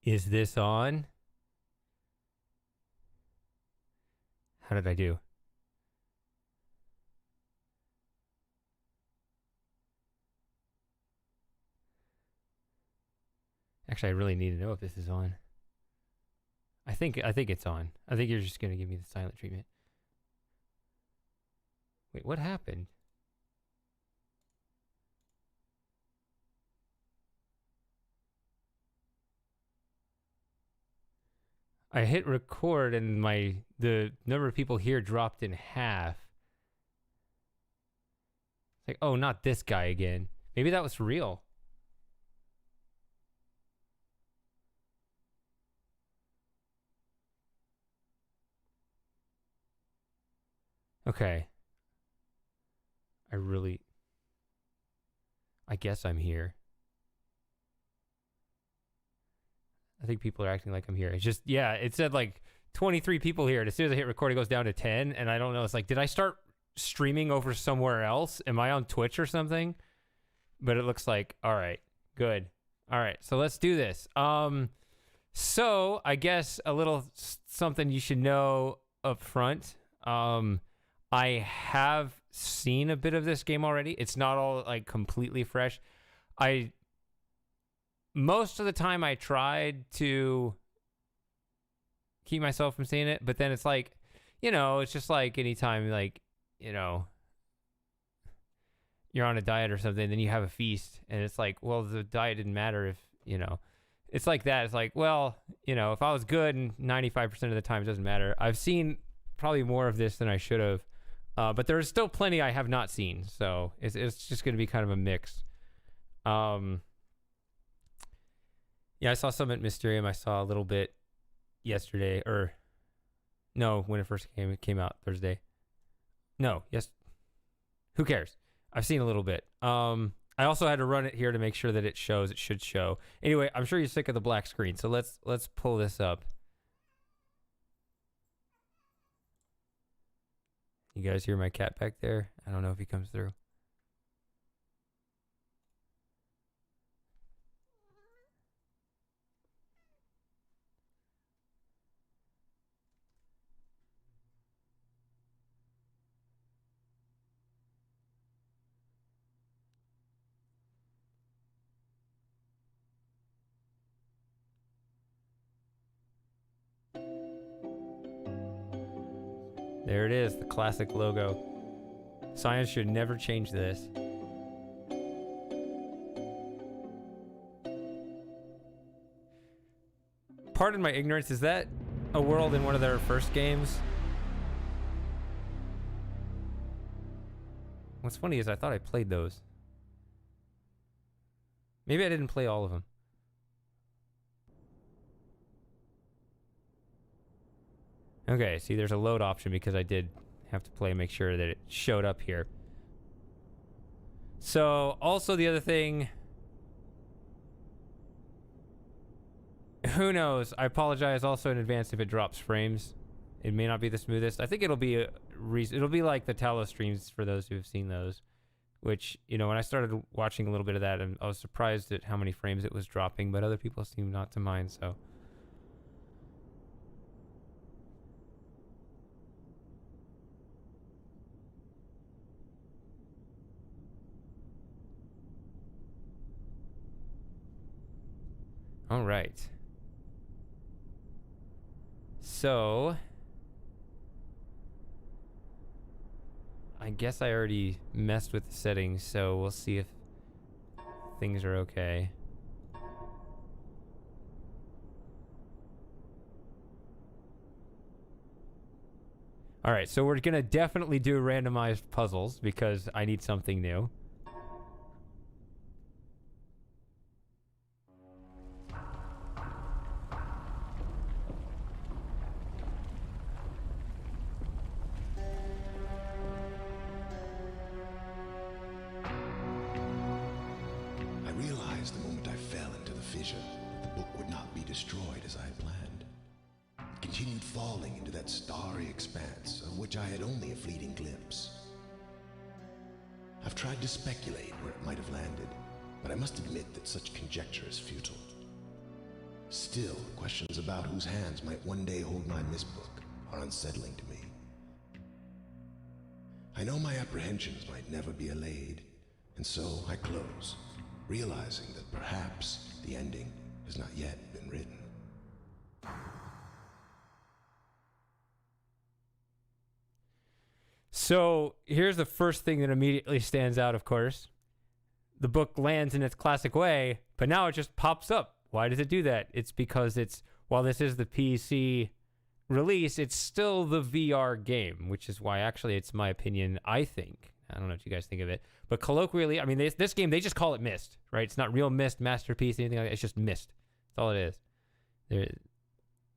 Is this on? How did I do? Actually, I really need to know if this is on. I think it's on. I think you're just gonna give me the silent treatment. Wait, what happened? I hit record and the number of people here dropped in half. It's like, oh, not this guy again. Maybe that was real. Okay. I guess I'm here. I think people are acting like I'm here. It's just, yeah, it said like 23 people here. And as soon as I hit record, it goes down to 10. And I don't know. It's like, did I start streaming over somewhere else? Am I on Twitch or something? But it looks like, all right, good. All right, so let's do this. So I guess a little something you should know up front. I have seen a bit of this game already. It's not all like completely fresh. Most of the time I tried to keep myself from seeing it, but then it's like, you know, it's just like anytime, like, you know, you're on a diet or something, then you have a feast, and it's like, well, the diet didn't matter if, you know, it's like that. It's like, well, you know, if I was good and 95% of the time, it doesn't matter. I've seen probably more of this than I should have, but there's still plenty I have not seen, so it's just going to be kind of a mix. Yeah, I saw some at Mysterium. I saw a little bit yesterday, or no, when it first came out Thursday. No, yes. Who cares? I've seen a little bit. I also had to run it here to make sure that it shows. It should show. Anyway, I'm sure you're sick of the black screen, so let's pull this up. You guys hear my cat back there? I don't know if he comes through. There it is, the classic logo. Science should never change this. Pardon my ignorance, is that a world in one of their first games? What's funny is I thought I played those. Maybe I didn't play all of them. Okay, see, there's a load option because I did have to play and make sure that it showed up here. So, also the other thing... Who knows? I apologize also in advance if it drops frames. It may not be the smoothest. I think it'll be it'll be like the Talos streams for those who have seen those. Which, you know, when I started watching a little bit of that, I was surprised at how many frames it was dropping, but other people seem not to mind, so... All right. So, I guess I already messed with the settings, so we'll see if things are okay. All right, so we're gonna definitely do randomized puzzles because I need something new. Still, questions about whose hands might one day hold my Myst book are unsettling to me. I know my apprehensions might never be allayed, and so I close, realizing that perhaps the ending has not yet been written. So here's the first thing that immediately stands out, of course. The book lands in its classic way, but now it just pops up. Why does it do that? It's because while this is the PC release, it's still the VR game, which is why actually it's my opinion, I think. I don't know what you guys think of it. But colloquially, I mean, this game, they just call it Myst, right? It's not real Myst, Masterpiece, anything like that. It's just Myst. That's all it is.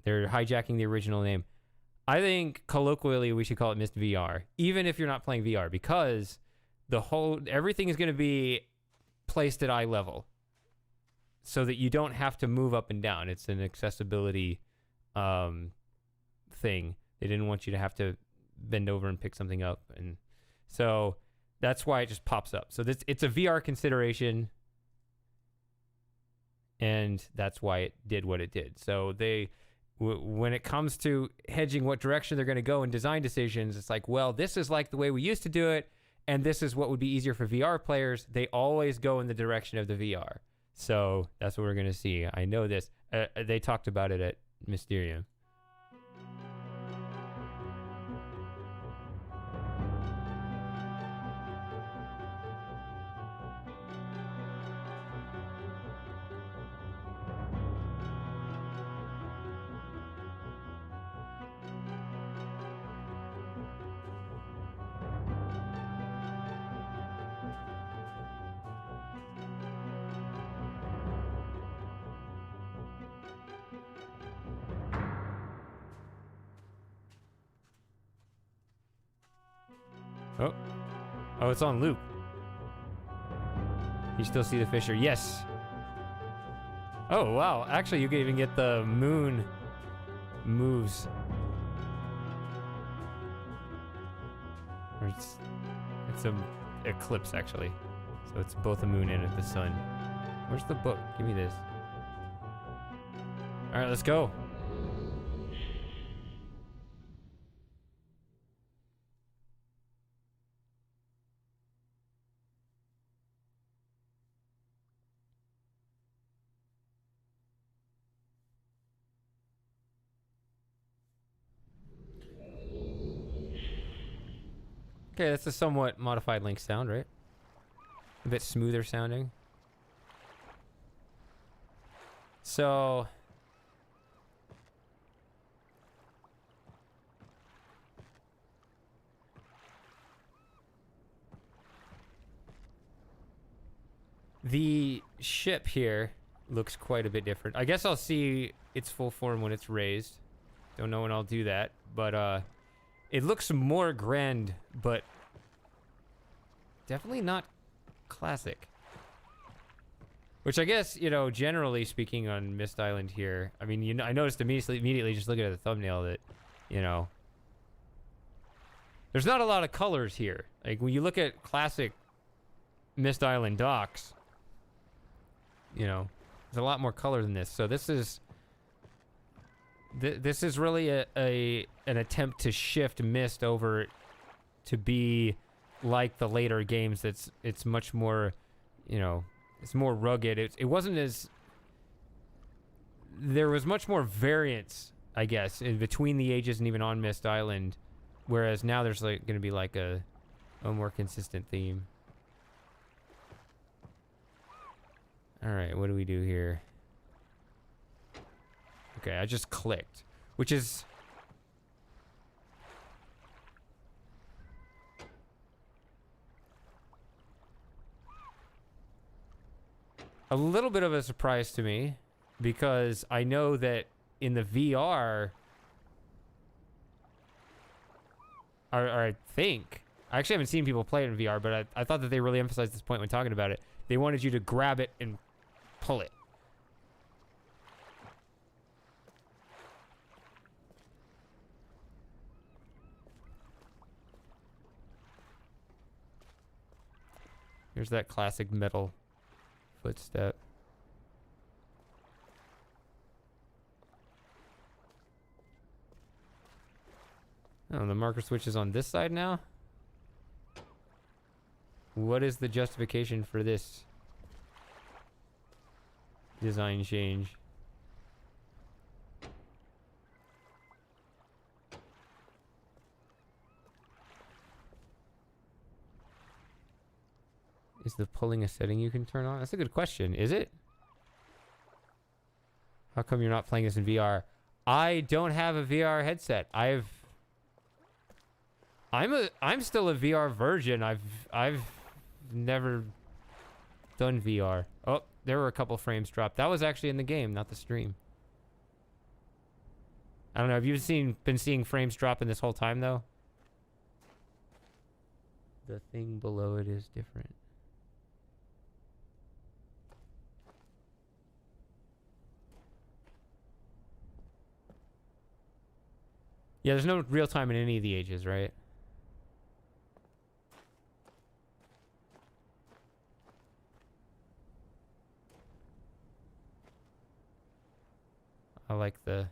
They're hijacking the original name. I think colloquially we should call it Myst VR, even if you're not playing VR, because everything is going to be placed at eye level so that you don't have to move up and down. It's an accessibility thing. They didn't want you to have to bend over and pick something up. And so that's why it just pops up. So it's a VR consideration, and that's why it did what it did. So when it comes to hedging what direction they're going to go in design decisions, it's like, well, this is like the way we used to do it, and this is what would be easier for VR players. They always go in the direction of the VR. So that's what we're going to see. I know this. They talked about it at Mysterium. Oh, it's on loop. You still see the Fisher? Yes. Oh, wow. Actually, you can even get the moon moves. Or it's a eclipse, actually. So it's both the moon and the sun. Where's the book? Give me this. All right, let's go. Okay, that's a somewhat modified Link sound, right? A bit smoother sounding. So the ship here looks quite a bit different. I guess I'll see its full form when it's raised. Don't know when I'll do that, but it looks more grand, but definitely not classic. Which I guess, you know, generally speaking on Myst Island here, I mean, you know, I noticed immediately just looking at the thumbnail that, you know, there's not a lot of colors here. Like when you look at classic Myst Island docks, you know, there's a lot more color than this. So this is really an attempt to shift Myst over to be like the later games. It's much more, you know, it's more rugged. It wasn't as, there was much more variance, I guess, in between the ages and even on Myst Island, whereas now there's like going to be like a more consistent theme. All right, what do we do here? Okay, I just clicked, which is a little bit of a surprise to me, because I know that in the VR, or I think, I actually haven't seen people play it in VR, but I thought that they really emphasized this point when talking about it. They wanted you to grab it and pull it. Here's that classic metal footstep. Oh, the marker switch is on this side now? What is the justification for this design change? Is the pulling a setting you can turn on? That's a good question. Is it? How come you're not playing this in VR? I don't have a VR headset. I'm still a VR virgin. I've never done VR. Oh, there were a couple frames dropped. That was actually in the game, not the stream. I don't know. Have you been seeing frames dropping this whole time though? The thing below it is different. Yeah, there's no real time in any of the ages, right? I like the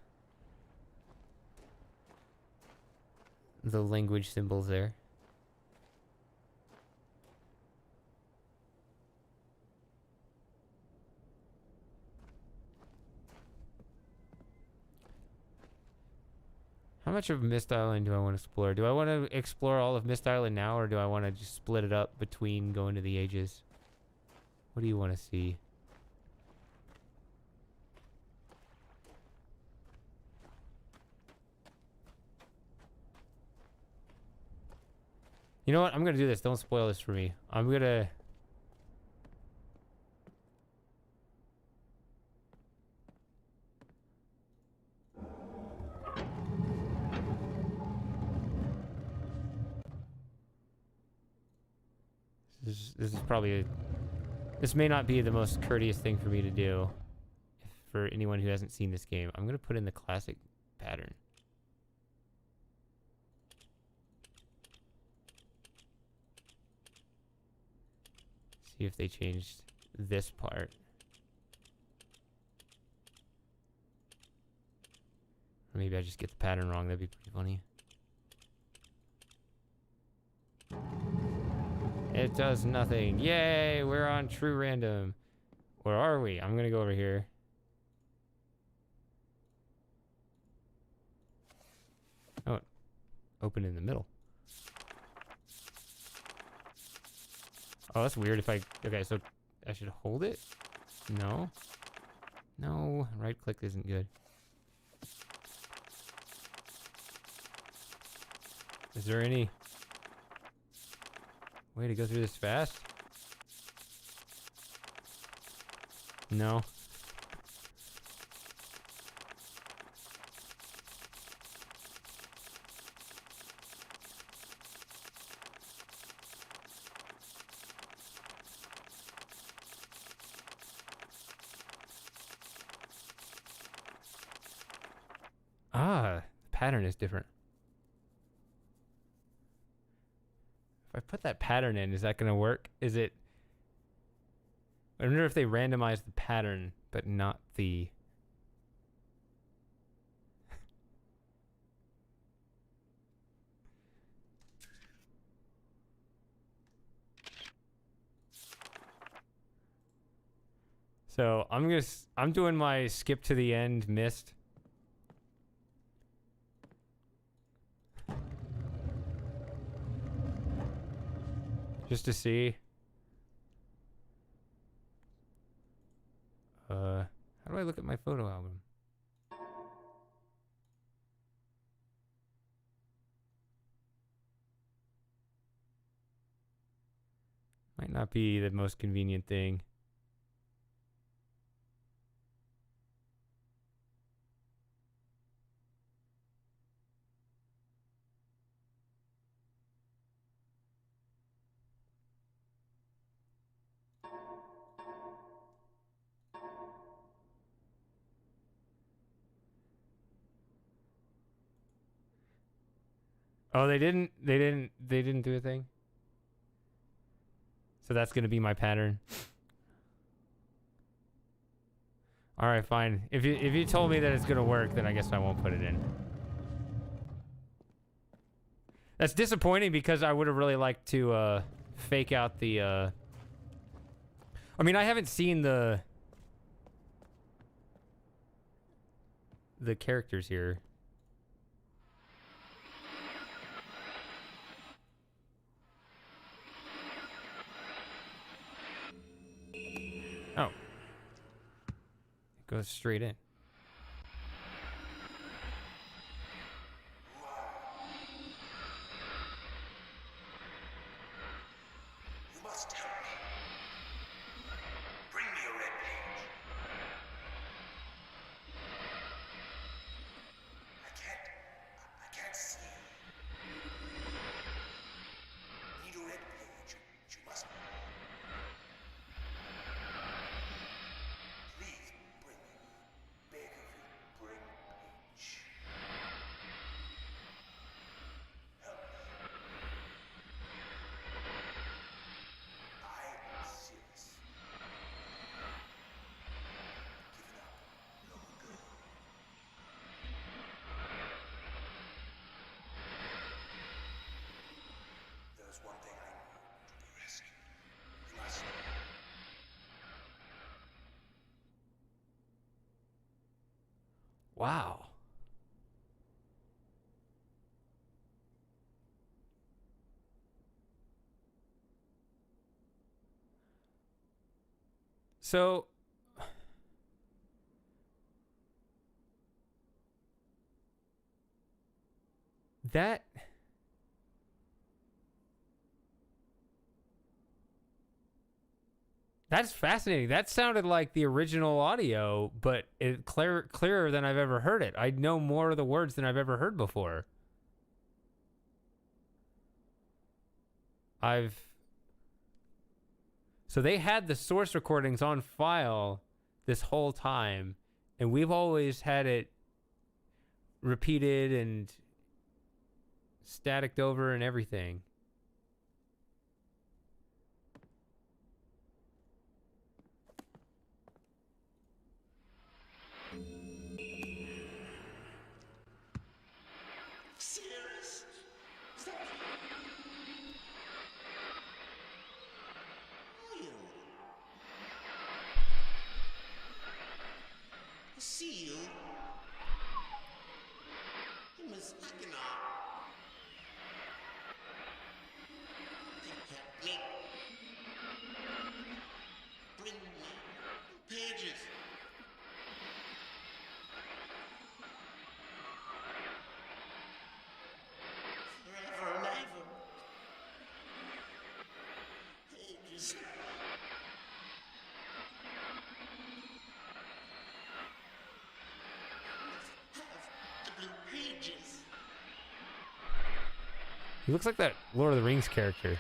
language symbols there. How much of Myst Island do I want to explore? Do I want to explore all of Myst Island now, or do I want to just split it up between going to the ages? What do you want to see? You know what? I'm going to do this. Don't spoil this for me. I'm going to... This is probably this may not be the most courteous thing for me to do for anyone who hasn't seen this game. I'm gonna put in the classic pattern. See if they changed this part. Or maybe I just get the pattern wrong. That'd be pretty funny. It does nothing. Yay, we're on true random. Where are we? I'm gonna go over here. Oh, open in the middle. Oh, that's weird if I... Okay, so I should hold it? No. No, right click isn't good. Is there any... way to go through this fast? No. Ah, the pattern is different. If I put that pattern in, is that going to work? Is it... I wonder if they randomize the pattern, but not the... So I'm doing my skip to the end Myst. Just to see. How do I look at my photo album? Might not be the most convenient thing. Oh, they didn't do a thing. So that's going to be my pattern. All right, fine. If you told me that it's going to work, then I guess I won't put it in. That's disappointing because I would have really liked to fake out the I mean, I haven't seen the characters here. Oh. It goes straight in. Wow. So that's fascinating. That sounded like the original audio, but it clearer than I've ever heard it. I know more of the words than I've ever heard before. So they had the source recordings on file this whole time, and we've always had it repeated and staticked over and everything. He looks like that Lord of the Rings character.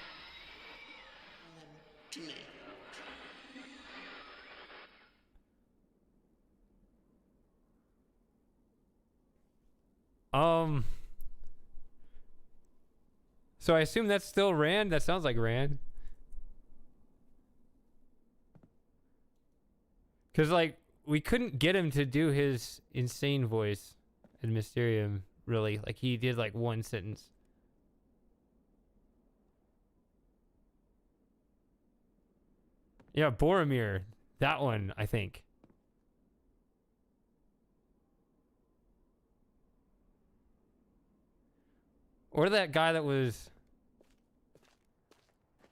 So I assume that's still Rand? That sounds like Rand. Because, like, we couldn't get him to do his insane voice in Mysterium, really. Like, he did, like, one sentence. Yeah, Boromir. That one, I think. Or that guy that was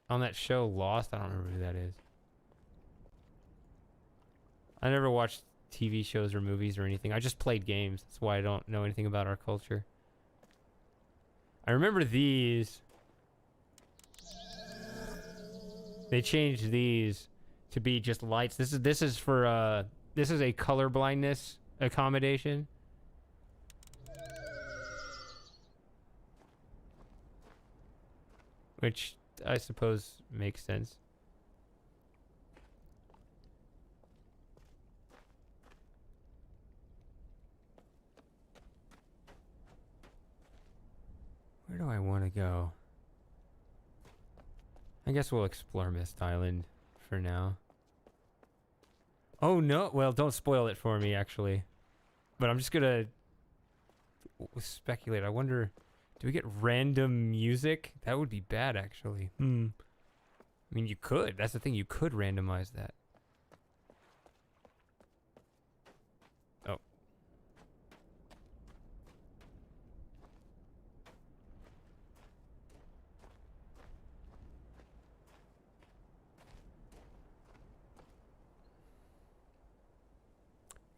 on that show Lost. I don't remember who that is. I never watched TV shows or movies or anything. I just played games. That's why I don't know anything about our culture. I remember these. They changed these to be just lights. This is for this is a color blindness accommodation. Which I suppose makes sense. Where do I want to go? I guess we'll explore Myst Island for now. Oh no, well, don't spoil it for me, actually. But I'm just gonna speculate. I wonder, Do we get random music? That would be bad, actually. I mean, you could. That's the thing. You could randomize that. Oh.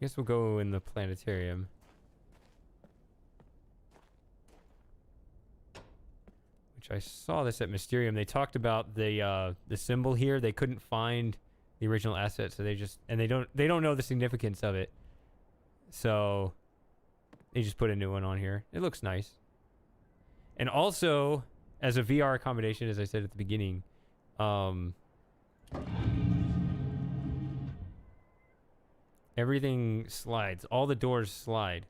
I guess we'll go in the planetarium. Which I saw this at Mysterium. They talked about the symbol here. They couldn't find the original asset, so they don't know the significance of it. So they just put a new one on here. It looks nice. And also, as a VR accommodation, as I said at the beginning, everything slides. All the doors slide.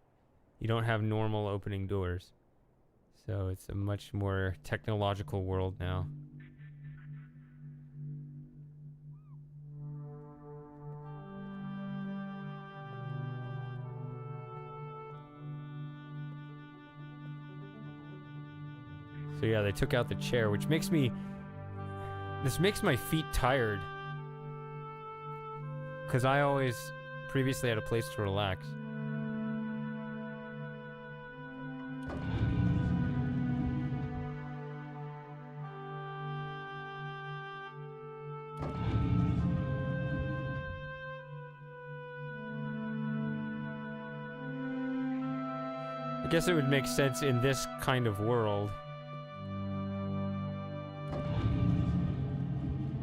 You don't have normal opening doors. So it's a much more technological world now. So yeah, they took out the chair, which makes me... This makes my feet tired. Because I always previously had a place to relax. I guess it would make sense in this kind of world.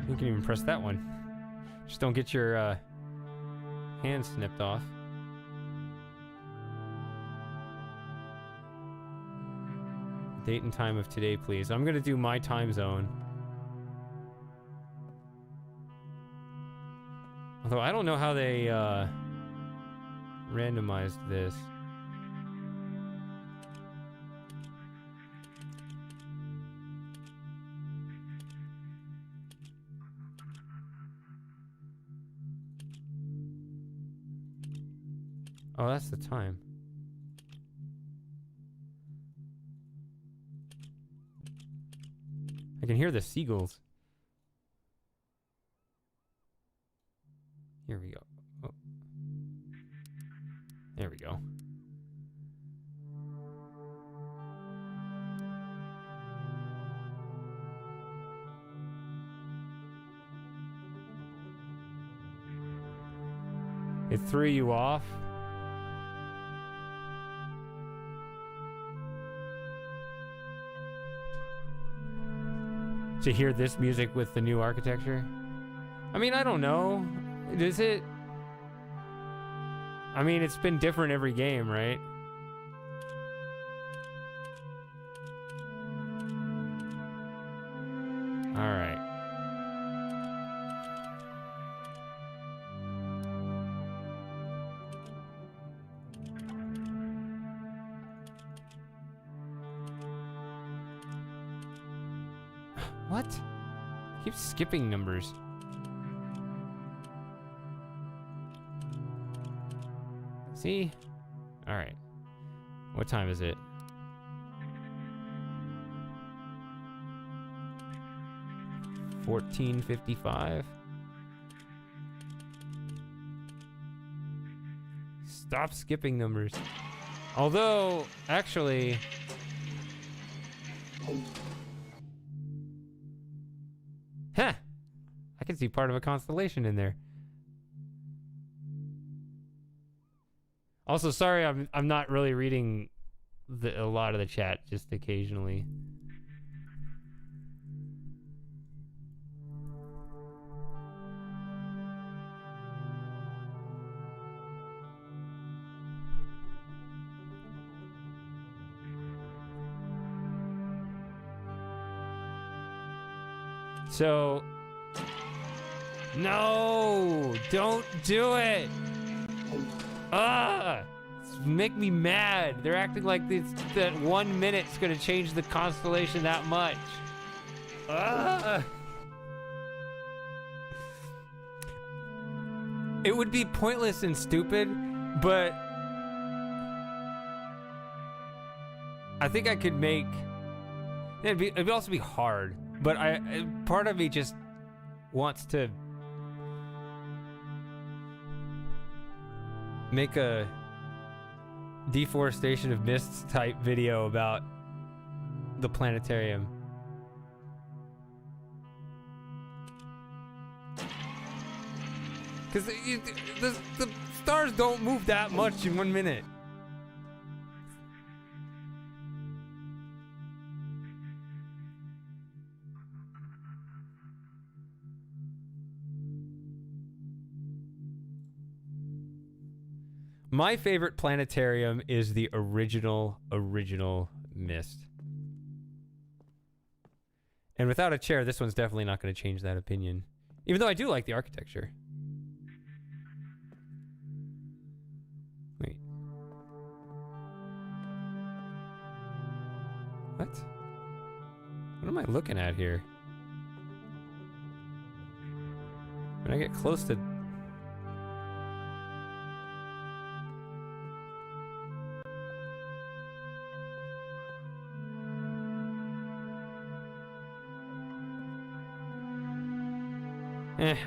You can even press that one. Just don't get your hand snipped off. Date and time of today, please. I'm gonna do my time zone. Although I don't know how they randomized this. Oh, that's the time. I can hear the seagulls. Here we go. Oh. There we go. It threw you off? To hear this music with the new architecture? I mean, I don't know. Is it? I mean, it's been different every game, right? All right. What? Keep skipping numbers. See? All right. What time is it? $14:55. Stop skipping numbers. Although, actually... Huh! I can see part of a constellation in there. Also, sorry, I'm not really reading a lot of the chat, just occasionally. So, no, don't do it. Make me mad. They're acting like that 1 minute's gonna change the constellation that much. It would be pointless and stupid, but I think I could make. It'd also be hard, but part of me just wants to make a deforestation of Myst type video about the planetarium. Because the stars don't move that much in 1 minute. My favorite planetarium is the original Myst. And without a chair, this one's definitely not going to change that opinion. Even though I do like the architecture. Wait. What? What am I looking at here? When I get close to...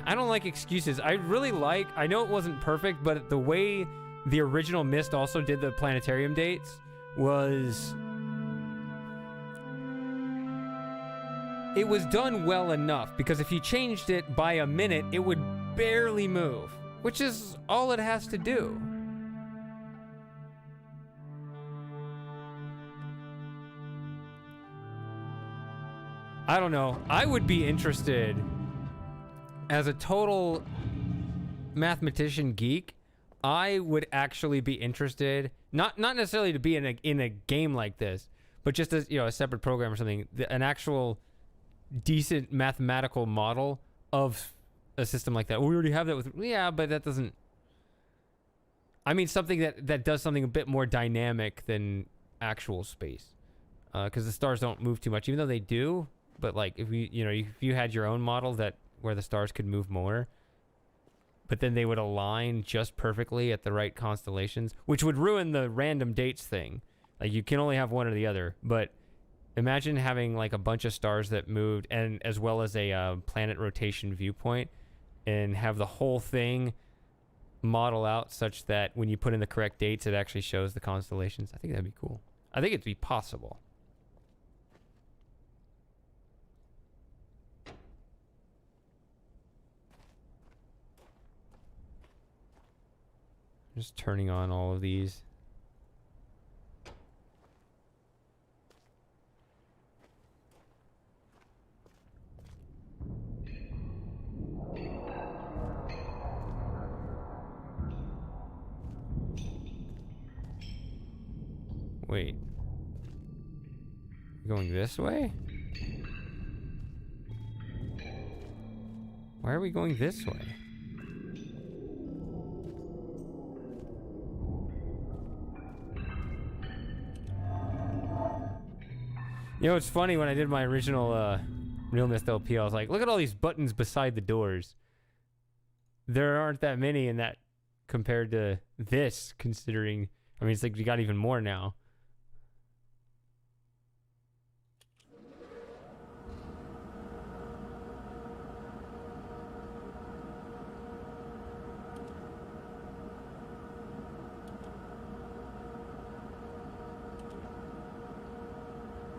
I don't like excuses. I know it wasn't perfect, but the way the original Myst also did the planetarium dates was... It was done well enough, because if you changed it by a minute, it would barely move, which is all it has to do. I don't know. I would be interested... As a total mathematician geek, I would actually be interested, not necessarily to be in a game like this, but just as, a separate program or something, an actual decent mathematical model of a system like that. We already have that with, yeah, but that doesn't... I mean, something that does something a bit more dynamic than actual space. Because the stars don't move too much, even though they do, but like, if you had your own model where the stars could move more, but then they would align just perfectly at the right constellations, which would ruin the random dates thing. Like, you can only have one or the other, but imagine having like a bunch of stars that moved, and as well as a planet rotation viewpoint, and have the whole thing model out such that when you put in the correct dates, it actually shows the constellations. I think that'd be cool. I think it'd be possible. Just turning on all of these. Wait. Going this way? Why are we going this way? It's funny, when I did my original Real Myst LP, I was like, look at all these buttons beside the doors. There aren't that many in that compared to this, considering... I mean, it's like you got even more now.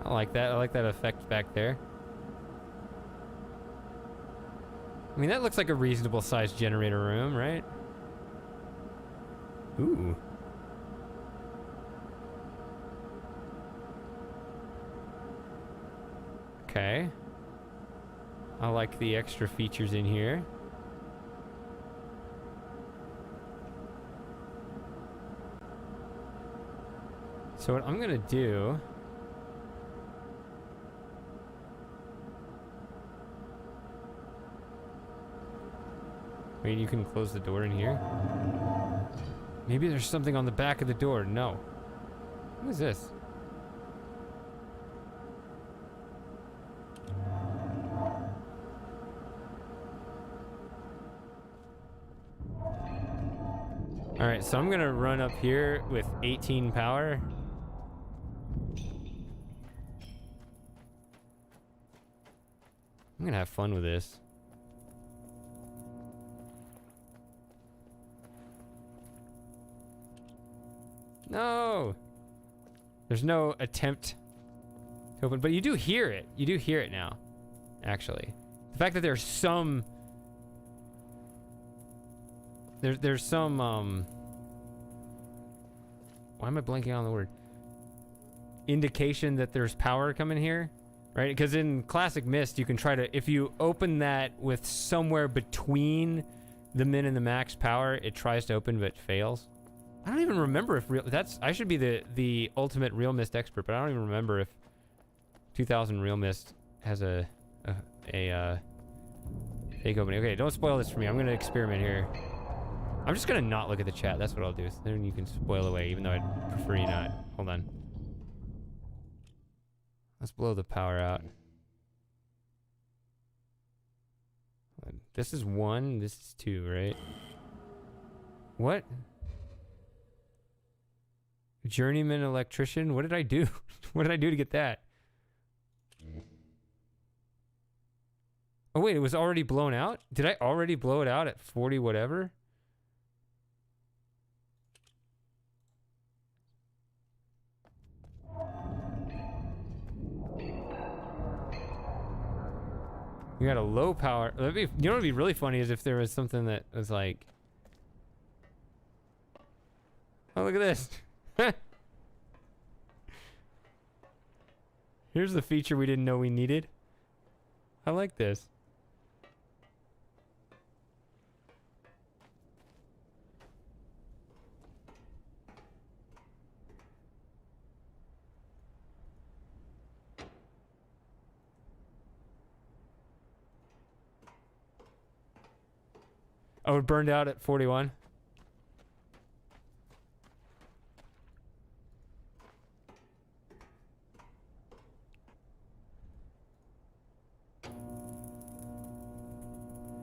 I like that. I like that effect back there. I mean, that looks like a reasonable sized generator room, right? Ooh. Okay. I like the extra features in here. So what I'm gonna do... Wait, you can close the door in here? Maybe there's something on the back of the door. No. What is this? Alright, so I'm gonna run up here with 18 power. I'm gonna have fun with this. No! There's no attempt to open, but you do hear it. You do hear it now, actually. The fact that there's some... There's some, why am I blanking on the word? Indication that there's power coming here, right? Because in classic Myst, you can try to... If you open that with somewhere between the min and the max power, it tries to open but fails. I don't even remember if real... I should be the ultimate Real Myst expert, but I don't even remember if 2000 Real Myst has a fake opening. Okay, don't spoil this for me. I'm gonna experiment here. I'm just gonna not look at the chat. That's what I'll do. So then you can spoil away, even though I'd prefer you not. Hold on. Let's blow the power out. This is 1. This is 2, right? What? Journeyman electrician? What did I do? What did I do to get that? Oh wait, it was already blown out? Did I already blow it out at 40 whatever? You got a low power. You know what would be really funny is if there was something that was like... Oh, look at this. Here's the feature we didn't know we needed. I like this. Oh, it burned out at 41.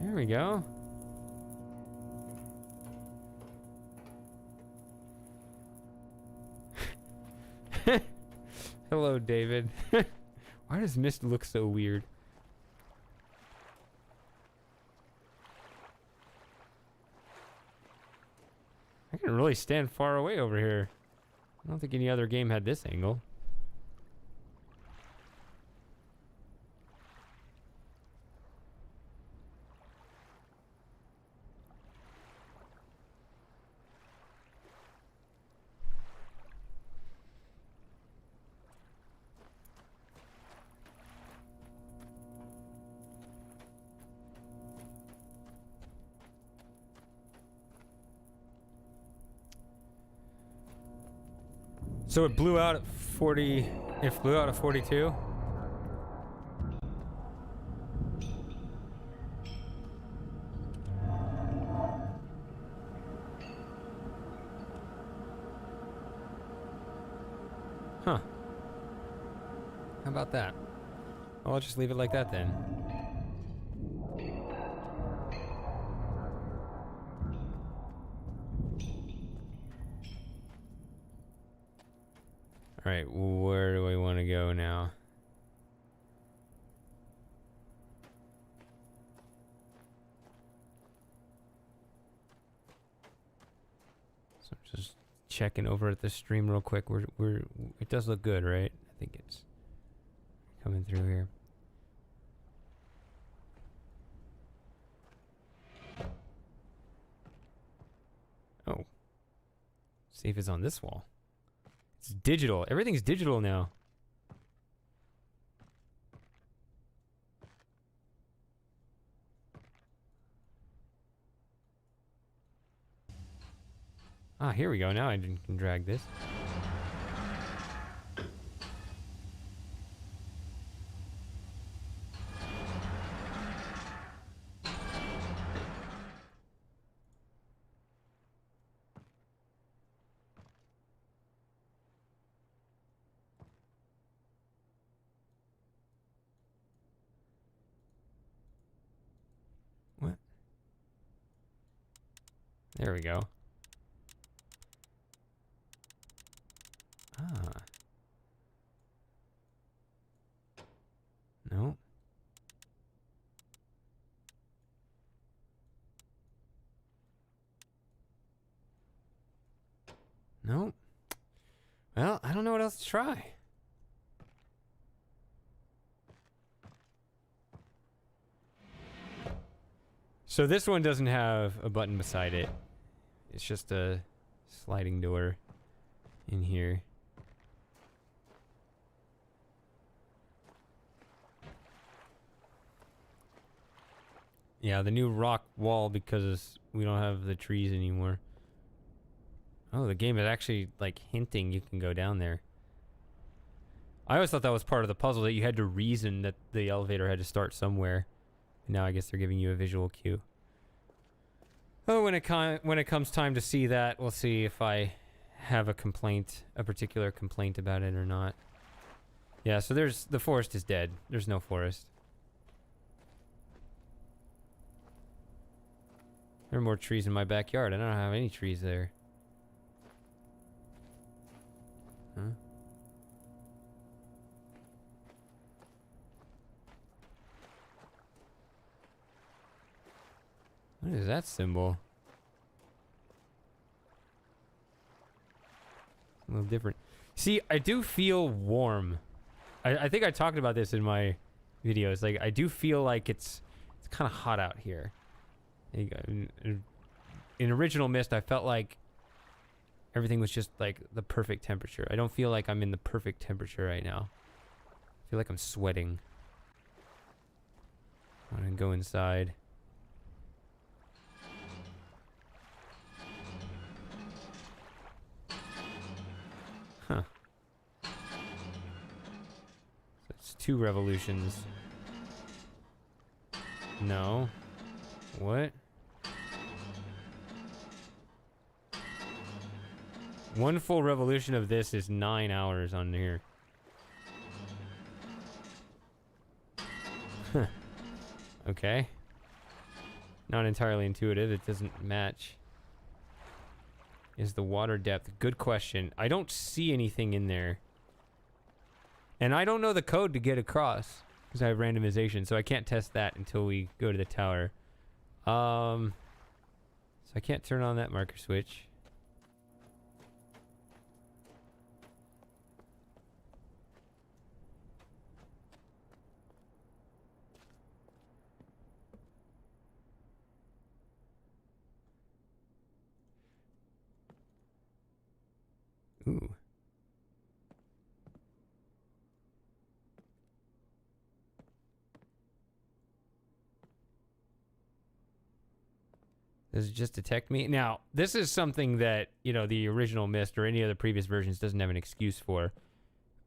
There we go. Hello, David. Why does Myst look so weird? I can really stand far away over here. I don't think any other game had this angle. So it blew out at 40. It blew out at 42. Huh. How about that? Well, I'll just leave it like that then. All right, where do I want to go now? So I'm just checking over at the stream real quick. It does look good, right? I think it's coming through here. Oh. See if it's on this wall. It's digital. Everything's digital now. Ah, here we go. Now I can drag this. What? There we go. Ah. No. Nope. Well, I don't know what else to try. So this one doesn't have a button beside it. It's just a sliding door in here. Yeah, the new rock wall because we don't have the trees anymore. Oh, the game is actually like hinting you can go down there. I always thought that was part of the puzzle, that you had to reason that the elevator had to start somewhere. Now I guess they're giving you a visual cue. Oh, when it comes time to see that, we'll see if I have a complaint, a particular complaint about it or not. Yeah, so the forest is dead. There's no forest. There are more trees in my backyard. I don't have any trees there. Huh? What is that symbol? A little different. See, I do feel warm. I think I talked about this in my videos. Like, I do feel like it's kind of hot out here. In original Myst, I felt like everything was just like the perfect temperature. I don't feel like I'm in the perfect temperature right now. I feel like I'm sweating. I'm gonna go inside. Huh. So it's 2 revolutions. No. What? 1 full revolution of this is 9 hours on here. Huh. Okay. Not entirely intuitive. It doesn't match. Is the water depth? Good question. I don't see anything in there. And I don't know the code to get across because I have randomization, so I can't test that until we go to the tower. So I can't turn on that marker switch. Ooh. Does it just detect me? Now, this is something that, you know, the original Myst or any of the previous versions doesn't have an excuse for.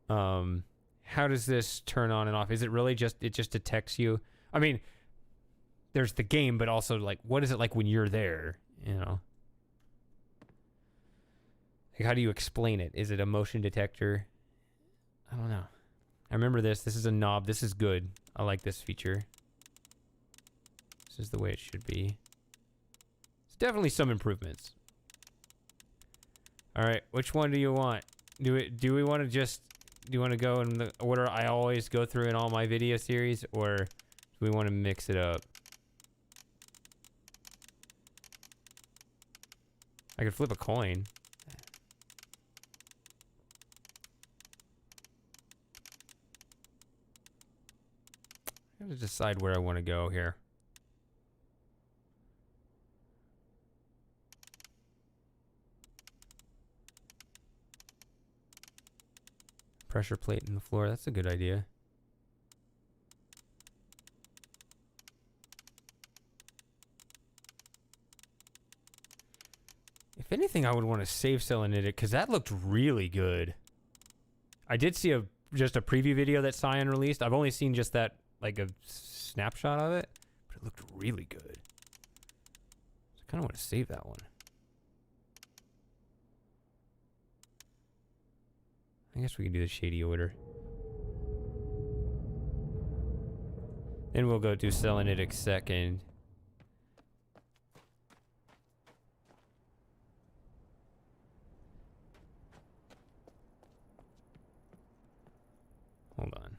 How does this turn on and off? Is it really just, it just detects you? I mean, there's the game, but also, like, what is it like when you're there, you know? Like, how do you explain it? Is it a motion detector? I don't know. I remember this. This is a knob. This is good. I like this feature. This is the way it should be. Definitely some improvements. All right, which one do you want? Do we want to just, do you want to go in the order I always go through in all my video series, or do we want to mix it up? I could flip a coin. I have to decide where I want to go here. Pressure plate in the floor. That's a good idea. If anything, I would want to save Selentic because that looked really good. I did see just a preview video that Cyan released. I've only seen just that, like a snapshot of it, but it looked really good. So I kind of want to save that one. I guess we can do the shady order. Then we'll go do Selentic second. Hold on.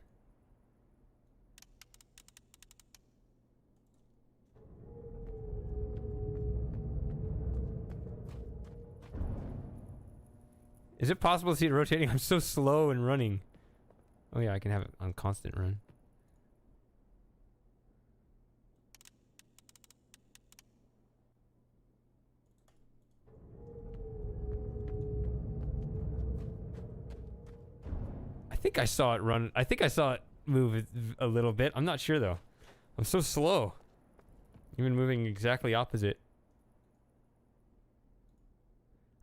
Is it possible to see it rotating? I'm so slow and running. Oh yeah, I can have it on constant run. I think I saw it run. I think I saw it move a little bit. I'm not sure though. I'm so slow. Even moving exactly opposite.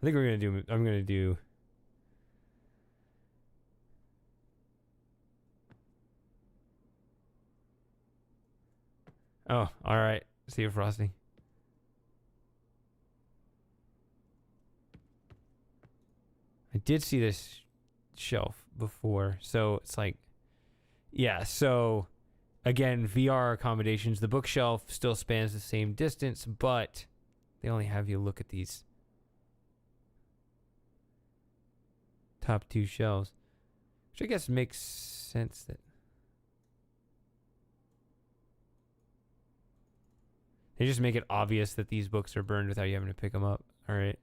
I think I'm gonna do. Oh, alright. See you, Frosty. I did see this shelf before, so it's like, yeah, so again, VR accommodations, the bookshelf still spans the same distance, but they only have you look at these top two shelves, which I guess makes sense that they just make it obvious that these books are burned without you having to pick them up. All right.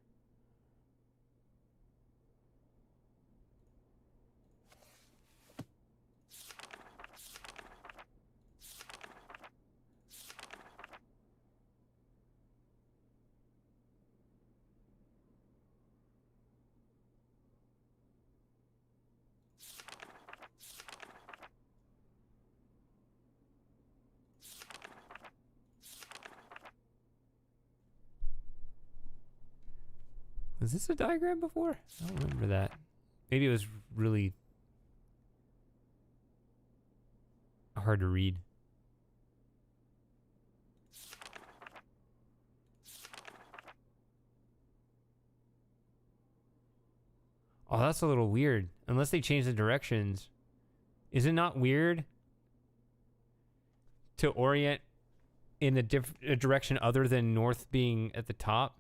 Was this a diagram before? I don't remember that. Maybe it was really hard to read. Oh, that's a little weird. Unless they change the directions. Is it not weird to orient in a direction other than north being at the top?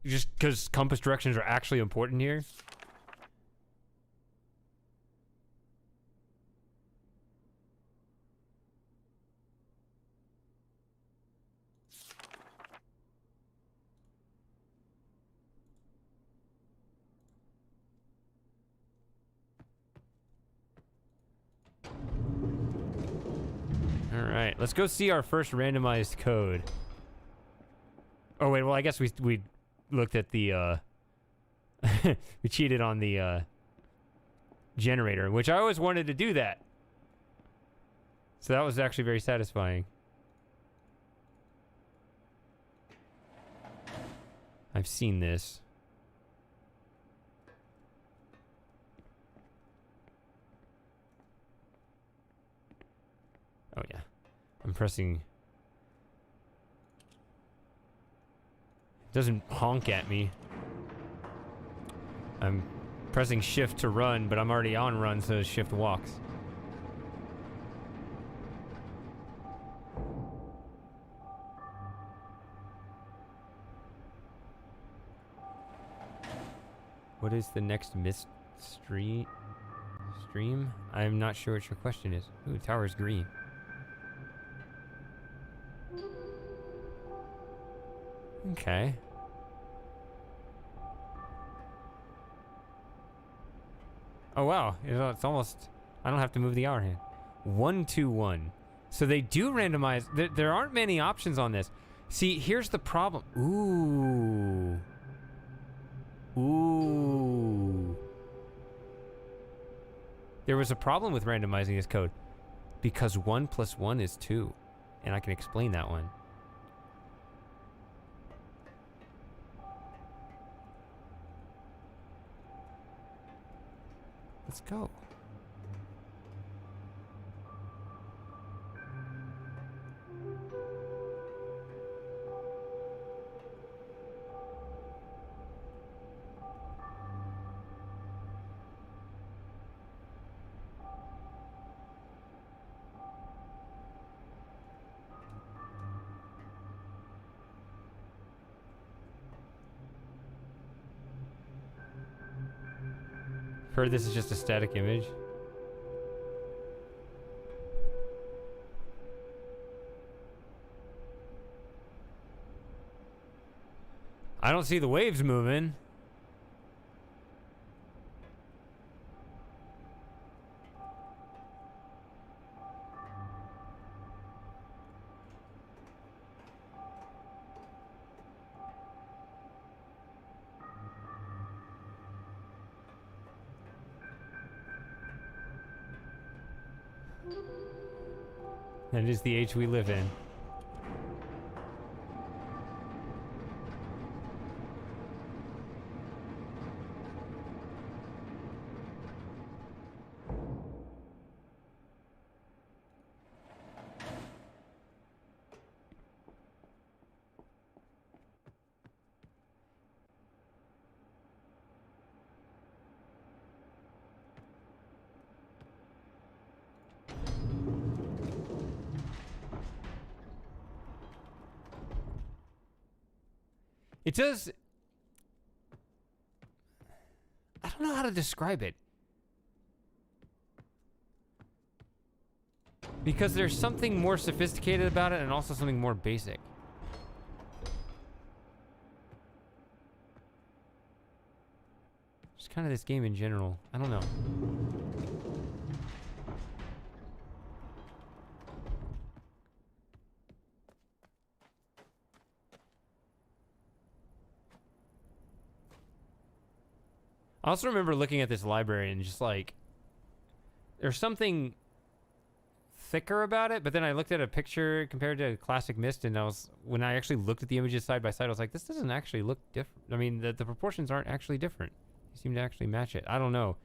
Just because compass directions are actually important here? Alright, let's go see our first randomized code. Oh wait, well I guess we looked at the we cheated on the generator, which I always wanted to do that. So that was actually very satisfying. I've seen this. Oh yeah. I'm pressing. It doesn't honk at me. I'm pressing shift to run, but I'm already on run, so shift walks. What is the next Myst stream? I'm not sure what your question is. Ooh, tower's green. Okay. Oh wow, it's almost, I don't have to move the hour hand. 1-2-1. So they do randomize. There aren't many options on this. See, here's the problem. Ooh. Ooh. There was a problem with randomizing this code because 1 + 1 is 2. And I can explain that one. Let's go. Heard this is just a static image. I don't see the waves moving. That is the age we live in. It does... I don't know how to describe it. Because there's something more sophisticated about it and also something more basic. Just kind of this game in general. I don't know. I also remember looking at this library and just like, there's something thicker about it, but then I looked at a picture compared to classic Myst, and when I actually looked at the images side by side, I was like, this doesn't actually look different. I mean, the proportions aren't actually different. They seem to actually match it. I don't know.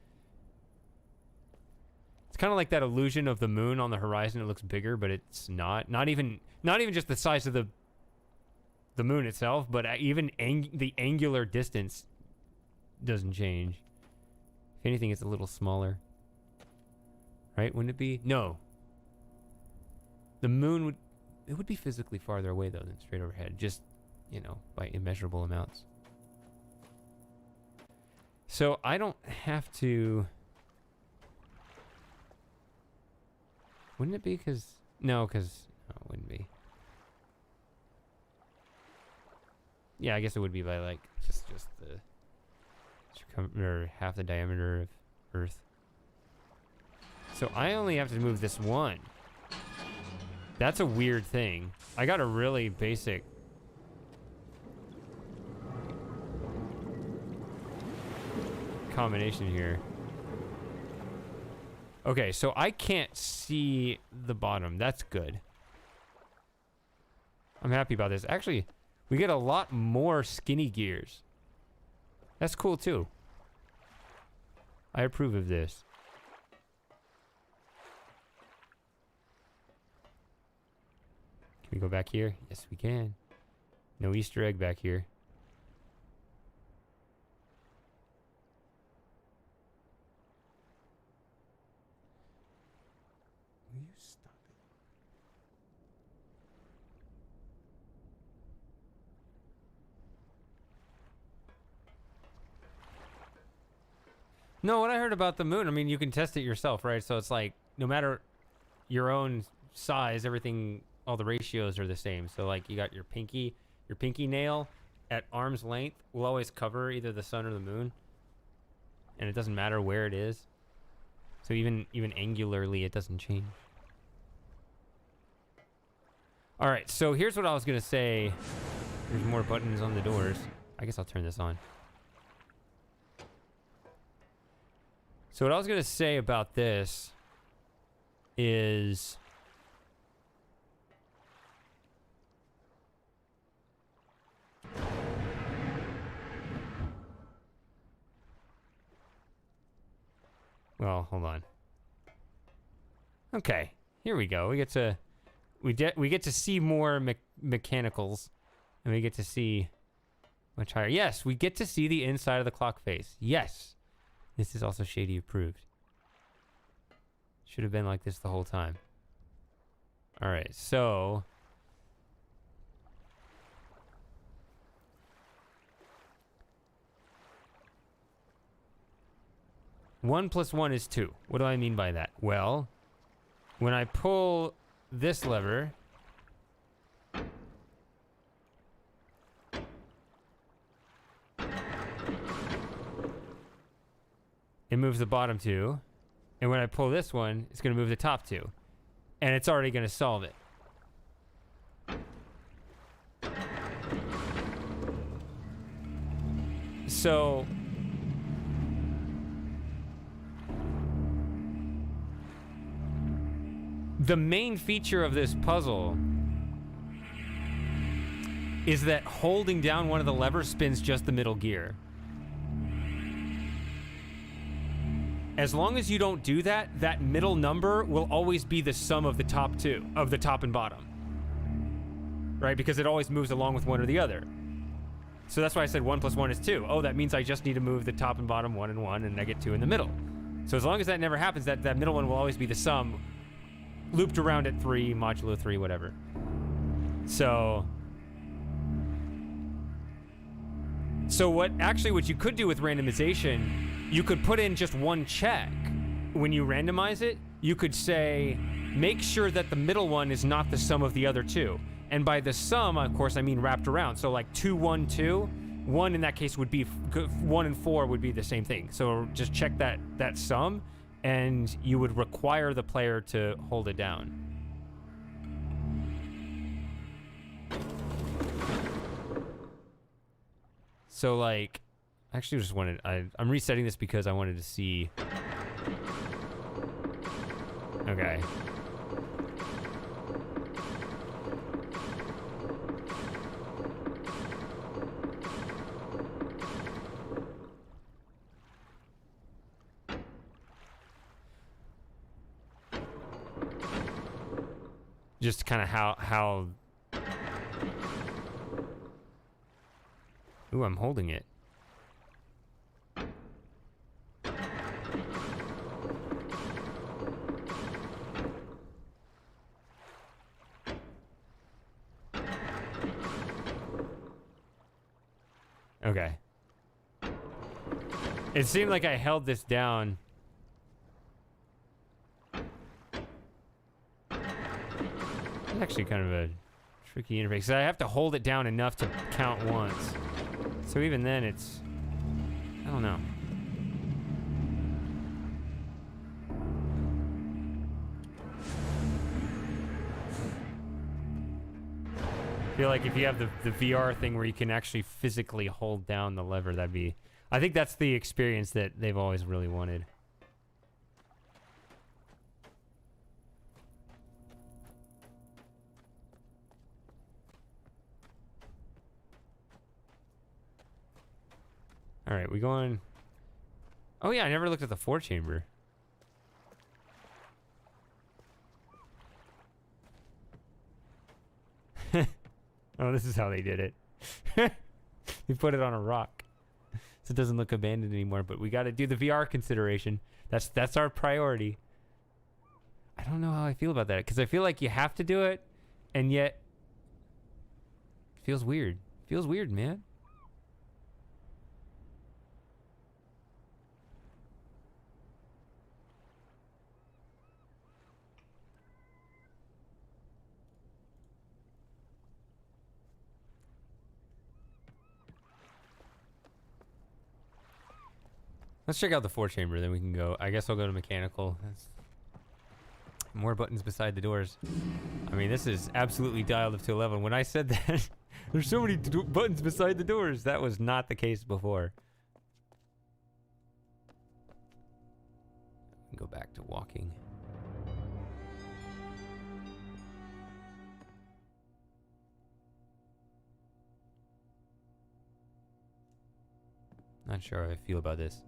It's kind of like that illusion of the moon on the horizon. It looks bigger, but it's not. Not even just the size of the moon itself, but even the angular distance doesn't change. If anything, it's a little smaller. Right? Wouldn't it be? No. The moon would be physically farther away though than straight overhead, just, you know, by immeasurable amounts. So I don't have to... Wouldn't it be because... No, because... No, it wouldn't be. Yeah, I guess it would be by like just the or half the diameter of Earth. So I only have to move this one. That's a weird thing. I got a really basic combination here. Okay, so I can't see the bottom. That's good. I'm happy about this. Actually, we get a lot more skinny gears. That's cool too. I approve of this. Can we go back here? Yes, we can. No Easter egg back here. Will you stop it? No, what I heard about the moon, I mean, you can test it yourself, right? So it's like, no matter your own size, everything, all the ratios are the same. So like, you got your pinky nail at arm's length will always cover either the sun or the moon. And it doesn't matter where it is. So even angularly, it doesn't change. All right, so here's what I was gonna say. There's more buttons on the doors. I guess I'll turn this on. So what I was going to say about this is well, hold on. Okay, here we go. We get to see more mechanicals, and we get to see much higher. Yes, we get to see the inside of the clock face. Yes. This is also Shady approved. Should have been like this the whole time. All right, so... One plus one is two. What do I mean by that? Well, when I pull this lever... it moves the bottom two. And when I pull this one, it's going to move the top two. And it's already going to solve it. So... the main feature of this puzzle is that holding down one of the levers spins just the middle gear. As long as you don't do that, that middle number will always be the sum of the top two, of the top and bottom. Right? Because it always moves along with one or the other. So that's why I said 1 + 1 is 2. Oh, that means I just need to move the top and bottom 1 and 1, and I get 2 in the middle. So as long as that never happens, that middle one will always be the sum, looped around at 3, modulo 3, whatever. So what you could do with randomization, you could put in just one check. When you randomize it, you could say, make sure that the middle one is not the sum of the other two. And by the sum, of course, I mean wrapped around. So like 2, 1, 2. 1 in that case would be, 1 and 4 would be the same thing. So just check that sum, and you would require the player to hold it down. So like, actually just wanted, I'm resetting this because I wanted to see. Okay. Just kind of how ooh, I'm holding it. Okay. It seemed like I held this down. It's actually kind of a tricky interface. So I have to hold it down enough to count once. So even then it's, I don't know. I feel like if you have the VR thing where you can actually physically hold down the lever, that'd be, I think that's the experience that they've always really wanted. All right, we going. Oh yeah, I never looked at the 4-chamber. Oh, this is how they did it. They put it on a rock, so it doesn't look abandoned anymore. But we got to do the VR consideration. That's our priority. I don't know how I feel about that, because I feel like you have to do it, and yet it feels weird. Feels weird, man. Let's check out the 4-chamber, then we can go. I guess I'll go to mechanical. That's more buttons beside the doors. I mean, this is absolutely dialed up to 11. When I said that, there's so many buttons beside the doors. That was not the case before. Go back to walking. Not sure how I feel about this.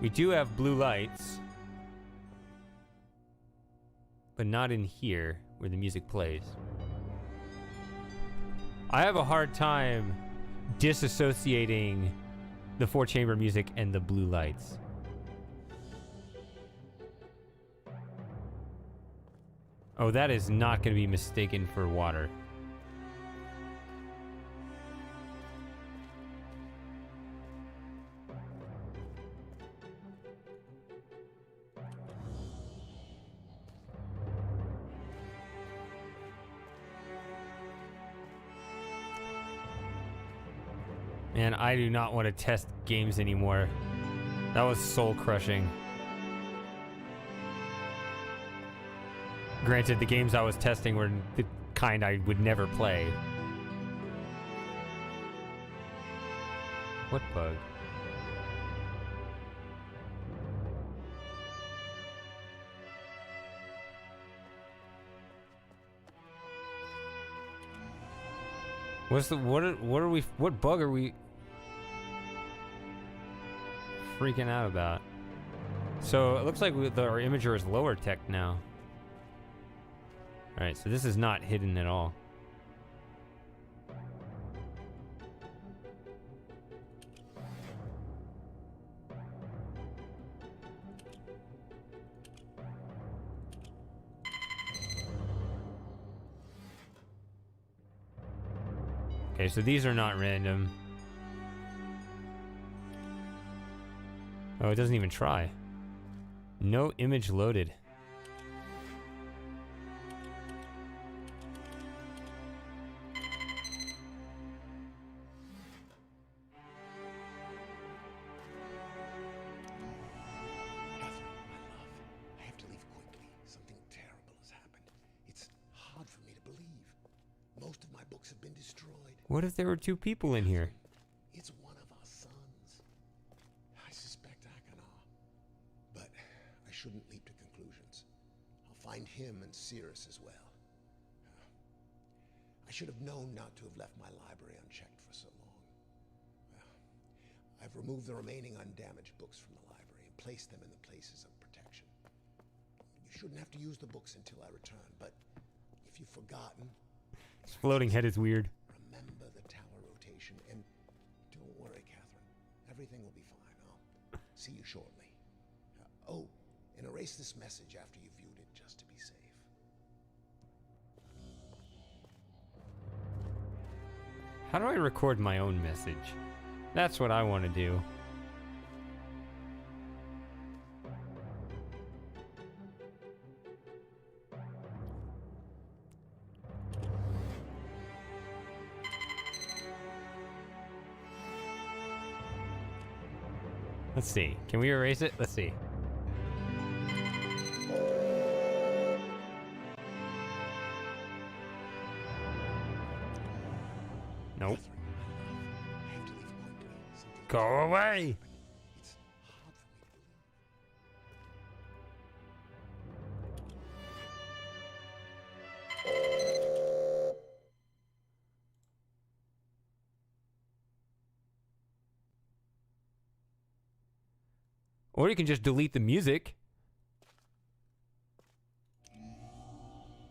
We do have blue lights, but not in here where the music plays. I have a hard time disassociating the 4-chamber music and the blue lights. Oh, that is not going to be mistaken for water. Man, I do not want to test games anymore. That was soul-crushing. Granted, the games I was testing were the kind I would never play. What bug? what bug are we freaking out about? So it looks like our imager is lower tech now. Alright, so this is not hidden at all. Okay, so these are not random. Oh, it doesn't even try. No image loaded. What if there were two people in here? It's one of our sons. I suspect Akar. But I shouldn't leap to conclusions. I'll find him and Cirrus as well. I should have known not to have left my library unchecked for so long. I've removed the remaining undamaged books from the library and placed them in the places of protection. You shouldn't have to use the books until I return, but if you've forgotten... His floating head is weird. Remember the tower rotation, and don't worry, Catherine. Everything will be fine. I'll see you shortly. Oh, and erase this message after you've viewed it, just to be safe. How do I record my own message? That's what I want to do. Let's see. Can we erase it? Let's see. Nope. Go away! Or you can just delete the music.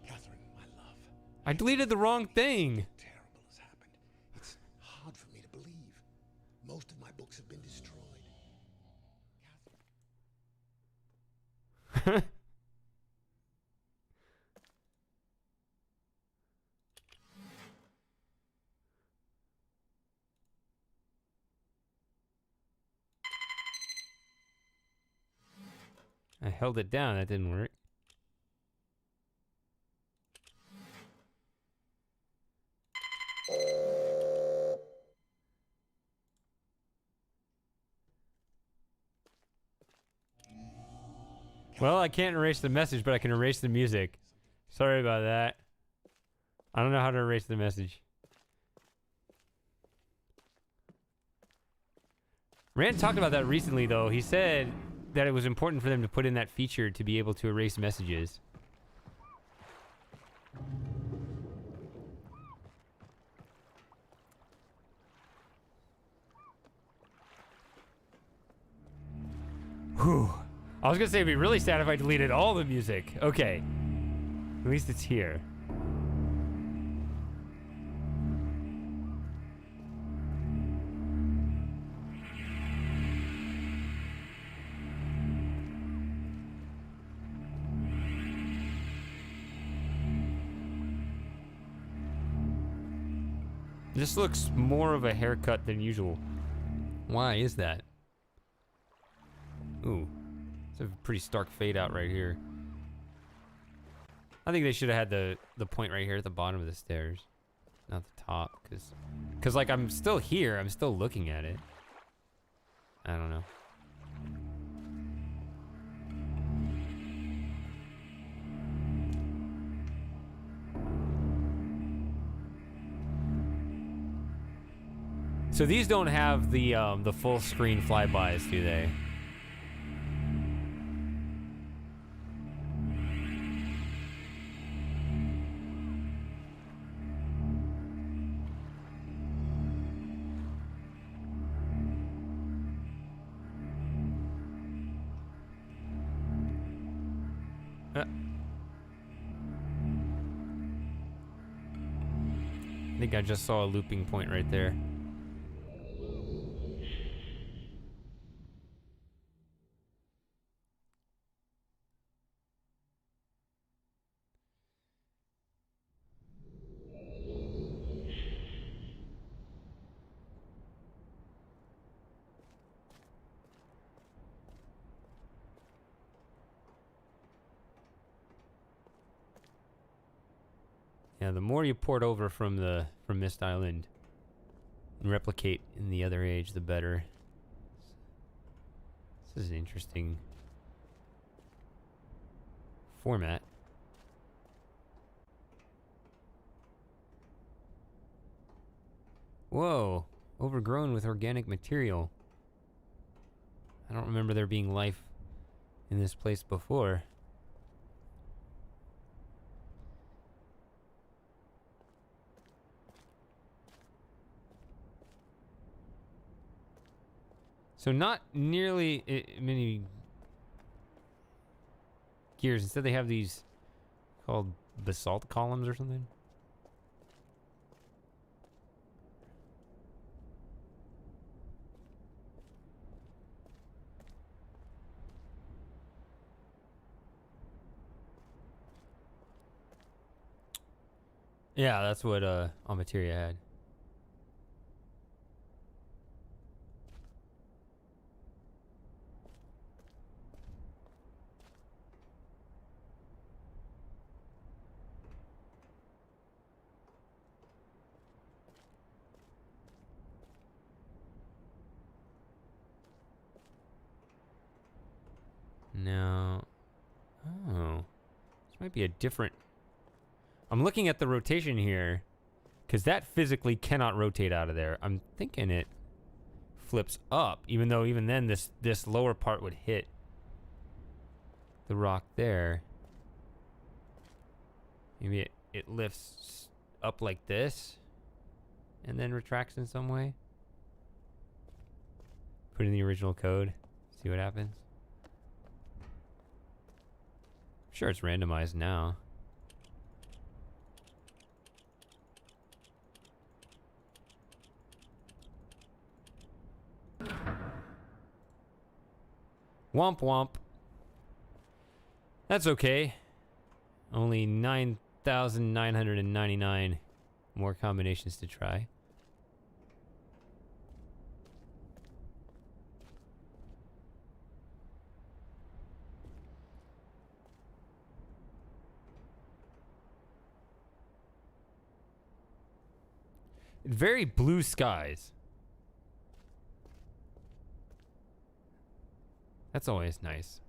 Catherine, my love. I deleted the wrong thing. Terrible has happened. It's hard for me to believe. Most of my books have been destroyed. Catherine. I held it down. That didn't work. Well, I can't erase the message, but I can erase the music. Sorry about that. I don't know how to erase the message. Rand talked about that recently, though. He said that it was important for them to put in that feature to be able to erase messages. Whew. I was gonna say it'd be really sad if I deleted all the music. Okay. At least it's here. This looks more of a haircut than usual. Why is that? Ooh. It's a pretty stark fade out right here. I think they should have had the point right here at the bottom of the stairs. Not the top, cause like I'm still here, I'm still looking at it. I don't know. So these don't have the full screen flybys, do they? I think I just saw a looping point right there. Yeah, the more you port over from Myst Island and replicate in the other age, the better. This is an interesting format. Whoa, overgrown with organic material. I don't remember there being life in this place before. So not nearly many gears. Instead they have these called basalt columns or something. Yeah, that's what Materia had. Now, oh, this might be a different. I'm looking at the rotation here, because that physically cannot rotate out of there. I'm thinking it flips up, even though even then this lower part would hit the rock there. Maybe it lifts up like this, and then retracts in some way. Put in the original code, see what happens. Sure, it's randomized now. Womp womp. That's okay. Only 9,999 more combinations to try. Very blue skies. That's always nice.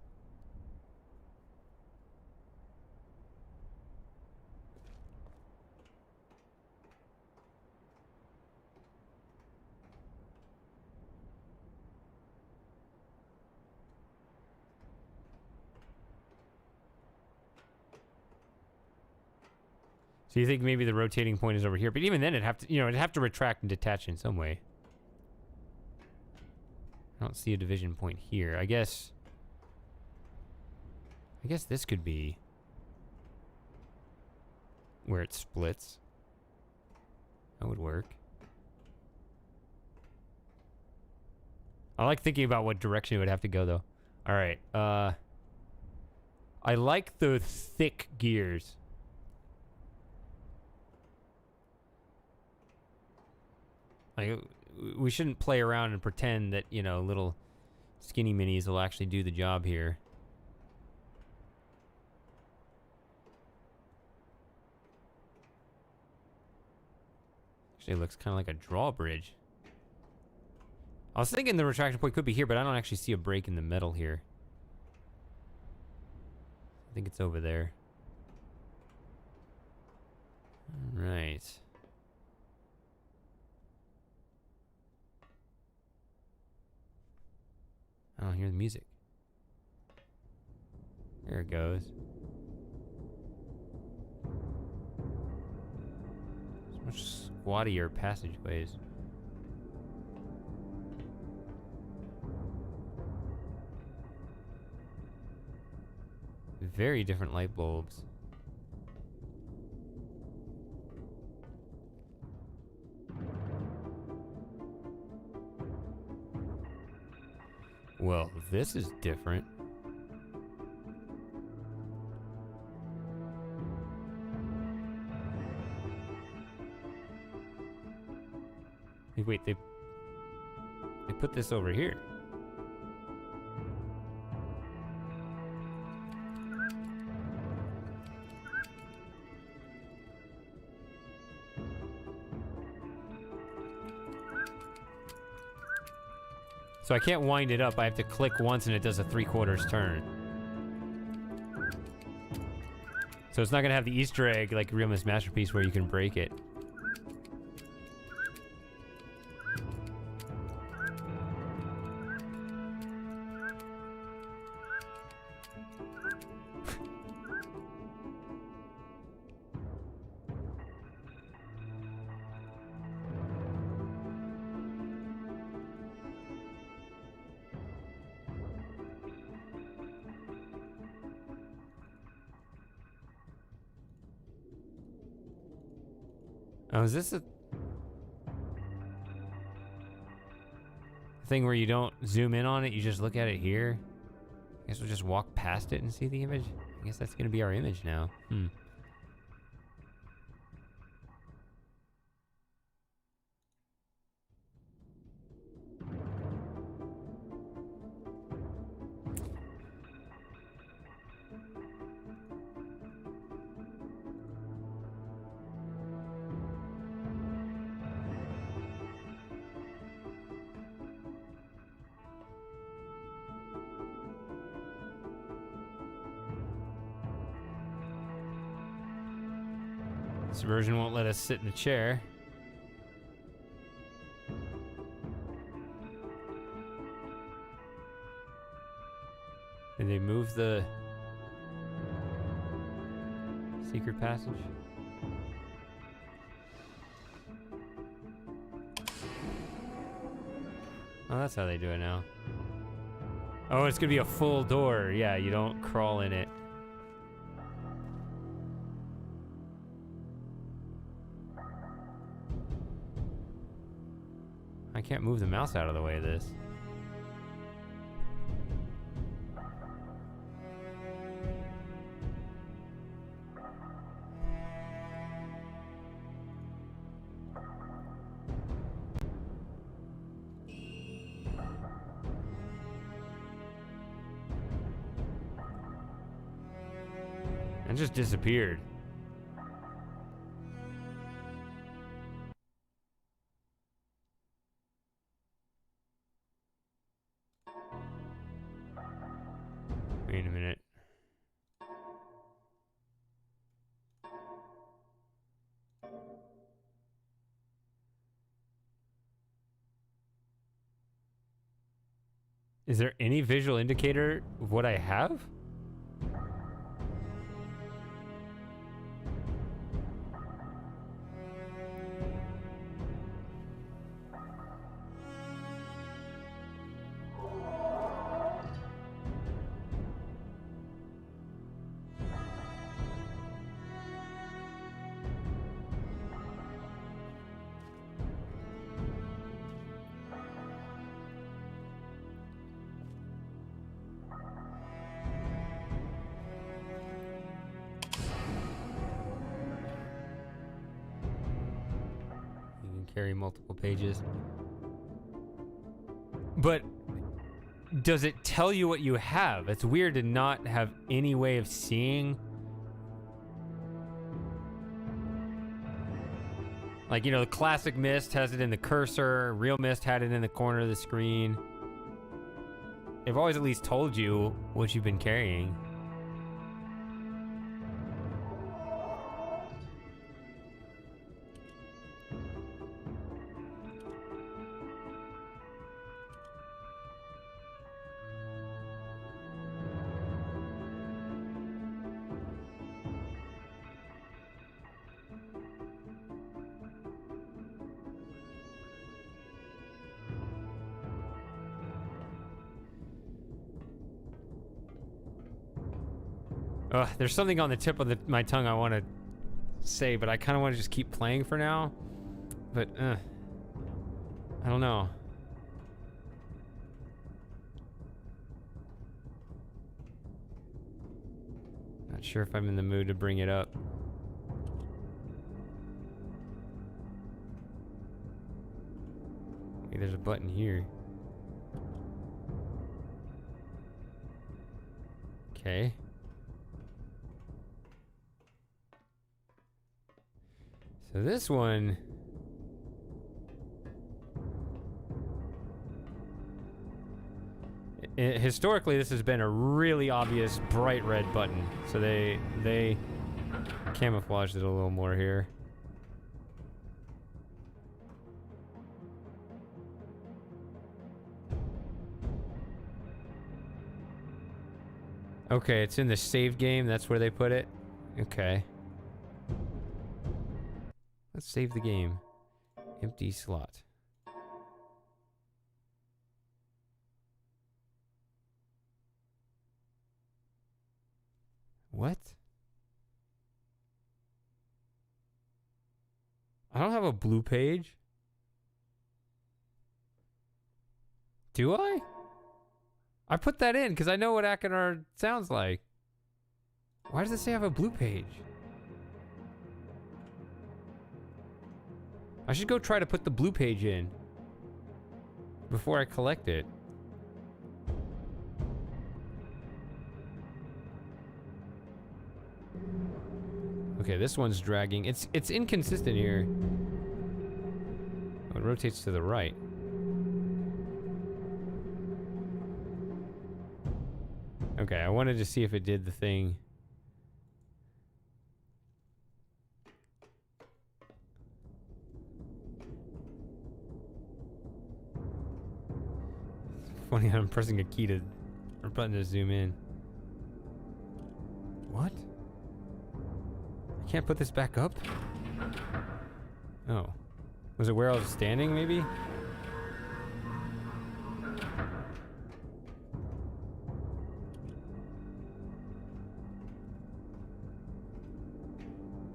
So you think maybe the rotating point is over here, but even then it'd have to, it'd have to retract and detach in some way. I don't see a division point here. I guess this could be where it splits. That would work. I like thinking about what direction it would have to go though. All right. I like the thick gears. Like, we shouldn't play around and pretend that, little skinny minis will actually do the job here. Actually, it looks kind of like a drawbridge. I was thinking the retraction point could be here, but I don't actually see a break in the metal here. I think it's over there. All right. I don't hear the music. There it goes. So much squattier passageways. very different light bulbs. Well, this is different. Wait, they put this over here. So I can't wind it up. I have to click once and it does a 3/4 turn. So it's not gonna have the Easter egg like Real Myst Masterpiece where you can break it. Oh, is this a thing where you don't zoom in on it, you just look at it here? I guess we'll just walk past it and see the image? I guess that's gonna be our image now. This version won't let us sit in a chair. Did they move the secret passage? Oh, that's how they do it now. Oh, it's gonna be a full door. Yeah, you don't crawl in it. I can't move the mouse out of the way of this. It just disappeared. Wait a minute. Is there any visual indicator of what I have? Carry multiple pages. But does it tell you what you have? It's weird to not have any way of seeing. Like, you know, the classic Myst has it in the cursor. Real Myst had it in the corner of the screen. They've always at least told you what you've been carrying. There's something on the tip of my tongue I want to say, but I kind of want to just keep playing for now. But, I don't know. Not sure if I'm in the mood to bring it up. Wait, there's a button here. Okay. So this one... historically, this has been a really obvious bright red button. So they camouflaged it a little more here. Okay, it's in the save game. That's where they put it. Okay. Let's save the game. Empty slot. What? I don't have a blue page. Do I? I put that in because I know what Akar sounds like. Why does it say I have a blue page? I should go try to put the blue page in before I collect it. Okay, this one's dragging. It's inconsistent here. Oh, it rotates to the right. Okay, I wanted to see if it did the thing. It's funny how I'm pressing a key to or button to zoom in. What? I can't put this back up? Oh. Was it where I was standing, maybe?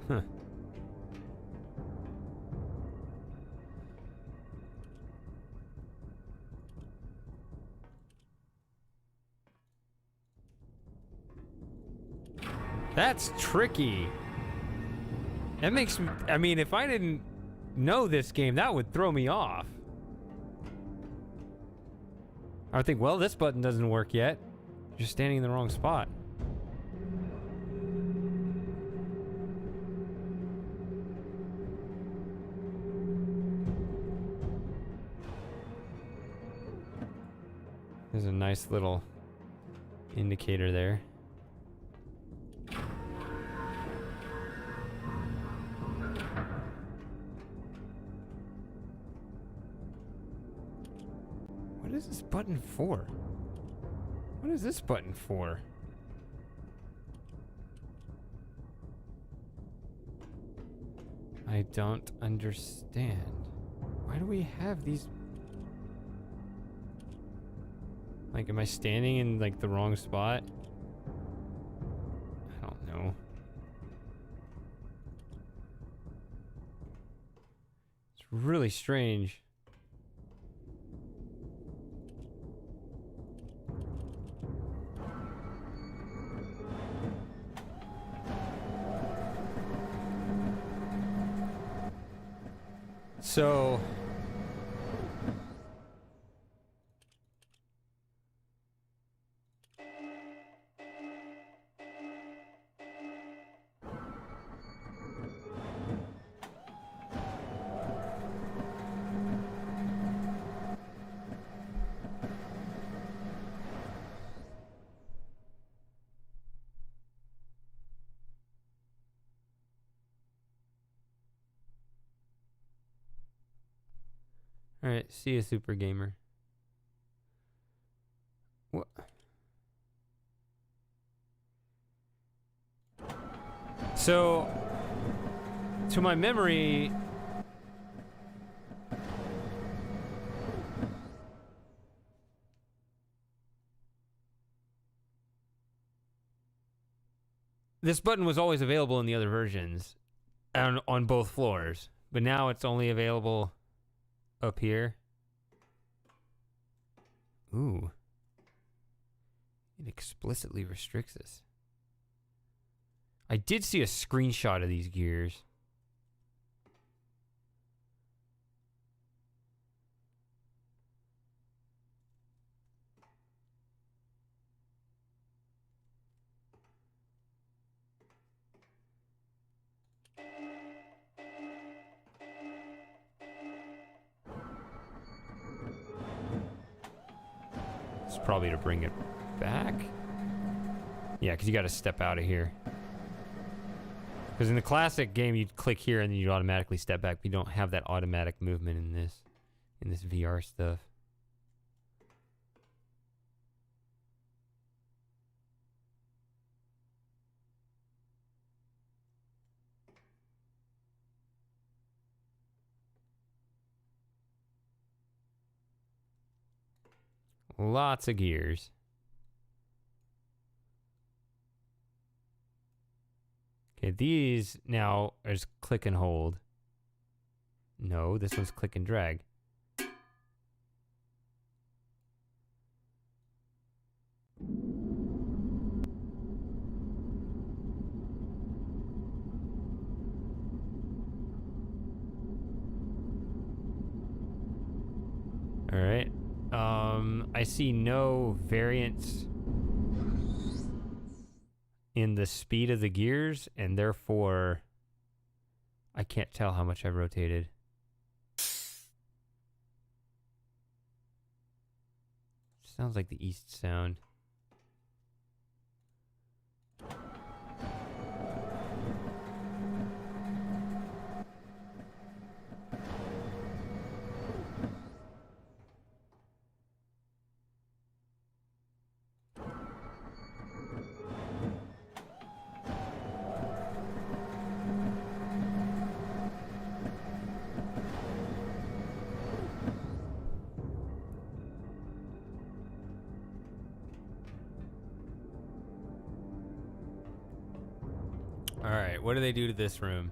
Huh. That's tricky. That makes me, I mean, if I didn't know this game, that would throw me off. I would think, well, this button doesn't work yet. You're standing in the wrong spot. There's a nice little indicator there. What is this button for? What is this button for? I don't understand. Why do we have these? Like, am I standing in, like, the wrong spot? I don't know. It's really strange. So... Alright, see you, Super Gamer. What? So, to my memory... This button was always available in the other versions on both floors, but now it's only available up here. Ooh. It explicitly restricts us. I did see a screenshot of these gears. It's probably to bring it back. Yeah, because you got to step out of here. Because in the classic game, you'd click here and then you'd automatically step back. But you don't have that automatic movement in this VR stuff. Lots of gears. Okay, these now is click and hold. No, this one's click and drag. All right. I see no variance in the speed of the gears, and therefore I can't tell how much I rotated. Sounds like the east sound. Alright, what do they do to this room?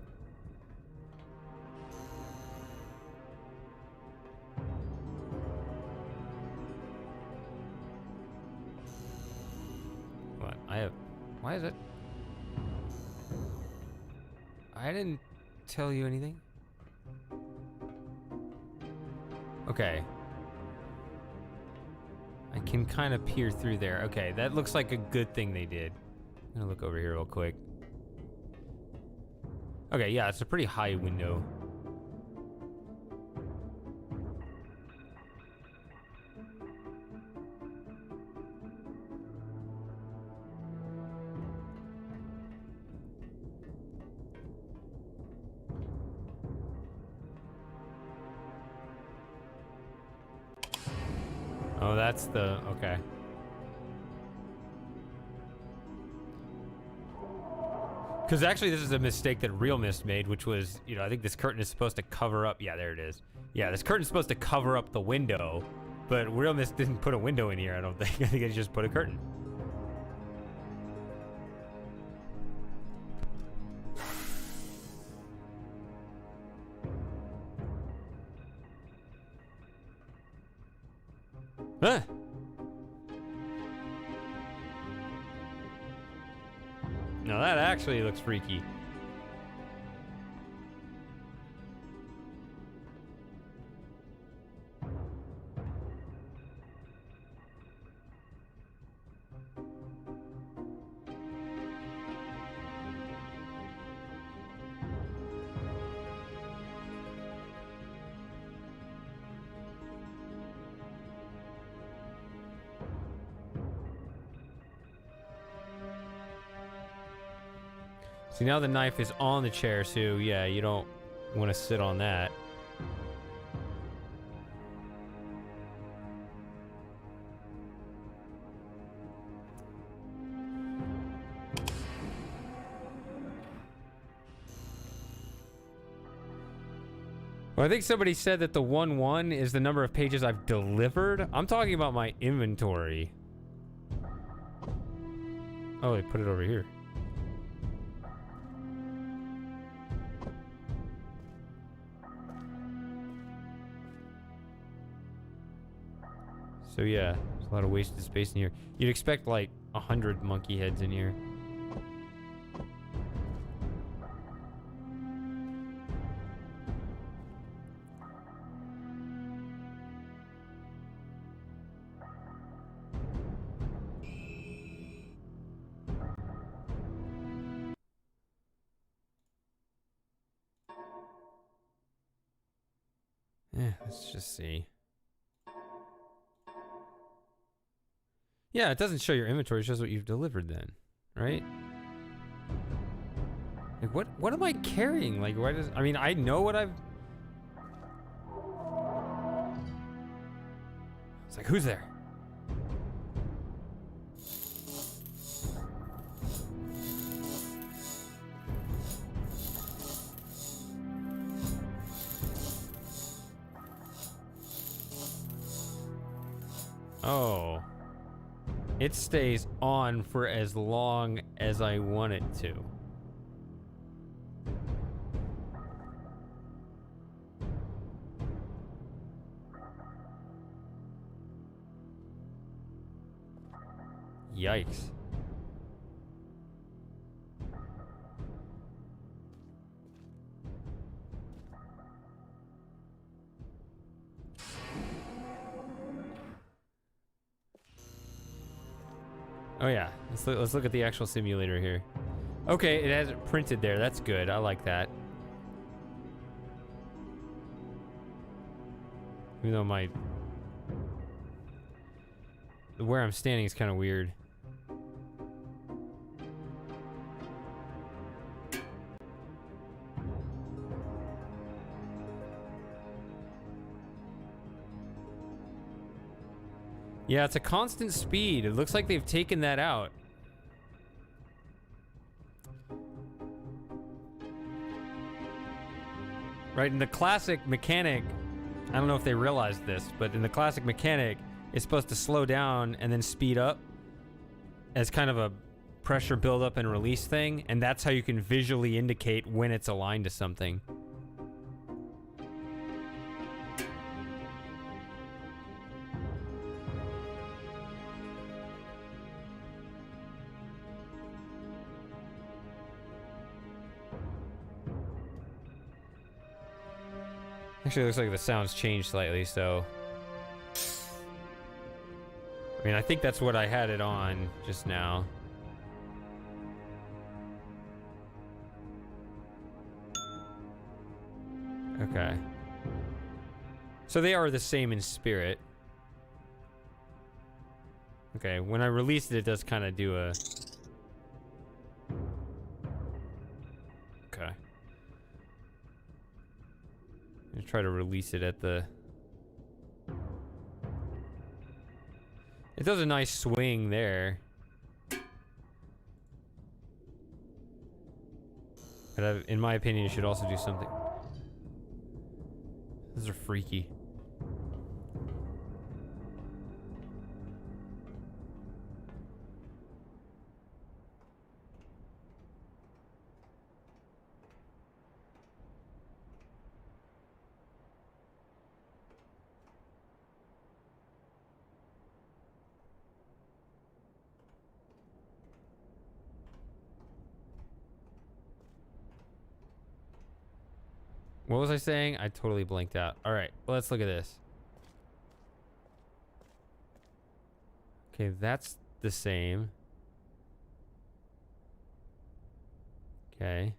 What? Why is it? I didn't tell you anything. Okay. I can kind of peer through there. Okay, that looks like a good thing they did. I'm gonna look over here real quick. Okay, yeah, it's a pretty high window. Oh, that's the, okay. Because actually this is a mistake that Real Myst made, which was, you know, I think this curtain is supposed to cover up, yeah, there it is. Yeah, this curtain's supposed to cover up the window, but Real Myst didn't put a window in here, I don't think. I think he just put a curtain. Huh? Now that actually looks freaky. See, now the knife is on the chair, so yeah, you don't want to sit on that. Well, I think somebody said that the 1-1 is the number of pages I've delivered. I'm talking about my inventory. Oh, they put it over here. So yeah, there's a lot of wasted space in here. You'd expect like 100 monkey heads in here. Let's just see. Yeah, it doesn't show your inventory, it shows what you've delivered then, right? Like what am I carrying? Like why does I mean I know what I've It's like who's there? Oh. It stays on for as long as I want it to. Yikes. Oh yeah, let's look at the actual simulator here. Okay, it has it printed there. That's good. I like that. Even though where I'm standing is kind of weird. Yeah, it's a constant speed. It looks like they've taken that out. Right, in the classic mechanic, I don't know if they realized this, but in the classic mechanic, it's supposed to slow down and then speed up as kind of a pressure buildup and release thing, and that's how you can visually indicate when it's aligned to something. Actually, it looks like the sound's changed slightly, so... I mean, I think that's what I had it on just now. Okay. So they are the same in spirit. Okay, when I release it, it does kind of do a... Okay. Let's try to release it at the... It does a nice swing there. But in my opinion, it should also do something. Those are freaky. What was I saying? I totally blanked out. All right, well, let's look at this. Okay, that's the same. Okay.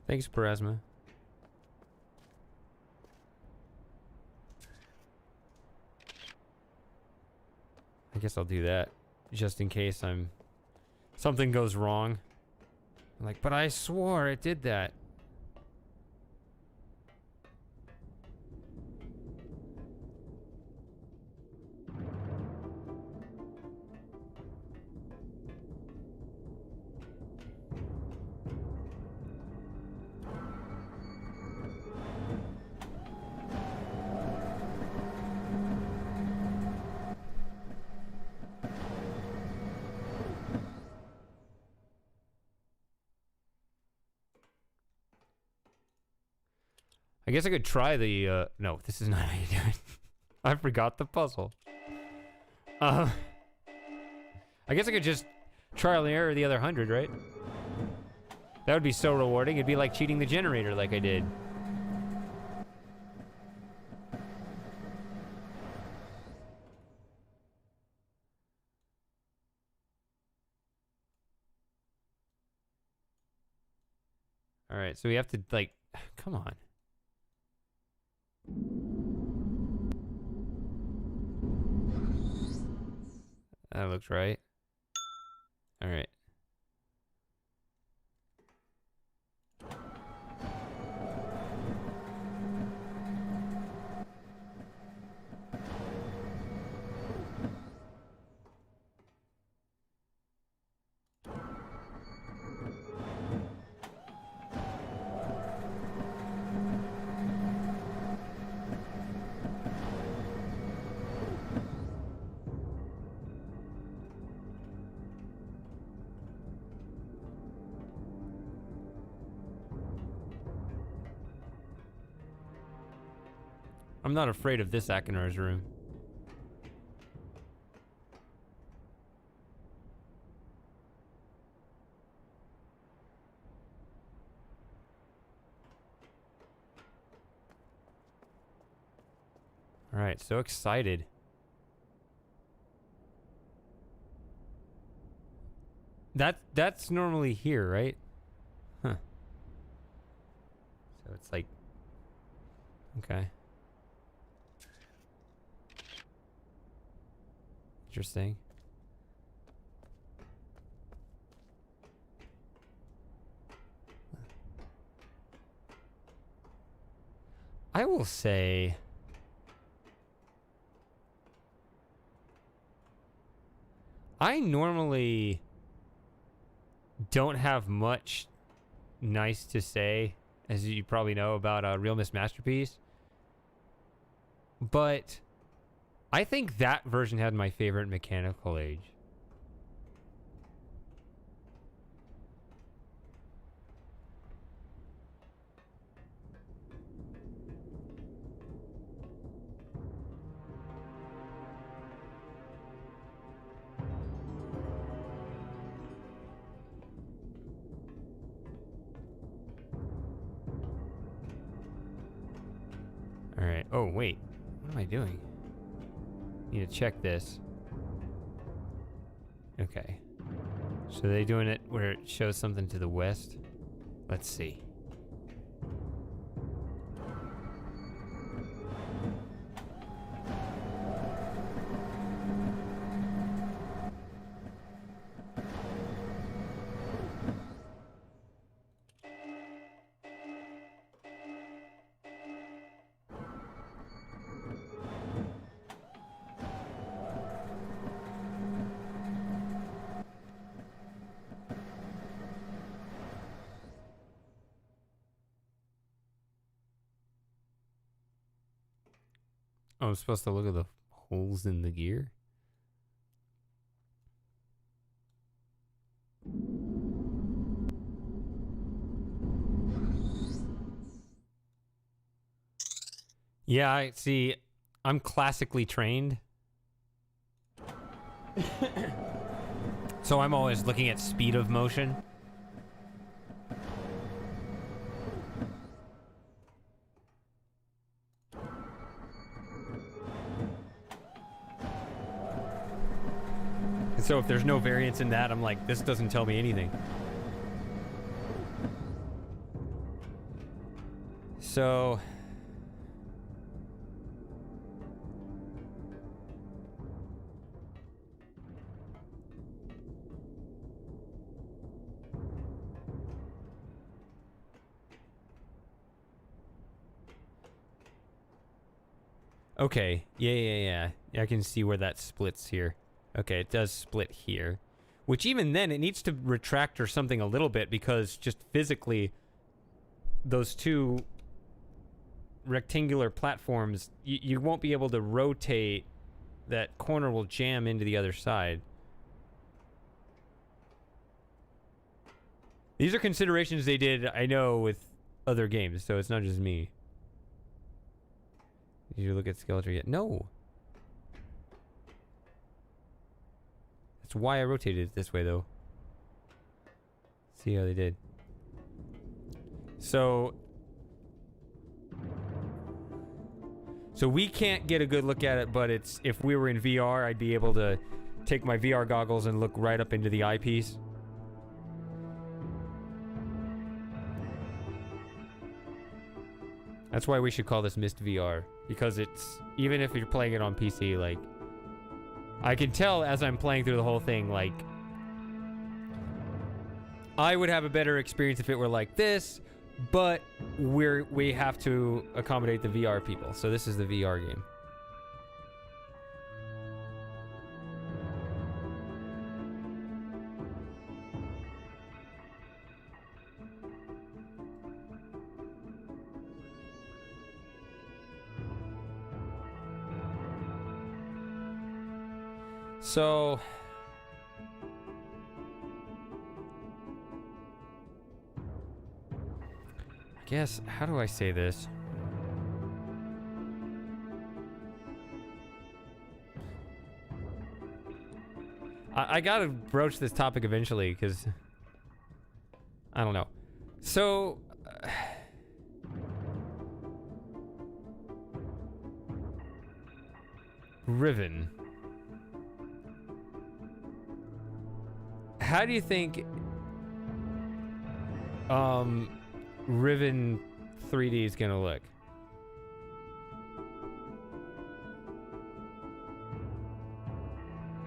Thanks, Parasma. I guess I'll do that just in case something goes wrong. I'm like, but I swore it did that. I guess I could try the, no, this is not how you do it. I forgot the puzzle. I guess I could just trial and error the other 100, right? That would be so rewarding. It'd be like cheating the generator like I did. All right, so we have to, like, come on. That looks right. All right. I'm not afraid of this Akinar's room. All right, so excited. That's normally here, right? Huh. So it's like, okay. Interesting. I will say I normally don't have much nice to say, as you probably know, about Real Myst Masterpiece. But I think that version had my favorite mechanical age. All right. Oh, wait. What am I doing? Need to check this. Okay. So are they doing it where it shows something to the west? Let's see. Oh, I'm supposed to look at the holes in the gear? Yeah, I see. I'm classically trained. So I'm always looking at speed of motion. And so if there's no variance in that, I'm like, this doesn't tell me anything. So okay, yeah. I can see where that splits here. Okay, it does split here. Which even then, it needs to retract or something a little bit because just physically, those two rectangular platforms, you won't be able to rotate. That corner will jam into the other side. These are considerations they did, I know, with other games, so it's not just me. Did you look at Skeletor yet? No. That's why I rotated it this way, though. See how they did. So we can't get a good look at it, but it's if we were in VR, I'd be able to take my VR goggles and look right up into the eyepiece. That's why we should call this Myst VR, because it's, even if you're playing it on PC, like, I can tell as I'm playing through the whole thing, like, I would have a better experience if it were like this, but we have to accommodate the VR people. So this is the VR game. So I guess, how do I say this? I gotta broach this topic eventually, because I don't know. So Riven. How do you think Riven 3D is gonna look?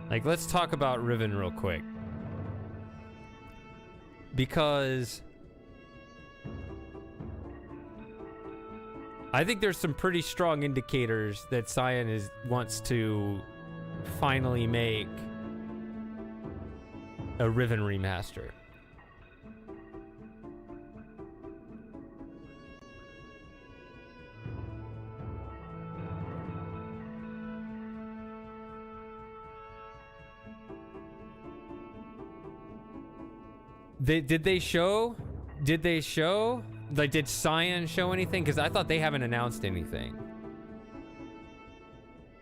Like, let's talk about Riven real quick, because I think there's some pretty strong indicators that Cyan wants to finally make a Riven remaster. Did they show? Like, did Cyan show anything? Because I thought they haven't announced anything.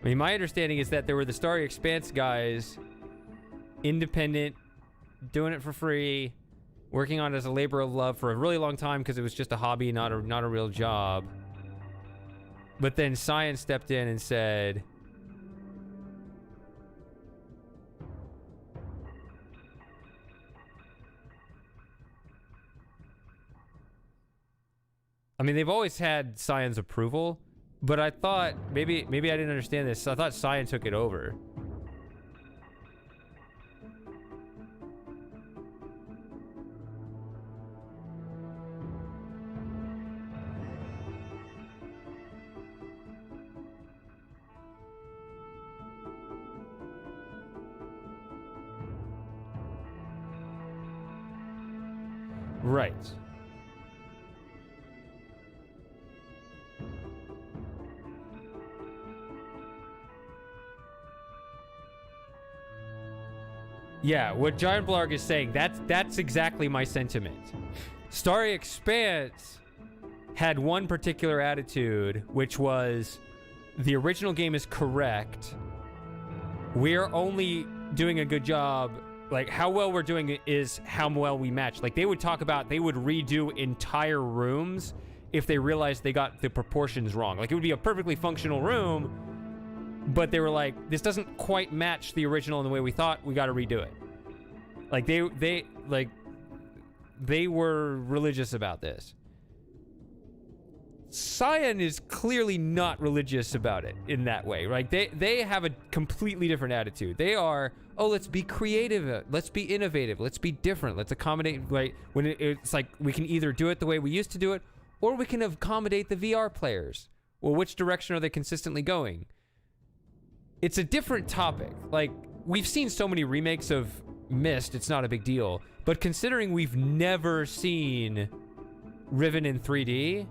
I mean, my understanding is that there were the Starry Expanse guys, independent, doing it for free, working on it as a labor of love for a really long time because it was just a hobby, not a real job. But then Cyan stepped in and said, I mean, they've always had Cyan's approval, but I thought, maybe I didn't understand this. I thought Cyan took it over. Right. Yeah, what Giant Blarg is saying, that's exactly my sentiment. Starry Expanse had one particular attitude, which was the original game is correct. We're only doing a good job. Like, how well we're doing it is how well we match. Like, they would talk about, they would redo entire rooms if they realized they got the proportions wrong. Like, it would be a perfectly functional room, but they were like, this doesn't quite match the original in the way we thought, we got to redo it. Like, they were religious about this. Cyan is clearly not religious about it in that way, right? They have a completely different attitude. They are, oh, let's be creative, let's be innovative, let's be different, let's accommodate, right? When it's like, we can either do it the way we used to do it, or we can accommodate the VR players. Well, which direction are they consistently going? It's a different topic. Like, we've seen so many remakes of Myst, it's not a big deal. But considering we've never seen Riven in 3D,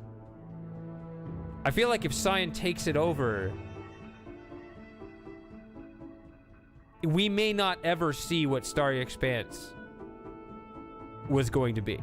I feel like if Cyan takes it over, we may not ever see what Starry Expanse was going to be.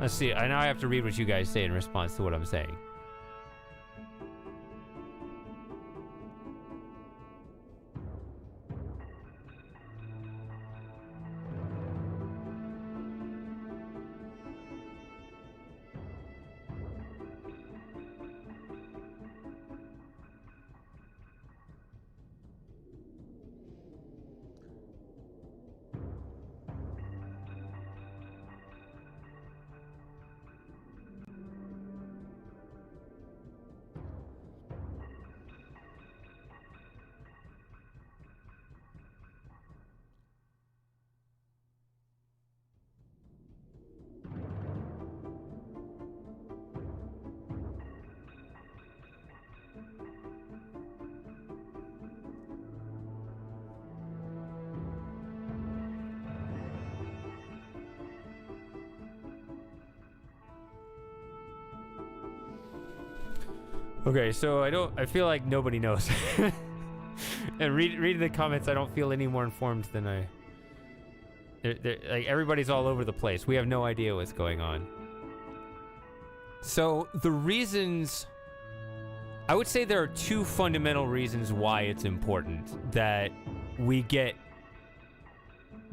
Let's see. I now have to read what you guys say in response to what I'm saying. Okay, so I feel like nobody knows. And reading the comments, I don't feel any more informed than like everybody's all over the place. We have no idea what's going on. So the reasons, I would say there are two fundamental reasons why it's important that we get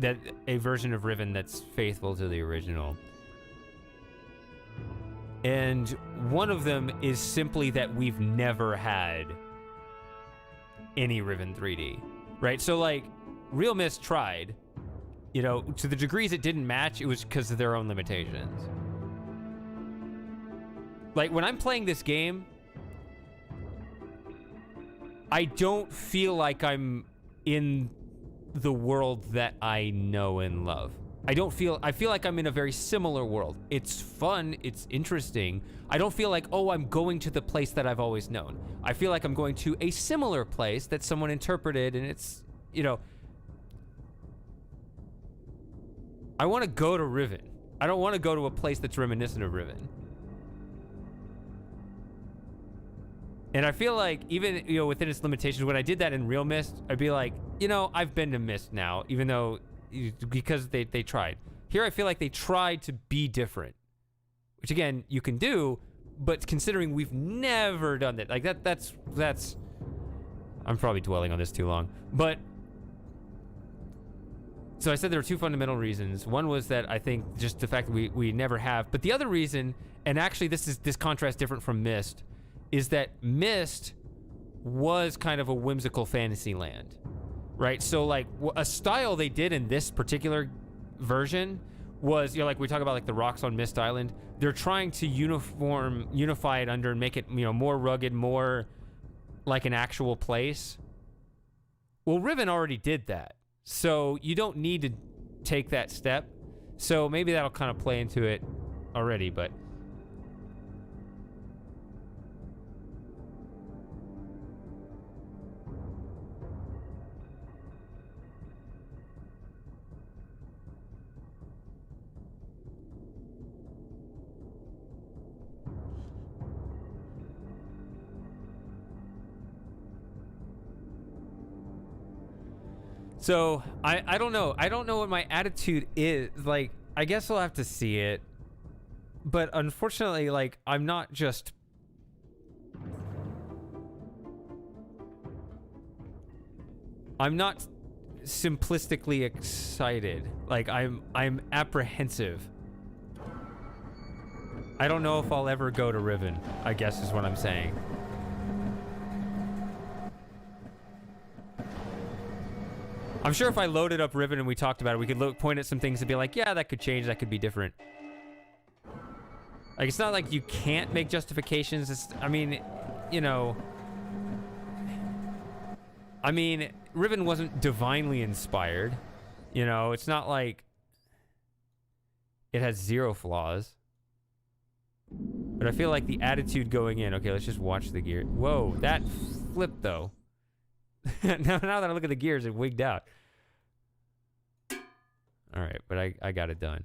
that a version of Riven that's faithful to the original. And one of them is simply that we've never had any Riven 3D, right? So like, Real Myst tried, you know, to the degrees it didn't match, it was because of their own limitations. Like, when I'm playing this game, I don't feel like I'm in the world that I know and love. I feel like I'm in a very similar world. It's fun, it's interesting. I don't feel like, oh, I'm going to the place that I've always known. I feel like I'm going to a similar place that someone interpreted, and it's, you know, I want to go to Riven. I don't want to go to a place that's reminiscent of Riven. And I feel like even, you know, within its limitations, when I did that in Real Myst, I'd be like, you know, I've been to Myst now, even though, because they tried. Here I feel like they tried to be different, which again, you can do, but considering we've never done that, like that's, I'm probably dwelling on this too long, but, so I said there were two fundamental reasons. One was that I think just the fact that we never have, but the other reason, and actually this contrast different from Myst, is that Myst was kind of a whimsical fantasy land, right? So like a style they did in this particular version was, you know, like we talk about like the rocks on Myst Island, they're trying to unify it under and make it, you know, more rugged, more like an actual place. Well, Riven already did that. So you don't need to take that step. So maybe that'll kind of play into it already, but so I don't know. I don't know what my attitude is. Like, I guess I'll have to see it. But unfortunately, like, I'm not just... I'm not simplistically excited. Like, I'm apprehensive. I don't know if I'll ever go to Riven, I guess is what I'm saying. I'm sure if I loaded up Riven and we talked about it, we could point at some things and be like, yeah, that could change, that could be different. Like, it's not like you can't make justifications. It's, I mean, you know... I mean, Riven wasn't divinely inspired. You know, it's not like it has zero flaws. But I feel like the attitude going in... Okay, let's just watch the gear. Whoa, that flipped, though. now that I look at the gears, it wigged out. All right, but I got it done.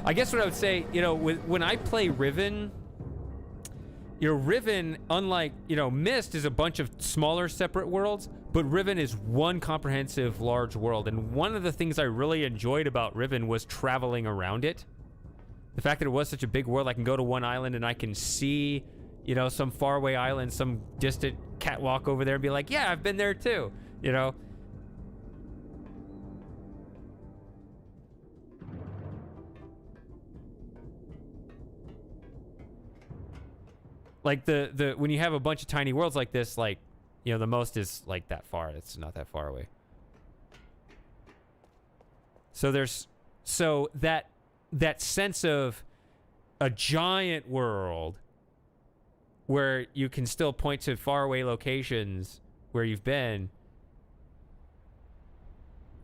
I guess what I would say, you know, when I play Riven, you know, Riven, unlike, you know, Myst is a bunch of smaller separate worlds, but Riven is one comprehensive large world. And one of the things I really enjoyed about Riven was traveling around it. The fact that it was such a big world, I can go to one island and I can see, you know, some faraway island, some distant catwalk over there and be like, yeah, I've been there too, you know? Like the when you have a bunch of tiny worlds like this, like, you know, the most is like that far. It's not that far away. So there's that sense of a giant world where you can still point to faraway locations where you've been.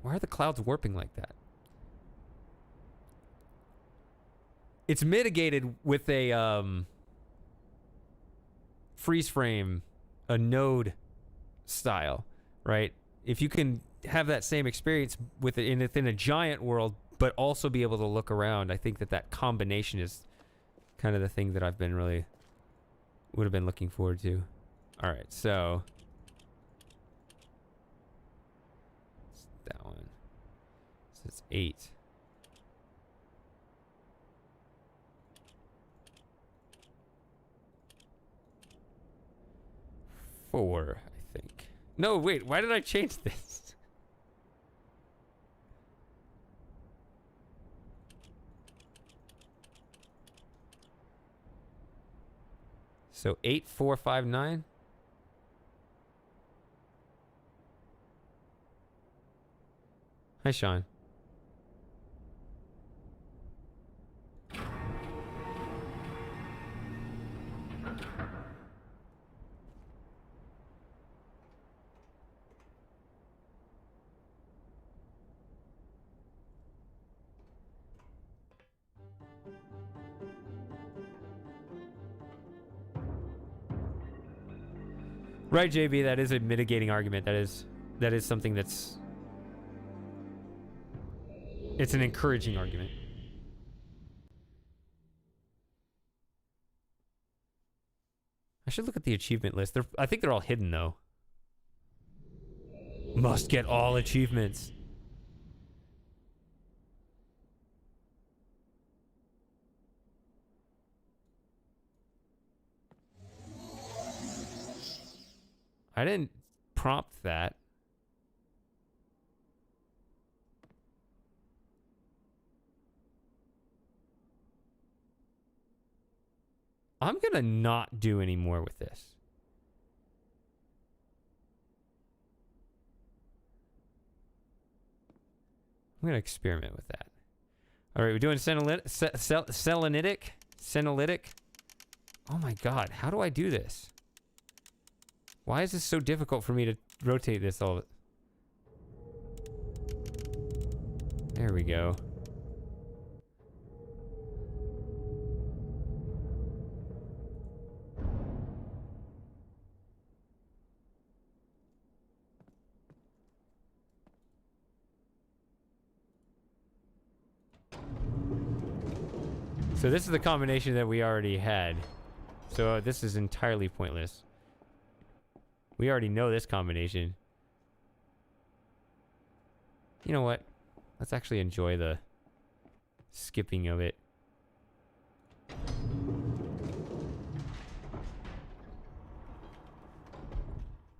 Why are the clouds warping like that? It's mitigated with a freeze frame, a node style, right? If you can have that same experience within a giant world, but also be able to look around, I think that combination is kind of the thing that I've been really would have been looking forward to. All right, so it's that one. So it's 8. Four, I think. No, wait, why did I change this? So 8, 4, 5, 9. Hi, Sean. Right, JB, that is a mitigating argument. That is something that's... It's an encouraging argument. I should look at the achievement list. I think they're all hidden, though. Must get all achievements. I didn't prompt that. I'm gonna not do any more with this. I'm gonna experiment with that. All right, we're doing Selenytic. Oh my god, how do I do this? Why is this so difficult for me to rotate this all? There we go. So this is the combination that we already had. So this is entirely pointless. We already know this combination. You know what? Let's actually enjoy the skipping of it.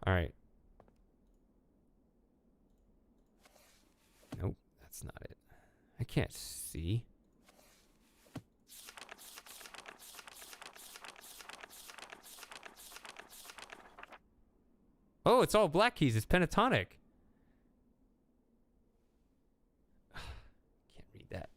All right. Nope, that's not it. I can't see. Oh, it's all black keys. It's pentatonic. Can't read that.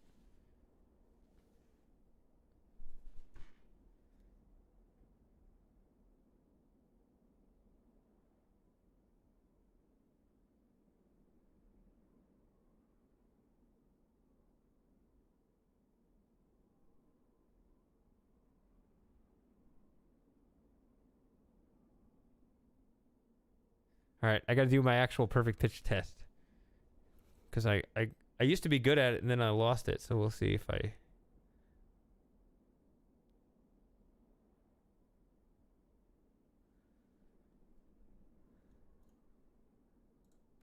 All right, I got to do my actual perfect pitch test. Because I used to be good at it, and then I lost it. So we'll see if I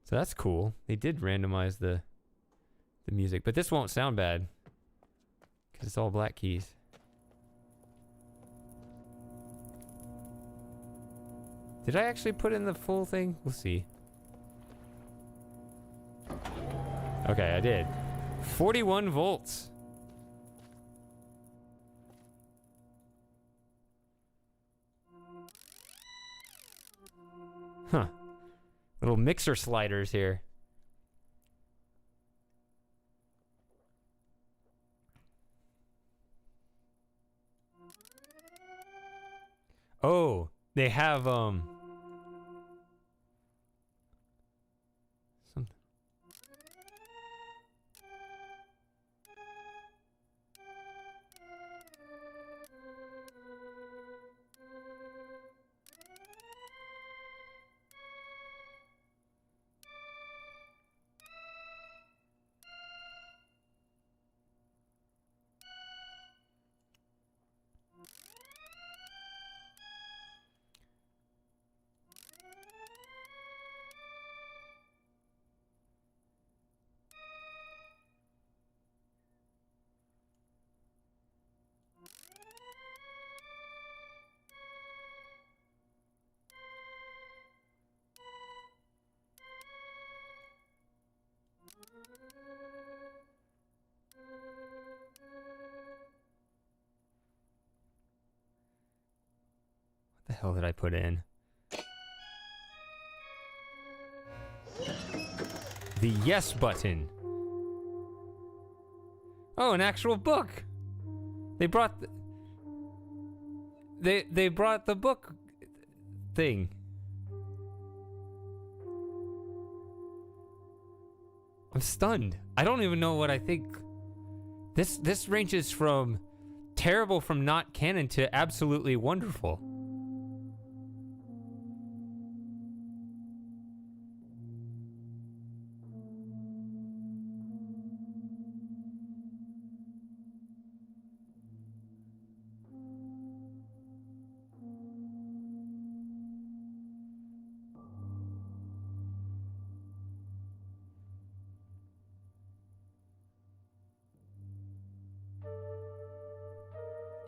So that's cool. They did randomize the music, but this won't sound bad because it's all black keys. Did I actually put in the full thing? We'll see. Okay, I did. 41 volts. Huh. Little mixer sliders here. Oh, they have something. What the hell did I put in? The yes button. Oh, an actual book. They brought they brought the book thing. I'm stunned. I don't even know what I think. This ranges from terrible from not canon to absolutely wonderful.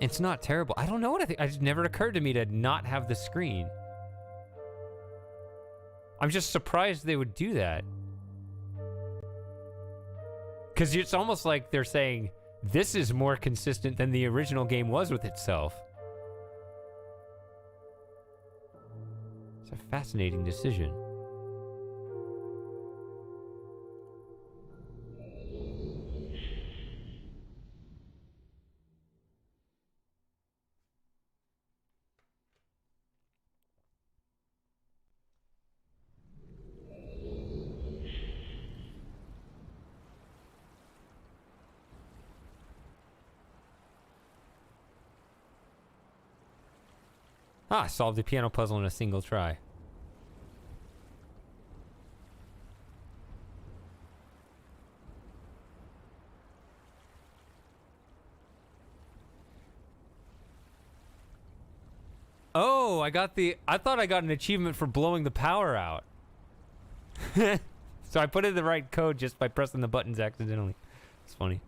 It's not terrible. I don't know what I think. It just never occurred to me to not have the screen. I'm just surprised they would do that. Because it's almost like they're saying, this is more consistent than the original game was with itself. It's a fascinating decision. Ah, solved the piano puzzle in a single try. Oh, I thought I got an achievement for blowing the power out. So I put in the right code just by pressing the buttons accidentally. It's funny.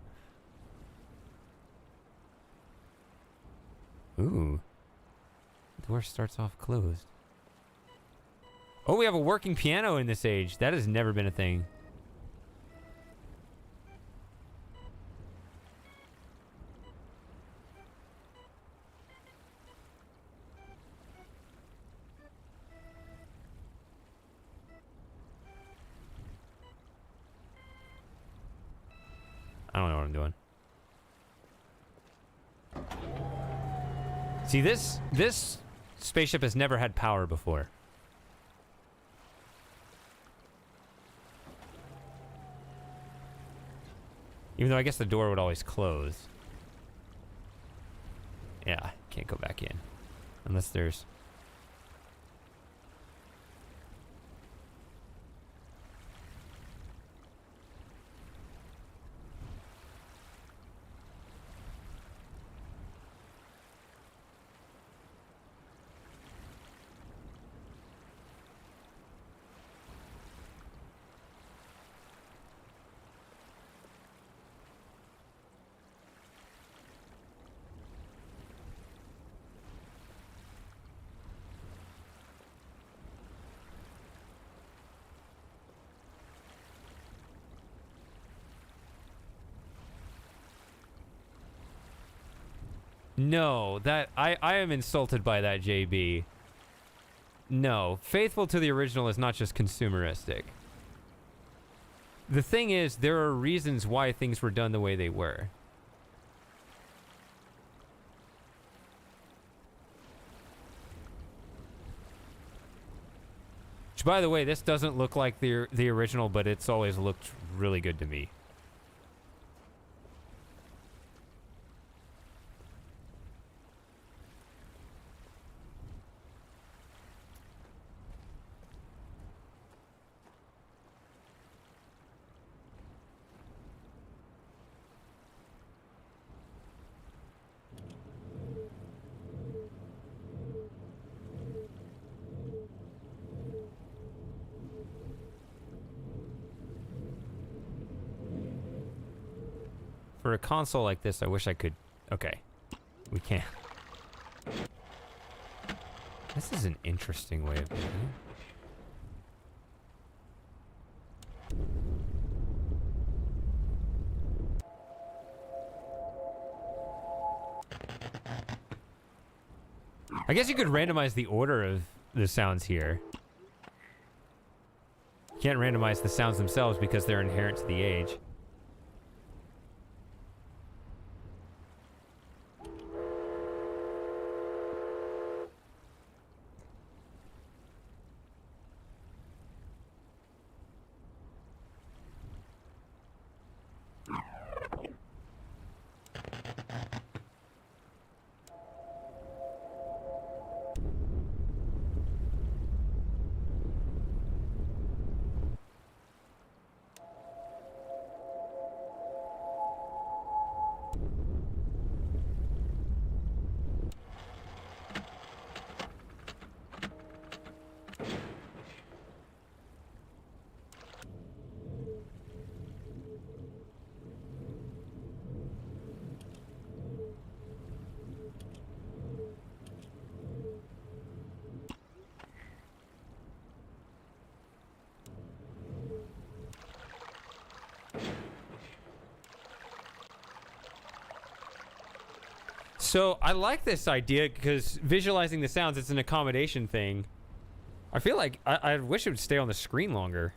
Ooh. The door starts off closed. Oh, we have a working piano in this age. That has never been a thing. I don't know what I'm doing. See, this spaceship has never had power before. Even though I guess the door would always close. Yeah, can't go back in. Unless there's... No, that I am insulted by that, JB. No, faithful to the original is not just consumeristic. The thing is, there are reasons why things were done the way they were. Which, by the way, this doesn't look like the original, but it's always looked really good to me. For a console like this, I wish I could... Okay. We can't. This is an interesting way of doing it. I guess you could randomize the order of the sounds here. You can't randomize the sounds themselves because they're inherent to the age. So I like this idea because visualizing the sounds, it's an accommodation thing. I feel like I wish it would stay on the screen longer.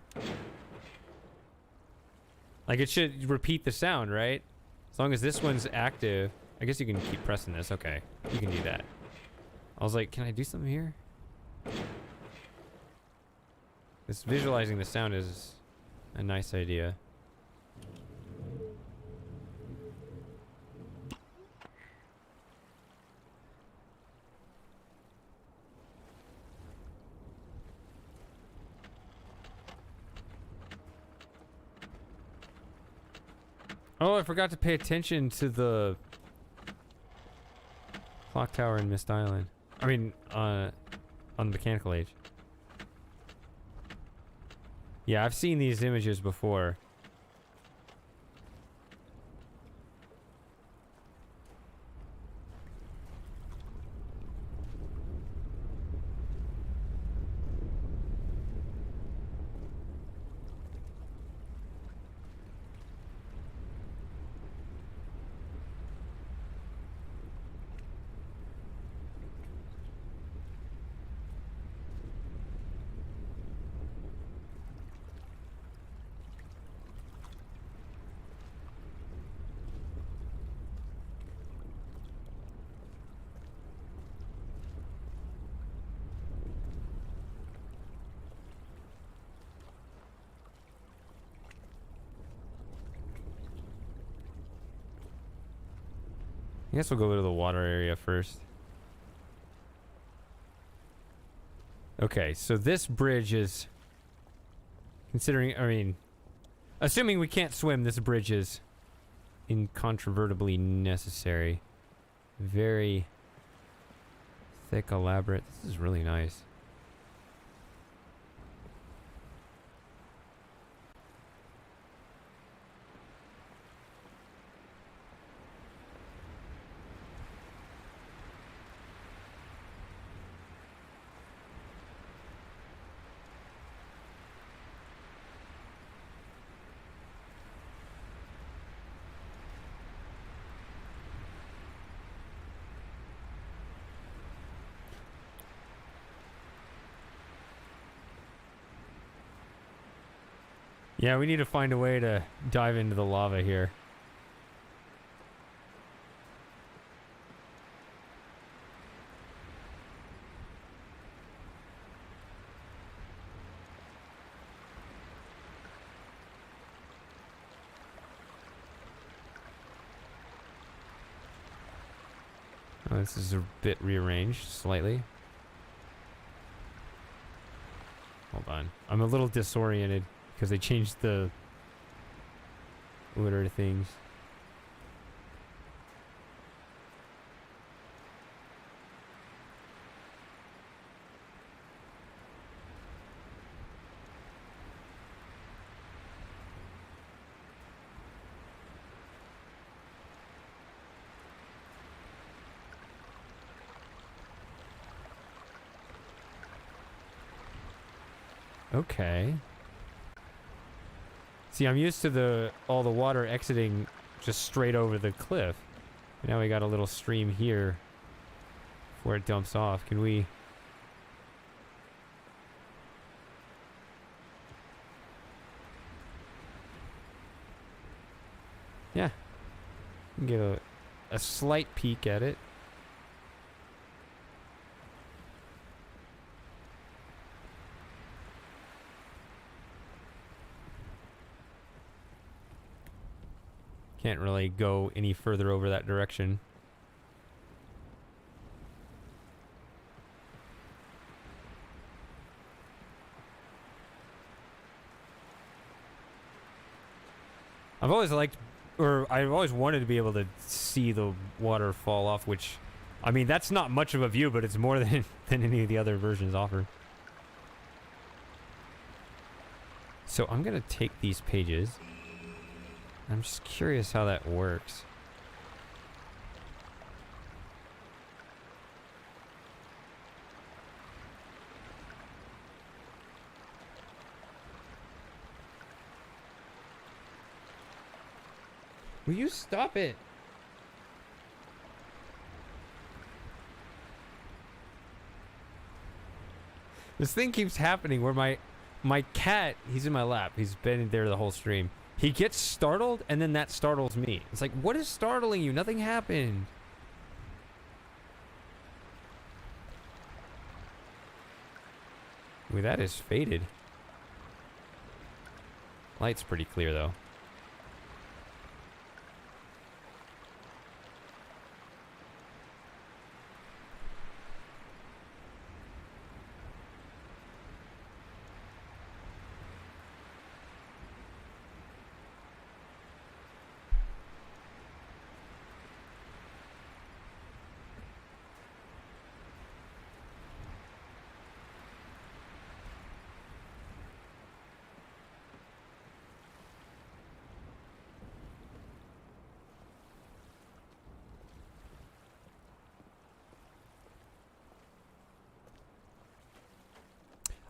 Like it should repeat the sound, right? As long as this one's active. I guess you can keep pressing this. Okay, you can do that. I was like, can I do something here? This visualizing the sound is a nice idea. Oh, I forgot to pay attention to the clock tower in Myst Island. I mean, on the Mechanical Age. Yeah, I've seen these images before. I guess we'll go to the water area first. Okay, so this bridge is... Considering, I mean... Assuming we can't swim, this bridge is incontrovertibly necessary. Very thick, elaborate. This is really nice. Yeah, we need to find a way to dive into the lava here. Oh, this is a bit rearranged slightly. Hold on. I'm a little disoriented because they changed the order of things. Okay. See, I'm used to all the water exiting just straight over the cliff. Now we got a little stream here before it dumps off. Can we... Yeah. We can get a slight peek at it. Can't really go any further over that direction. I've always liked, or I've always wanted to be able to see the water fall off, which, I mean, that's not much of a view, but it's more than any of the other versions offer. So I'm gonna take these pages. I'm just curious how that works. Will you stop it? This thing keeps happening where my cat, he's in my lap. He's been there the whole stream. He gets startled, and then that startles me. It's like, what is startling you? Nothing happened. Ooh, that is faded. Light's pretty clear, though.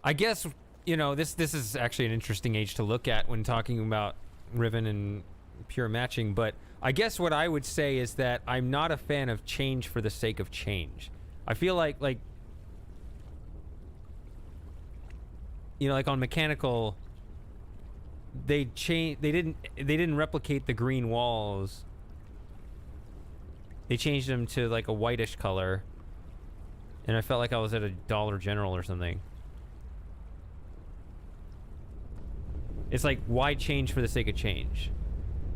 I guess, you know, this is actually an interesting age to look at when talking about Riven and pure matching, but I guess what I would say is that I'm not a fan of change for the sake of change. I feel like you know, like on mechanical, they didn't replicate the green walls. They changed them to like a whitish color, and I felt like I was at a Dollar General or something. It's like, why change for the sake of change?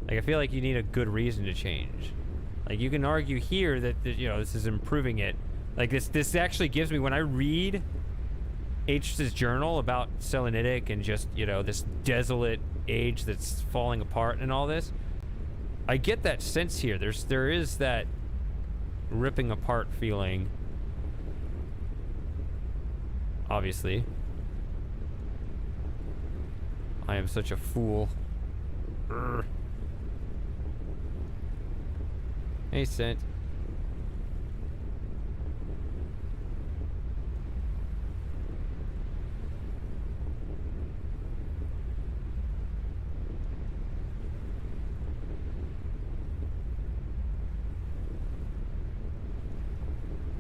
Like, I feel like you need a good reason to change. Like, you can argue here that, you know, this is improving it. Like, this actually gives me, when I read Atrus's journal about Selentic and just, you know, this desolate age that's falling apart and all this, I get that sense here. There is that ripping apart feeling, obviously. I am such a fool. Urgh. Hey, Sent.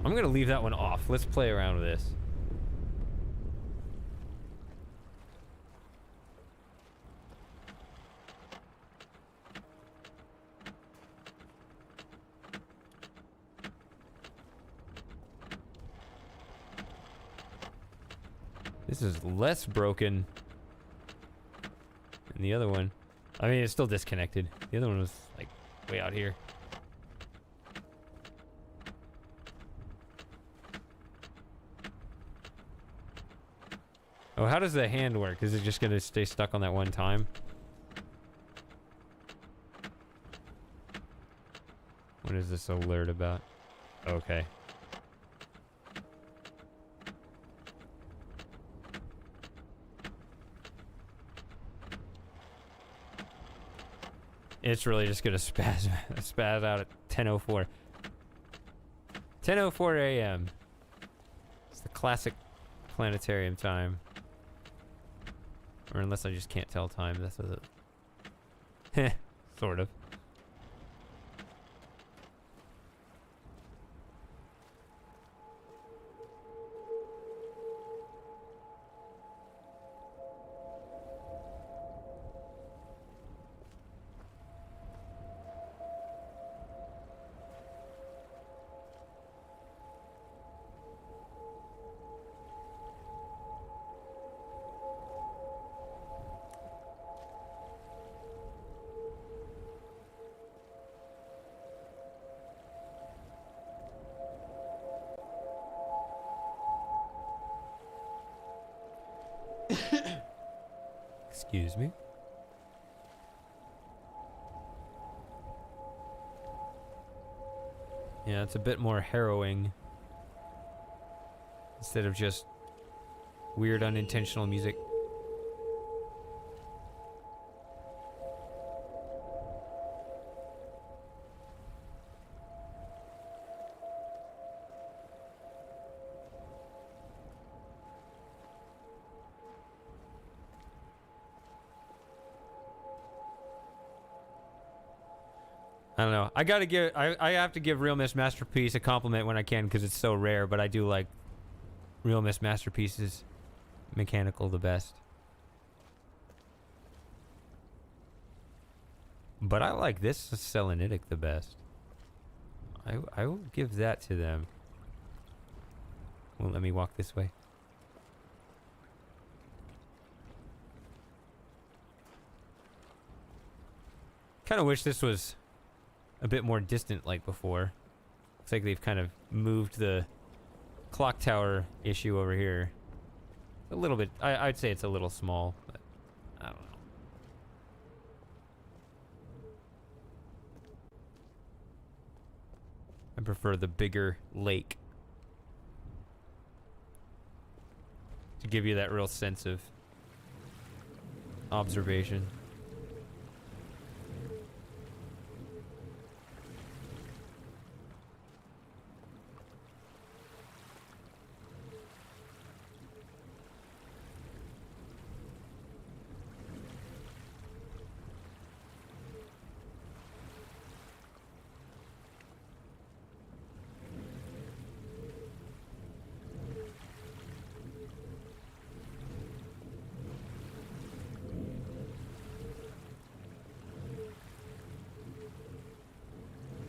I'm gonna leave that one off. Let's play around with this. This is less broken than the other one. I mean, it's still disconnected. The other one was like way out here. Oh, how does the hand work? Is it just gonna stay stuck on that one time? What is this alert about? Okay. It's really just gonna spaz out at 10:04. 10:04 a.m. It's the classic Planetarium time. Or unless I just can't tell time, that's what it... sort of. Excuse me. Yeah, it's a bit more harrowing. Instead of just weird unintentional music. I don't know. I have to give Real Myst Masterpiece a compliment when I can because it's so rare, but I do like Real Myst Masterpiece's mechanical the best. But I like this Selentic the best. I will give that to them. Won't let me walk this way. Kind of wish this was a bit more distant like before. Looks like they've kind of moved the clock tower issue over here. A little bit. I'd say it's a little small, but I don't know. I prefer the bigger lake to give you that real sense of observation.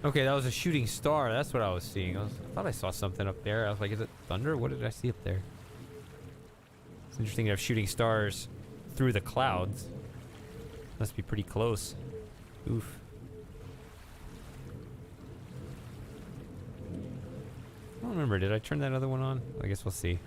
Okay, that was a shooting star. That's what I was seeing. I thought I saw something up there. I was like, is it thunder? What did I see up there? It's interesting to have shooting stars through the clouds. Must be pretty close. Oof. I don't remember. Did I turn that other one on? I guess we'll see.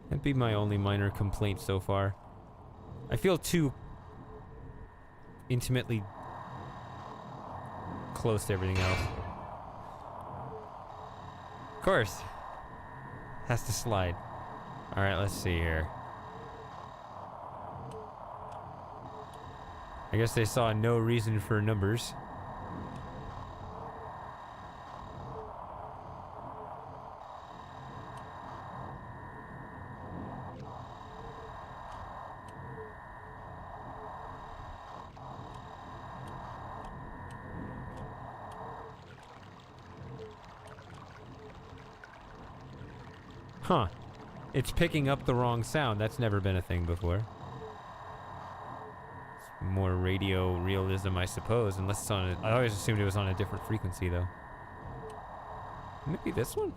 That'd be my only minor complaint so far. I feel too intimately close to everything else. course. Has to slide. All right, let's see here. I guess they saw no reason for numbers. Huh. It's picking up the wrong sound. That's never been a thing before. It's more radio realism, I suppose, unless it's on a... I always assumed it was on a different frequency, though. Maybe this one?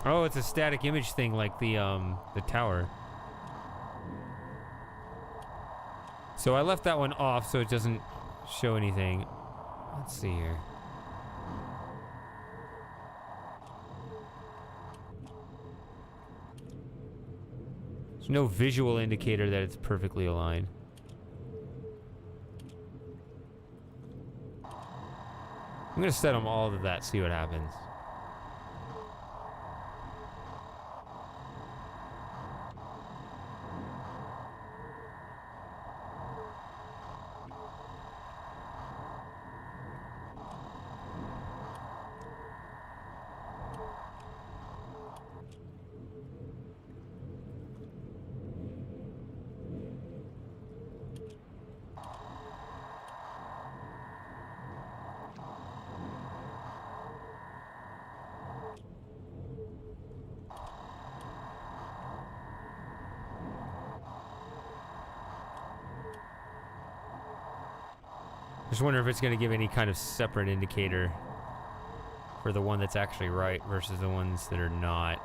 Oh, it's a static image thing like the tower. So I left that one off so it doesn't show anything. Let's see here. There's no visual indicator that it's perfectly aligned. I'm gonna set them all to that, see what happens. Just wonder if it's going to give any kind of separate indicator for the one that's actually right versus the ones that are not.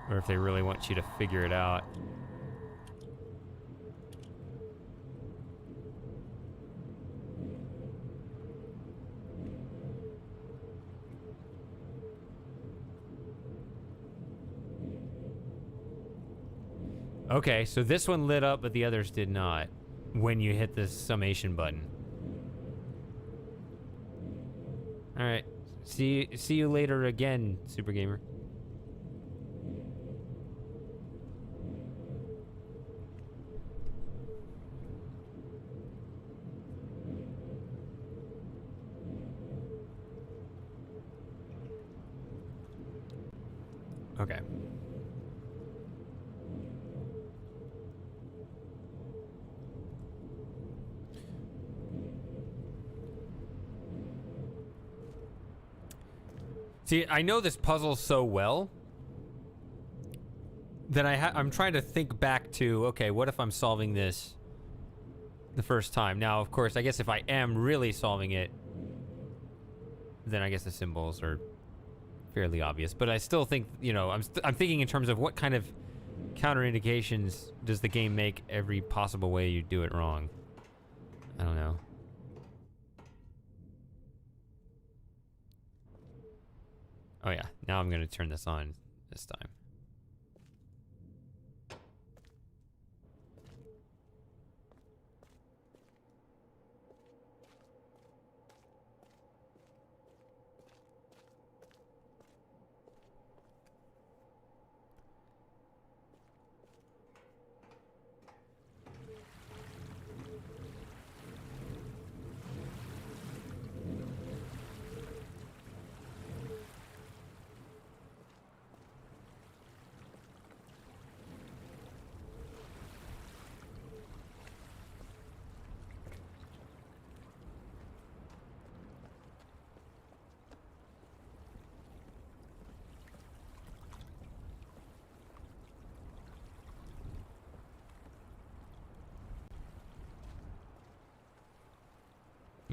Or if they really want you to figure it out. Okay, so this one lit up, but the others did not when you hit the summation button. All right, see you later again, Super Gamer. Okay. See, I know this puzzle so well that I'm trying to think back to, okay, what if I'm solving this the first time? Now, of course, I guess if I am really solving it, then I guess the symbols are fairly obvious. But I still think, you know, I'm thinking in terms of what kind of counter indications does the game make every possible way you do it wrong? I don't know. Oh yeah, now I'm going to turn this on this time.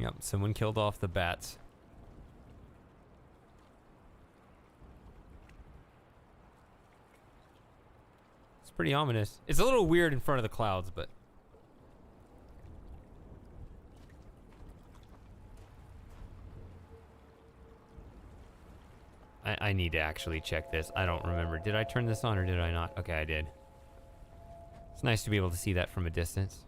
Yep, someone killed off the bats. It's pretty ominous. It's a little weird in front of the clouds, but... I need to actually check this. I don't remember. Did I turn this on or did I not? Okay, I did. It's nice to be able to see that from a distance.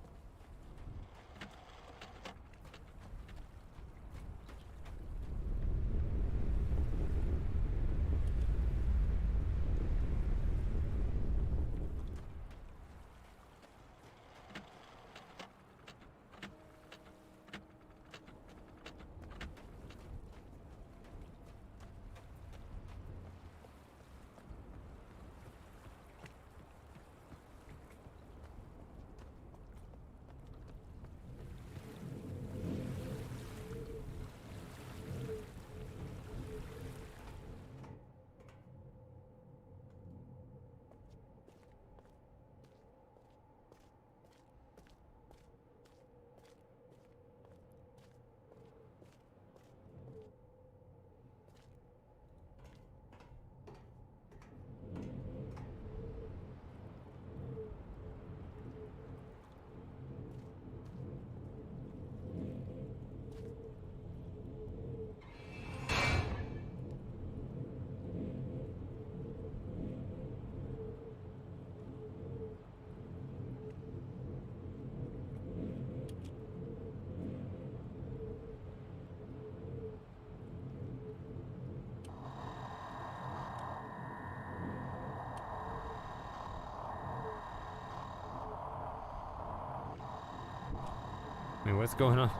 I mean, what's going on?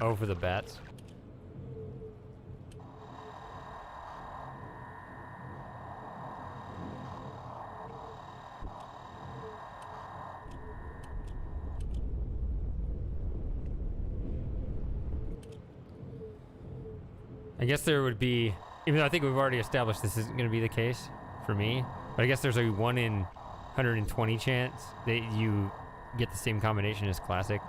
Oh, for the bats. I guess there would be, even though I think we've already established this isn't going to be the case for me, but I guess there's a 1 in 120 chance that you get the same combination as Classic.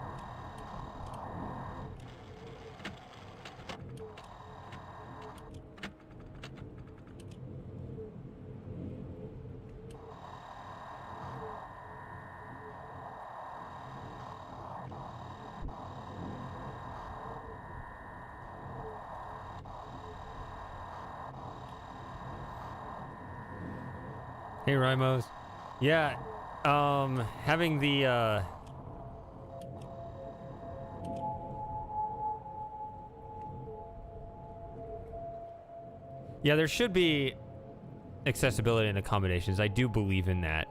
Hey, Rymos. Yeah, having the, yeah, there should be accessibility and accommodations. I do believe in that.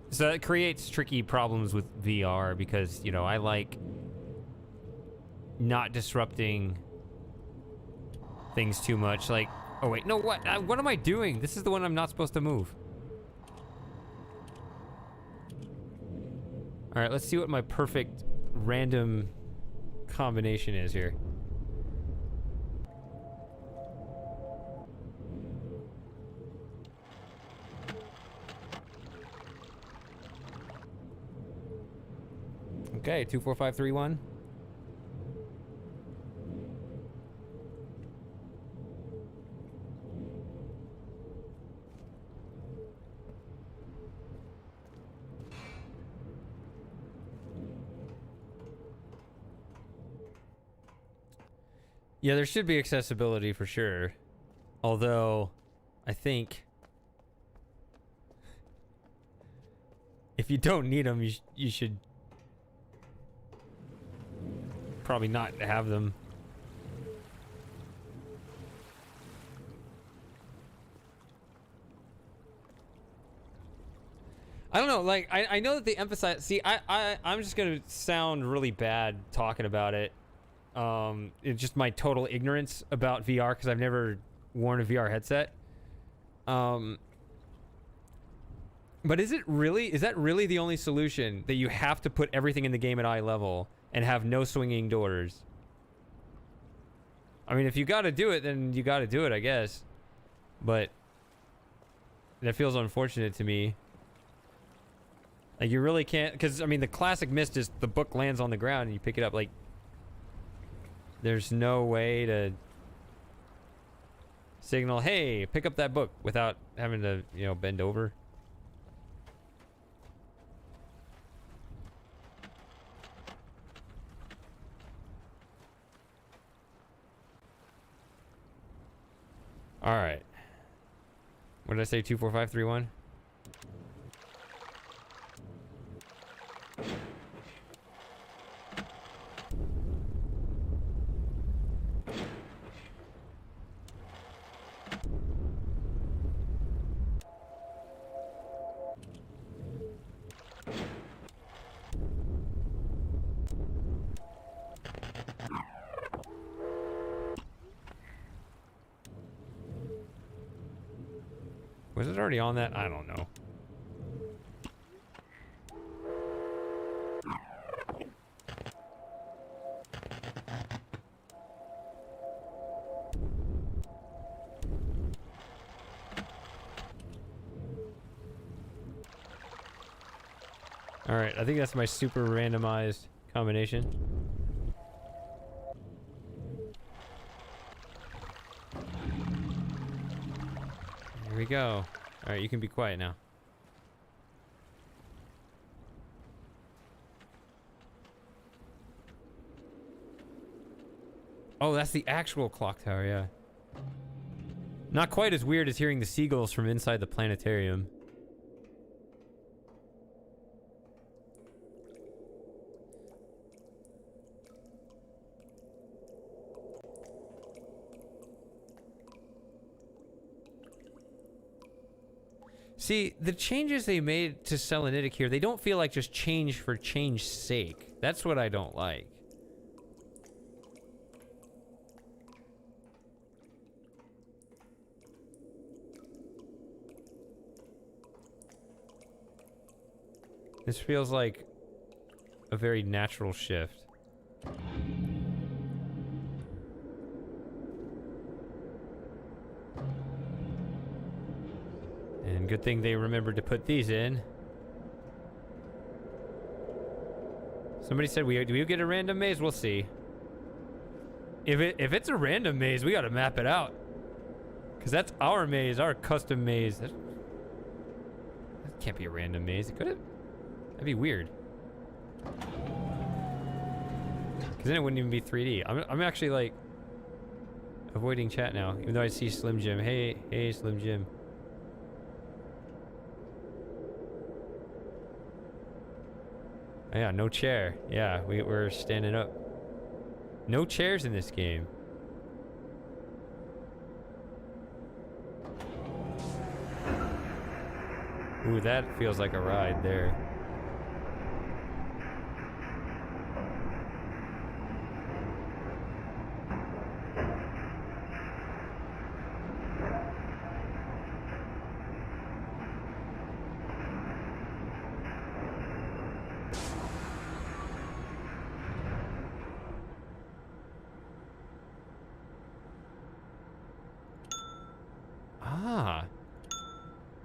So it creates tricky problems with VR because, you know, I like not disrupting things too much. Like, oh wait, no, what am I doing? This is the one I'm not supposed to move. All right, let's see what my perfect random combination is here. Okay, 2 4 5 3 1. Yeah, there should be accessibility for sure. Although, I think if you don't need them, you should probably not have them. I don't know, like, I know that they emphasize... See, I'm just going to sound really bad talking about it. It's just my total ignorance about VR because I've never worn a VR headset. But is that really the only solution, that you have to put everything in the game at eye level and have no swinging doors. I mean, if you got to do it, then you got to do it, I guess. But that feels unfortunate to me. Like, you really can't, because, I mean, the classic Myst is the book lands on the ground and you pick it up. Like, there's no way to signal, hey, pick up that book without having to, you know, bend over. All right. What did I say? 24531? Was it already on that? I don't know. All right, I think that's my super randomized combination. Here we go. All right, you can be quiet now. Oh, that's the actual clock tower, yeah. Not quite as weird as hearing the seagulls from inside the planetarium. See, the changes they made to Selentic here, they don't feel like just change for change's sake. That's what I don't like. This feels like a very natural shift. And good thing they remembered to put these in. Somebody said, do we get a random maze? We'll see. If it's a random maze, we gotta map it out. Because that's our maze, our custom maze. That can't be a random maze. It could've. That'd be weird. Because then it wouldn't even be 3D. I'm actually like avoiding chat now, even though I see Slim Jim. Hey, Slim Jim. Oh, yeah, no chair. Yeah, we're standing up. No chairs in this game. Ooh, that feels like a ride there.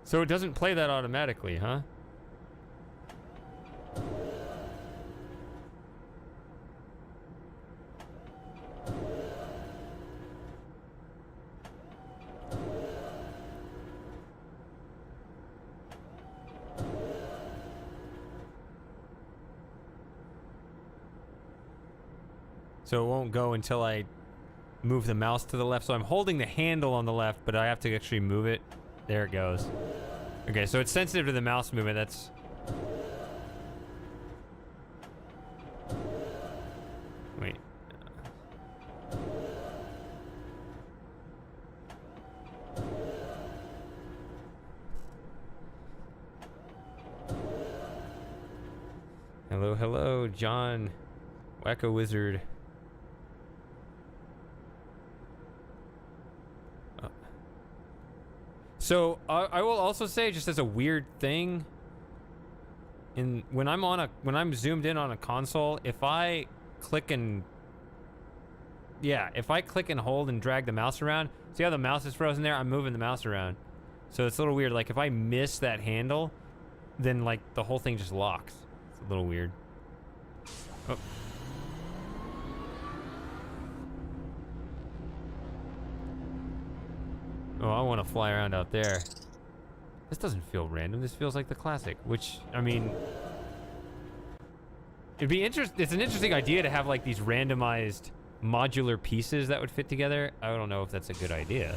So it doesn't play that automatically, huh? So it won't go until I move the mouse to the left. So I'm holding the handle on the left, but I have to actually move it. There it goes. Okay, so it's sensitive to the mouse movement. That's... Wait. Hello, hello, John. Wacko Wizard. So, I will also say, just as a weird thing, when I'm zoomed in on a console, if I click and hold and drag the mouse around, see how the mouse is frozen there? I'm moving the mouse around. So it's a little weird. Like if I miss that handle, then like the whole thing just locks. It's a little weird. Oh. Oh, I want to fly around out there. This doesn't feel random. This feels like the classic, which, I mean, it'd be it's an interesting idea to have like these randomized modular pieces that would fit together. I don't know if that's a good idea.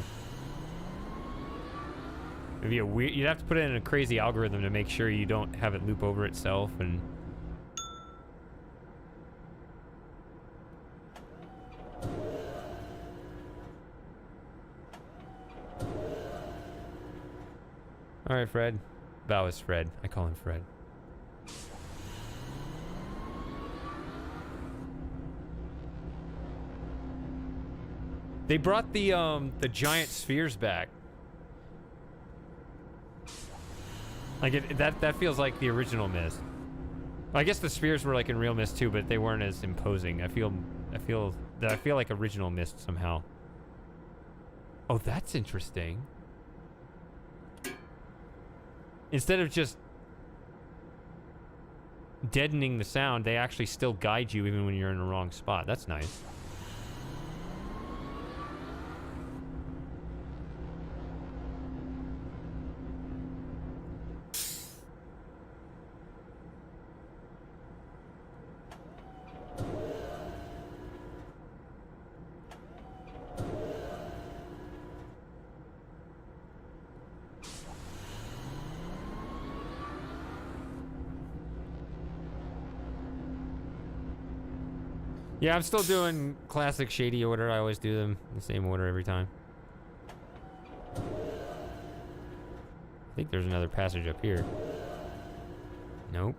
It'd be you'd have to put it in a crazy algorithm to make sure you don't have it loop over itself and... All right, Fred. Bow is Fred. I call him Fred. They brought the giant spheres back. Like that feels like the original Myst. Well, I guess the spheres were like in real Myst too, but they weren't as imposing. I feel like original Myst somehow. Oh, that's interesting. Instead of just deadening the sound, they actually still guide you even when you're in the wrong spot. That's nice. Yeah, I'm still doing classic shady order. I always do them in the same order every time. I think there's another passage up here. Nope.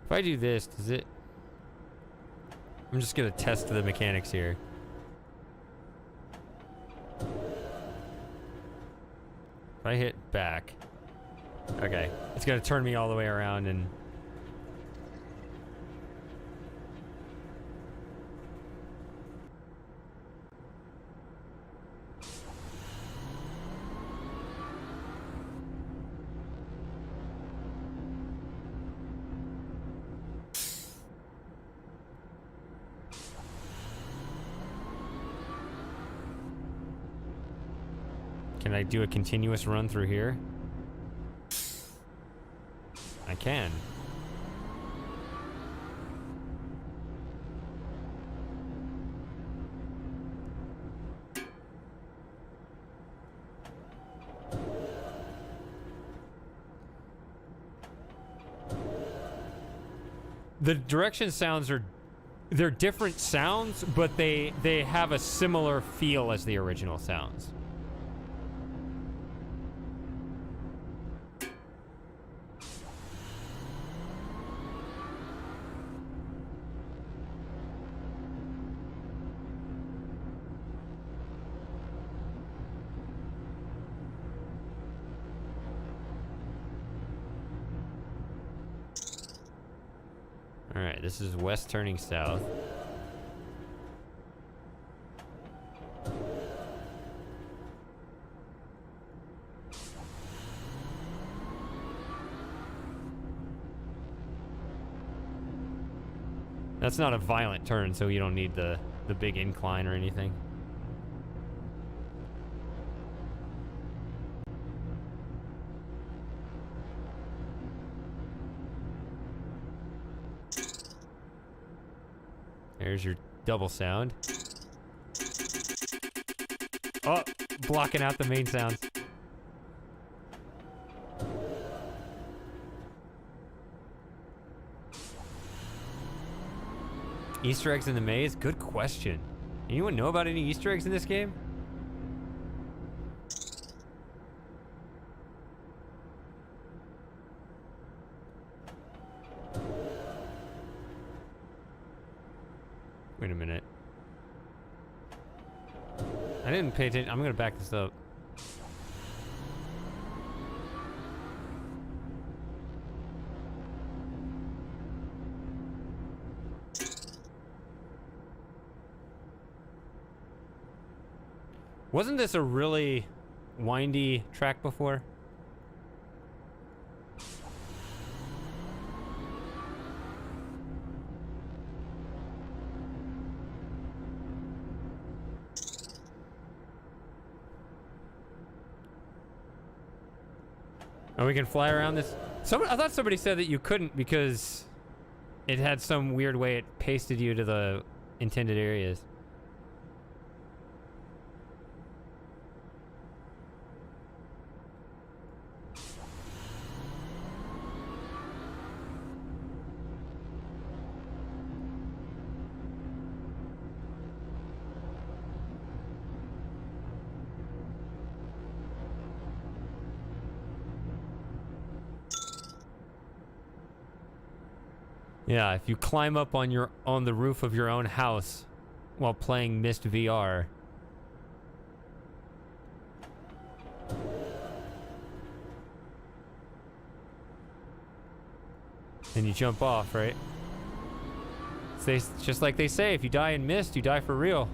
If I do this, does it... I'm just gonna test the mechanics here. If I hit back... Okay. It's gonna turn me all the way around and... Can I do a continuous run through here? I can. The direction sounds they're different sounds, but they have a similar feel as the original sounds. Alright, this is west turning south. That's not a violent turn, so you don't need the big incline or anything. There's your double sound. Oh, blocking out the main sounds. Easter eggs in the maze? Good question. Anyone know about any Easter eggs in this game? Wait a minute. I didn't pay attention. I'm gonna back this up. Wasn't this a really windy track before? And we can fly around this. I thought somebody said that you couldn't because it had some weird way it pasted you to the intended areas. Yeah, if you climb up on the roof of your own house while playing Myst VR. And you jump off, right? It's just like they say, if you die in Myst, you die for real.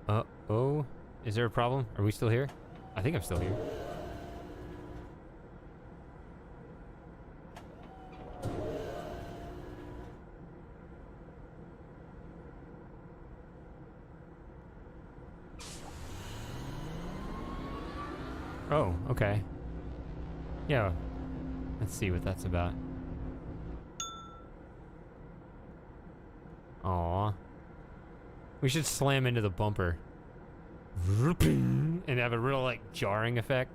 Uh-oh. Is there a problem? Are we still here? I think I'm still here. Oh, okay. Yeah. Let's see what that's about. Aw. We should slam into the bumper. And have a real, like, jarring effect.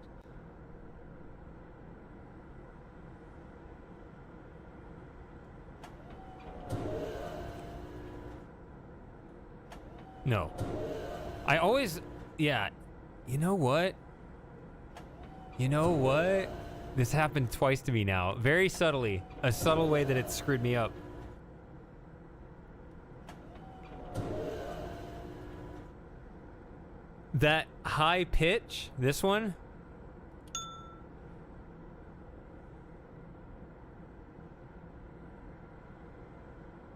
No. I always... Yeah. You know what? You know what? This happened twice to me now. Very subtly. A subtle way that it screwed me up. That high pitch, this one.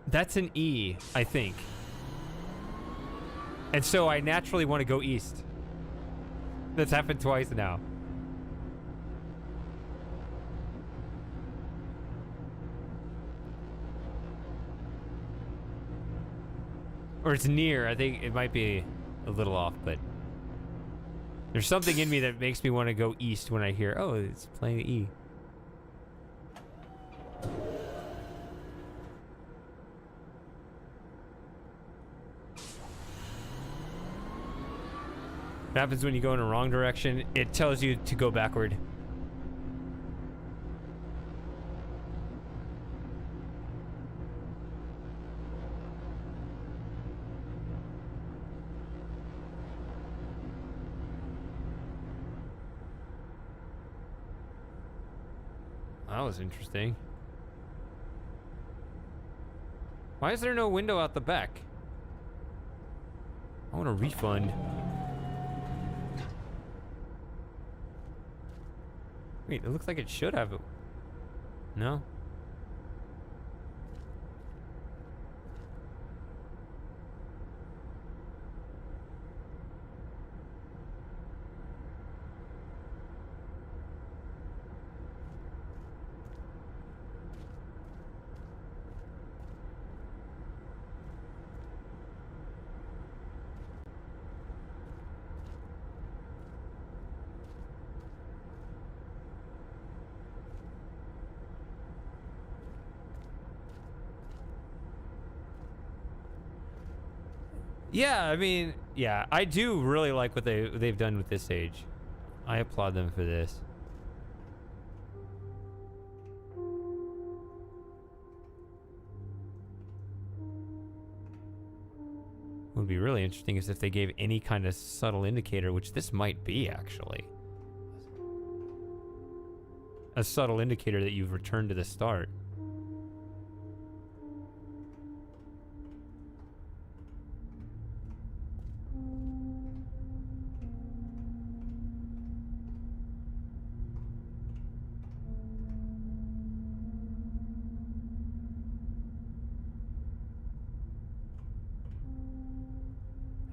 That's an E, I think. And so I naturally want to go east. That's happened twice now. Or it's near. I think it might be a little off, but there's something in me that makes me want to go east when I hear, oh, it's playing E. What happens when you go in the wrong direction? It tells you to go backward. That was interesting. Why is there no window out the back? I want a refund. Wait, it looks like it should have it. No? Yeah, I mean, yeah, I do really like what they've done with this stage. I applaud them for this. would be really interesting is if they gave any kind of subtle indicator, which this might be actually. A subtle indicator that you've returned to the start.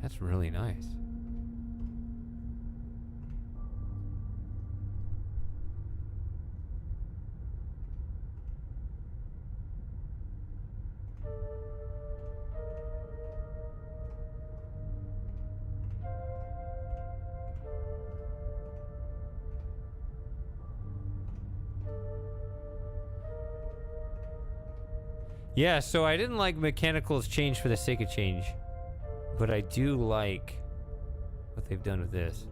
That's really nice. Yeah, so I didn't like mechanicals change for the sake of change, but I do like what they've done with this.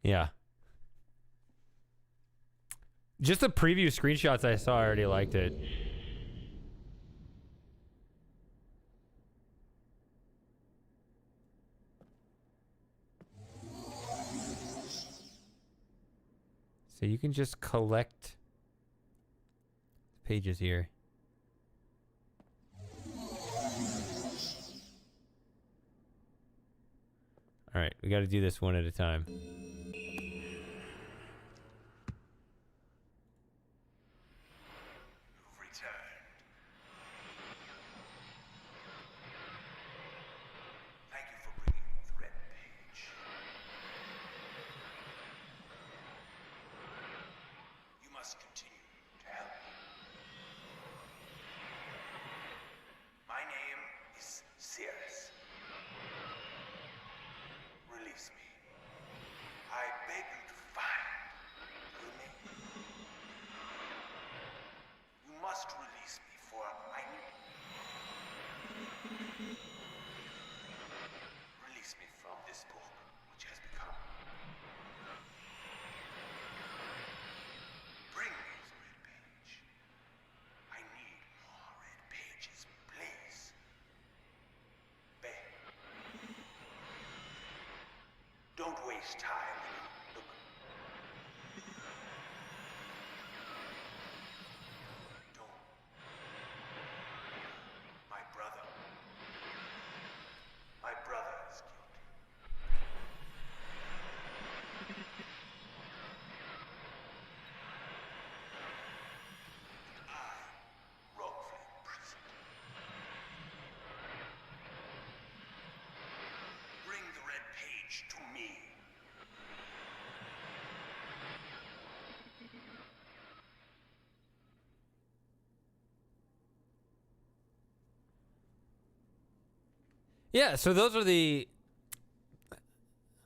Yeah. Just the preview screenshots I saw, I already liked it. So you can just collect pages here. All right, we got to do this one at a time. Don't waste time. Look. Don't. My brother. My brother is guilty. I wrongfully imprisoned. Bring the red page to me. Yeah, so those are the...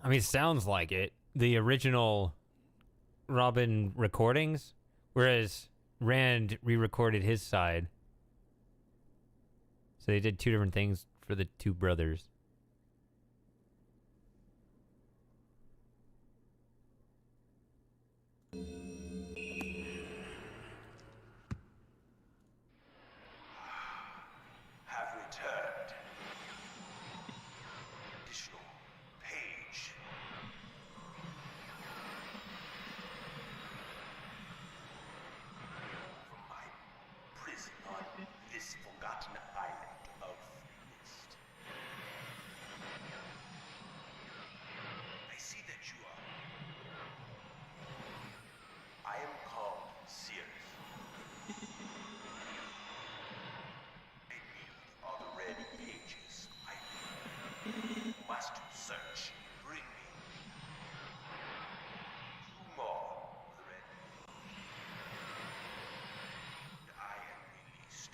I mean, it sounds like it. The original Robin recordings, whereas Rand re-recorded his side. So they did two different things for the two brothers. Have returned. Additional page. From my prison on this forgotten island of Myst. I see that you are. I am called Sirius. I need all the red pages. I must search. Bring me. Two more of the red. I am released.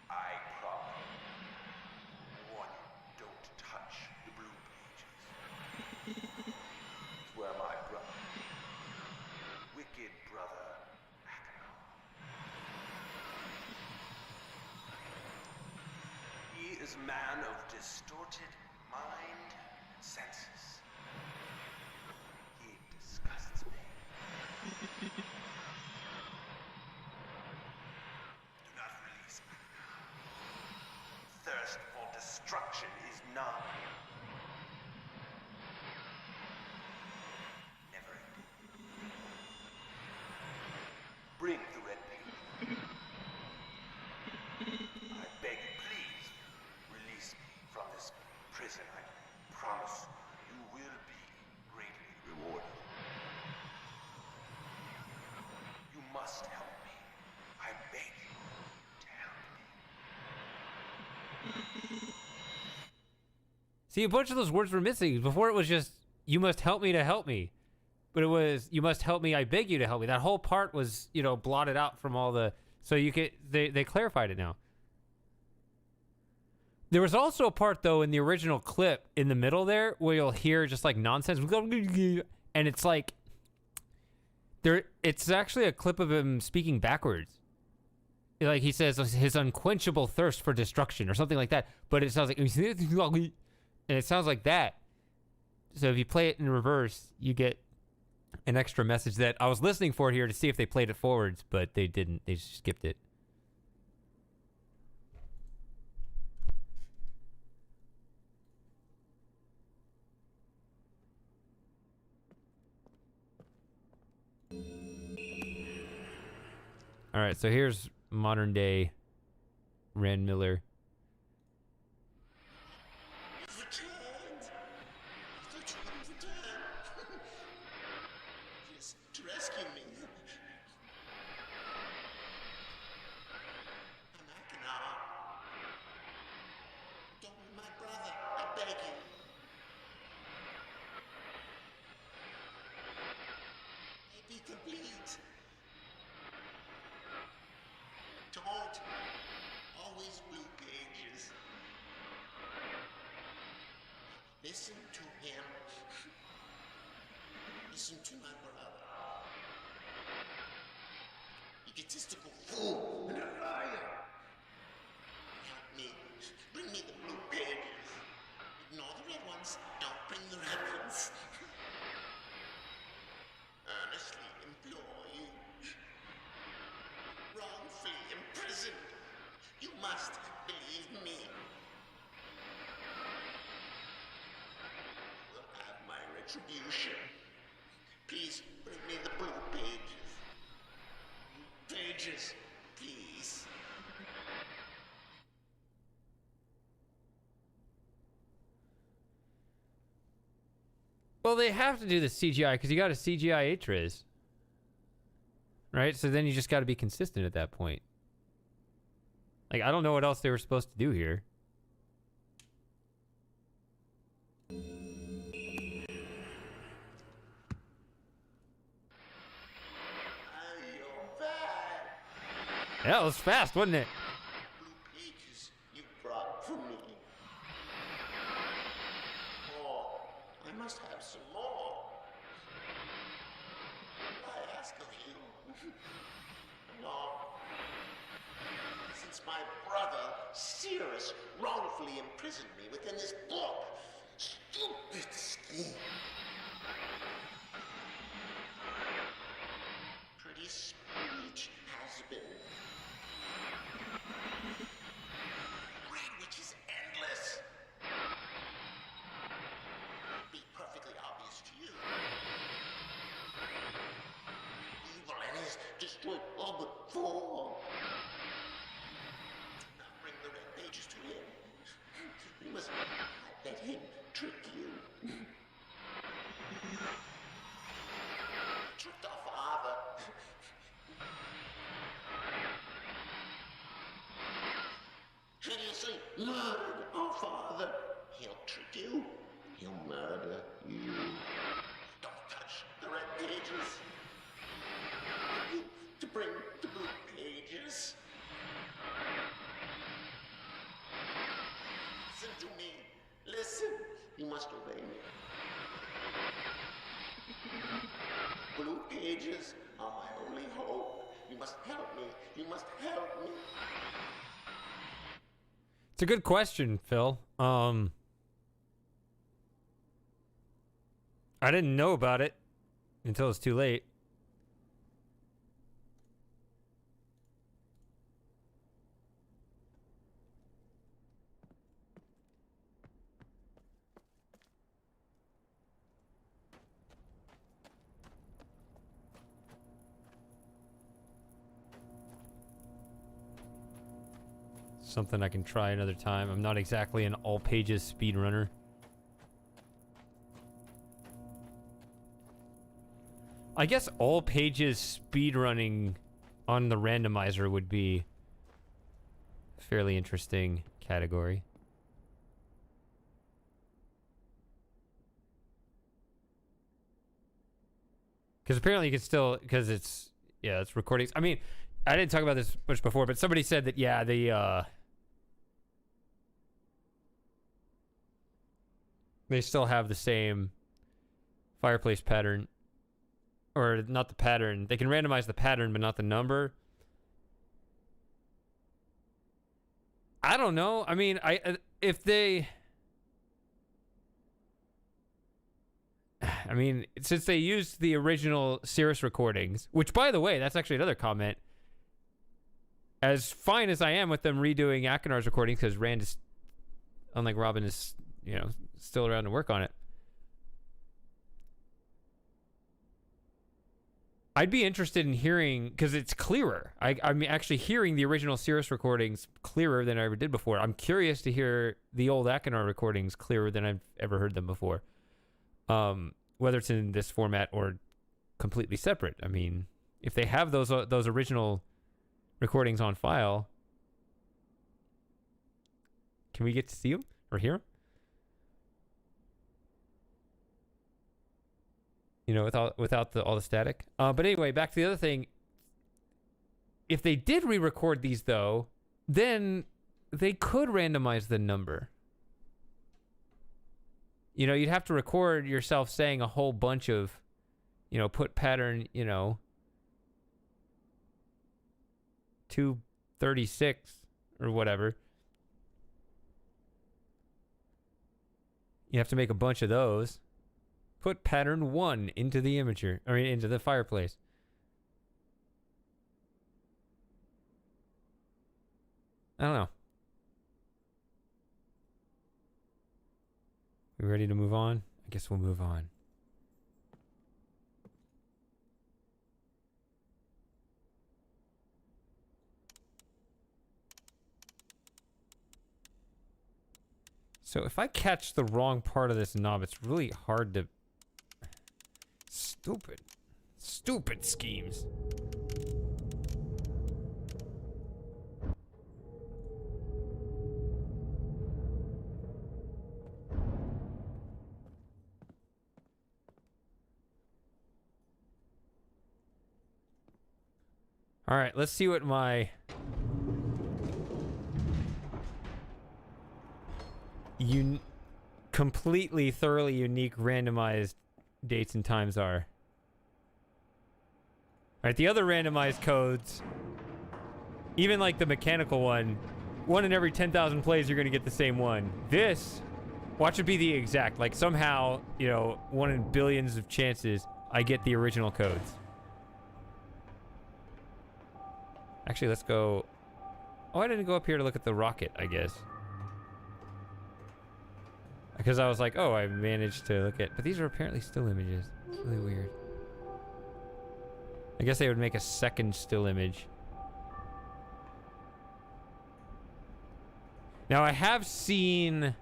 I promise. Warning, don't touch the blue pages. It's where my brother, wicked brother, Akar. He is a man of distorted mind and senses. He disgusts me. destruction is nigh. Never ending. Bring the red page. I beg you, please, release me from this prison. I promise you will be greatly rewarded. You must help me. I beg you to help me. See, a bunch of those words were missing. Before it was just, you must help me to help me. But it was, you must help me, I beg you to help me. That whole part was, you know, blotted out from all the... So you could, they clarified it now. There was also a part, though, in the original clip in the middle there where you'll hear just like nonsense. And it's like, it's actually a clip of him speaking backwards. Like he says his unquenchable thirst for destruction or something like that. But it sounds like, and it sounds like that. So if you play it in reverse, you get an extra message that I was listening for here to see if they played it forwards, but they didn't. They just skipped it. All right, so here's modern day Rand Miller. You've returned. I thought you wouldn't return. Just to rescue me. I'm Akar. Don't be my brother. I beg you. May be complete. Don't. Always blue pages. Listen to him. Listen to my brother. Egotistical fool and a liar. Help me. Bring me the blue pages. Ignore the red ones. Don't bring the red ones. Earnestly implore you. Wrongfully imprisoned. You must believe me. You will have my retribution. Please bring me the blue pages. Blue pages, please. Well, they have to do the CGI because you got a CGI Atrus. Right? So then you just got to be consistent at that point. Like, I don't know what else they were supposed to do here. You're back. Yeah, it was fast, wasn't it? Blue pages you brought for me. More. I must have some more. I ask of you. No. Since my brother, Cirrus, wrongfully imprisoned me within this book. Stupid scheme. Pretty speech has been. Great, which is endless. Be perfectly obvious to you. Evil and his destroyed all but four. Now bring the red pages to him. You must let him trick you. Tricked our father. Hideously murdered our father. He'll trick you. He'll murder you. Don't touch the red pages. You to bring the blue pages. Listen to me. Listen. You must obey me. Blue pages are my only hope. You must help me. You must help me. It's a good question, Phil. I didn't know about it until it's too late. Something I can try another time. I'm not exactly an all pages speedrunner. I guess all pages speedrunning on the randomizer would be a fairly interesting category. Because apparently you can still, because it's, yeah, it's recordings. I mean, I didn't talk about this much before, but somebody said that, yeah, they still have the same fireplace pattern. Or not the pattern. They can randomize the pattern, but not the number. I don't know. I mean, if they... I mean, since they used the original Cirrus recordings, which, by the way, that's actually another comment. As fine as I am with them redoing Akinar's recordings, because Rand is, unlike Robin, is, you know, still around to work on it. I'd be interested in hearing, because it's clearer. I'm actually hearing the original Cirrus recordings clearer than I ever did before. I'm curious to hear the old Akinar recordings clearer than I've ever heard them before. Whether it's in this format or completely separate. I mean, if they have those original recordings on file, can we get to see them or hear them? You know, without all the static. But anyway, back to the other thing. If they did re-record these, though, then they could randomize the number. You know, you'd have to record yourself saying a whole bunch of, you know, put pattern, you know, 236 or whatever. You have to make a bunch of those. Put pattern 1 into the imager, or into the fireplace. I don't know. We ready to move on? I guess we'll move on. So if I catch the wrong part of this knob, it's really hard to... Stupid schemes. All right, let's see what my completely, thoroughly unique randomized dates and times are. All right, the other randomized codes, even like the mechanical one in every 10,000 plays, you're going to get the same one. This, watch it be the exact. Like somehow, you know, 1 in billions of chances, I get the original codes. Actually, let's go... Oh, I didn't go up here to look at the rocket, I guess. Because I was like, oh, I managed to look at... But these are apparently still images. It's really weird. I guess they would make a second still image. Now, I have seen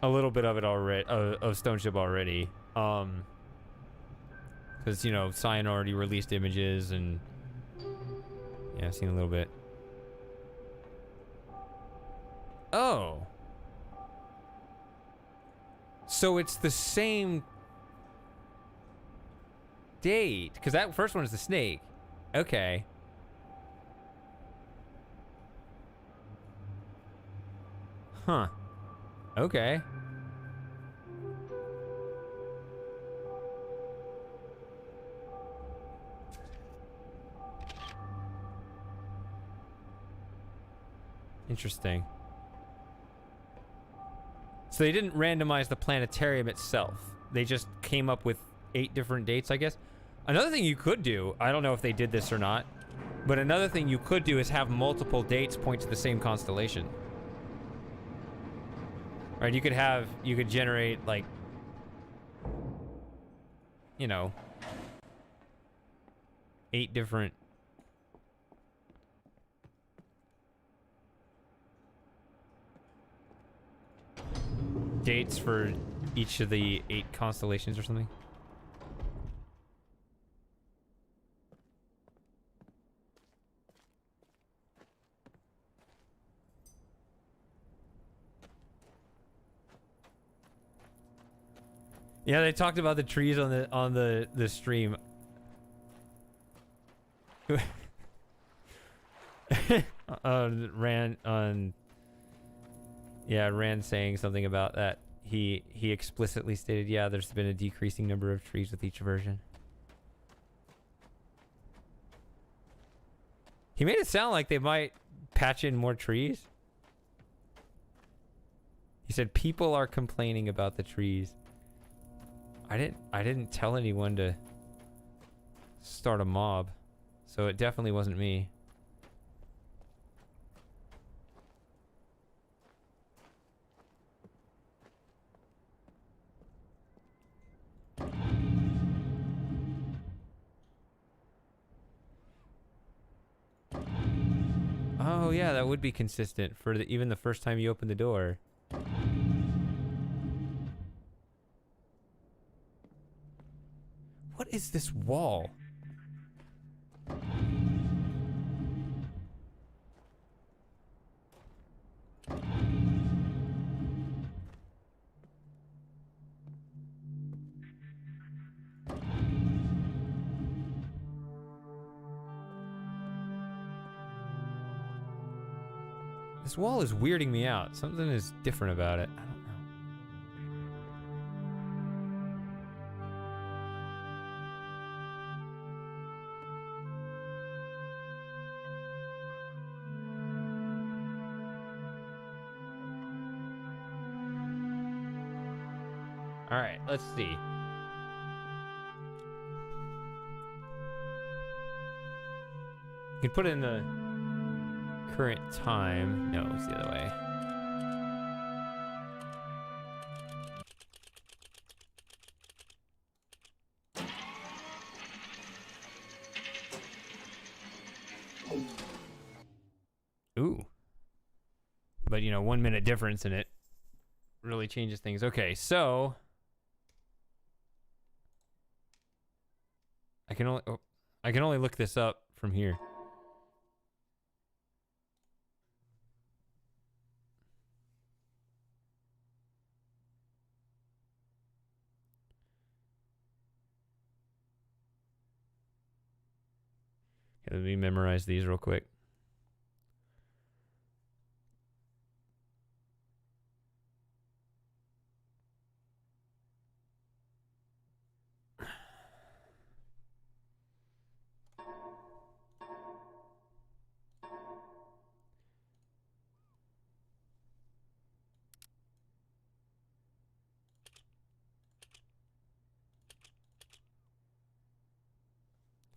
a little bit of it already, of Stone Ship already. Because, you know, Cyan already released images and... Yeah, I've seen a little bit. Oh. So it's the same date. Because that first one is the snake. Okay. Huh. Okay. Interesting. So they didn't randomize the planetarium itself. They just came up with 8 different dates, I guess. Another thing you could do, I don't know if they did this or not, but another thing you could do is have multiple dates point to the same constellation. Right, you could generate, like, you know, 8 different dates for each of the 8 constellations or something. Yeah, they talked about the trees on the stream. Rand saying something about that. He explicitly stated, yeah, there's been a decreasing number of trees with each version. He made it sound like they might patch in more trees. He said people are complaining about the trees. I didn't tell anyone to start a mob, so it definitely wasn't me. Oh yeah, that would be consistent for even the first time you open the door. What is this wall? This wall is weirding me out. Something is different about it. I don't know. All right, let's see. You can put it in the current time. No, it's the other way. Ooh. But, you know, 1 minute difference in it really changes things. Okay, so I can only look this up from here. Okay, let me memorize these real quick.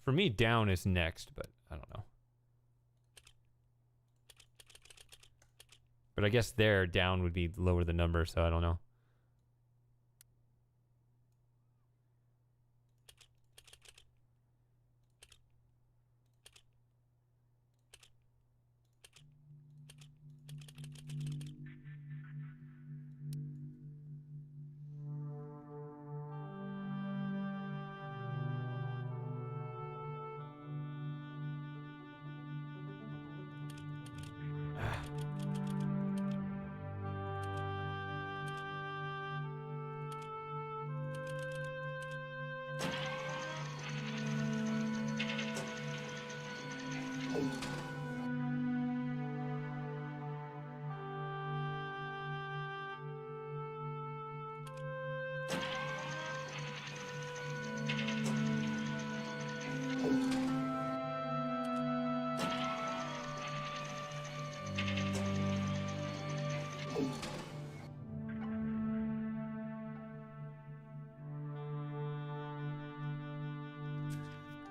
For me, down is next, but I don't know. But I guess there, down would be lower the number, so I don't know.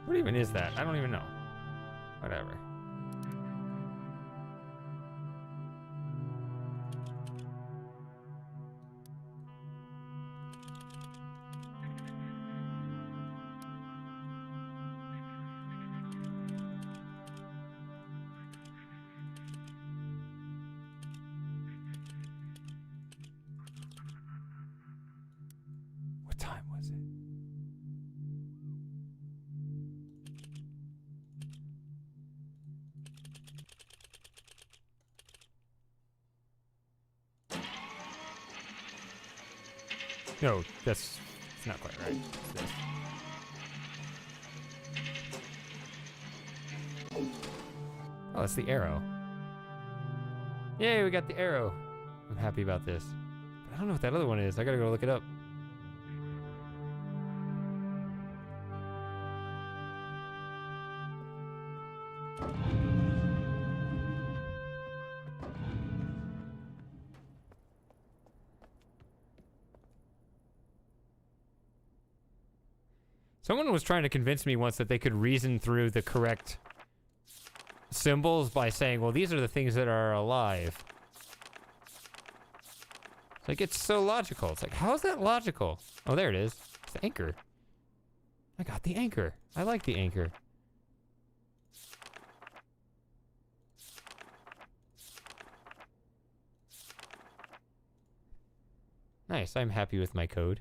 What even is that? I don't even know. Whatever. time was it? No, it's not quite right. It's this. Oh, that's the arrow. Yay, we got the arrow. I'm happy about this. But I don't know what that other one is. I gotta go look it up. Someone was trying to convince me once that they could reason through the correct symbols by saying, well, these are the things that are alive. It's like, it's so logical. It's like, how is that logical? Oh, there it is. It's the anchor. I got the anchor. I like the anchor. Nice. I'm happy with my code.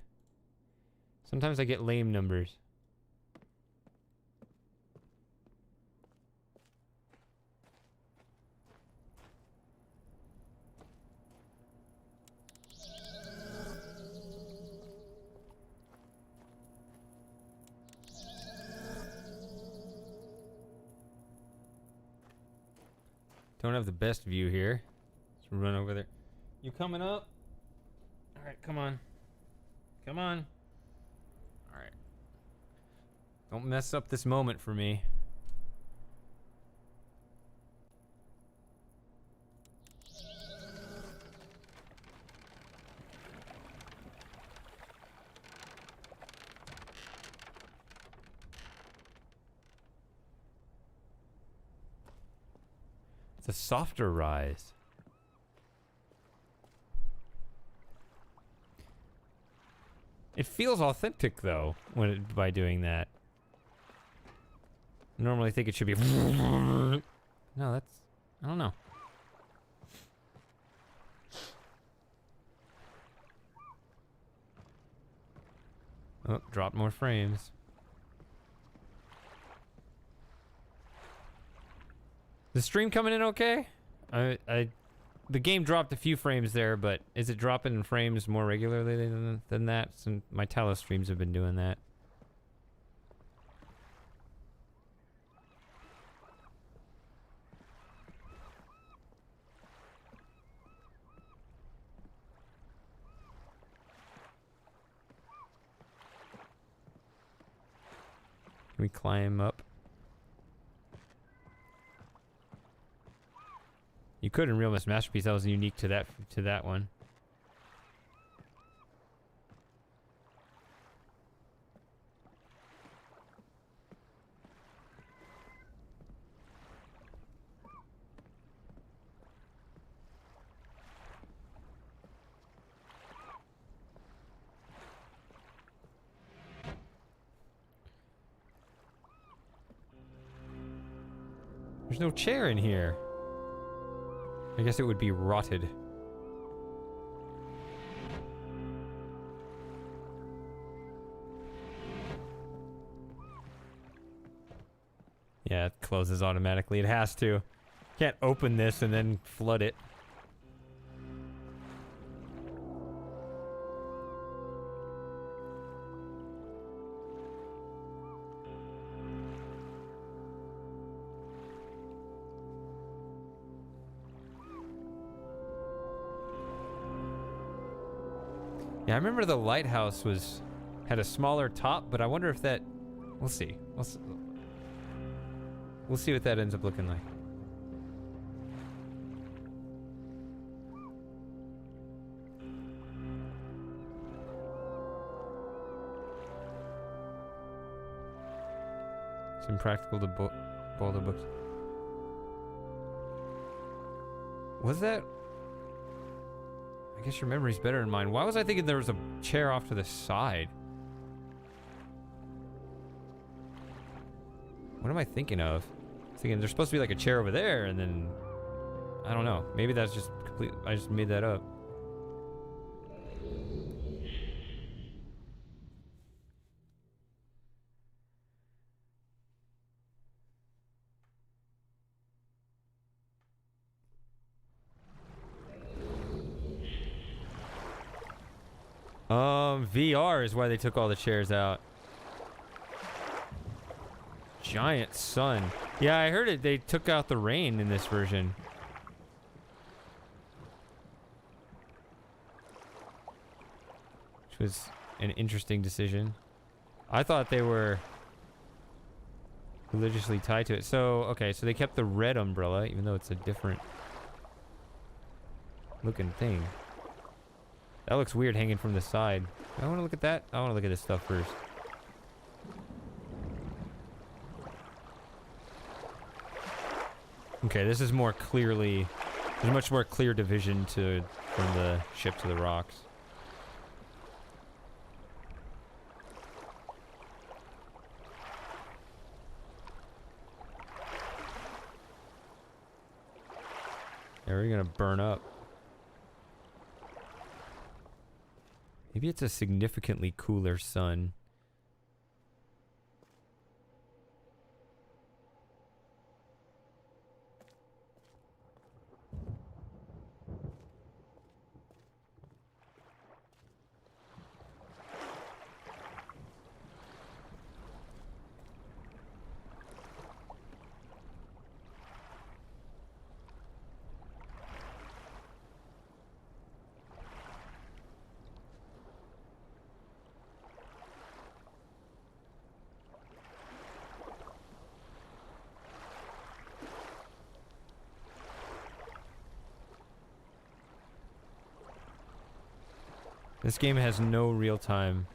Sometimes I get lame numbers. Don't have the best view here. Let's run over there. You coming up? All right, come on. Come on. All right. Don't mess up this moment for me. It's a softer rise. It feels authentic though by doing that. I normally think it should be. No, that's. I don't know. Oh, dropped more frames. The stream coming in okay? The game dropped a few frames there, but is it dropping in frames more regularly than that? Since my Talos streams have been doing that. Can we climb up? You could in Real Miss Masterpiece. That was unique to that one. There's no chair in here. I guess it would be rotted. Yeah, it closes automatically. It has to. Can't open this and then flood it. Yeah, I remember the lighthouse had a smaller top, but I wonder if that. We'll see. We'll see what that ends up looking like. It's impractical to boil the books. Was that? I guess your memory's better than mine. Why was I thinking there was a chair off to the side? What am I thinking of? Thinking there's supposed to be like a chair over there, and then I don't know. Maybe that's just complete. I just made that up. VR is why they took all the chairs out. Giant sun. Yeah, I heard it. They took out the rain in this version. Which was an interesting decision. I thought they were religiously tied to it. So, okay, so they kept the red umbrella, even though it's a different looking thing. That looks weird hanging from the side. I want to look at that. I want to look at this stuff first. Okay, this is more clearly... There's much more clear division from the ship to the rocks. Yeah, we're gonna burn up. Maybe it's a significantly cooler sun. This game has no real time.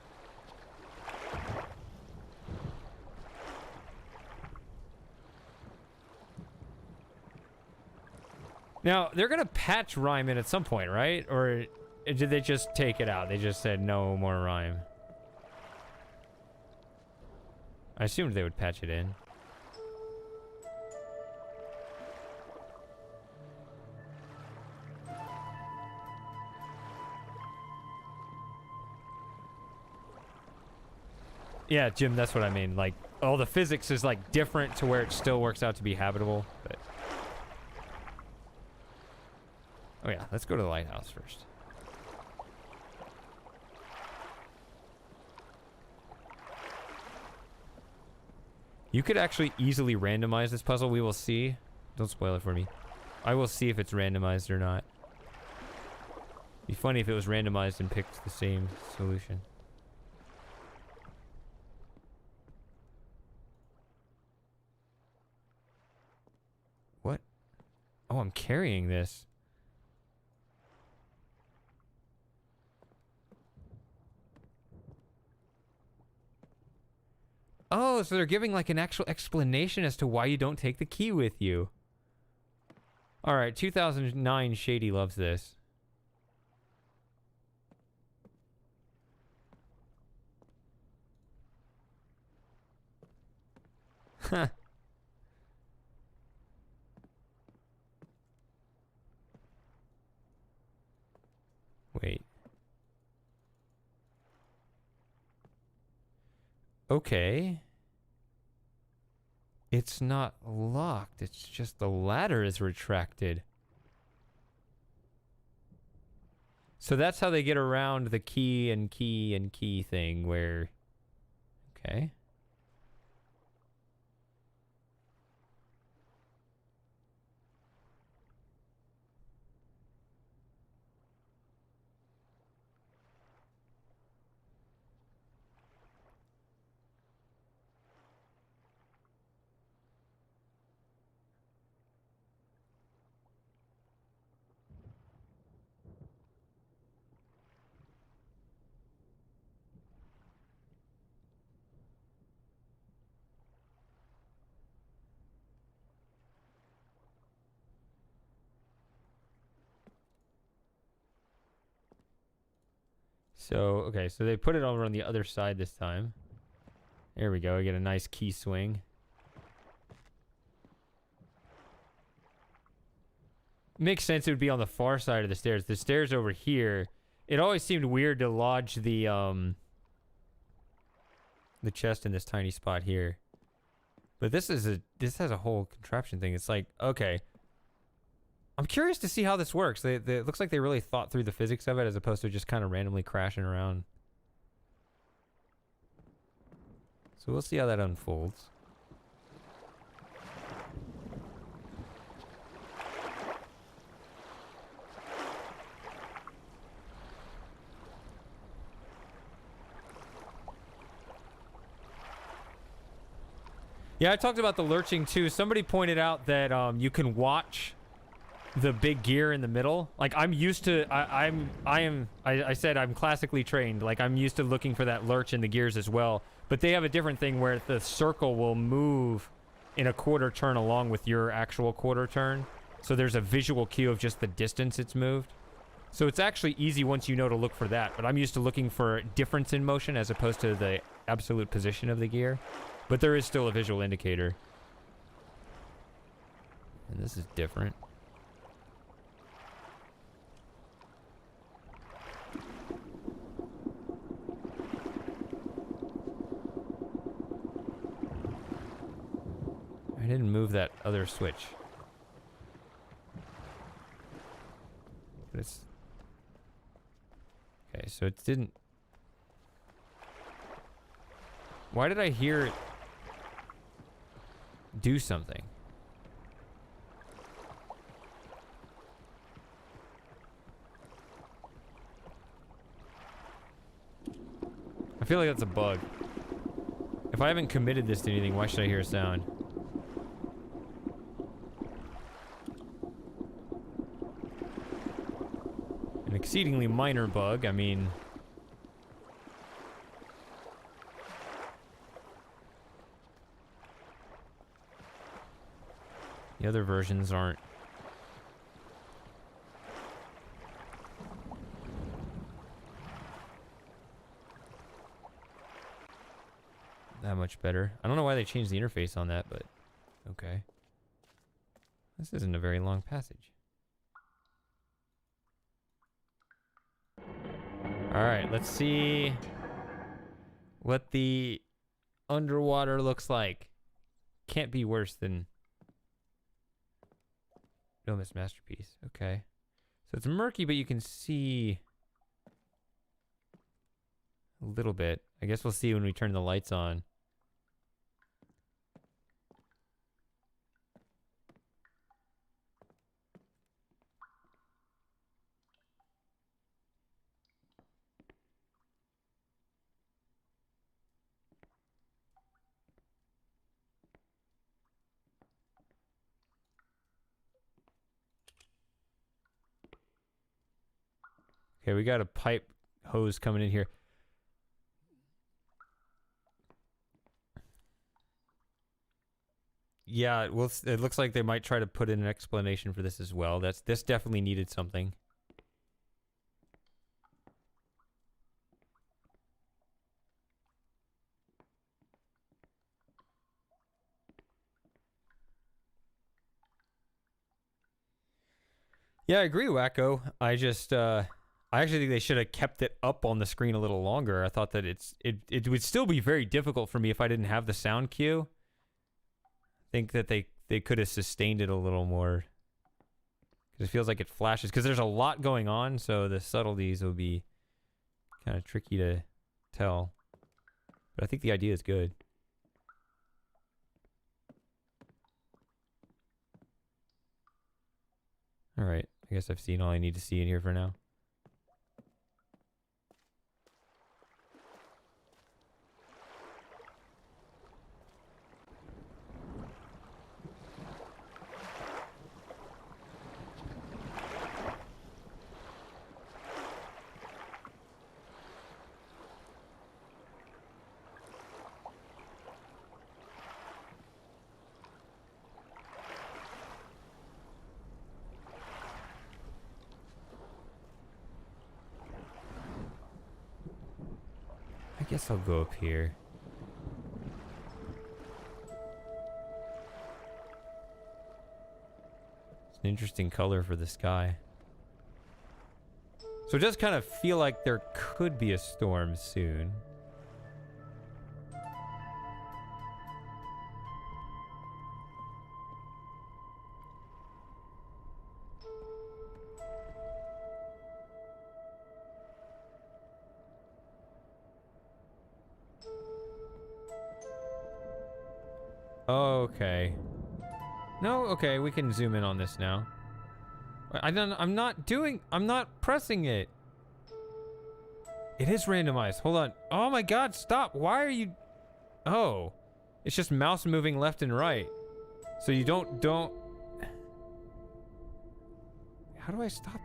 Now, they're gonna patch rhyme in at some point, right? Or did they just take it out? They just said no more rhyme. I assumed they would patch it in. Yeah, Jim, that's what I mean. Like, all the physics is like different to where it still works out to be habitable. But oh yeah, let's go to the lighthouse first. You could actually easily randomize this puzzle. We will see. Don't spoil it for me. I will see if it's randomized or not. Be funny if it was randomized and picked the same solution. What? Oh, I'm carrying this. Oh, so they're giving like an actual explanation as to why you don't take the key with you. All right, 2009 Shady loves this. Huh. Wait. Okay. It's not locked. It's just the ladder is retracted. So that's how they get around the key and key and key thing where... Okay. So, okay, so they put it over on the other side this time. There we go, I get a nice key swing. Makes sense it would be on the far side of the stairs. The stairs over here, it always seemed weird to lodge the chest in this tiny spot here. But this has a whole contraption thing. It's like, okay, I'm curious to see how this works. It looks like they really thought through the physics of it as opposed to just kind of randomly crashing around. So we'll see how that unfolds. Yeah, I talked about the lurching too. Somebody pointed out that you can watch the big gear in the middle. Like I'm used to, I said I'm classically trained. Like I'm used to looking for that lurch in the gears as well. But they have a different thing where the circle will move in a quarter turn along with your actual quarter turn. So there's a visual cue of just the distance it's moved. So it's actually easy once you know to look for that. But I'm used to looking for difference in motion as opposed to the absolute position of the gear. But there is still a visual indicator. And this is different. I didn't move that other switch. But it's... Okay, so it didn't... Why did I hear it do something? I feel like that's a bug. If I haven't committed this to anything, why should I hear a sound? An exceedingly minor bug, I mean... The other versions aren't that much better. I don't know why they changed the interface on that, but okay. This isn't a very long passage. Alright, let's see what the underwater looks like. Can't be worse than Myst Masterpiece. Okay. So it's murky, but you can see a little bit. I guess we'll see when we turn the lights on. Okay, we got a pipe hose coming in here. Yeah, well, it looks like they might try to put in an explanation for this as well. This definitely needed something. Yeah, I agree, Wacko. I actually think they should have kept it up on the screen a little longer. I thought that it would still be very difficult for me if I didn't have the sound cue. I think that they could have sustained it a little more. Because it feels like it flashes. Because there's a lot going on, so the subtleties will be kind of tricky to tell. But I think the idea is good. Alright, I guess I've seen all I need to see in here for now. I guess I'll go up here. It's an interesting color for the sky. So it does kind of feel like there could be a storm soon. Okay. No, okay, we can zoom in on this now. I'm not pressing it. It is randomized. Hold on. Oh my god, stop. Why are you... Oh. It's just mouse moving left and right. So you don't... How do I stop this?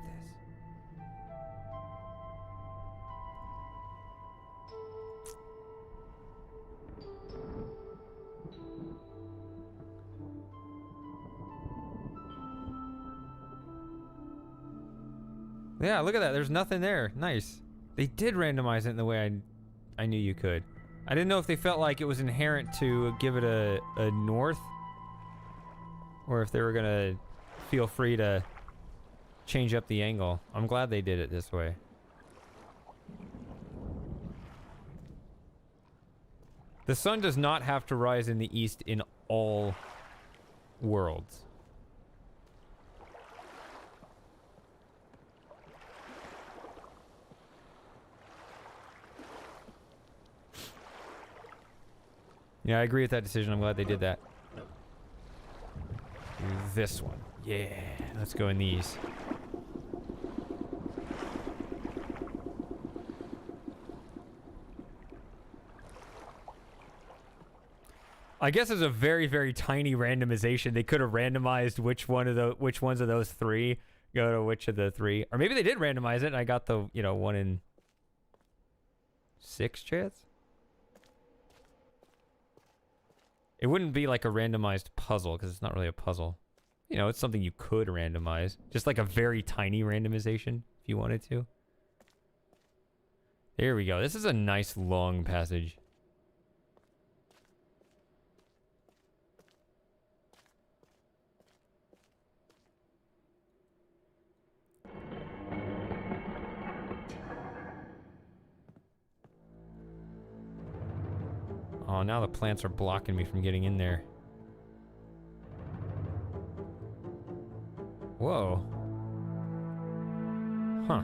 Yeah, look at that. There's nothing there. Nice. They did randomize it in the way I knew you could. I didn't know if they felt like it was inherent to give it a north, or if they were gonna feel free to change up the angle. I'm glad they did it this way. The sun does not have to rise in the east in all worlds. Yeah, I agree with that decision. I'm glad they did that. This one. Yeah, let's go in these. I guess it's a very, very tiny randomization. They could have randomized which ones of those three go to which of the three. Or maybe they did randomize it and I got the, 1 in 6 chance? It wouldn't be like a randomized puzzle, because it's not really a puzzle. It's something you could randomize. Just like a very tiny randomization, if you wanted to. There we go. This is a nice long passage. Oh, now the plants are blocking me from getting in there. Whoa. Huh.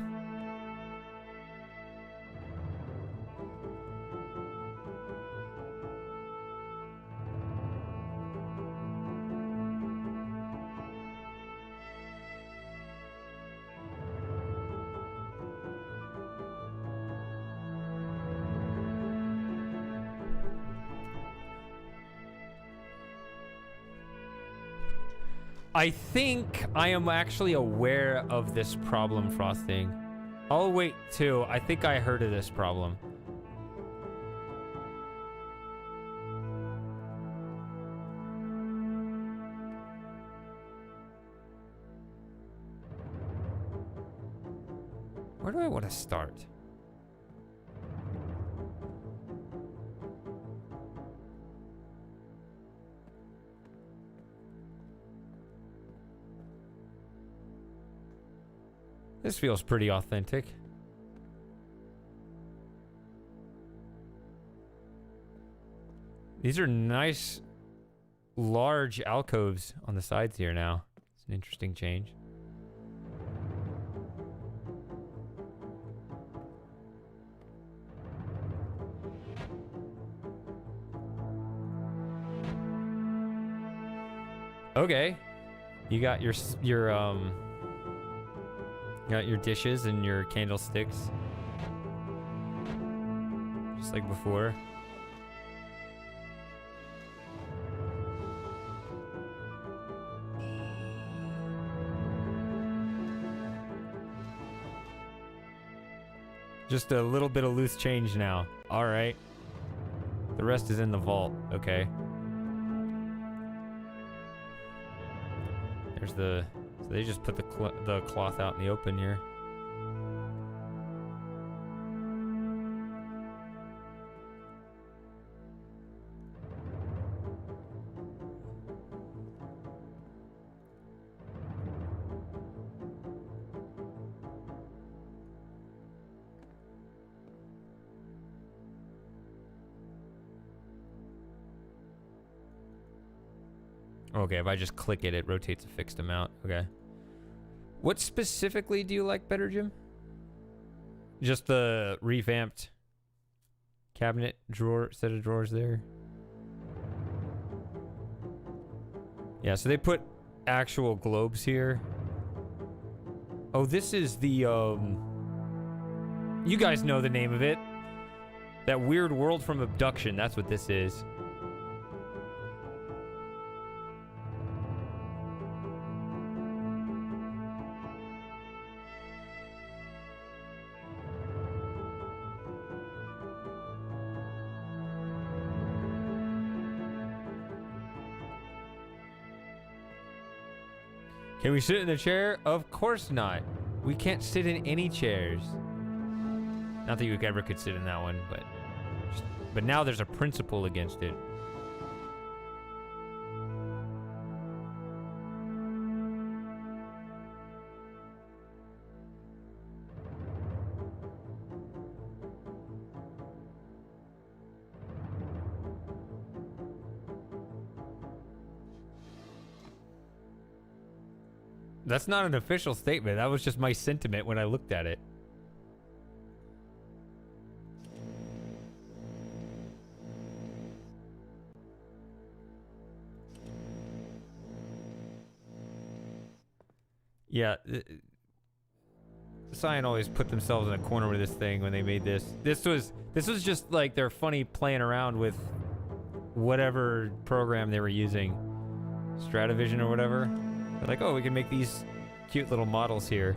I think I am actually aware of this problem, Frosting. Oh, wait, too. I think I heard of this problem. Where do I want to start? This feels pretty authentic. These are nice, large alcoves on the sides here now. It's an interesting change. Okay. You got your got your dishes and your candlesticks. Just like before. Just a little bit of loose change now. All right. The rest is in the vault. Okay. There's the... So they just put the cloth out in the open here. Okay, if I just click it, it rotates a fixed amount. Okay. What specifically do you like better, Jim? Just the revamped cabinet drawer, set of drawers there? Yeah, so they put actual globes here. Oh, this is the, you guys know the name of it. That weird world from Abduction, that's what this is. Can we sit in the chair? Of course not. We can't sit in any chairs. Not that you ever could sit in that one, but now there's a principle against it. That's not an official statement. That was just my sentiment when I looked at it. Yeah. Cyan always put themselves in a corner with this thing when they made this. This was just like their funny playing around with whatever program they were using. Stratavision or whatever. They're like, oh, we can make these cute little models here.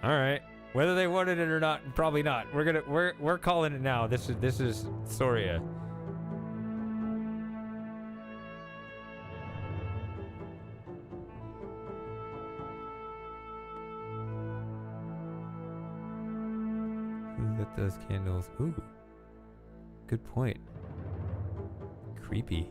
All right. Whether they wanted it or not, probably not. We're calling it now. This is Soria. Who lit those candles? Ooh. Good point. Creepy.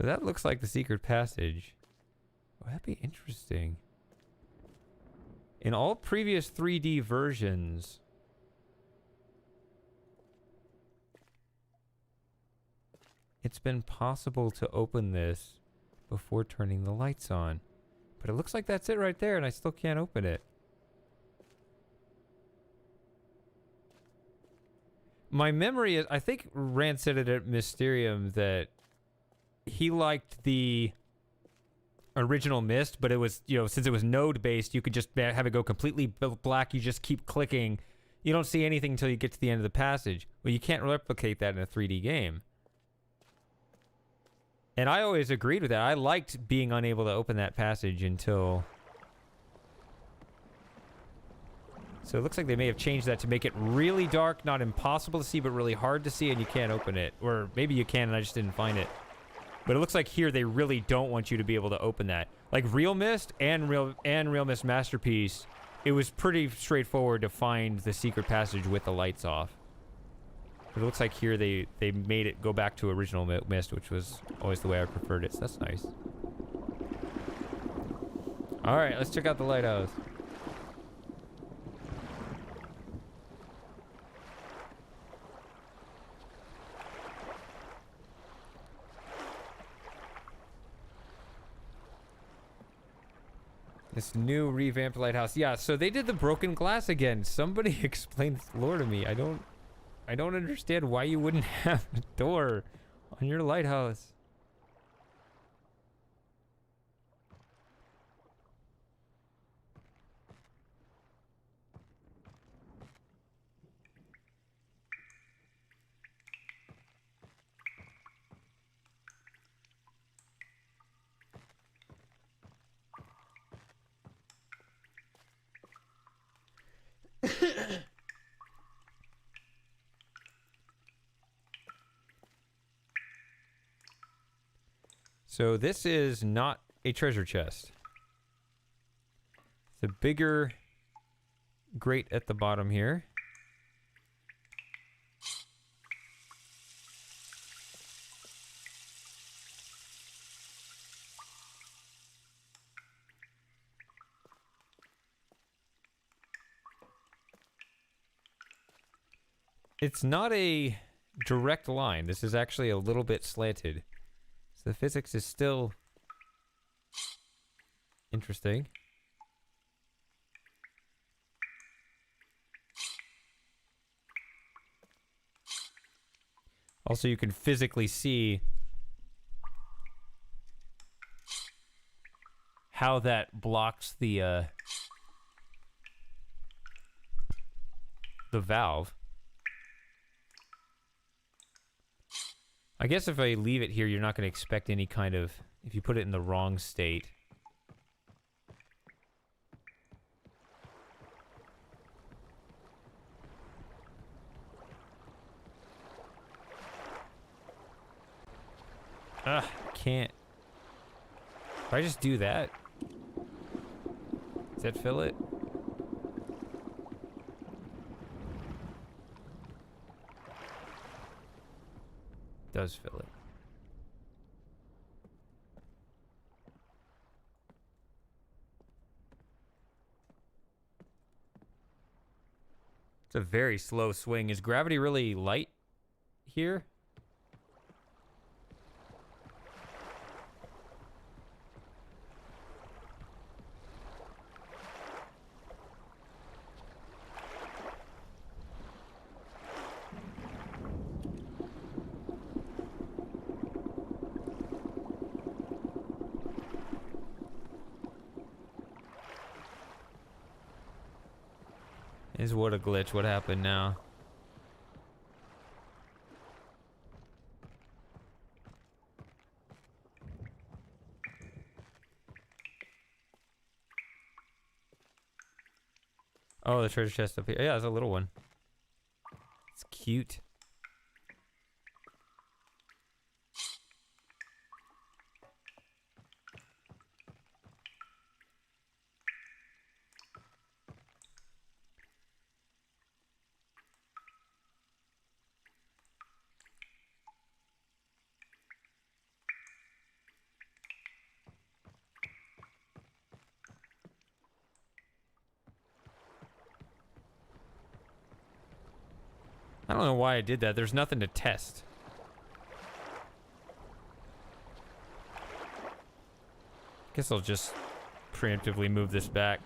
So that looks like the secret passage. Oh, that'd be interesting. In all previous 3D versions, it's been possible to open this before turning the lights on. But it looks like that's it right there, and I still can't open it. My memory is, I think Rand said it at Mysterium that he liked the original Myst, but it was, you know, since it was node based, you could just have it go completely black. You just keep clicking. You don't see anything until you get to the end of the passage. Well, you can't replicate that in a 3D game. And I always agreed with that. I liked being unable to open that passage until... So it looks like they may have changed that to make it really dark, not impossible to see, but really hard to see, and you can't open it. Or maybe you can, and I just didn't find it. But it looks like here they really don't want you to be able to open that. Like Real Myst and Real Myst Masterpiece, it was pretty straightforward to find the secret passage with the lights off. But it looks like here they made it go back to original Myst, which was always the way I preferred it. So that's nice. All right, let's check out the lighthouse. This new revamped lighthouse. Yeah, so they did the broken glass again. Somebody explain this lore to me. I don't understand why you wouldn't have a door on your lighthouse. So this is not a treasure chest. It's a bigger grate at the bottom here. It's not a direct line. This is actually a little bit slanted. So the physics is still interesting. Also, you can physically see how that blocks the valve. I guess if I leave it here, you're not going to expect any kind of... If you put it in the wrong state. Ugh, can't. If I just do that, does that fill it? Does fill it. It's a very slow swing. Is gravity really light here? Is what a glitch. What happened now? Oh, the treasure chest up here. Yeah, it's a little one. It's cute. I don't know why I did that. There's nothing to test. Guess I'll just preemptively move this back.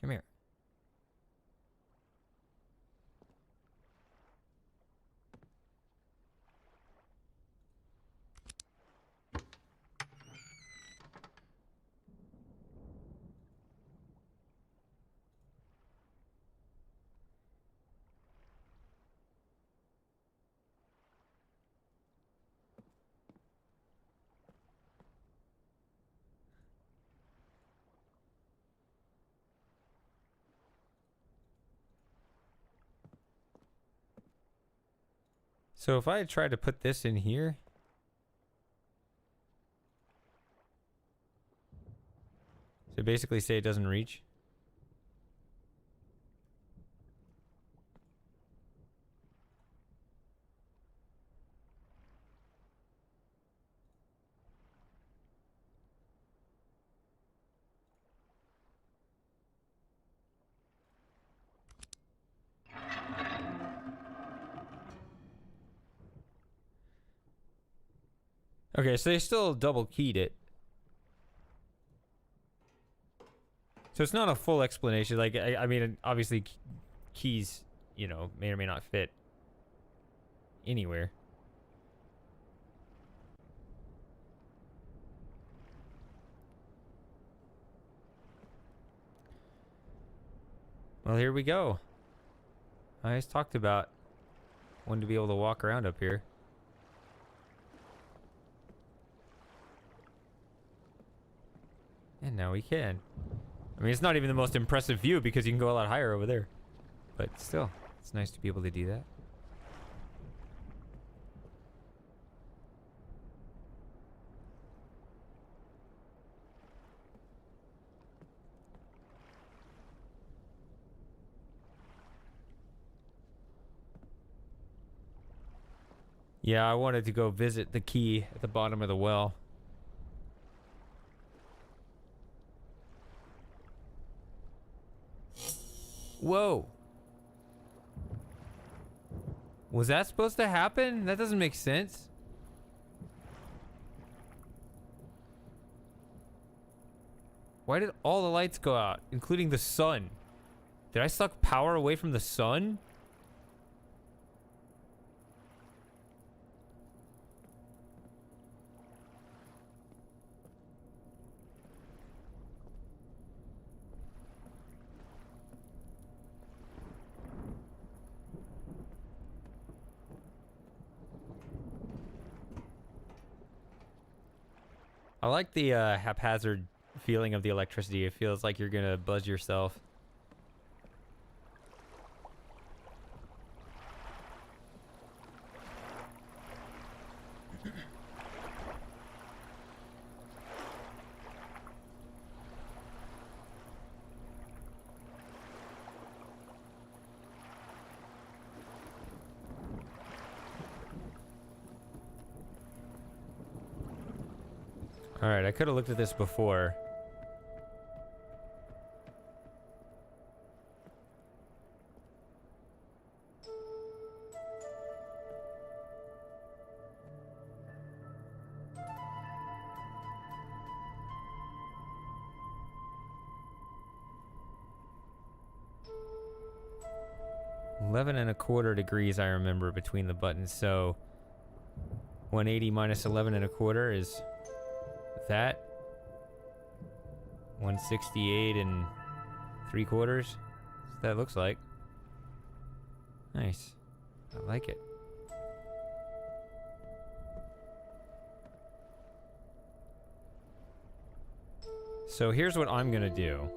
Come here. So if I try to put this in here, so basically say it doesn't reach. Okay, so they still double keyed it. So it's not a full explanation. Like, I mean, obviously keys, you know, may or may not fit anywhere. Well, here we go. I just talked about Wanted to be able to walk around up here. And now we can. I mean, it's not even the most impressive view because you can go a lot higher over there. But still, it's nice to be able to do that. Yeah, I wanted to go visit the key at the bottom of the well. Whoa. Was that supposed to happen? That doesn't make sense. Why did all the lights go out, including the sun? Did I suck power away from the sun? I like the haphazard feeling of the electricity. It feels like you're gonna buzz yourself. Alright, I could have looked at this before. $11.25 I remember between the buttons, so 180 minus 11.25 is that 168 and 3/4. That's what that looks like. Nice. I like it. So here's what I'm gonna do.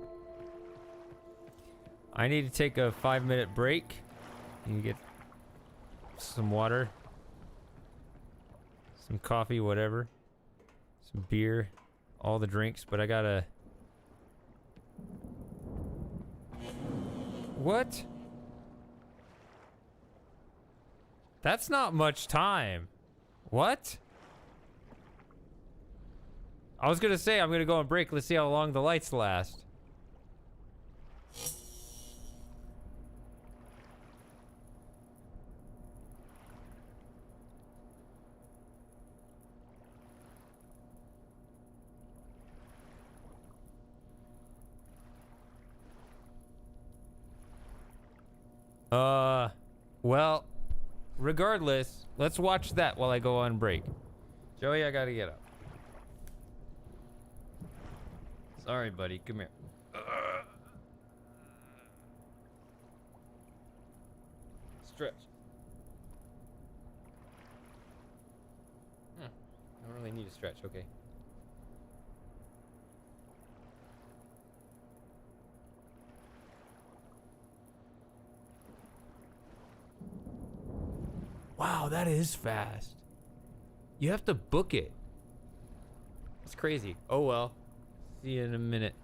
I need to take a 5-minute break. You get some water, some coffee, whatever. Some beer, all the drinks, but I gotta... What? That's not much time. What? I was gonna say I'm gonna go on break. Let's see how long the lights last. Well, regardless, let's watch that while I go on break. Joey, I gotta get up. Sorry, buddy. Come here. Stretch. I don't really need a stretch. Okay. Wow, that is fast. You have to book it. It's crazy. Oh well. See you in a minute.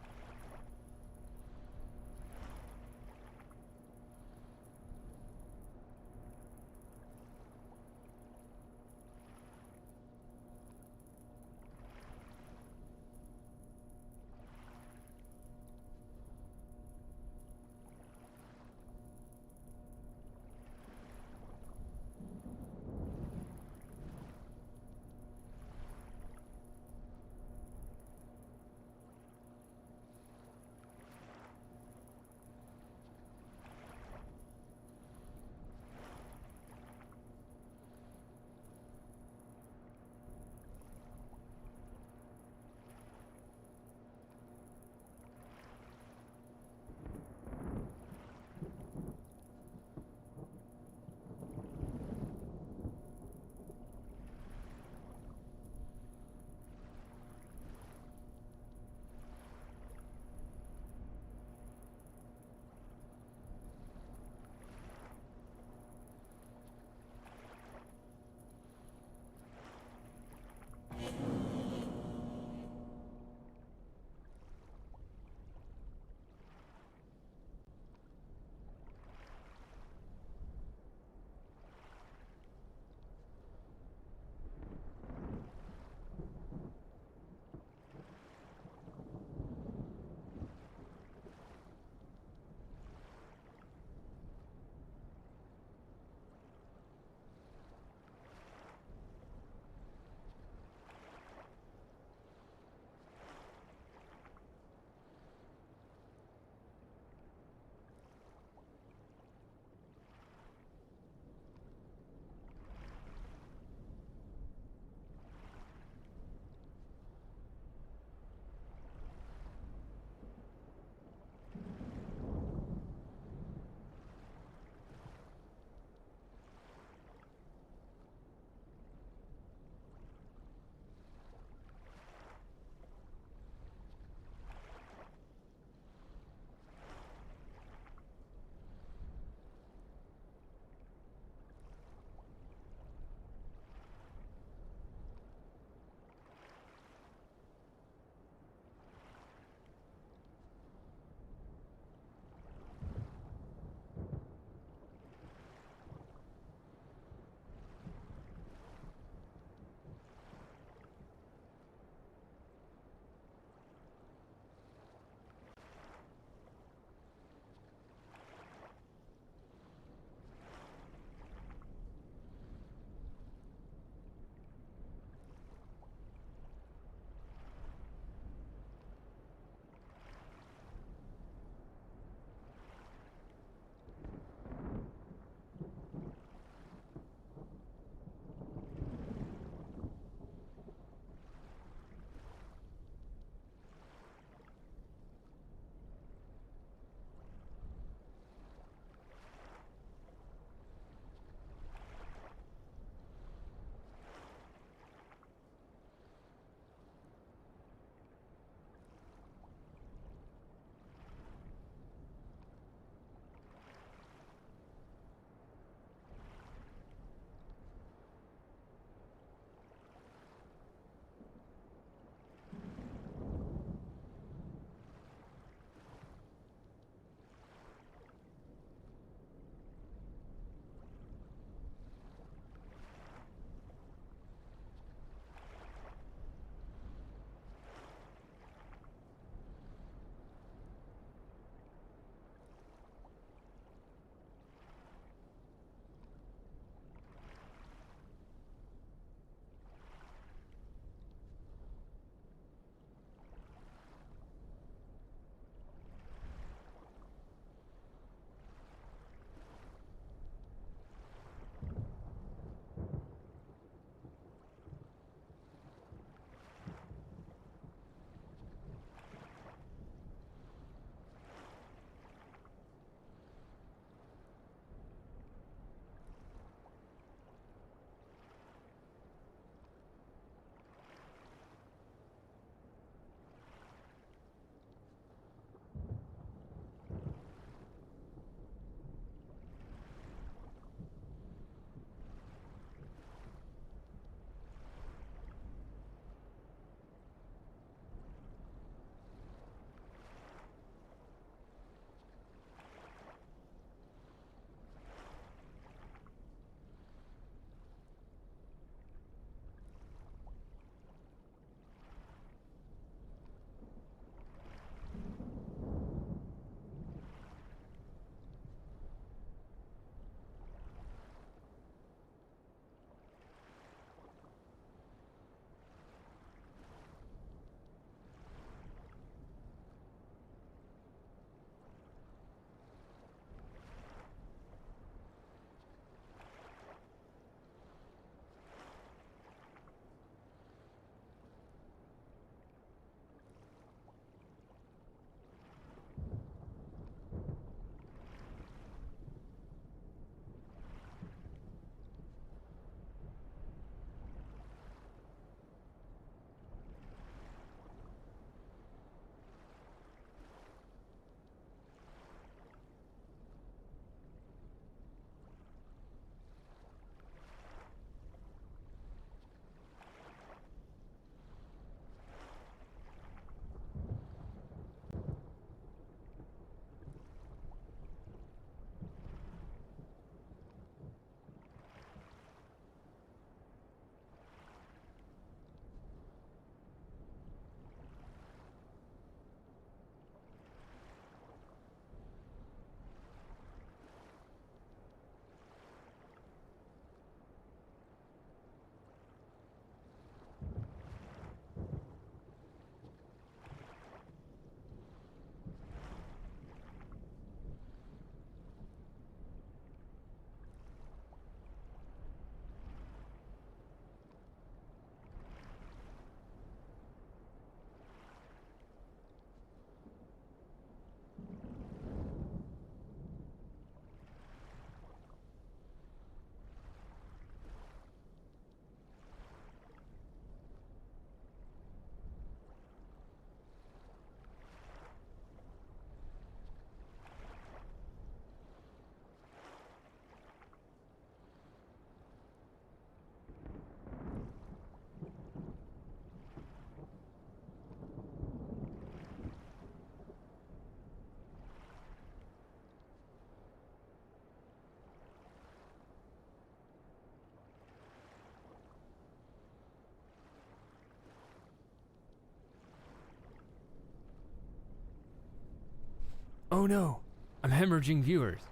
Oh no, I'm hemorrhaging viewers.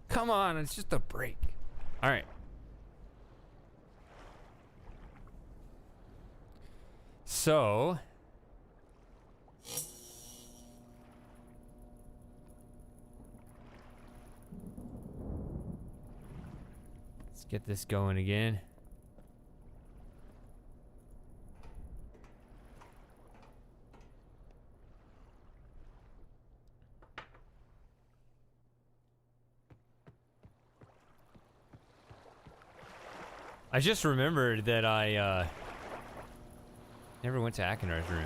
Come on, it's just a break. All right. So, let's get this going again. I just remembered that I never went to Akinar's room.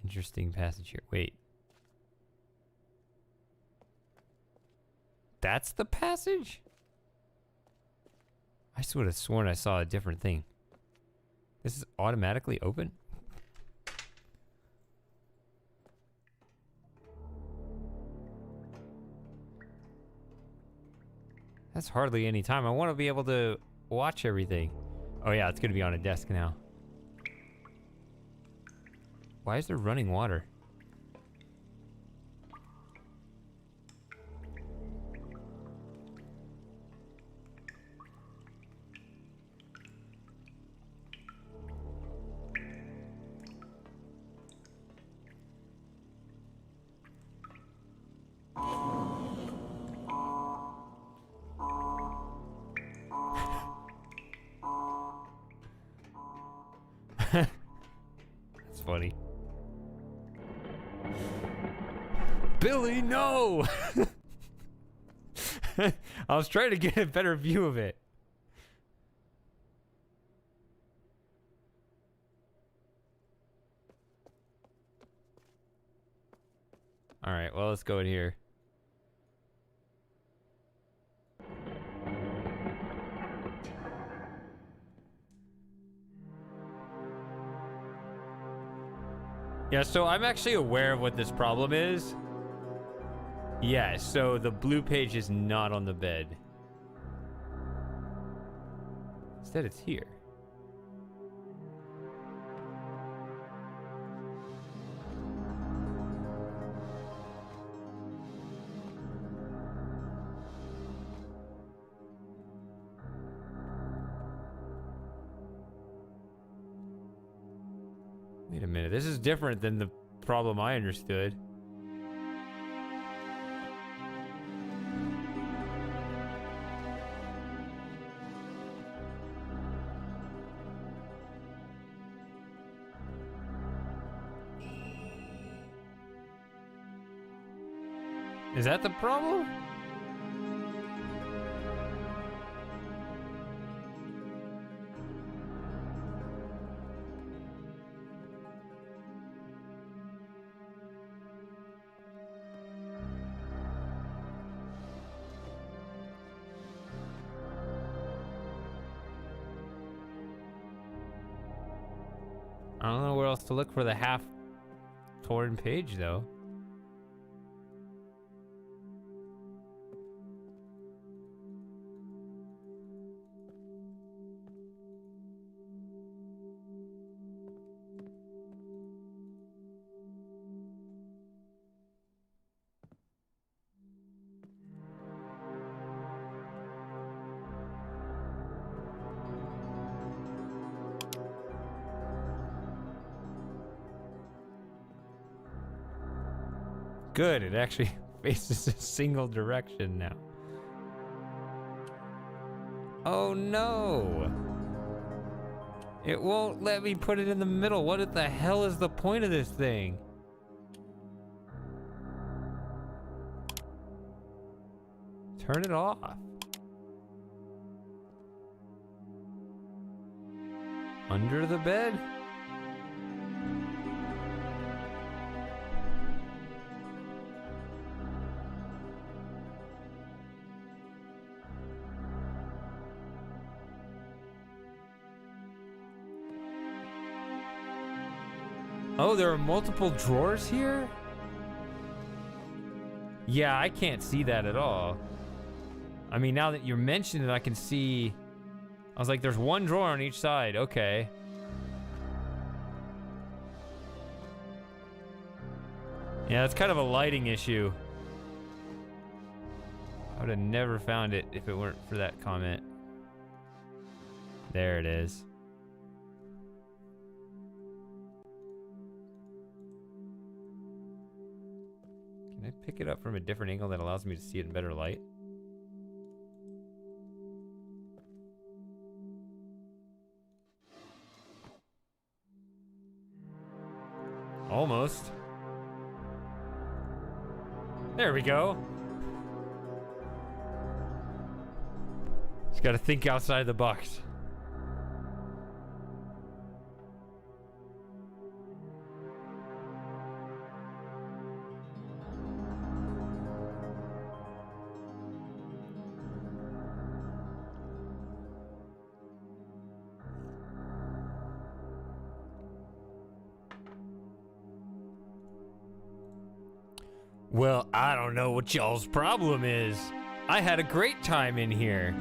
Interesting passage here. Wait. That's the passage? I just would have sworn I saw a different thing. This is automatically open? That's hardly any time. I want to be able to watch everything. Oh yeah, it's going to be on a desk now. Why is there running water? That's funny. Billy, no! I was trying to get a better view of it. Alright, well, let's go in here. Yeah, so I'm actually aware of what this problem is. Yeah, so the blue page is not on the bed. Instead, it's here. Wait a minute, this is different than the problem I understood. Is that the problem? I don't know where else to look for the half torn page though. Good, it actually faces a single direction now. Oh no! It won't let me put it in the middle. What the hell is the point of this thing? Turn it off. Under the bed? Oh, there are multiple drawers here? Yeah, I can't see that at all. I mean, now that you're mentioning it, I can see... I was like, there's one drawer on each side. Okay. Yeah, that's kind of a lighting issue. I would have never found it if it weren't for that comment. There it is. Can I pick it up from a different angle that allows me to see it in better light? Almost. There we go. Just gotta think outside the box. Well, I don't know what y'all's problem is. I had a great time in here.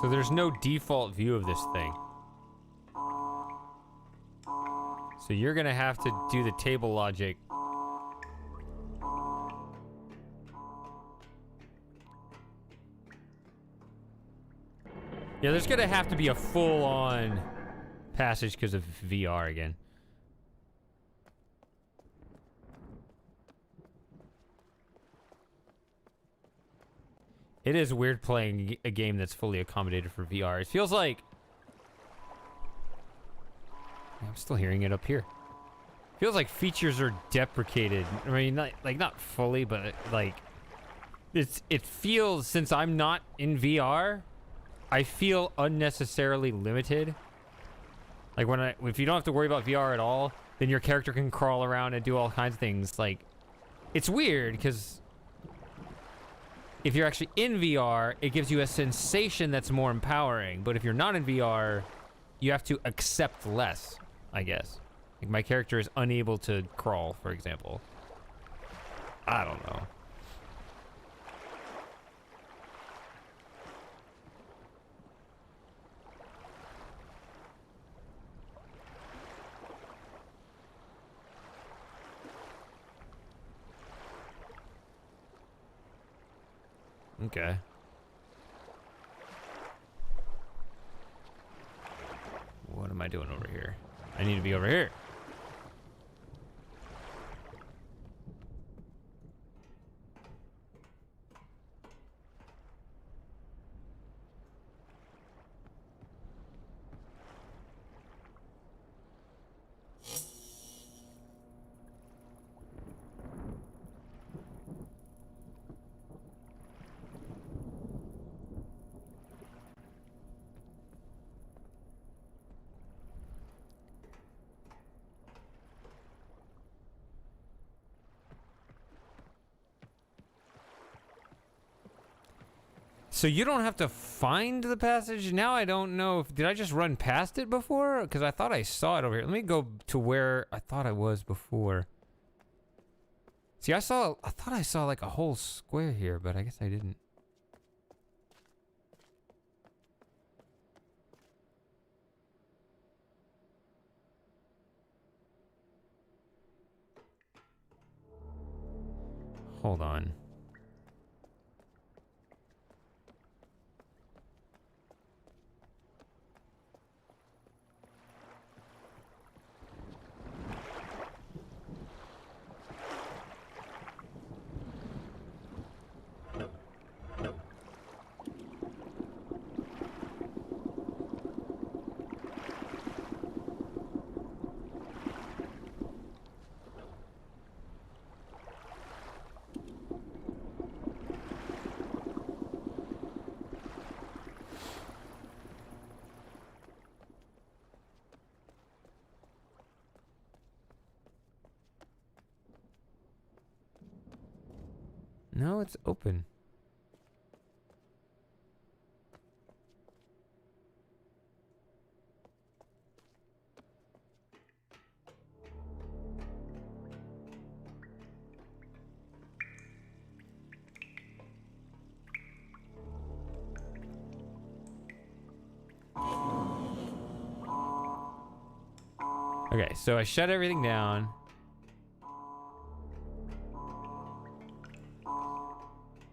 So there's no default view of this thing. So you're gonna have to do the table logic. Yeah, there's gonna have to be a full-on passage because of VR again. It is weird playing a game that's fully accommodated for VR. It feels like... I'm still hearing it up here. Feels like features are deprecated. I mean, not fully, but like... It feels, since I'm not in VR, I feel unnecessarily limited. Like if you don't have to worry about VR at all, then your character can crawl around and do all kinds of things. Like, it's weird because... If you're actually in VR, it gives you a sensation that's more empowering. But if you're not in VR, you have to accept less, I guess. Like my character is unable to crawl, for example. I don't know. Okay. What am I doing over here? I need to be over here. So you don't have to find the passage? Now I don't know if... Did I just run past it before? Because I thought I saw it over here. Let me go to where I thought I was before. See, I thought I saw like a whole square here, but I guess I didn't. Hold on. No, it's open. Okay, so I shut everything down.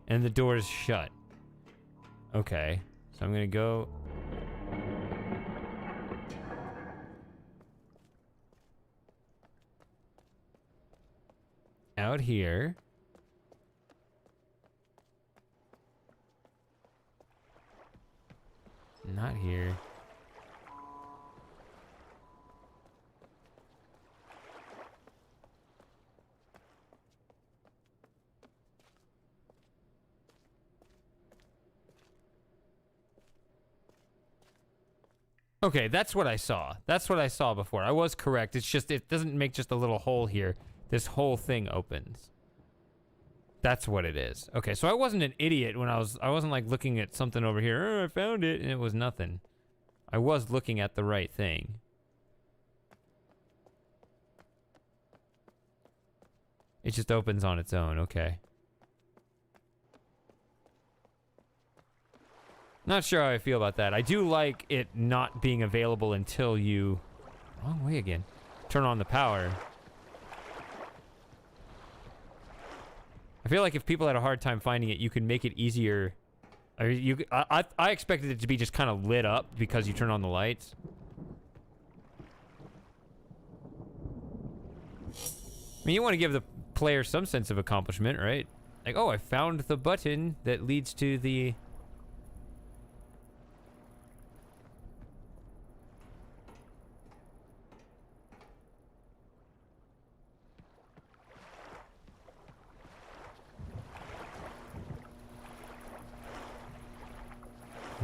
And the door is shut. Okay, so I'm gonna go. Out here. Not here. Okay, that's what I saw. That's what I saw before. I was correct. It's just, it doesn't make just a little hole here. This whole thing opens. That's what it is. Okay, so I wasn't an idiot when I wasn't like looking at something over here. Oh, I found it, and it was nothing. I was looking at the right thing. It just opens on its own, okay. Not sure how I feel about that. I do like it not being available until you... Wrong way again. Turn on the power. I feel like if people had a hard time finding it, you can make it easier. I expected it to be just kind of lit up because you turn on the lights. I mean, you want to give the player some sense of accomplishment, right? Like, oh, I found the button that leads to the...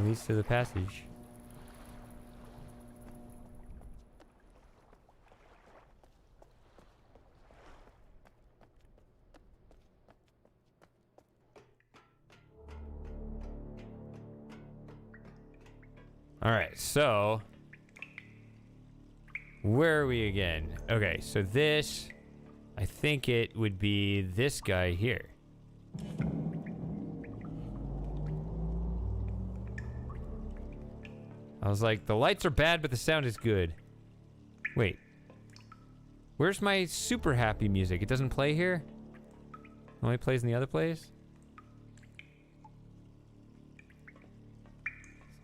leads to the passage. All right, so where are we again? Okay, so this, I think it would be this guy here. I was like, the lights are bad, but the sound is good. Wait. Where's my super happy music? It doesn't play here? It only plays in the other place?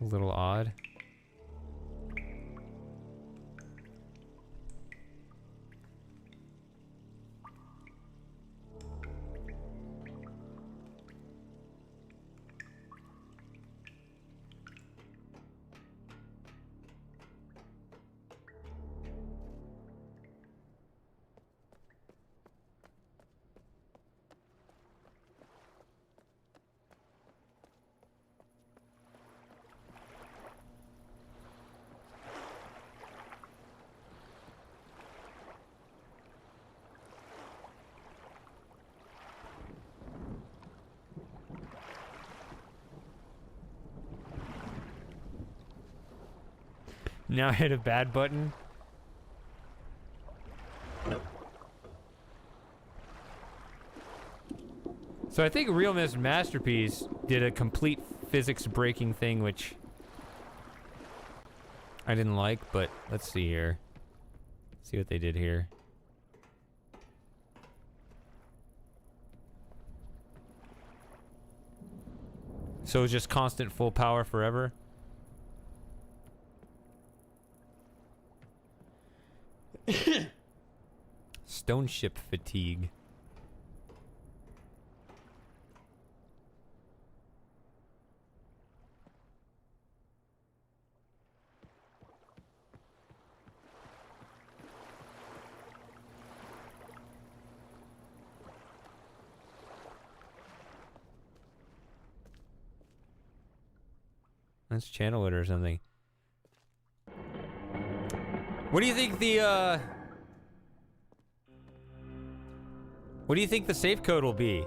It's a little odd. Now I hit a bad button. So I think Real Myst Masterpiece did a complete physics breaking thing, which I didn't like, but let's see here. See what they did here. So just constant full power forever. Stone ship fatigue. Let's channel it or something. What do you think the what do you think the safe code will be?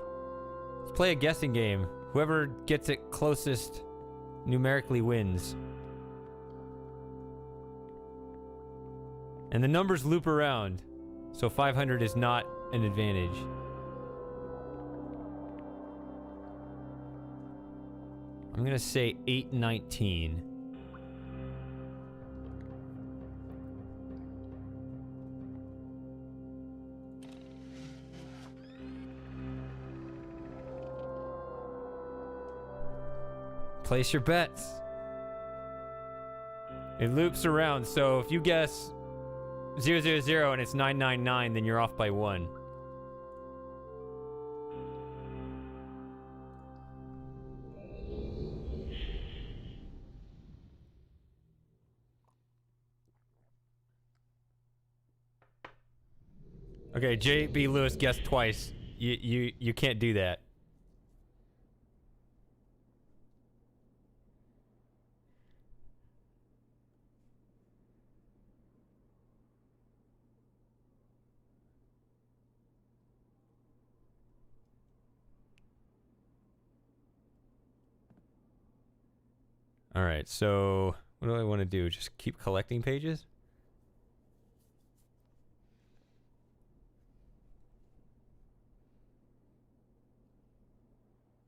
Let's play a guessing game. Whoever gets it closest numerically wins. And the numbers loop around, so 500 is not an advantage. I'm gonna say 819. Place your bets. It loops around, so if you guess 000 and it's 999, then you're off by 1. Okay, J.B. Lewis guessed twice. You can't do that. All right, so what do I want to do? Just keep collecting pages?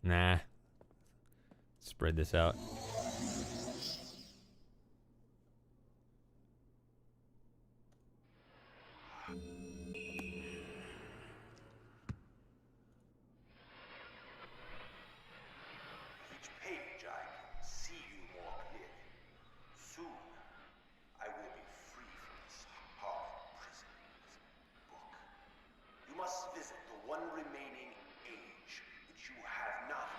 Nah. Spread this out. Each page I can see you more clearly. Soon, I will be free from this hard prison, this book. You must visit the one remaining age which you have not.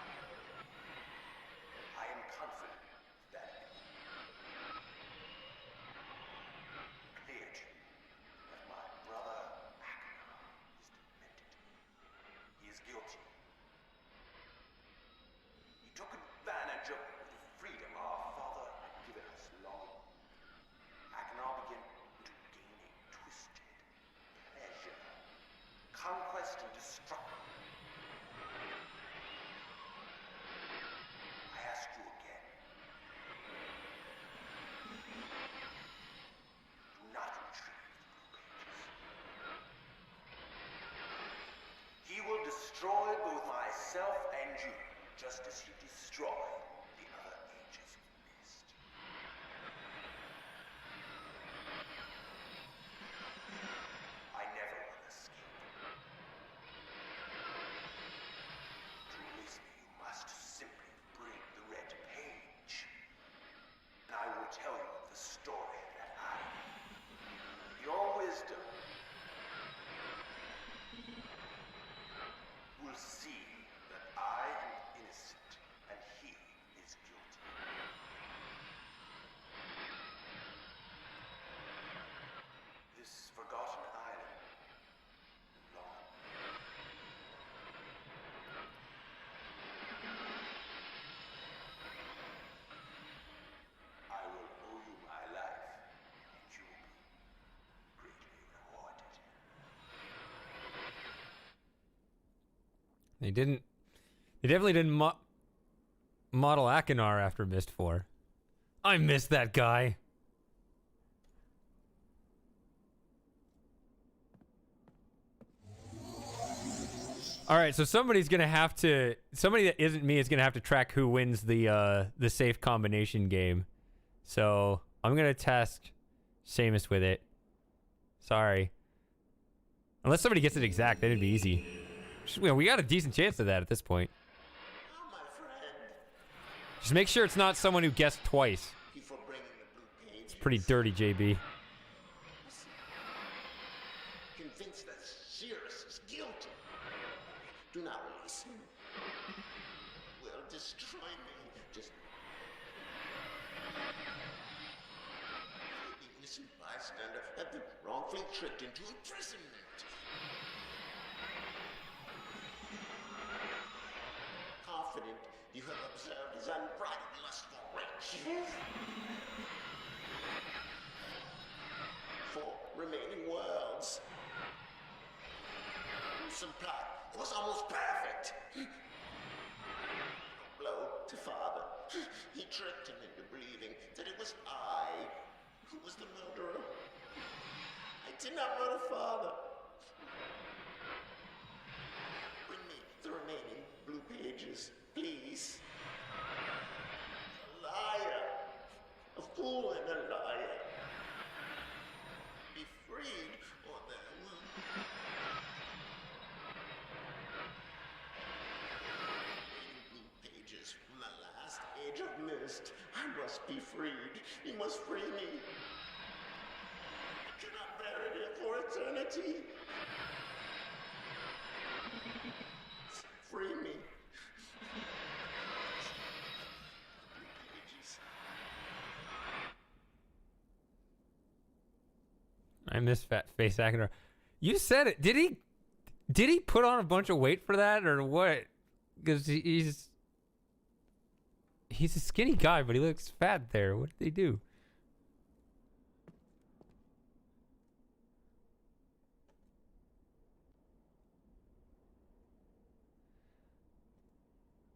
I am confident that clear to you that my brother Akar is demented. He is guilty. He took advantage of the freedom our father had given us long. I can now begin to gain a twisted pleasure, conquest and destruction. I ask you again. Do not retrieve the blue pages. He will destroy both myself and you, just as he destroyed the other ages of Myst. I never will escape. To release me, you must simply bring the red page. And I will tell you the story that I, your wisdom, will see that I am innocent and he is guilty. This forgotten island long. I will owe you my life, and you will be greatly rewarded. They definitely didn't model Akar after Myst 4. I miss that guy. All right, so somebody that isn't me is gonna have to track who wins the safe combination game. So I'm gonna task Seamus with it. Sorry. Unless somebody gets it exact, then it'd be easy. We got a decent chance of that at this point. Oh, my friend. Just make sure it's not someone who guessed twice. Thank you for bringing the blue page. It's pretty dirty, JB. Convinced that Cirrus is guilty. Do not release him. Will destroy me. Just the innocent bystander have been wrongfully tricked into imprisonment. Confident you have observed his unbridled lust for riches. 4 remaining worlds. Some plot was almost perfect. to Father. He tricked him into believing that it was I who was the murderer. I did not murder Father. Bring me the remaining blue pages, please. A liar. A fool and a liar. Be freed, or there will... Blue pages from the last age of Myst. I must be freed. You must free me. I cannot bear it here for eternity. Free me. Pages. I miss Fat Face Akar. You said it. Did he put on a bunch of weight for that or what? Because he's a skinny guy, but he looks fat there. What did they do?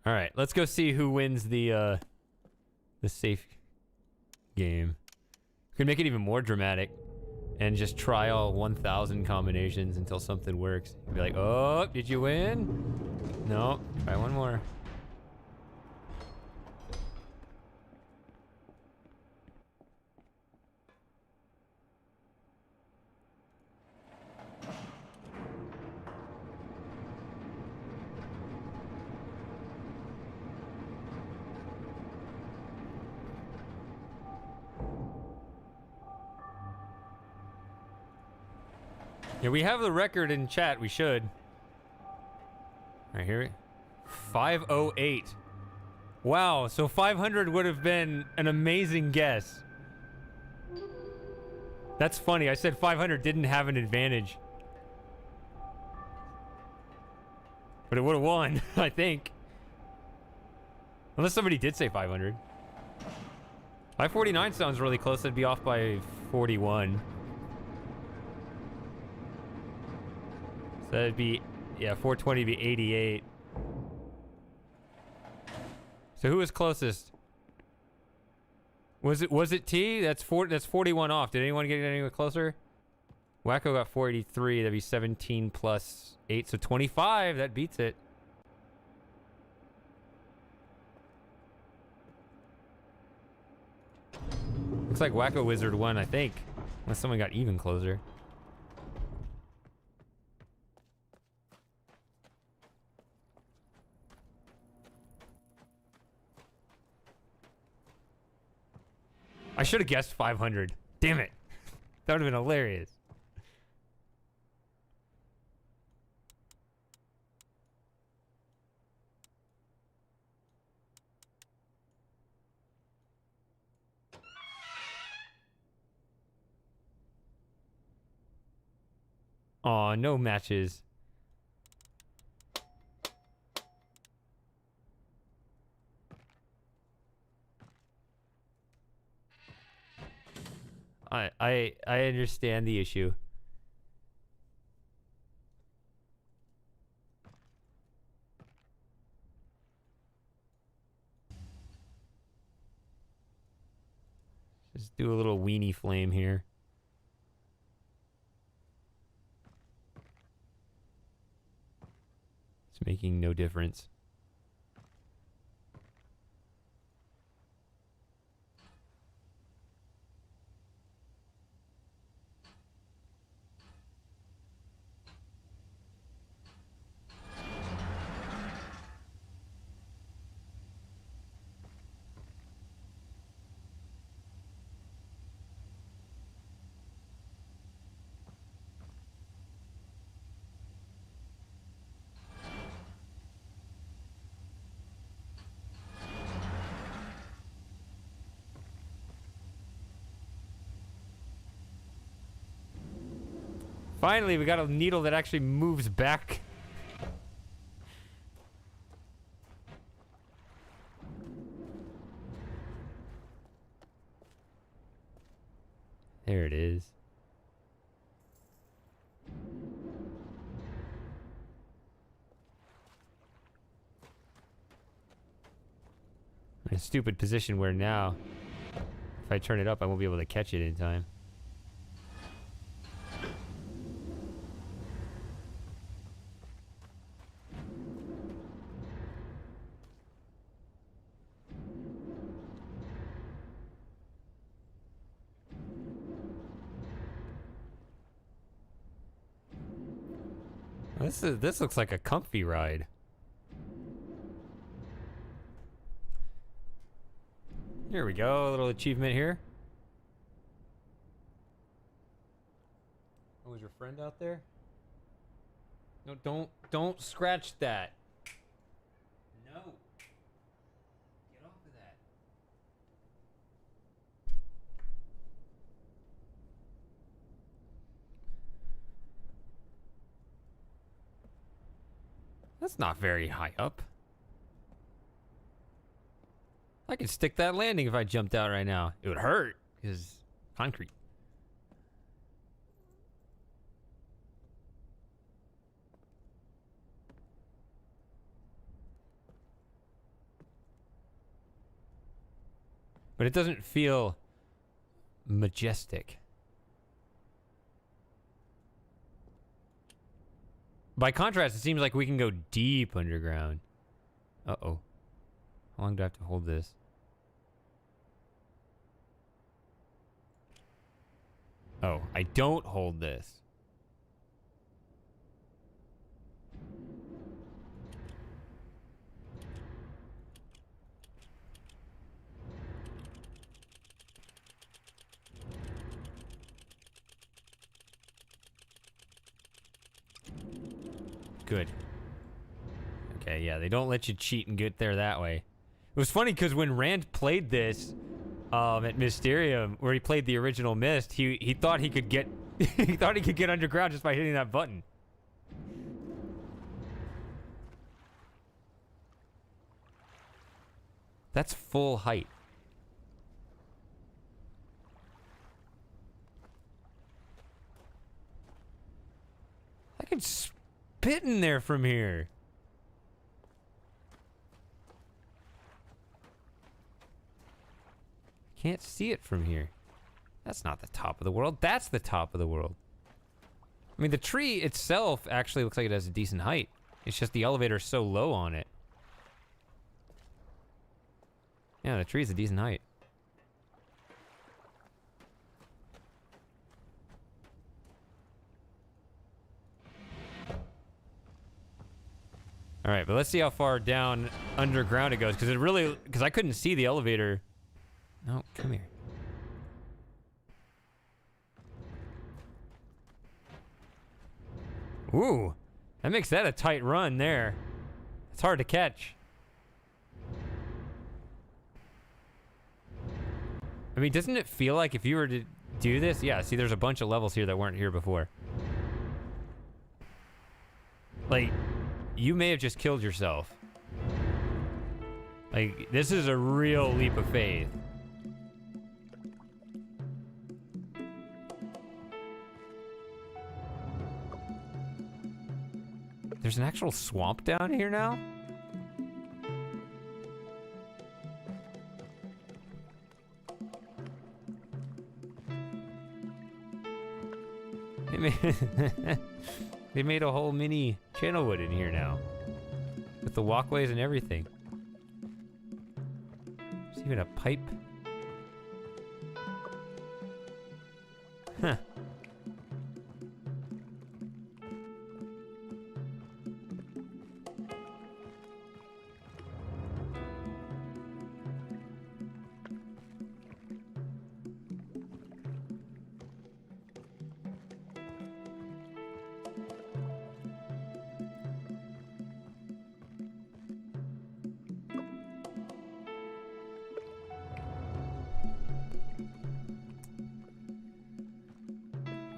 All right, let's go see who wins the safe game. We could make it even more dramatic and just try all 1,000 combinations until something works. Be like, oh, did you win? No, try one more. Yeah, we have the record in chat. We should. Right here. 508. Wow, so 500 would have been an amazing guess. That's funny. I said 500 didn't have an advantage. But it would have won, I think. Unless somebody did say 500. 549 sounds really close. I'd be off by 41. So that'd be, yeah, 420 would be 88. So who was closest? Was it T? That's 41 off. Did anyone get anywhere closer? Wacko got 483. That'd be 17 plus 8, so 25. That beats it. Looks like Wacko Wizard won, I think. Unless someone got even closer. I should have guessed 500. Damn it. That would have been hilarious. Aw, no matches. I understand the issue. Just do a little weenie flame here. It's making no difference. Finally, we got a needle that actually moves back. There it is. stupid position where now, if I turn it up, I won't be able to catch it in time. This looks like a comfy ride. Here we go, a little achievement here. Oh, is your friend out there? No, don't scratch that. No. Get off of that. That's not very high up. I could stick that landing if I jumped out right now. It would hurt, because concrete. But it doesn't feel majestic. By contrast, it seems like we can go deep underground. Uh-oh. How long do I have to hold this? Oh, I don't hold this. Good. Okay, yeah, they don't let you cheat and get there that way. It was funny because when Rand played this at Mysterium, where he played the original Myst, he thought he could get he thought he could get underground just by hitting that button. That's full height. I could spit in there from here. Can't see it from here. That's not the top of the world. That's the top of the world. I mean, the tree itself actually looks like it has a decent height. It's just the elevator is so low on it. Yeah, the tree is a decent height. All right, but let's see how far down underground it goes, because I couldn't see the elevator. No, come here. Ooh, that makes that a tight run there. It's hard to catch. I mean, doesn't it feel like if you were to do this? Yeah, see, there's a bunch of levels here that weren't here before. Like, you may have just killed yourself. Like, this is a real leap of faith. There's an actual swamp down here now? They made a whole mini Channelwood in here now. With the walkways and everything. There's even a pipe. Huh.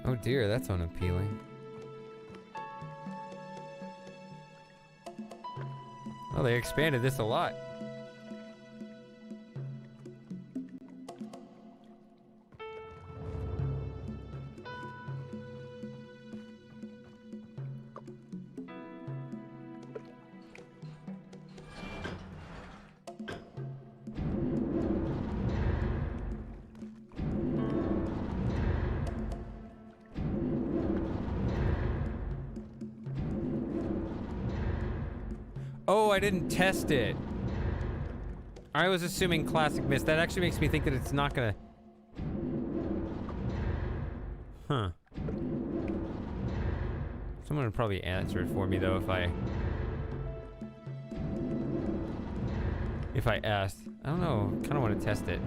Oh dear, that's unappealing. Oh, they expanded this a lot. Oh, I didn't test it. I was assuming classic Myst. That actually makes me think that it's not gonna... Huh. Someone would probably answer it for me, though, if I asked. I don't know. I kind of want to test it.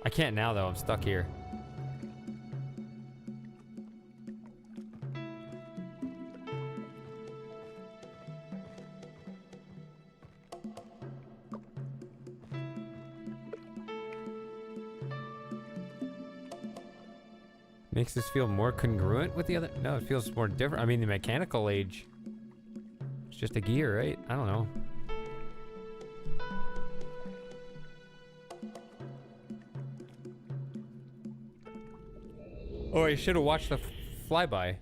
I can't now, though. I'm stuck here. Makes this feel more congruent with the other... No, it feels more different. I mean, the mechanical age... It's just a gear, right? I don't know. Oh, I should have watched the flyby.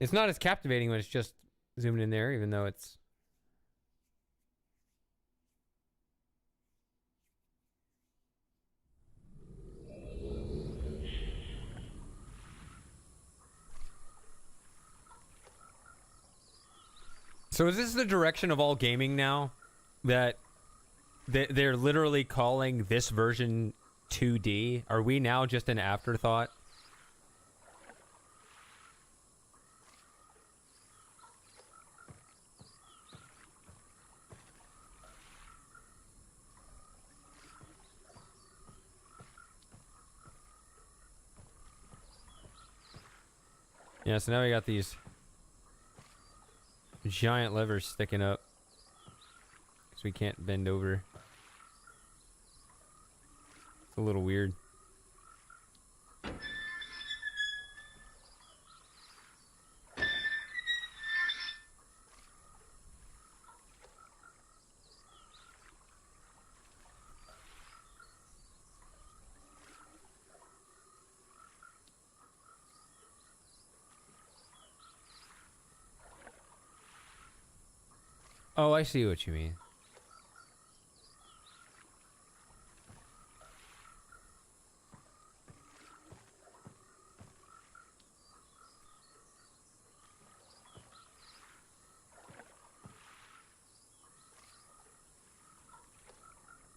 It's not as captivating when it's just zoomed in there, even though it's... So is this the direction of all gaming now? That they're literally calling this version 2D? Are we now just an afterthought? Yeah, so now we got these giant levers sticking up because we can't bend over. It's a little weird. Oh, I see what you mean.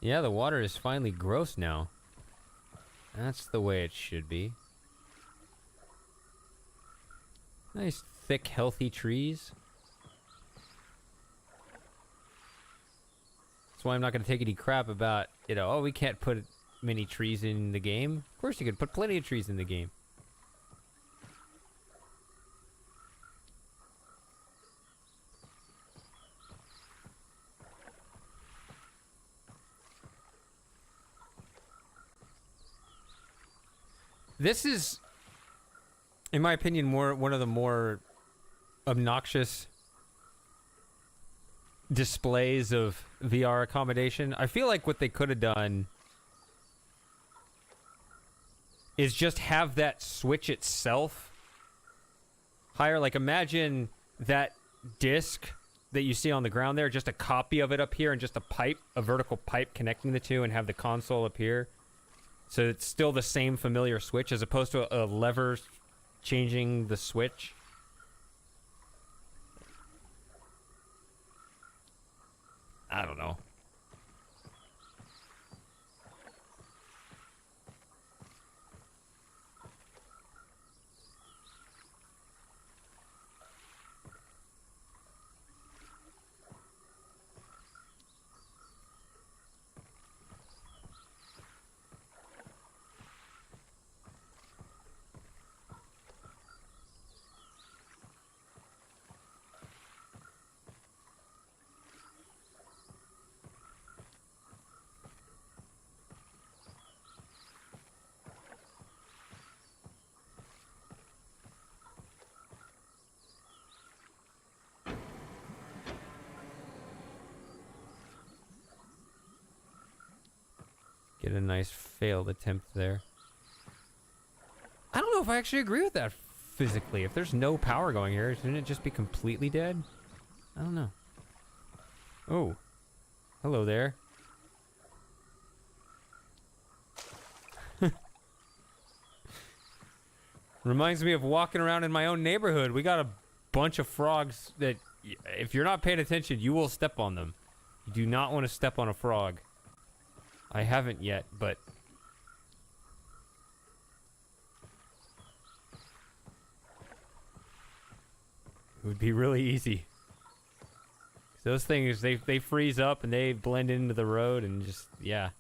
Yeah, the water is finally gross now. That's the way it should be. Nice, thick, healthy trees. That's why I'm not going to take any crap about, you know, oh, we can't put many trees in the game. Of course you could put plenty of trees in the game. This is, in my opinion, one of the more obnoxious displays of VR accommodation. I feel like what they could have done is just have that switch itself higher. Like, imagine that disc that you see on the ground there, just a copy of it up here and just a pipe, a vertical pipe connecting the two, and have the console up here. So it's still the same familiar switch as opposed to a lever changing the switch. I don't know. Get a nice failed attempt there. I don't know if I actually agree with that physically. If there's no power going here, shouldn't it just be completely dead? I don't know. Oh. Hello there. Reminds me of walking around in my own neighborhood. We got a bunch of frogs that if you're not paying attention, you will step on them. You do not want to step on a frog. I haven't yet, but... it would be really easy. Those things, they freeze up and they blend into the road and just, yeah.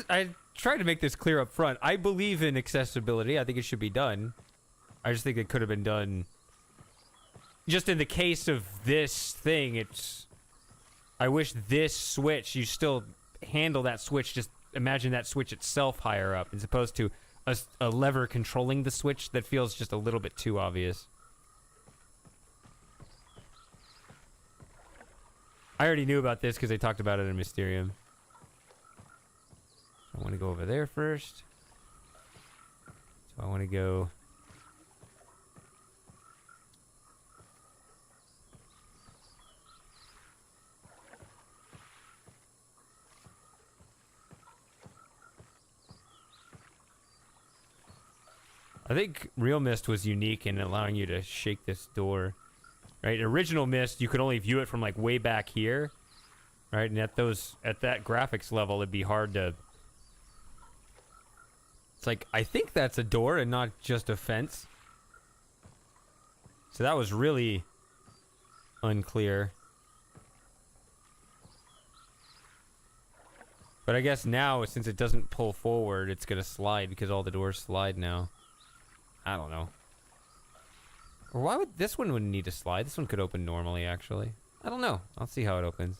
I tried to make this clear up front. I believe in accessibility. I think it should be done. I just think it could have been done. Just in the case of this thing, it's... I wish this switch, you still handle that switch, just imagine that switch itself higher up, as opposed to a lever controlling the switch that feels just a little bit too obvious. I already knew about this because they talked about it in Mysterium. I want to go over there first. So I want to go... I think Real Myst was unique in allowing you to shake this door. Right? In original Myst, you could only view it from like way back here. Right? And at that graphics level, it'd be hard to... It's like, I think that's a door and not just a fence. So that was really unclear. But I guess now, since it doesn't pull forward, it's going to slide because all the doors slide now. I don't know. Or why would this one wouldn't need to slide? This one could open normally, actually. I don't know. I'll see how it opens.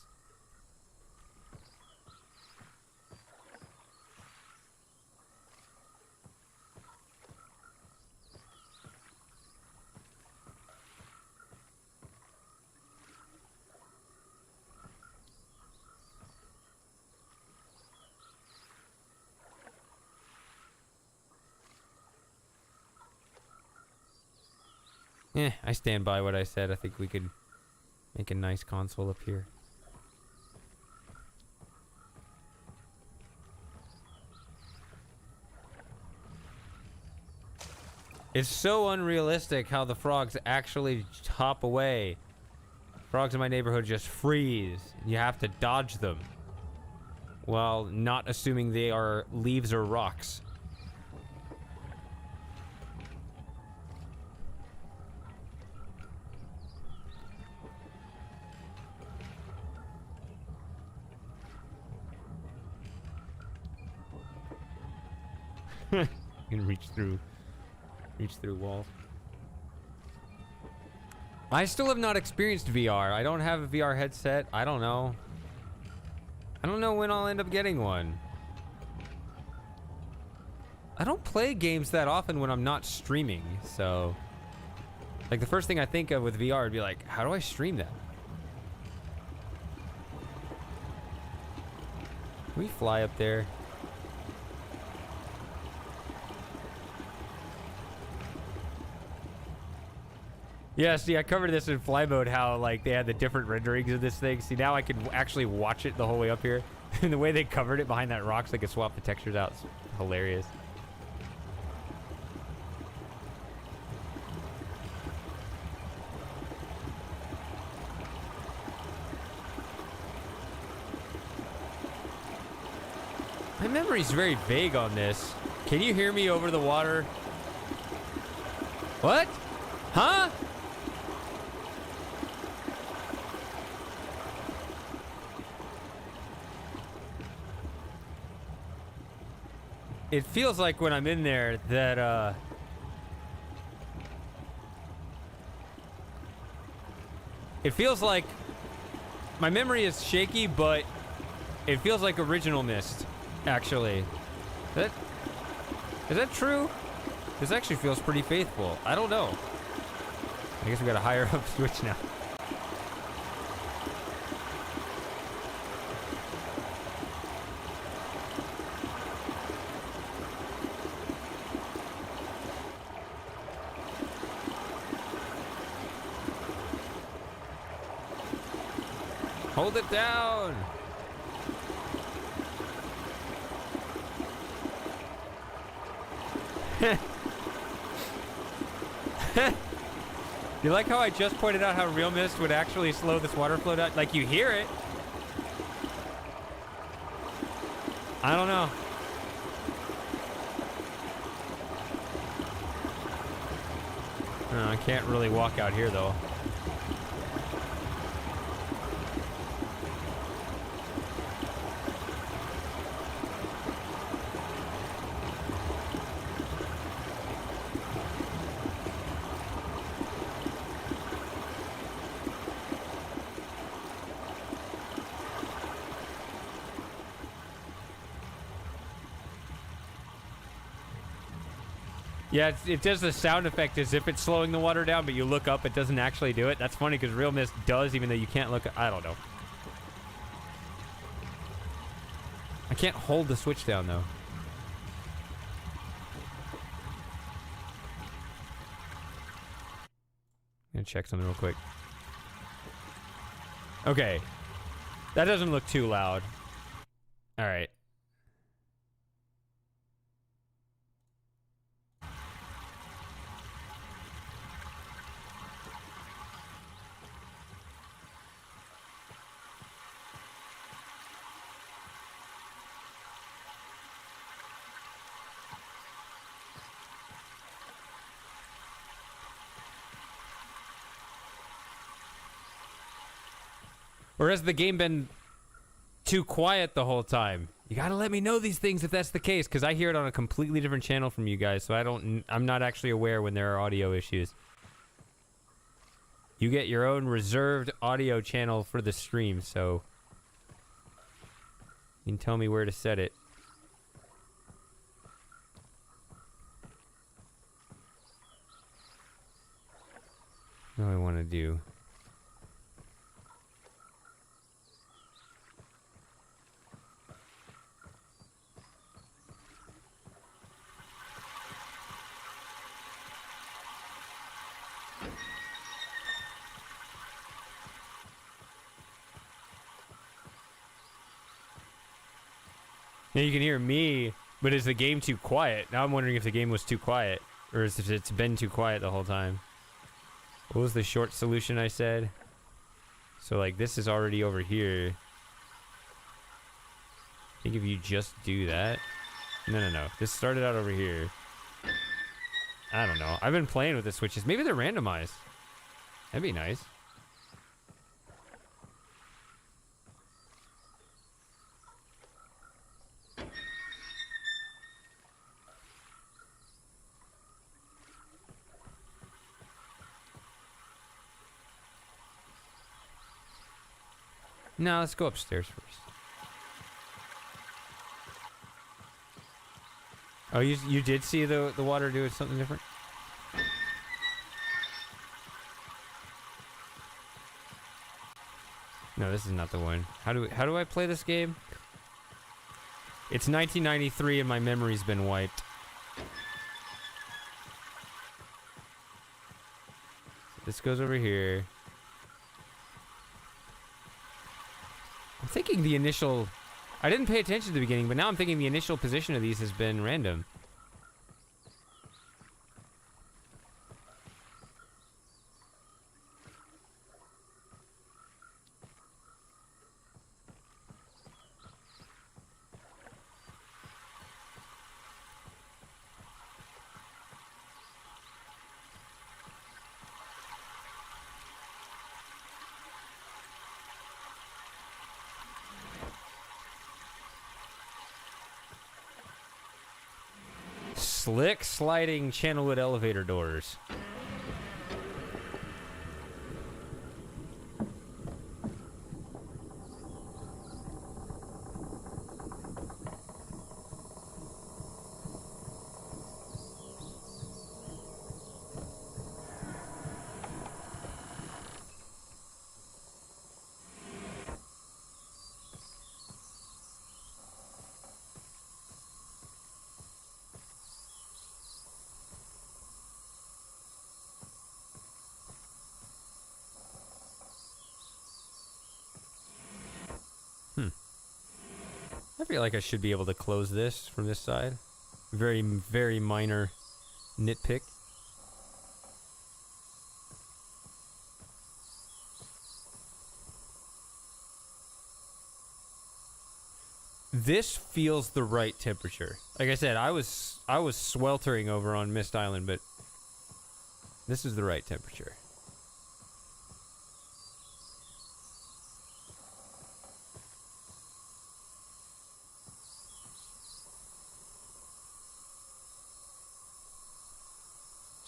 I stand by what I said. I think we could make a nice console up here. It's so unrealistic how the frogs actually hop away. Frogs in my neighborhood just freeze. You have to dodge them. While not assuming they are leaves or rocks. You can reach through walls. I still have not experienced VR. I don't have a VR headset. I don't know. I don't know when I'll end up getting one. I don't play games that often when I'm not streaming, so... Like, the first thing I think of with VR would be like, how do I stream that? Can we fly up there? Yeah, see, I covered this in fly mode, how, like, they had the different renderings of this thing. See, now I can actually watch it the whole way up here. And the way they covered it behind that rock so they could swap the textures out. It's hilarious. My memory's very vague on this. Can you hear me over the water? What? Huh? It feels like when I'm in there that, it feels like my memory is shaky, but it feels like original Myst, actually. Is that true? This actually feels pretty faithful. I don't know. I guess we got a higher up switch now. Hold it down. You like how I just pointed out how real Myst would actually slow this water flow down? Like, you hear it. I don't know. I can't really walk out here, though. Yeah, it does the sound effect as if it's slowing the water down, but you look up, it doesn't actually do it. That's funny because real Myst does, even though you can't look. I don't know. I can't hold the switch down, though. I'm gonna check something real quick. Okay. That doesn't look too loud. All right. Or has the game been too quiet the whole time? You gotta let me know these things if that's the case, because I hear it on a completely different channel from you guys, so I'm not actually aware when there are audio issues. You get your own reserved audio channel for the stream, so you can tell me where to set it. What do I want to do? Now you can hear me, but is the game too quiet? Now I'm wondering if the game was too quiet, or if it's been too quiet the whole time. What was the short solution I said? So like this is already over here. I think if you just do that. No. This started out over here. I don't know. I've been playing with the switches. Maybe they're randomized. That'd be nice. No, let's go upstairs first. Oh, you did see the water do something different? No, this is not the one. How do I play this game? It's 1993 and my memory's been wiped. This goes over here. I'm thinking the initial... I didn't pay attention at the beginning, but now I'm thinking the initial position of these has been random. Slick sliding channelwood elevator doors. feel like I should be able to close this from this side. Very, very minor nitpick. This feels the right temperature. Like I said, I was sweltering over on Myst Island, but this is the right temperature.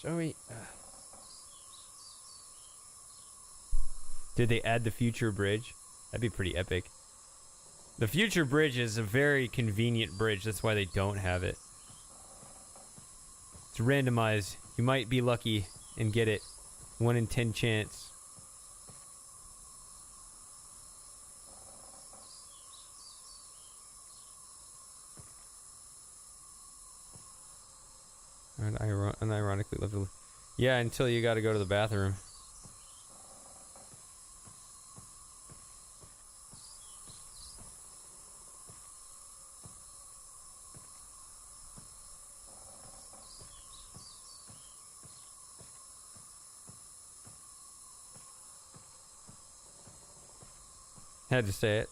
Shall we? Did they add the future bridge? That'd be pretty epic. The future bridge is a very convenient bridge. That's why they don't have it. It's randomized. You might be lucky and get it. 1 in 10 chance. And ironically left. Yeah, until you got to go to the bathroom. Had to say it.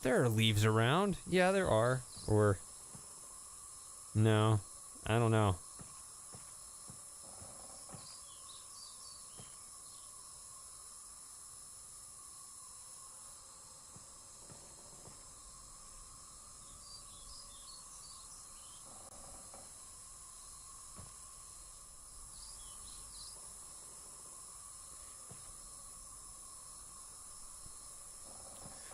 There are leaves around. Yeah, there are. Or no, I don't know.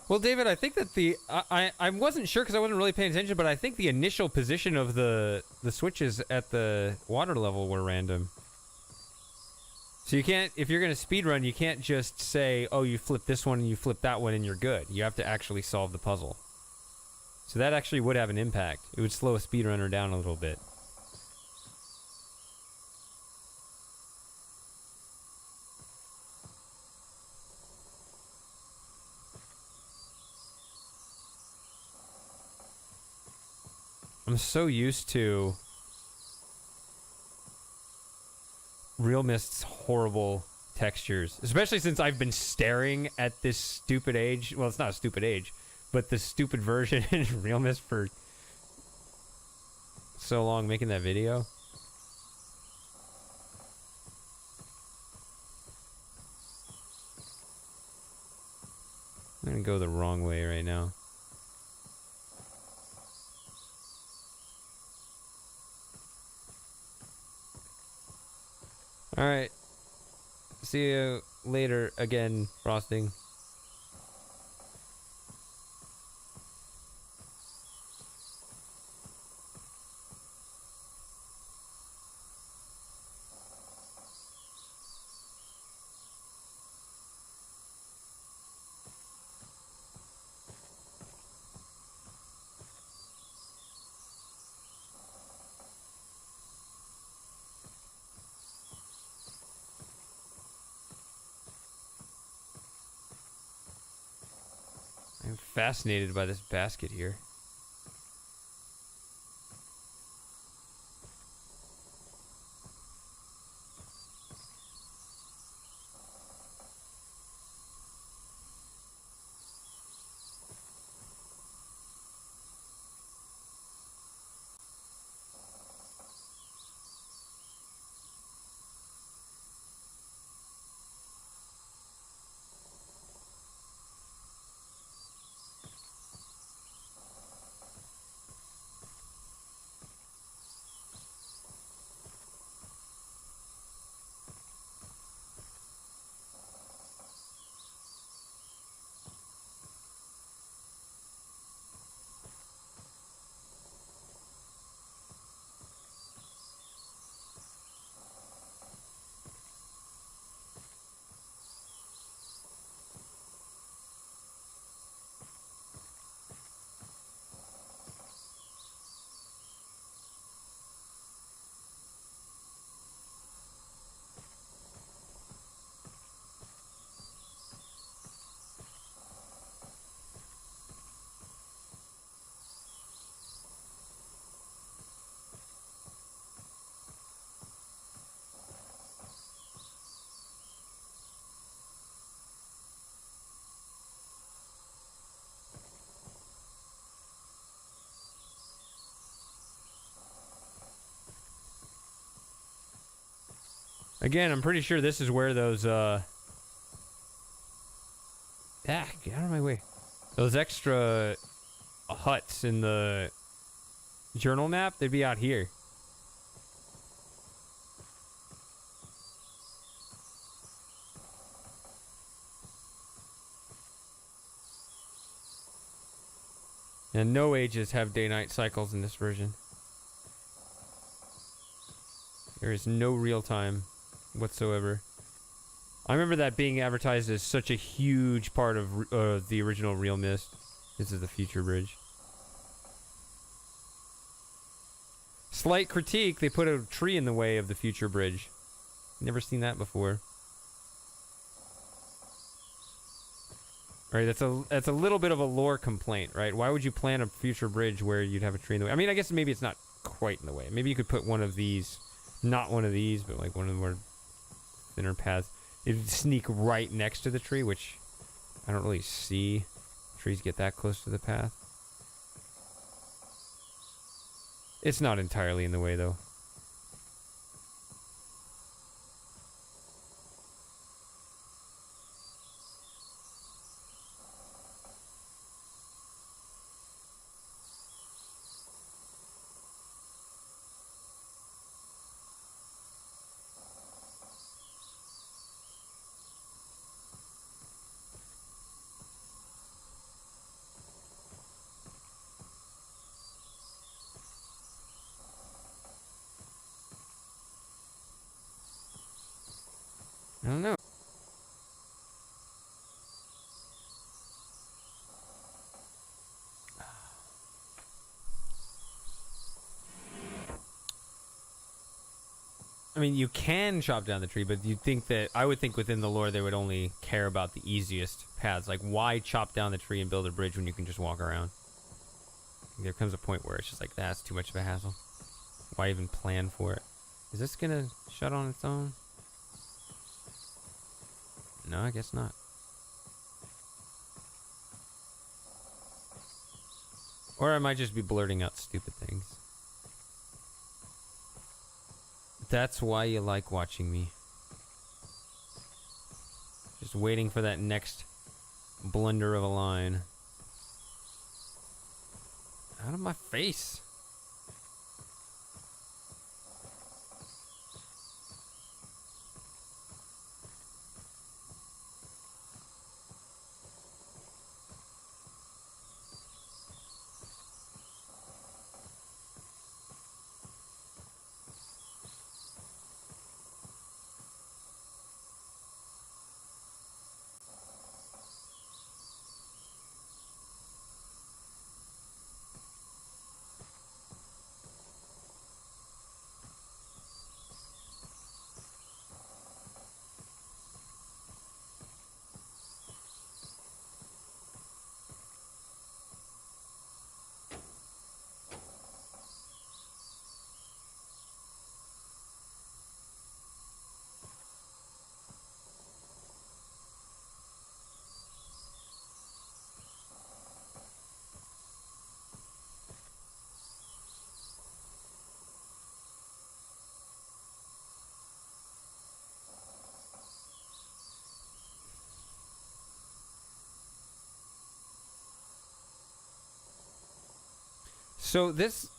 Well, David, I think that I wasn't sure because I wasn't really paying attention, but I think the initial position of the switches at the water level were random. So you can't, if you're going to speedrun, you can't just say, oh, you flip this one and you flip that one and you're good. You have to actually solve the puzzle. So that actually would have an impact. It would slow a speedrunner down a little bit. I'm so used to Real Myst's horrible textures, especially since I've been staring at this stupid age. Well, it's not a stupid age, but the stupid version in Real Myst for so long making that video. I'm gonna go the wrong way right now. Alright. See you later again, Frosting. I'm fascinated by this basket here. Again, I'm pretty sure this is where those, get out of my way. Those extra huts in the journal map, they'd be out here. And no ages have day-night cycles in this version. There is no real time whatsoever. I remember that being advertised as such a huge part of the original Real Myst. This is the future bridge. Slight critique, they put a tree in the way of the future bridge. Never seen that before. Right, that's a little bit of a lore complaint, right? Why would you plan a future bridge where you'd have a tree in the way? I mean, I guess maybe it's not quite in the way. Maybe you could put one of these, not one of these, but like one of the more thinner paths. It'd sneak right next to the tree, which I don't really see trees get that close to the path. It's not entirely in the way, though. I don't know. I mean, you can chop down the tree, but you'd think that, I would think within the lore they would only care about the easiest paths. Like, why chop down the tree and build a bridge when you can just walk around? There comes a point where it's just like, that's too much of a hassle. Why even plan for it? Is this gonna shut on its own? No, I guess not. Or I might just be blurting out stupid things. That's why you like watching me. Just waiting for that next blunder of a line. Out of my face. So this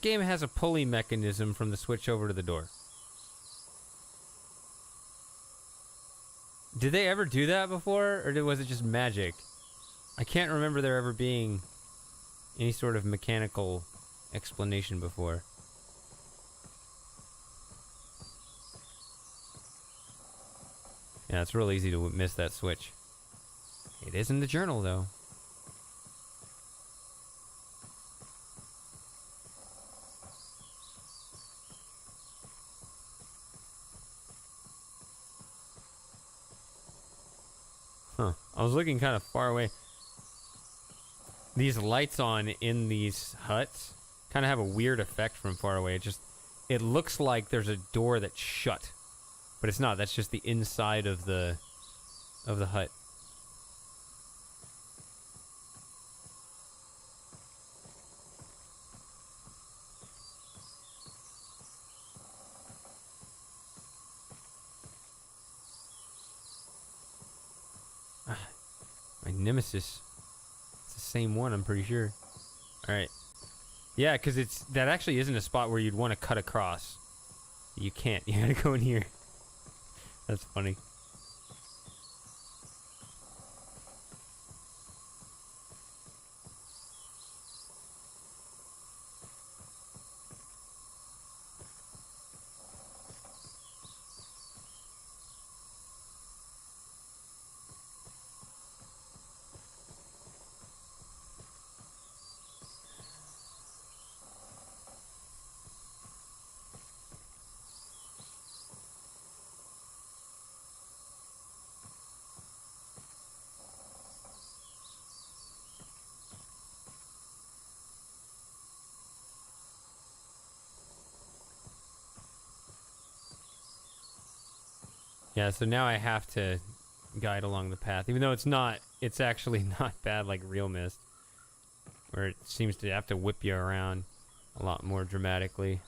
game has a pulley mechanism from the switch over to the door. Did they ever do that before, or was it just magic? I can't remember there ever being any sort of mechanical explanation before. Yeah, it's real easy to miss that switch. It is in the journal, though. Huh. I was looking kind of far away. These lights on in these huts kind of have a weird effect from far away. It looks like there's a door that's shut, but it's not. That's just the inside of the hut. My nemesis. It's the same one, I'm pretty sure. Alright. Yeah, because that actually isn't a spot where you'd want to cut across. You can't. You gotta go in here. That's funny. Yeah, so now I have to guide along the path, even though it's actually not bad like real Myst, where it seems to have to whip you around a lot more dramatically.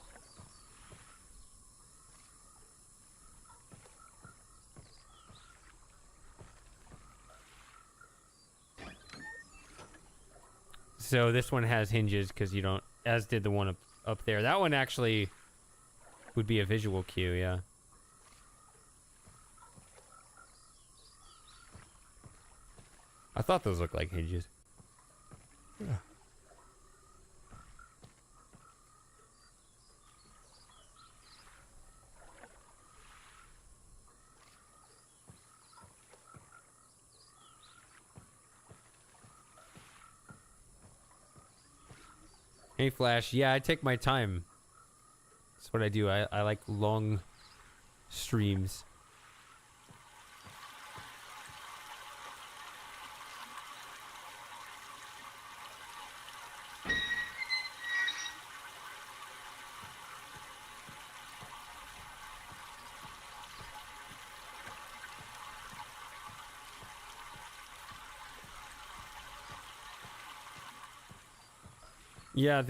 So this one has hinges because you don't, as did the one up there. That one actually would be a visual cue, yeah. I thought those looked like hinges. Yeah. Hey Flash, yeah, I take my time. That's what I do. I like long streams. Yeah,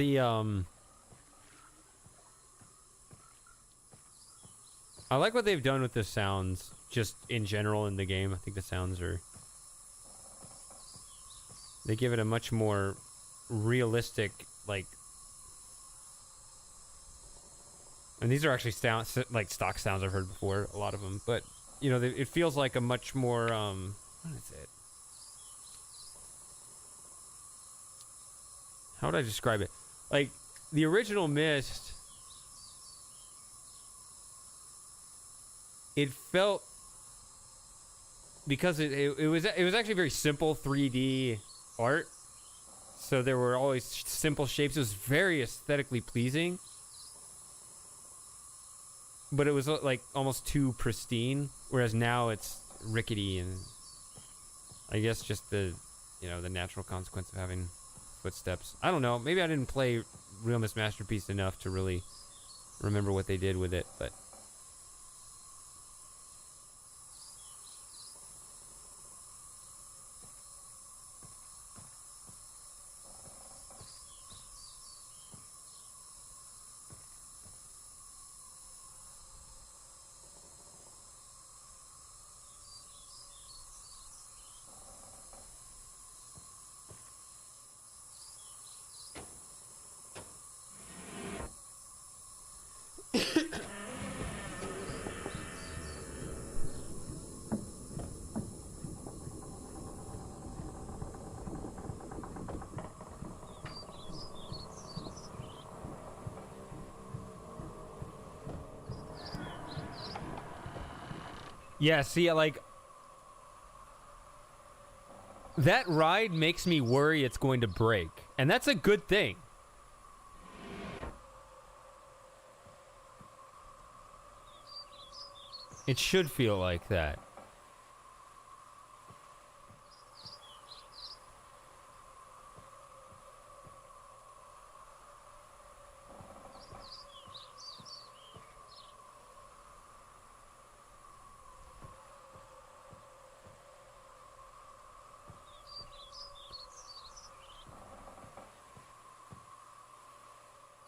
I like what they've done with the sounds, just in general in the game. I think the sounds they give it a much more realistic, like, and these are actually like stock sounds I've heard before, a lot of them, but, you know, it feels like a much more, what is it? How would I describe it? Like, the original Myst, it felt, because it was actually very simple 3D art, so there were always simple shapes. It was very aesthetically pleasing, but it was like almost too pristine, whereas now it's rickety, and I guess just the natural consequence of having footsteps. I don't know, maybe I didn't play Real Myst Masterpiece enough to really remember what they did with it, but yeah, see, like, that ride makes me worry it's going to break, and that's a good thing. It should feel like that.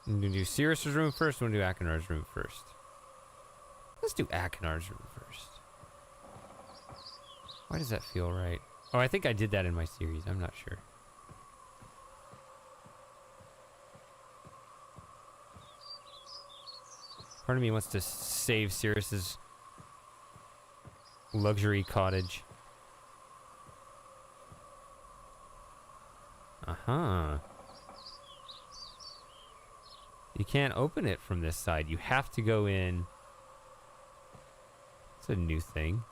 I'm gonna do Sirius's room first. I'm gonna do Akinar's room first. Let's do Akinar's room first. Why does that feel right? Oh, I think I did that in my series. I'm not sure. Part of me wants to save Sirius's luxury cottage. Uh-huh. You can't open it from this side. You have to go in. It's a new thing.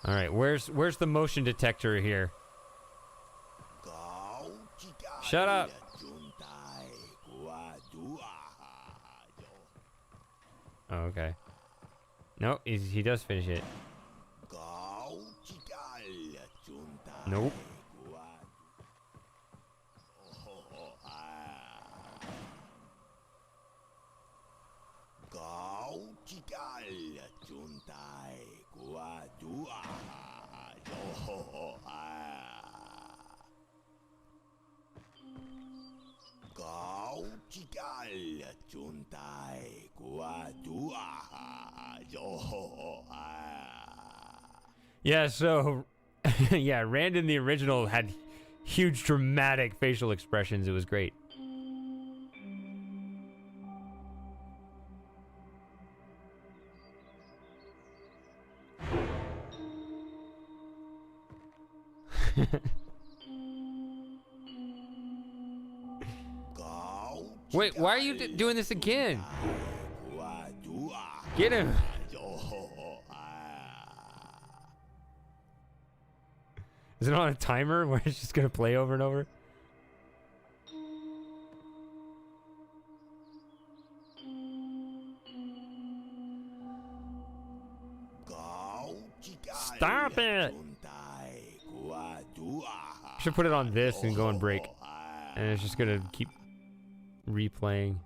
All right, where's the motion detector here? Shut up. Oh, okay. No, he does finish it. Nope. Yeah, so yeah, Rand in the original had huge dramatic facial expressions. It was great. Wait, why are you doing this again? Get him. Is it on a timer where it's just gonna play over and over? Stop it! Should put it on this and go on break. And it's just gonna keep replaying.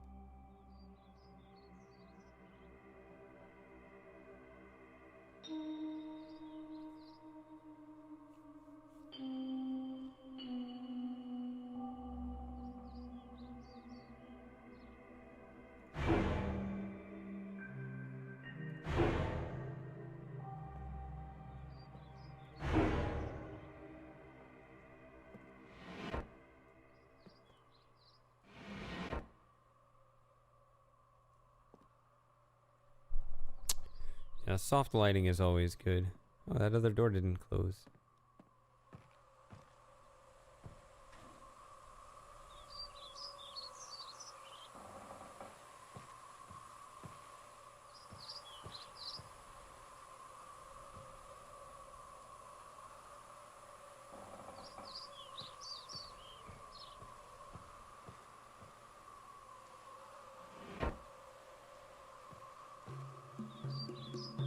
Yeah, soft lighting is always good. Oh, that other door didn't close.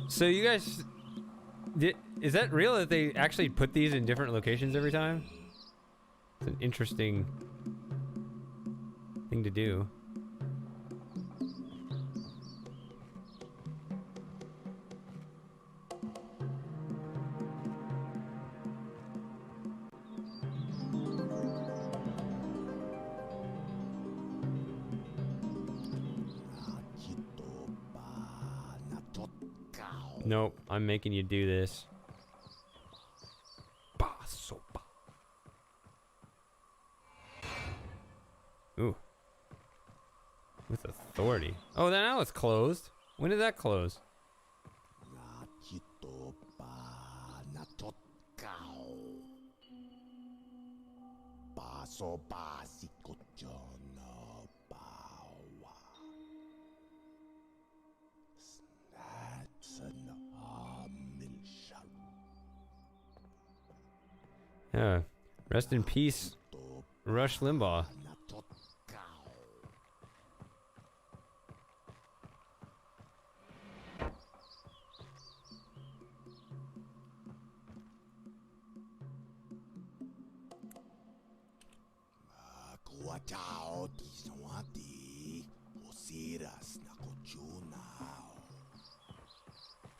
So you guys, is that real that they actually put these in different locations every time? It's an interesting thing to do. Nope, I'm making you do this. Ooh. With authority. Oh, now it's closed. When did that close? Yeah. Rest in peace, Rush Limbaugh.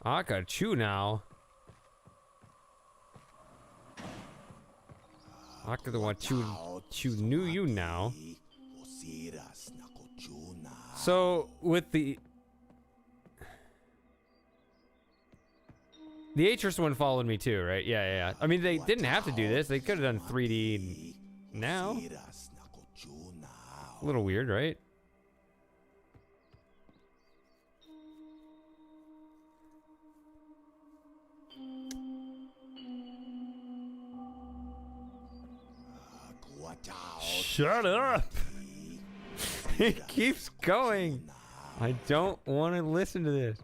I got chew now. I could want chew knew you now. So with the The Atrus one followed me too, right? Yeah, yeah, yeah. I mean, they didn't have to do this. They could have done 3D now. A little weird, right? Shut up! It keeps going. I don't want to listen to this.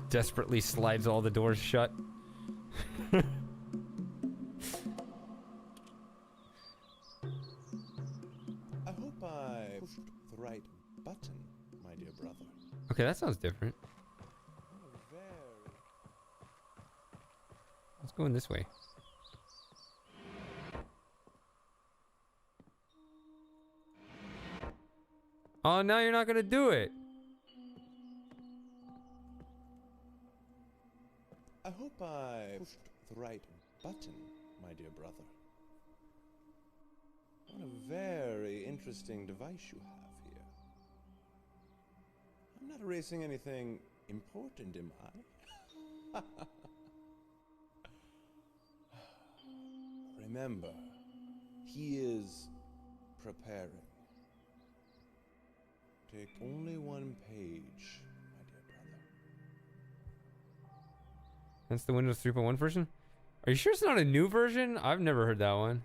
Desperately slides all the doors shut. I hope I pushed the right button, my dear brother. Okay, that sounds different. Very. Let's go in this way. Oh, now you're not gonna do it. I hope I pushed the right button, my dear brother. What a very interesting device you have here. I'm not erasing anything important, am I? Remember, he is preparing. Take only one page, my dear brother. That's the Windows 3.1 version? Are you sure it's not a new version? I've never heard that one.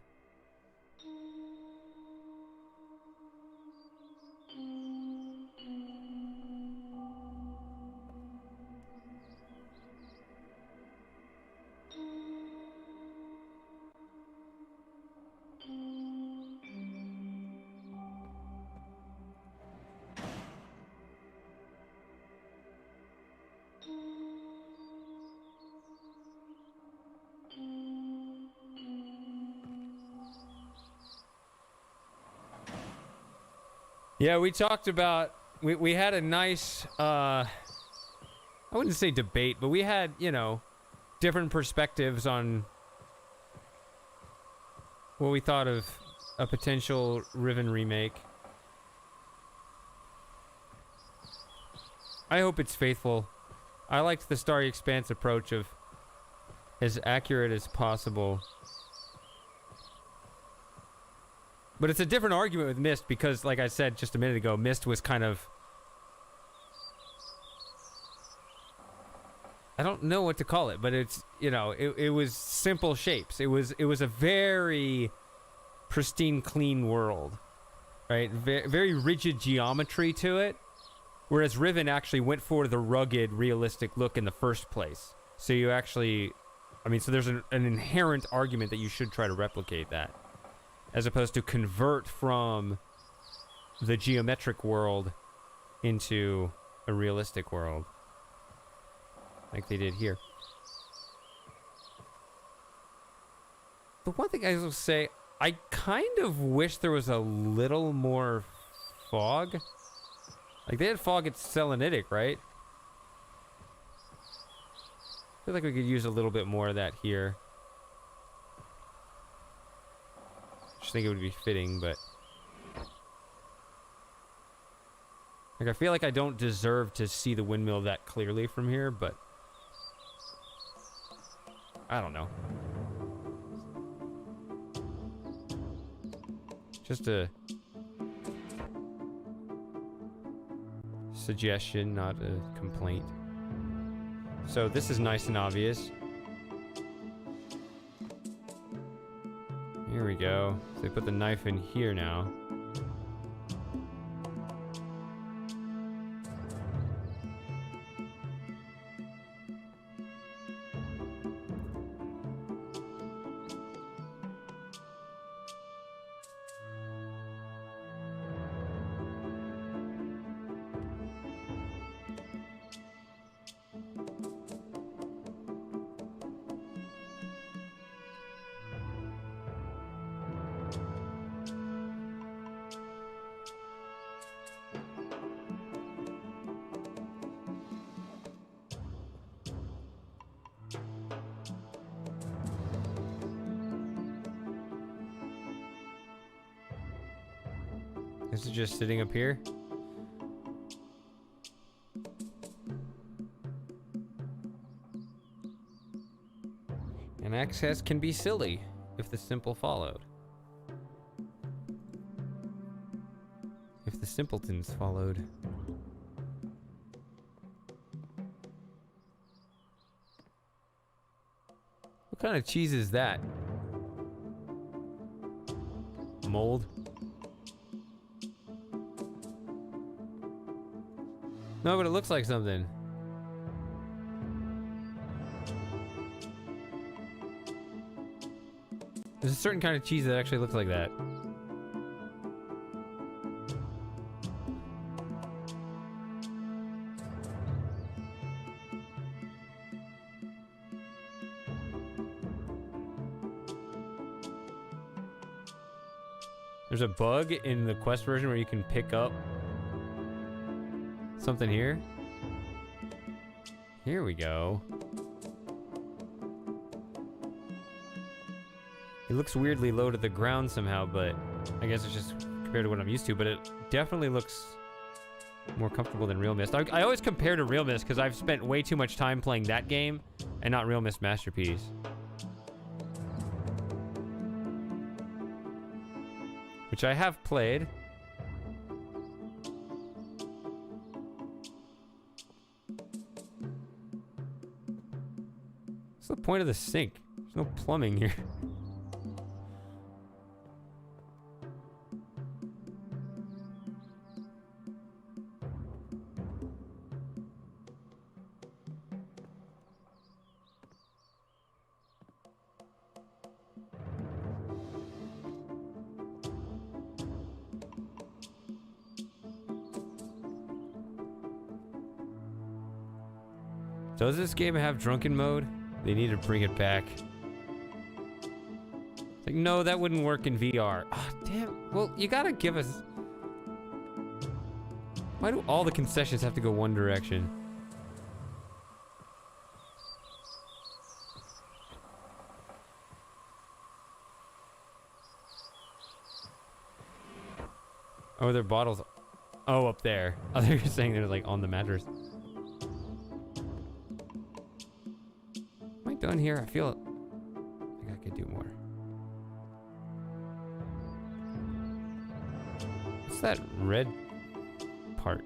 Yeah, we talked about, we had a nice, I wouldn't say debate, but we had, you know, different perspectives on what we thought of a potential Riven remake. I hope it's faithful. I liked the Starry Expanse approach of as accurate as possible. But it's a different argument with Myst because, like I said just a minute ago, Myst was kind of... I don't know what to call it, but it's, you know, it was simple shapes. It was a very pristine, clean world, right? Very rigid geometry to it, whereas Riven actually went for the rugged, realistic look in the first place. So you actually... I mean, so there's an inherent argument that you should try to replicate that, as opposed to convert from the geometric world into a realistic world, like they did here. The one thing I will say, I kind of wish there was a little more fog. Like, they had fog at Selentic, right? I feel like we could use a little bit more of that here. I think it would be fitting, but like I feel like I don't deserve to see the windmill that clearly from here, but I don't know. Just a suggestion, not a complaint. So this is nice and obvious. Here we go. So they put the knife in here now. This is just sitting up here. access can be silly if the simple followed. If the simpletons followed. What kind of cheese is that? Mold? No, but it looks like something. There's a certain kind of cheese that actually looks like that. There's a bug in the Quest version where you can pick up something here. Here we go. It looks weirdly low to the ground somehow, but I guess it's just compared to what I'm used to, but it definitely looks more comfortable than Real Myst. I always compare to Real Myst because I've spent way too much time playing that game and not Real Myst Masterpiece. Which I have played. What's the point of the sink? There's no plumbing here. Does this game have drunken mode? They need to bring it back. It's like, no, that wouldn't work in VR. Ah, damn. Well, you gotta give us... Why do all the concessions have to go one direction? Oh, their bottles... Oh, up there. I thought you were saying they're like on the mattress. Done here. I feel like I could do more. What's that red part?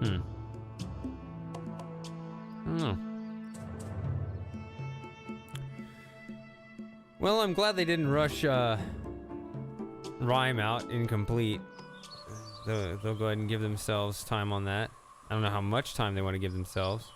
I don't know. Well, I'm glad they didn't rush Rhyme out incomplete. They'll go ahead and give themselves time on that. I don't know how much time they want to give themselves.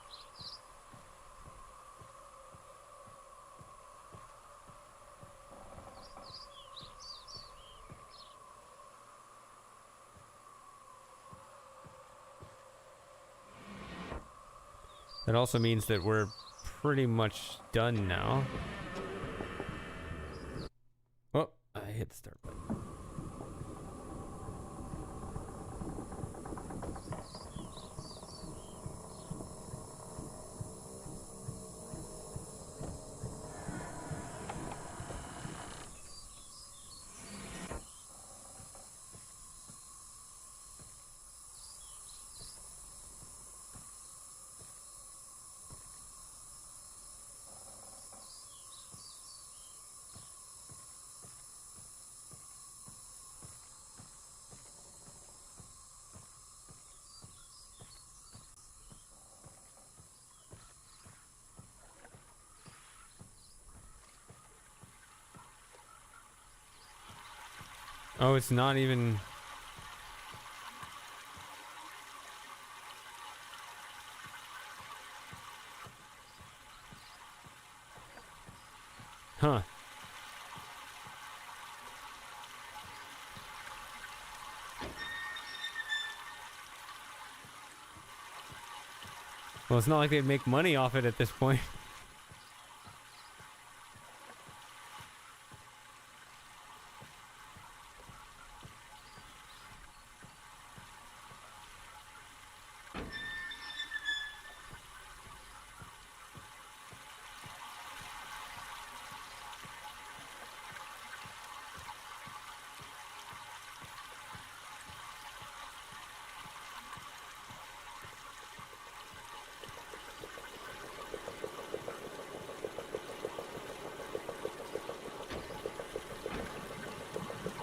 That also means that we're pretty much done now. Oh, I hit the start button. Oh, it's not even... Huh. Well, it's not like they'd make money off it at this point.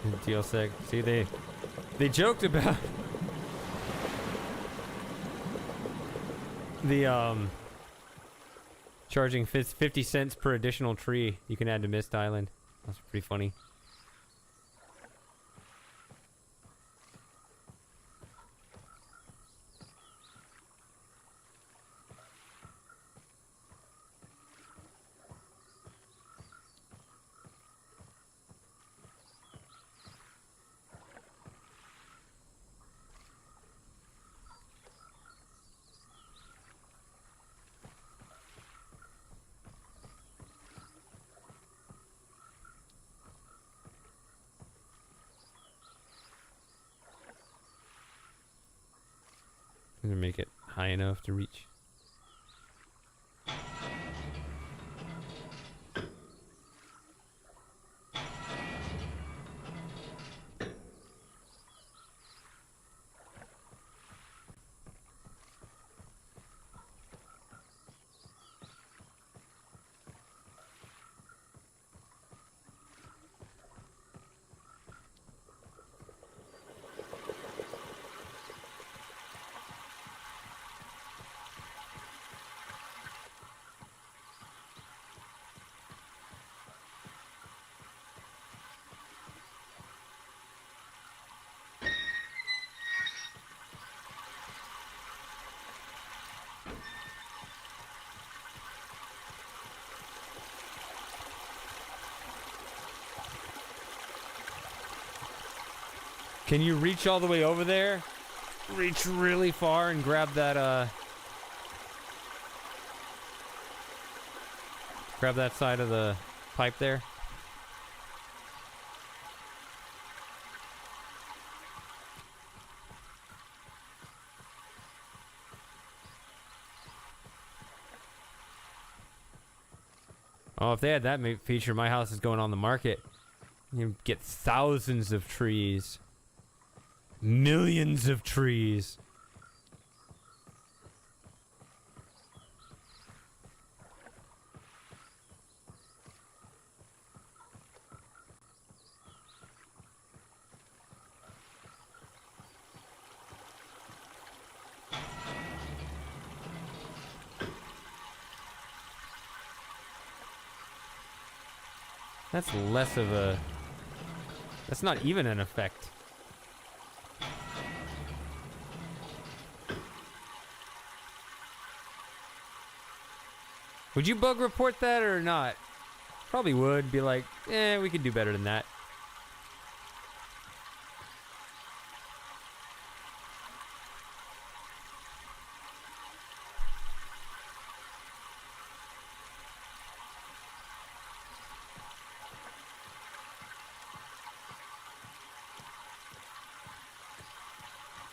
DLSec. See, they joked about the charging 50 cents per additional tree you can add to Myst Island. That's pretty funny. I'm gonna make it high enough to reach. Can you reach all the way over there? Reach really far and grab that grab that side of the pipe there. Oh, if they had that feature, my house is going on the market. You get thousands of trees. Millions of trees. That's less of a... That's not even an effect. Would you bug report that or not? Probably would. Be like, we could do better than that.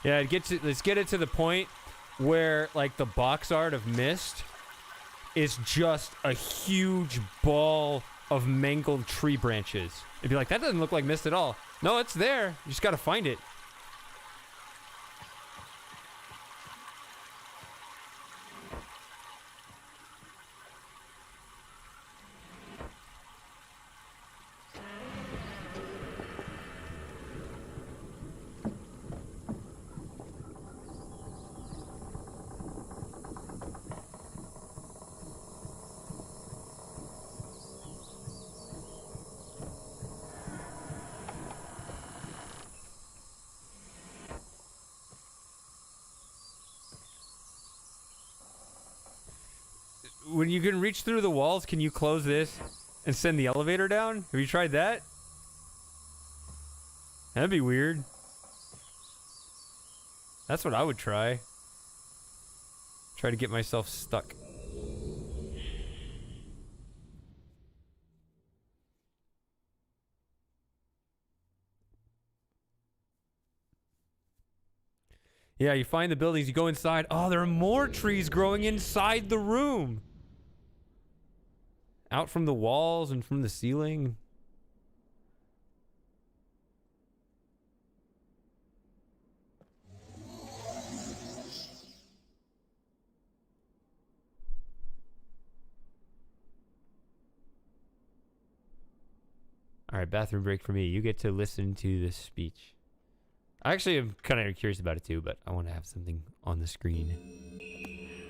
Yeah, let's get it to the point where, like, the box art of Myst is just a huge ball of mangled tree branches. It'd be like, that doesn't look like Myst at all. No, it's there. You just gotta find it. When you can reach through the walls, can you close this and send the elevator down? Have you tried that? That'd be weird. That's what I would try. Try to get myself stuck. Yeah, you find the buildings, you go inside. Oh, there are more trees growing inside the room. Out from the walls and from the ceiling. All All right, bathroom break for me. You get to listen to this speech. I actually am kind of curious about it too, but I want to have something on the screen. You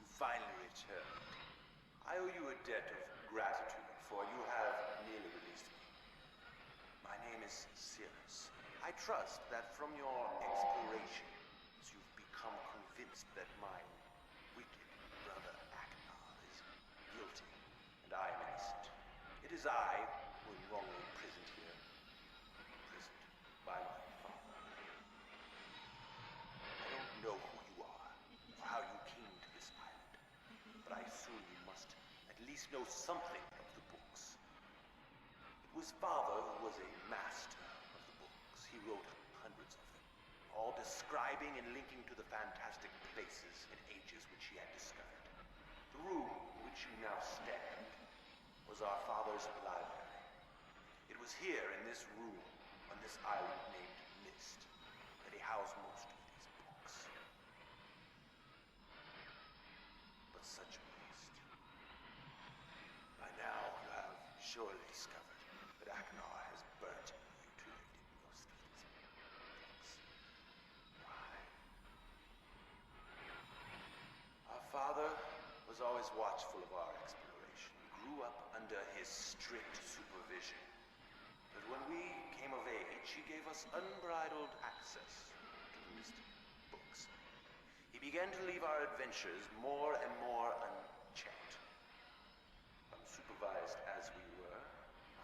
finally returned. I owe you a debt of gratitude, for you have nearly released me. My name is Sirius. I trust that from your explorations, you've become convinced that my wicked brother Akar is guilty, and I am innocent. It is I who am wrongly imprisoned here, imprisoned by my father. I don't know who you are, or how you came to this island, but I assume you must at least know something of the books. It was father who was a master of the books. He wrote hundreds of them, all describing and linking to the fantastic places and ages which he had discovered. The room in which you now stand was our father's library. It was here in this room, on this island named Myst, that he housed most of these books. But such a waste. By now you have surely discovered that Akar has burnt and mutilated most of these books. Why? Our father was always watchful of our exploration. We grew up under his strict supervision. But when we came of age, he gave us unbridled access to the Myst books. He began to leave our adventures more and more unchecked. Unsupervised as we were,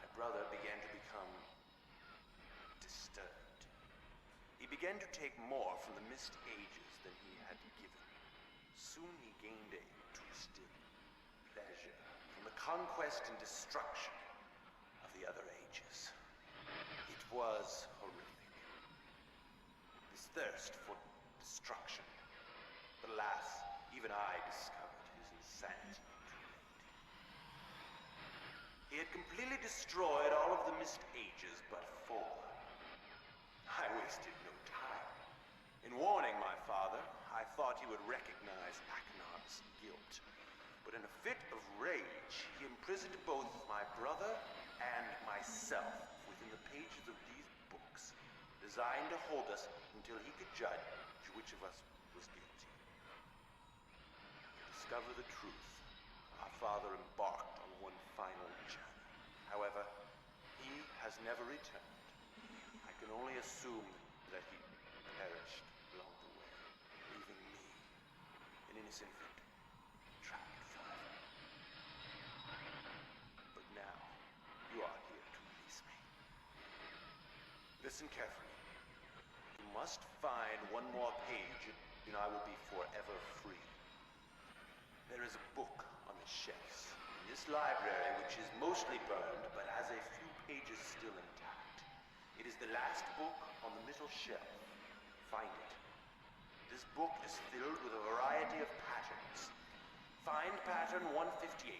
my brother began to become disturbed. He began to take more from the Myst ages than he had given. Soon he gained a twisted pleasure from the conquest and destruction of the other ages. It was horrific. This thirst for destruction. But alas, even I discovered his insanity too late. He had completely destroyed all of the Myst ages but 4. I wasted no time. In warning my father, I thought he would recognize Akar's guilt. But in a fit of rage, he imprisoned both my brother and myself within the pages of these books, designed to hold us until he could judge which of us was guilty. To discover the truth, our father embarked on one final journey. However, he has never returned. I can only assume that he perished along the way, leaving me, an innocent victim, trapped forever. But now, you are here to release me. Listen carefully. You must find one more page, and I will be forever free. There is a book on the shelves in this library, which is mostly burned, but has a few pages still intact. It is the last book on the middle shelf. Find it. This book is filled with a variety of patterns. Find pattern 158.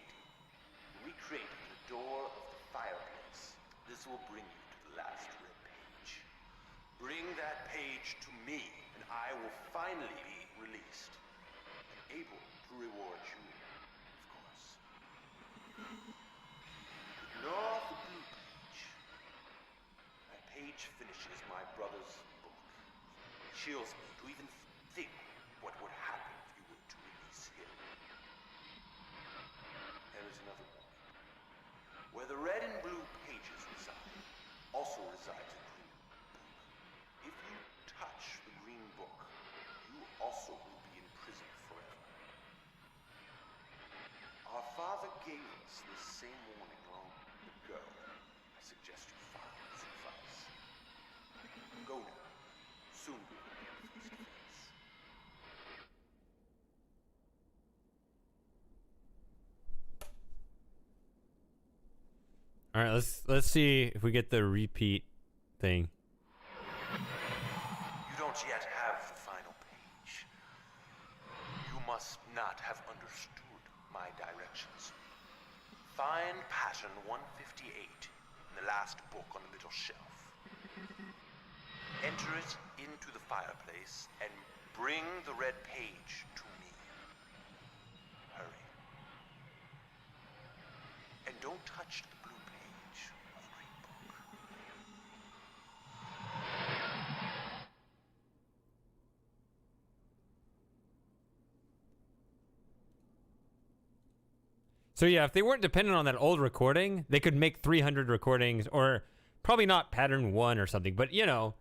Recreate the door of the fireplace. This will bring you to the last red page. Bring that page to me, and I will finally be released, and able to reward you, of course. Ignore the blue page. That page finishes my brother's book. It chills me to even think what would happen if you were to release him. There is another one. Where the red and blue pages reside, also resides a green book. If you touch the green book, you also will be in prison forever. Our father gave us this same warning long ago. I suggest you follow his advice. Go now. Soon we will be face to face. All right, let's see if we get the repeat thing. You don't yet have the final page. You must not have understood my directions. Find pattern 158 in the last book on the middle shelf. Enter it into the fireplace and bring the red page to me. touched the blue page of the great book. So yeah, if they weren't dependent on that old recording, they could make 300 recordings, or probably not pattern 1 or something, but you know,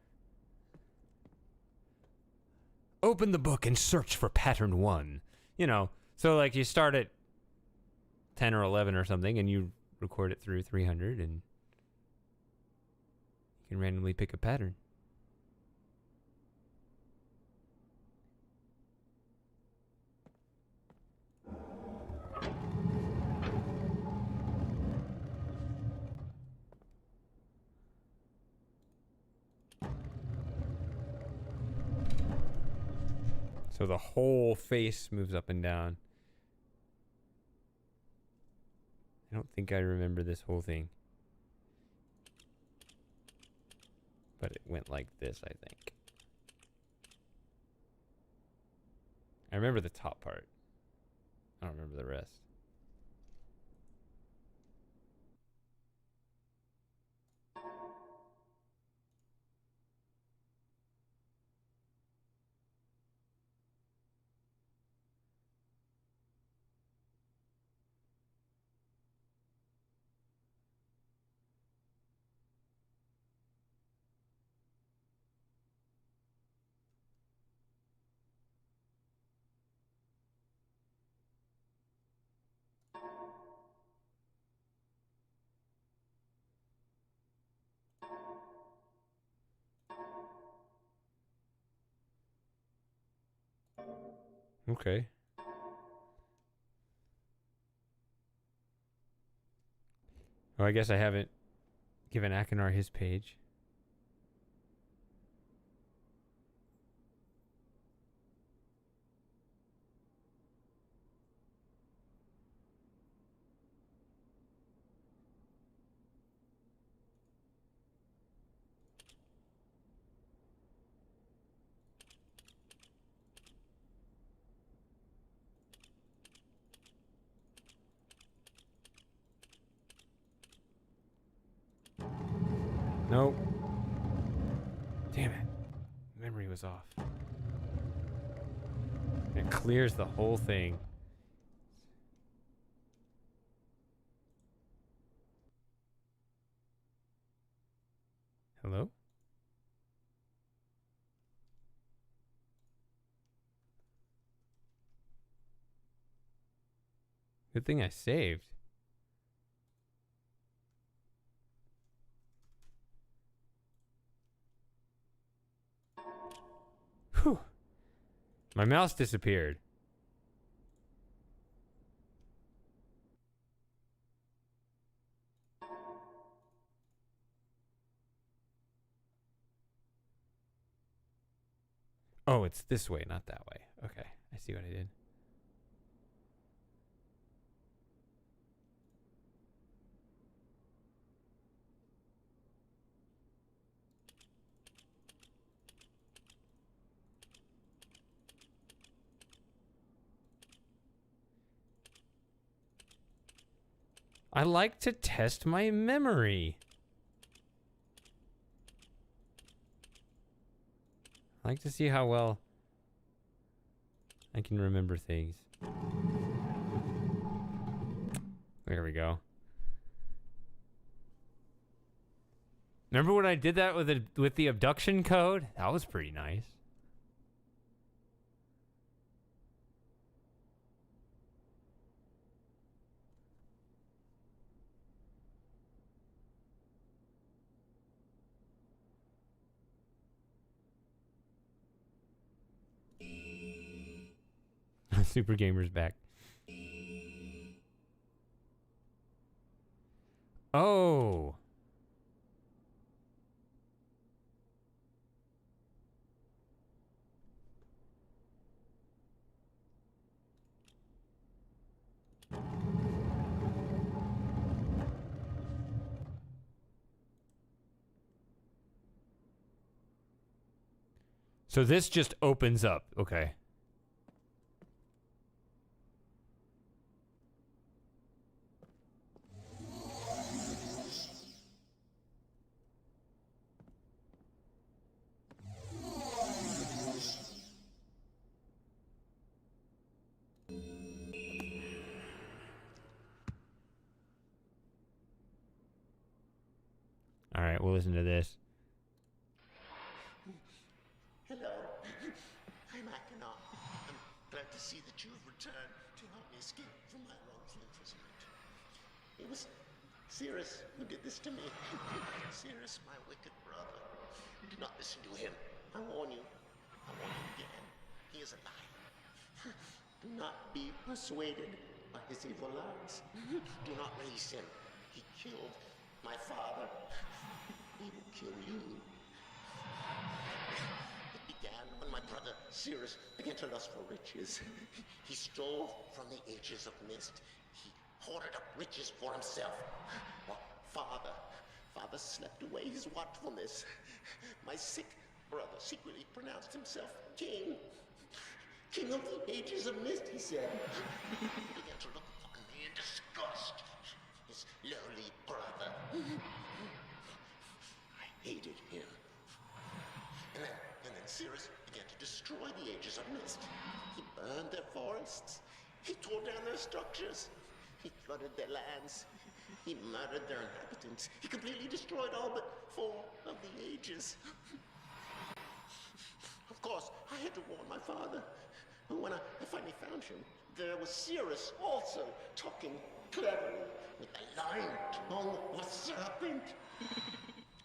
open the book and search for pattern 1. You know, so like you start at 10 or 11 or something, and you record it through 300, and you can randomly pick a pattern. So the whole face moves up and down. I don't think I remember this whole thing. But it went like this, I think. I remember the top part. I don't remember the rest. Okay. Well, I guess I haven't given Akar his page. Nope. Damn it. Memory was off. It clears the whole thing. Hello? Good thing I saved. Whew. My mouse disappeared. Oh, it's this way, not that way. Okay, I see what I did. I like to test my memory. I like to see how well I can remember things. There we go. Remember when I did that with the abduction code? That was pretty nice. Super Gamer's back. Oh. So this just opens up. Okay. we'll listen to this. Hello, I'm Akar. I'm glad to see that you have returned to help me escape from my wrongful imprisonment. It was Cirrus who did this to me. Cirrus, my wicked brother. Do not listen to him. I warn you. I warn you again. He is a liar. Do not be persuaded by his evil lies. Do not release him. He killed my father. He will kill you. It began when my brother Cirrus began to lust for riches. He stole from the ages of Myst. He hoarded up riches for himself. While Father slept away his watchfulness. My sick brother secretly pronounced himself king. King of the ages of Myst, he said. He began to look upon me in disgust. His lowly brother. I hated him. And then Cirrus began to destroy the ages of Myst. He burned their forests. He tore down their structures. He flooded their lands. He murdered their inhabitants. He completely destroyed all but 4 of the ages. Of course, I had to warn my father. But when I finally found him, there was Cirrus also talking cleverly with the lying tongue of a serpent.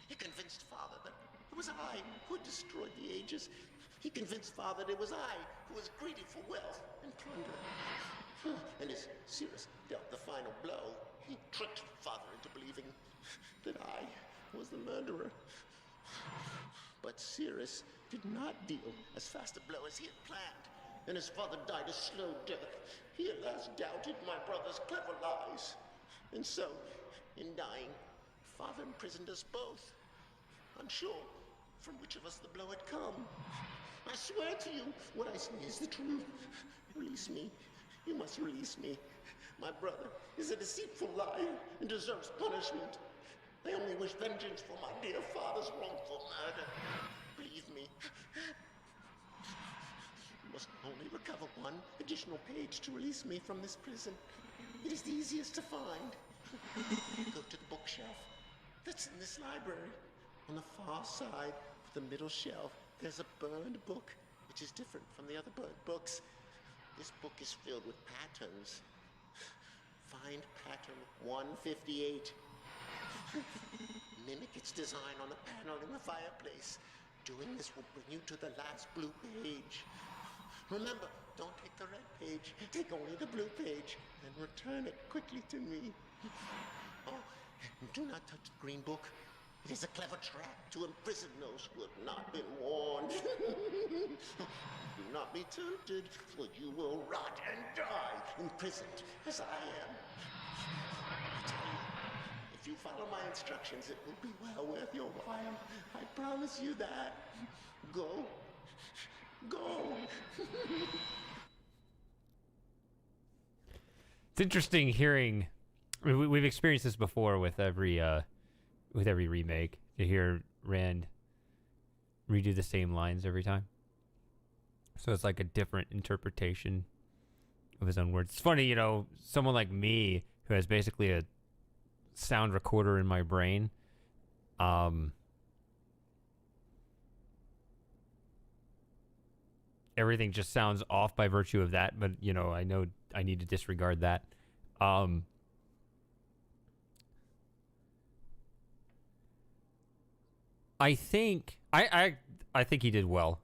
He convinced Father that it was I who had destroyed the ages. He convinced Father that it was I who was greedy for wealth and plunder. And as Cirrus dealt the final blow, he tricked Father into believing that I was the murderer. But Cirrus did not deal as fast a blow as he had planned, and his father died a slow death. He at last doubted my brother's clever lies. And so, in dying, Father imprisoned us both, unsure from which of us the blow had come. I swear to you, what I say is the truth. Release me. You must release me. My brother is a deceitful liar and deserves punishment. I only wish vengeance for my dear father's wrongful murder. Believe me. You must only recover 1 additional page to release me from this prison. It is the easiest to find. Go to the bookshelf that's in this library. On the far side of the middle shelf, there's a burned book, which is different from the other burned books. This book is filled with patterns. Find pattern 158. Mimic its design on the panel in the fireplace. Doing this will bring you to the last blue page. Remember, don't take the red page. Take only the blue page and return it quickly to me. Oh, and do not touch the green book. It is a clever trap to imprison those who have not been warned. Do not be tempted, for you will rot and die imprisoned as I am. I tell you, if you follow my instructions, it will be well worth your while. I promise you that. Go. Go. It's interesting hearing. I mean, we've experienced this before with every remake, to hear Rand redo the same lines every time. So it's like a different interpretation of his own words. It's funny, you know, someone like me who has basically a sound recorder in my brain, everything just sounds off by virtue of that, but you know I need to disregard that. I think I think he did well,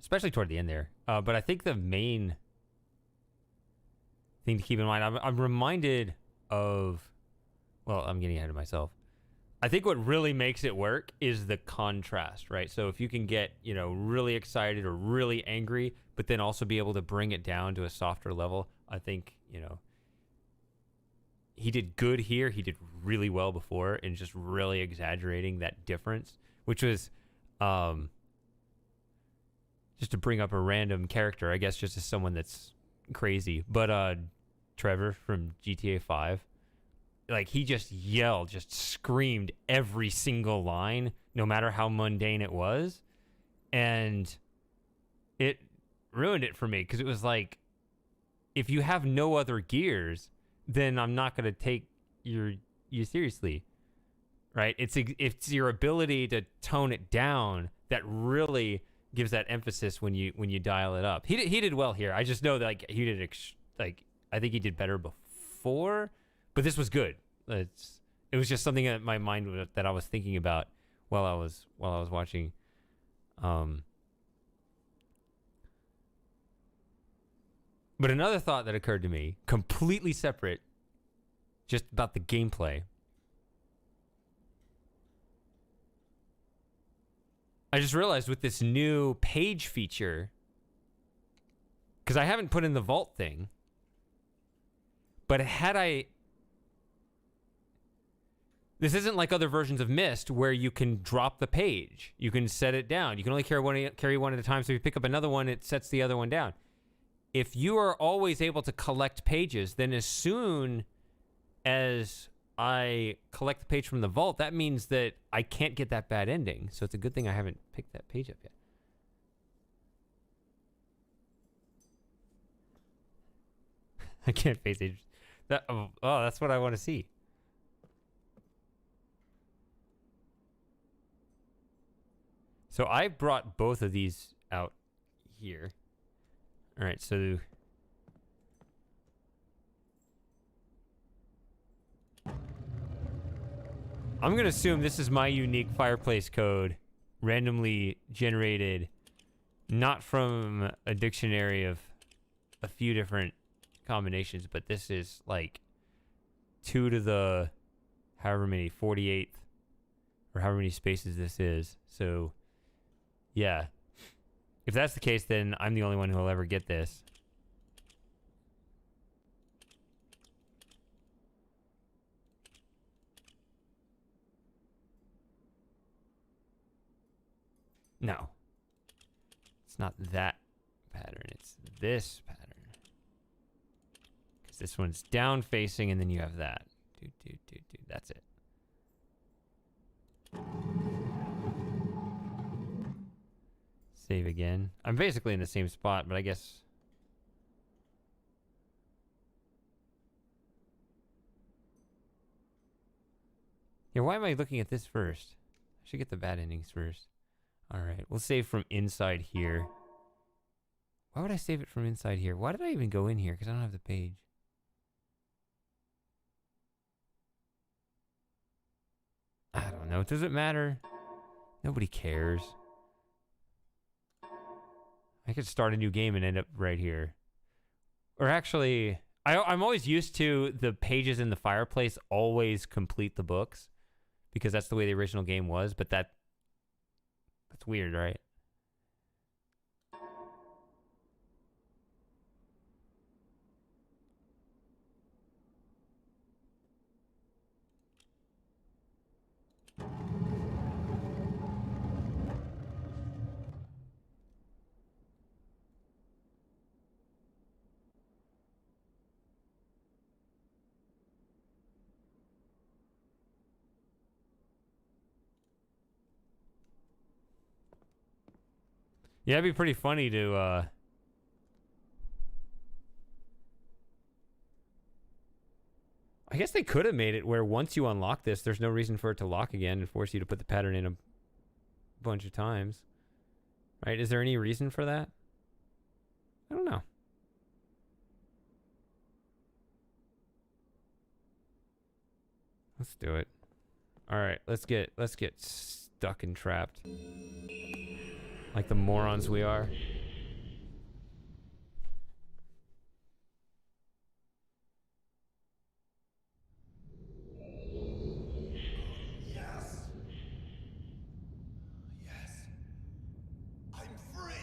especially toward the end there. But I think the main thing to keep in mind, I'm reminded of, well, I'm getting ahead of myself. I think what really makes it work is the contrast, right? So if you can get, you know, really excited or really angry, but then also be able to bring it down to a softer level, I think, you know, he did good here. He did really well before, and just really exaggerating that difference, which was, just to bring up a random character, I guess, just as someone that's crazy, but Trevor from GTA 5, like, he just yelled, just screamed every single line, no matter how mundane it was, and it ruined it for me, because it was like, if you have no other gears, then I'm not going to take you seriously, right? It's your ability to tone it down that really gives that emphasis when you dial it up. He did well here. I just know that like he did I think he did better before, but this was good. It was just something that my mind that I was thinking about while I was watching. But another thought that occurred to me, completely separate, just about the gameplay. I just realized with this new page feature, because I haven't put in the vault thing, but this isn't like other versions of Myst where you can drop the page. You can set it down. You can only carry one at a time, so if you pick up another one, it sets the other one down. If you are always able to collect pages, then as soon as I collect the page from the vault, that means that I can't get that bad ending. So it's a good thing I haven't picked that page up yet. I can't face it. That's what I want to see. So I brought both of these out here. All right, so I'm going to assume this is my unique fireplace code, randomly generated, not from a dictionary of a few different combinations, but this is like 2 to the however many, 48th, or however many spaces this is. So, yeah. If that's the case, then I'm the only one who will ever get this. No. It's not that pattern. It's this pattern. Because this one's down facing, and then you have that. That's it. Save again. I'm basically in the same spot, but I guess... Yeah, why am I looking at this first? I should get the bad endings first. Alright, we'll save from inside here. Why would I save it from inside here? Why did I even go in here? Because I don't have the page. I don't know. Does it matter? Nobody cares. I could start a new game and end up right here. Or actually, I'm always used to the pages in the fireplace always complete the books. Because that's the way the original game was. But that's weird, right? Yeah, it'd be pretty funny to, I guess they could have made it where once you unlock this, there's no reason for it to lock again and force you to put the pattern in a bunch of times. Right? Is there any reason for that? I don't know. Let's do it. All right, let's get stuck and trapped. Like the morons we are. Yes. Yes. I'm free.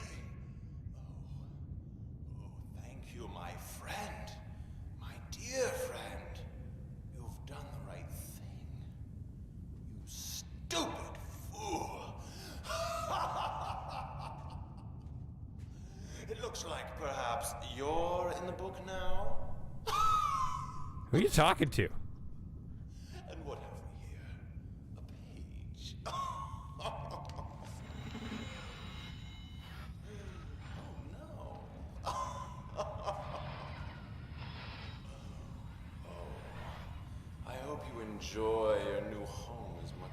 Oh, thank you, my friend. My dear friend. You've done the right thing. You stupid fool. It looks like perhaps you're in the book now. Who are you talking to? And what have we here? A page. Oh no. I hope you enjoy your new home as much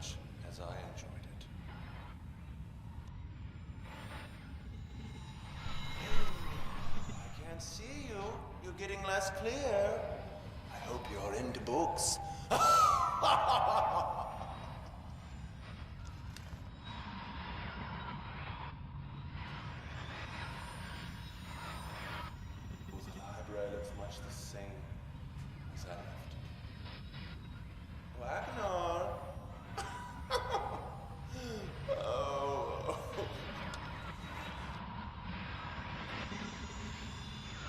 pass clear. I hope you're into books. Who's library looks much the same as I left. Wagner. Oh.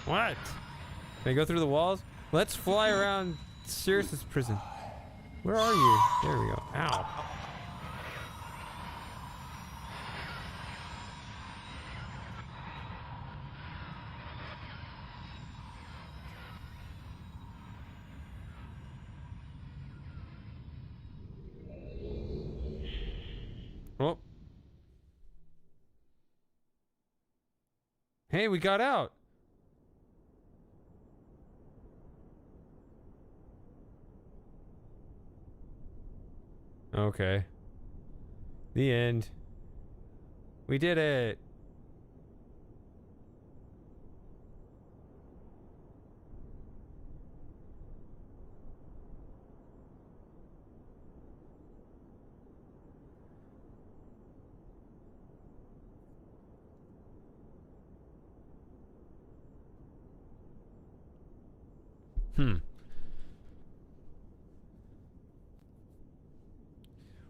What? Can I go through the walls? Let's fly around Sirius's prison. Where are you? There we go. Ow. Oh. Hey, we got out. Okay. The end. We did it.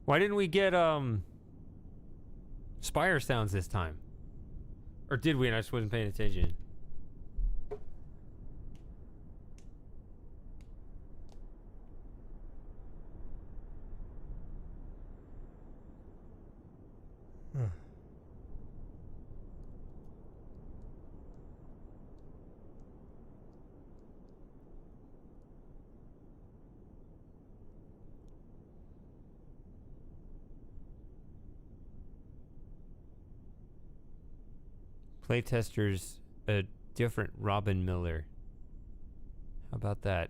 Why didn't we get Spire sounds this time? Or did we and I just wasn't paying attention? Playtesters a different Robin Miller. How about that?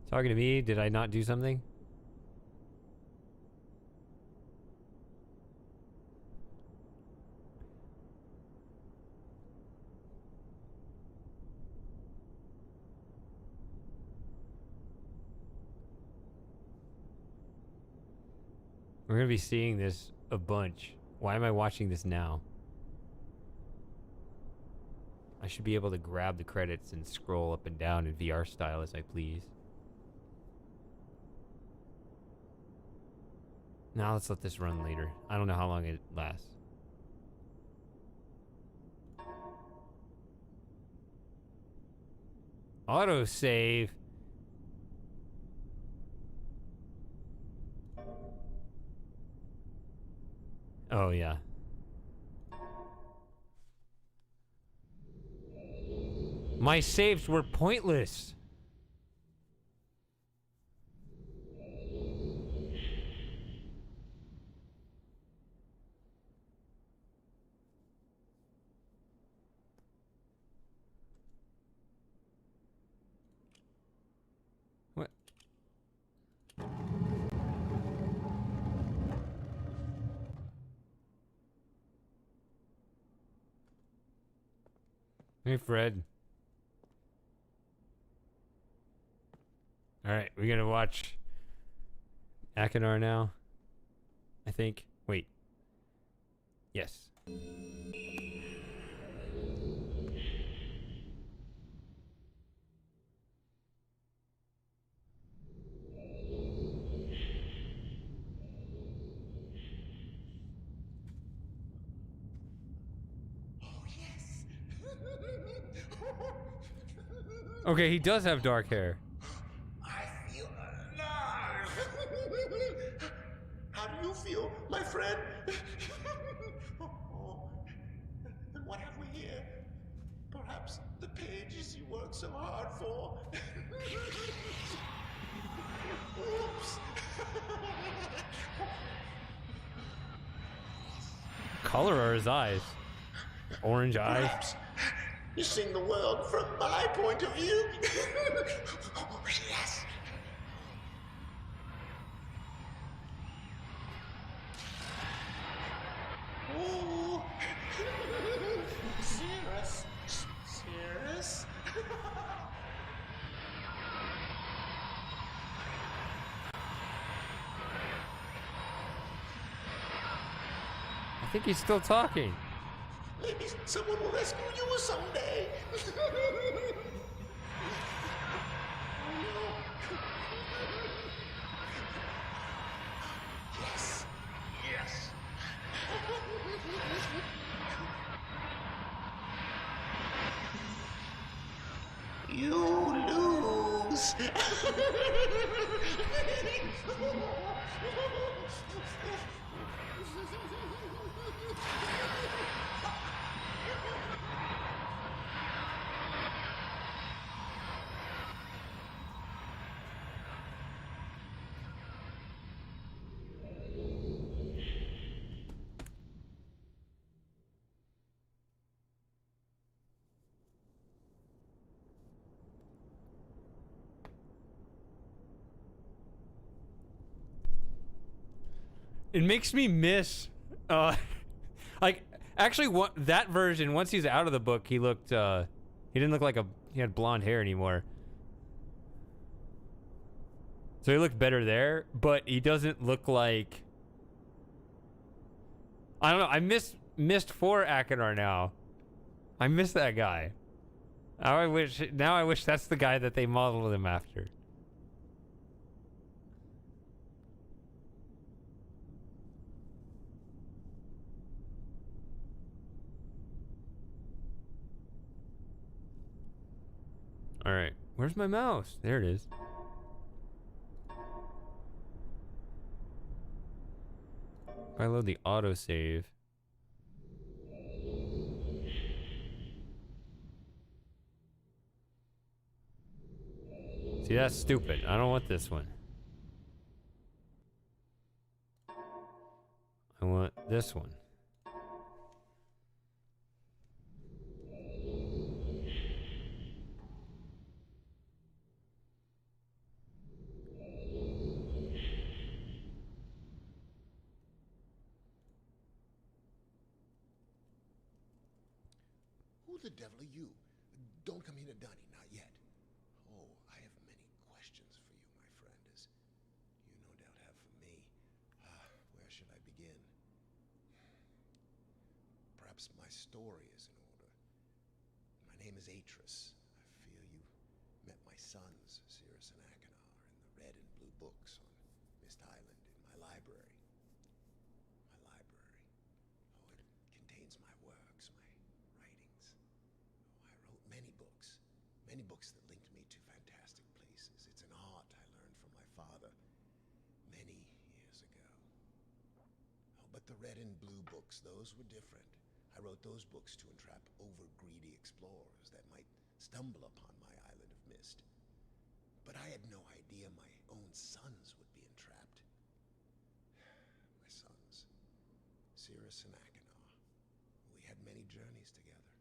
Talking to me? Did I not do something? We're gonna be seeing this a bunch. Why am I watching this now? I should be able to grab the credits and scroll up and down in VR style as I please. Now let's let this run later. I don't know how long it lasts. Autosave. Oh, yeah. My saves were pointless. What? Hey, Fred. All right, we're gonna watch Akar now. I think. Wait. Yes. Okay, he does have dark hair. I feel alive. How do you feel, my friend? Oh, and what have we here? Perhaps the pages you worked so hard for. Oops. Color are his eyes? Orange eyes? Perhaps You're seeing the world from my point of view. Yes. Ooh. Serious. Serious. I think he's still talking. Maybe someone will rescue you someday. Yes. Yes. You lose. It makes me miss, like, actually, what that version, once he's out of the book, he looked, he didn't look like he had blonde hair anymore. So he looked better there, but he doesn't look like, I don't know, I miss Myst for Akar now. I miss that guy. Now I wish that's the guy that they modeled him after. All right, where's my mouse? There it is. If I load the autosave. See, that's stupid. I don't want this one. I want this one. Who the devil are you? Don't come here to Dunny, not yet. Oh, I have many questions for you, my friend, as you no doubt have for me. Where should I begin? Perhaps my story is in order. My name is Atrus. I fear you met my sons, Cirrus and Akar, in the red and blue books on Myst Island in my library. My library. Oh, it contains my works, my writings. Oh, I wrote many books that linked me to fantastic places. It's an art I learned from my father many years ago. Oh, but the red and blue books, those were different. I wrote those books to entrap over-greedy explorers that might stumble upon my island of Myst. But I had no idea my own sons would be entrapped. My sons, Cirrus and Akar. We had many journeys together.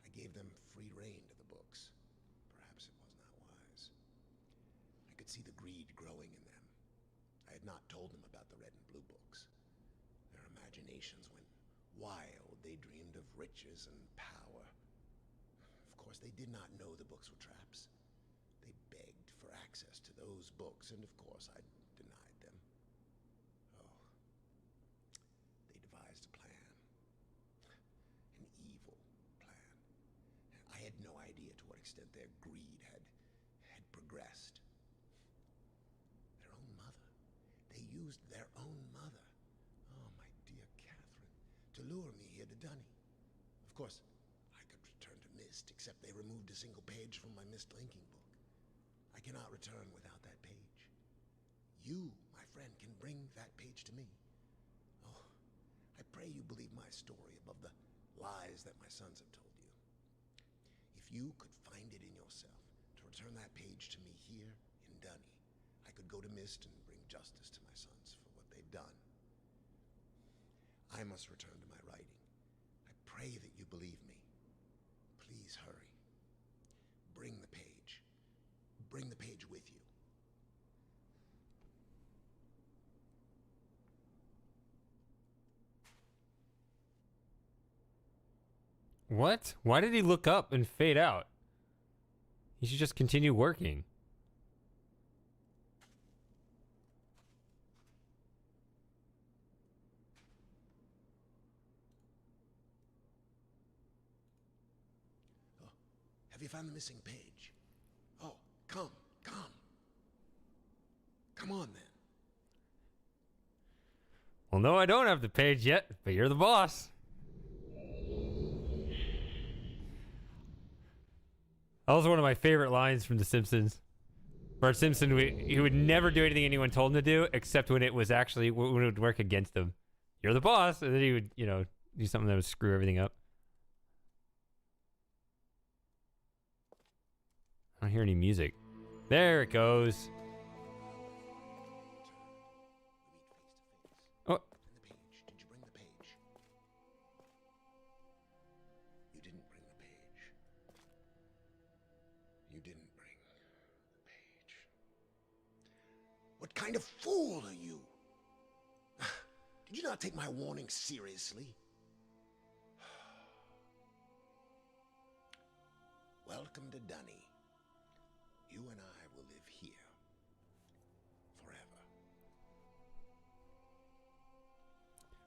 I gave them free rein to the books. Perhaps it was not wise. I could see the greed growing in them. I had not told them about the red and blue books. Their imaginations went wild. They dreamed of riches and power. Of course, they did not know the books were traps. They begged for access to those books, and of course, I denied them. Oh. They devised a plan. An evil plan. I had no idea to what extent their greed had progressed. Their own mother. They used their own mother. Oh, my dear Catherine. To lure me here to Dunny. Of course, I could return to Myst, except they removed a single page from my Myst linking book. I cannot return without that page. You, my friend, can bring that page to me. Oh, I pray you believe my story above the lies that my sons have told you. If you could find it in yourself to return that page to me here in Dunny, I could go to Myst and bring justice to my sons for what they've done. I must return to my writing. I pray that you believe me. Please hurry. Bring the page. Bring the page with you. What? Why did he look up and fade out? He should just continue working. Oh, have you found the missing page? Oh, come. Come on then. Well, no, I don't have the page yet, but you're the boss. That was one of my favorite lines from The Simpsons. Bart Simpson, he would never do anything anyone told him to do, except when it was actually, when it would work against him. You're the boss. And then he would, you know, do something that would screw everything up. I don't hear any music. There it goes. Oh. And the page. Did you bring the page? You didn't bring the page. You didn't bring the page. What kind of fool are you? Did you not take my warning seriously? Welcome to Dunny. You and I will live here forever.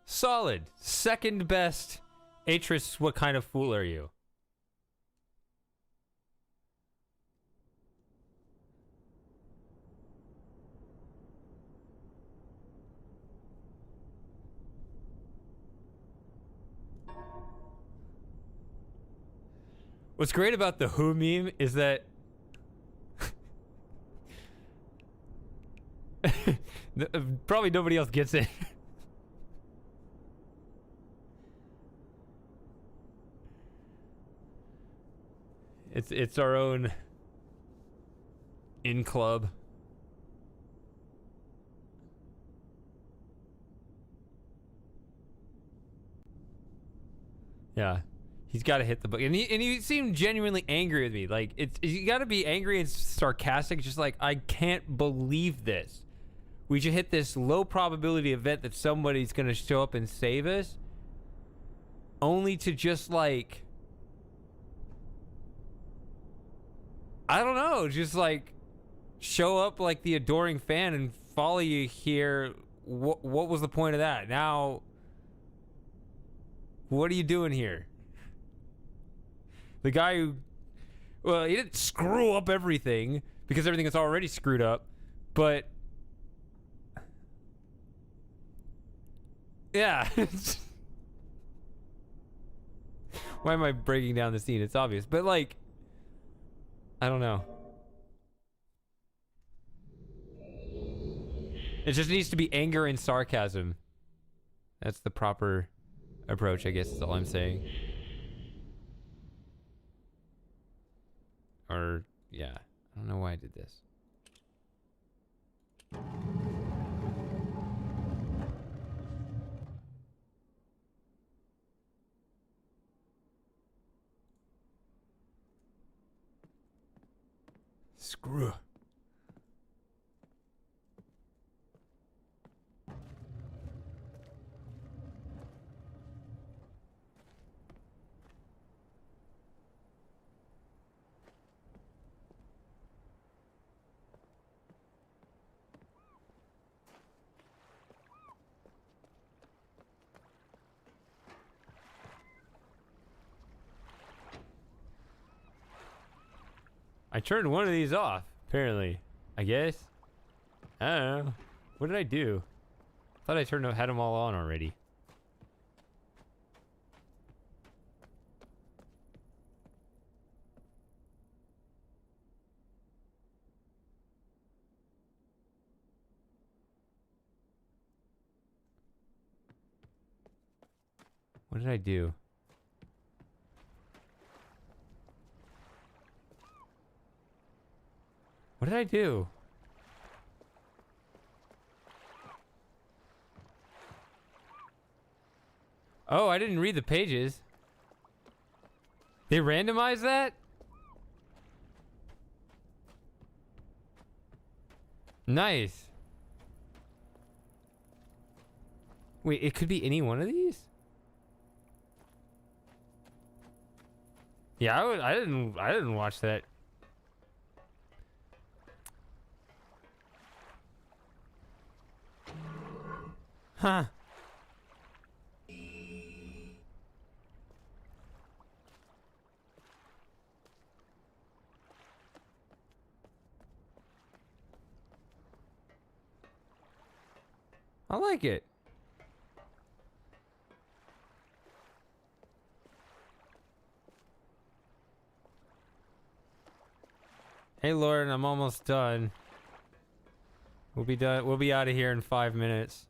Solid. Second best. Atrus, what kind of fool are you? What's great about the Who meme is that probably nobody else gets it. It's our own in club. Yeah. He's got to hit the book. And he seemed genuinely angry with me. Like, you got to be angry and sarcastic. Just like, I can't believe this. We should hit this low probability event that somebody's going to show up and save us. Only to just like, I don't know, just like show up like the adoring fan and follow you here. What was the point of that? Now, what are you doing here? The guy who, well, he didn't screw up everything because everything is already screwed up, but yeah. Why am I breaking down the scene? It's obvious, but like, I don't know. It just needs to be anger and sarcasm. That's the proper approach, I guess is all I'm saying. Or, yeah. I don't know why I did this. Screw. I turned one of these off, apparently. I guess. I don't know. What did I do? I thought I had them all on already. What did I do? What did I do? Oh, I didn't read the pages. They randomized that? Nice. Wait, it could be any one of these? Yeah, I didn't watch that. Huh. I like it. Hey Lauren, I'm almost done. We'll be done. We'll be out of here in 5 minutes.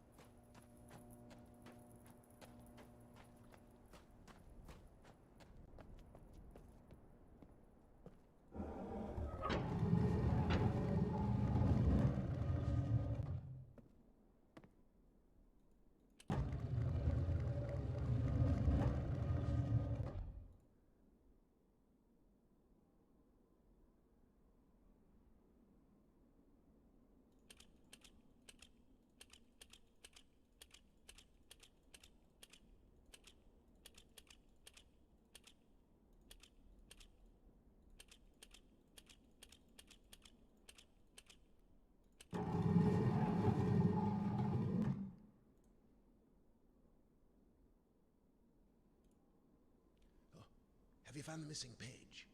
Have you found the missing page?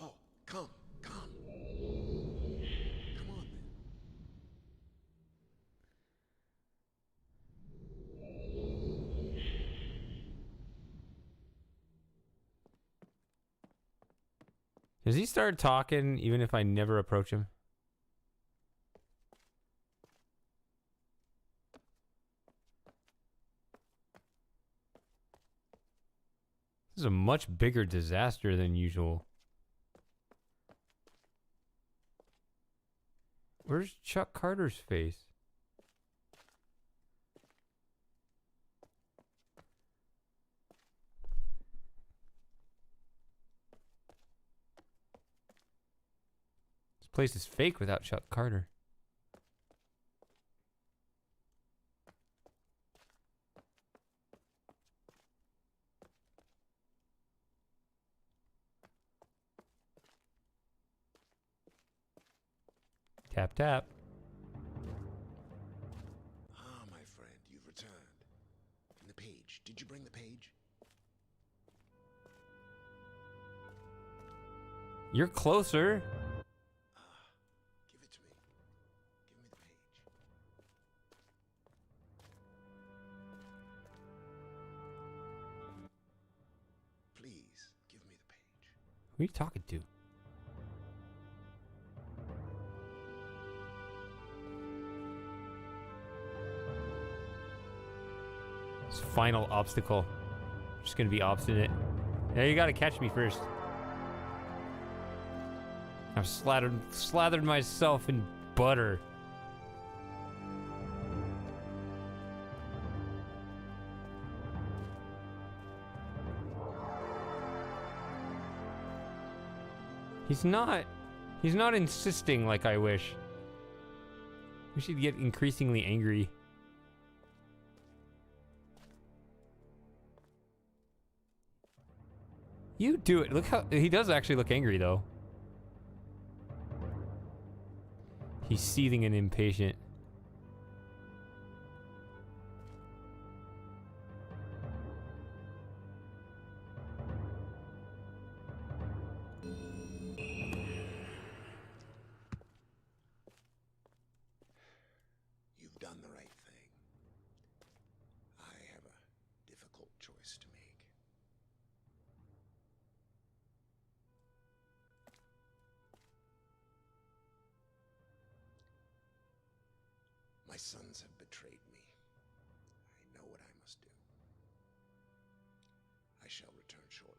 Oh, come. Come on, then. Does he start talking even if I never approach him? This is a much bigger disaster than usual. Where's Chuck Carter's face? This place is fake without Chuck Carter. Tap, tap. Ah, my friend, you've returned. And the page. Did you bring the page? You're closer. Give it to me. Give me the page. Please, give me the page. Who are you talking to? This final obstacle. I'm just gonna be obstinate. Yeah, you gotta catch me first. I've slathered myself in butter. He's not insisting like I wish. We should get increasingly angry. You do it. Look how he does actually look angry though. He's seething and impatient. You've done the right thing. I have a difficult choice to make. My sons have betrayed me. I know what I must do. I shall return shortly.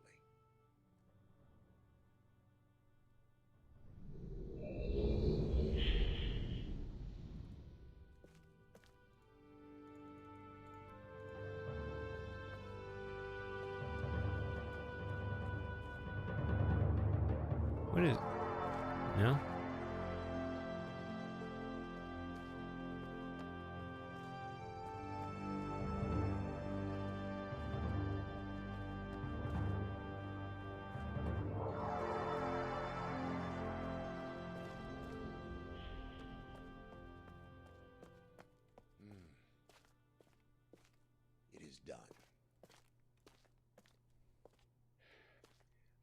done.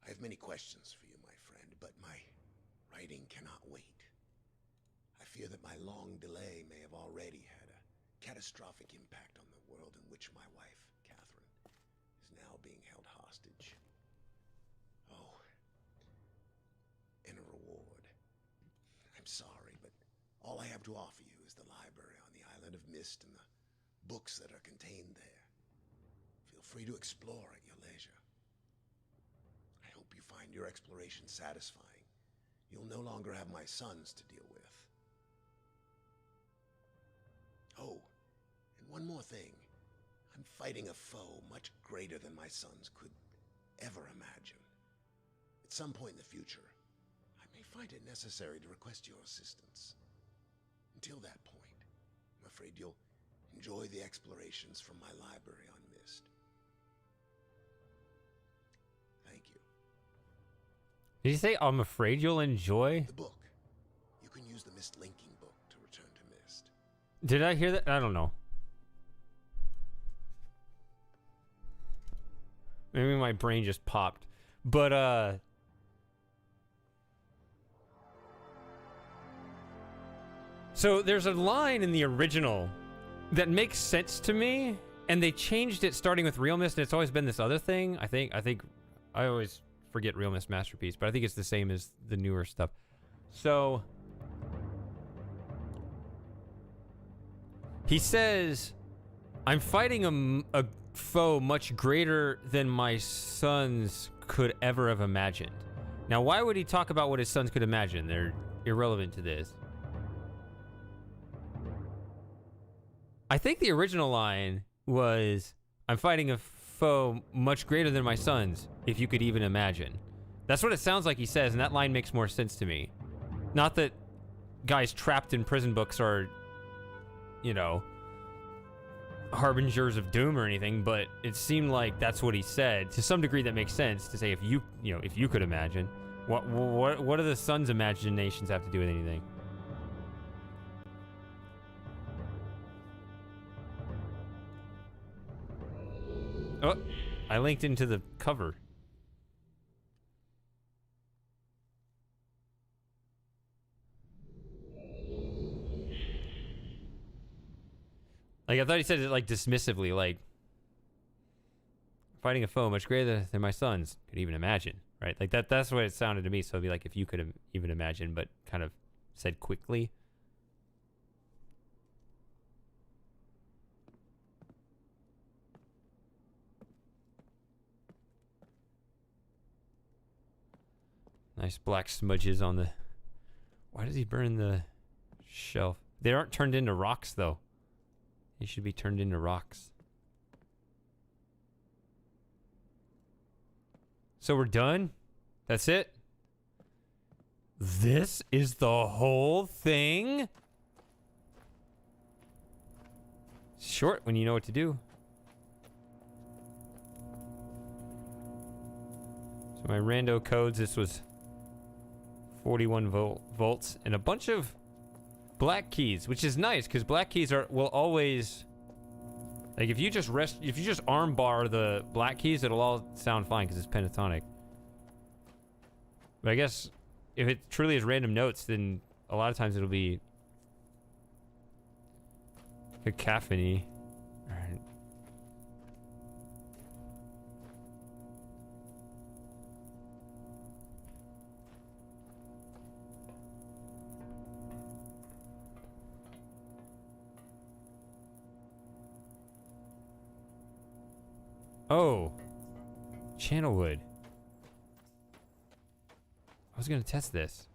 I have many questions for you, my friend, but my writing cannot wait. I fear that my long delay may have already had a catastrophic impact on the world in which my wife, Catherine, is now being held hostage. Oh, and a reward. I'm sorry, but all I have to offer you is the library on the island of Myst and the books that are contained there. Feel free to explore at your leisure. I hope you find your exploration satisfying. You'll no longer have my sons to deal with. Oh, and one more thing. I'm fighting a foe much greater than my sons could ever imagine. At some point in the future, I may find it necessary to request your assistance. Until that point, I'm afraid you'll enjoy the explorations from my library on Myst. Thank you. Did you say, I'm afraid you'll enjoy? The book. You can use the Myst linking book to return to Myst. Did I hear that? I don't know. Maybe my brain just popped. But, so there's a line in the original that makes sense to me, and they changed it starting with Real Myst, and it's always been this other thing. I think I always forget Real Myst Masterpiece, but I think it's the same as the newer stuff. So he says, I'm fighting a foe much greater than my sons could ever have imagined. Now, why would he talk about what his sons could imagine? They're irrelevant to this. I think the original line was, I'm fighting a foe much greater than my sons, if you could even imagine. That's what it sounds like he says, and that line makes more sense to me. Not that guys trapped in prison books are, you know, harbingers of doom or anything, but it seemed like that's what he said. To some degree, that makes sense to say if you could imagine. What do the sons' imaginations have to do with anything? Oh, I linked into the cover. Like, I thought he said it, like, dismissively, like, fighting a foe much greater than my sons could even imagine, right? Like, that's what it sounded to me, so it'd be like, if you could even imagine, but kind of said quickly. Nice black smudges on the... Why does he burn the shelf? They aren't turned into rocks, though. They should be turned into rocks. So we're done? That's it? This is the whole thing? Short when you know what to do. So my rando codes, this was 41 volts and a bunch of black keys, which is nice because black keys will always, like, if you just arm bar the black keys, it'll all sound fine because it's pentatonic. But I guess if it truly is random notes, then a lot of times it'll be cacophony. All right. Oh, Channelwood. I was gonna test this.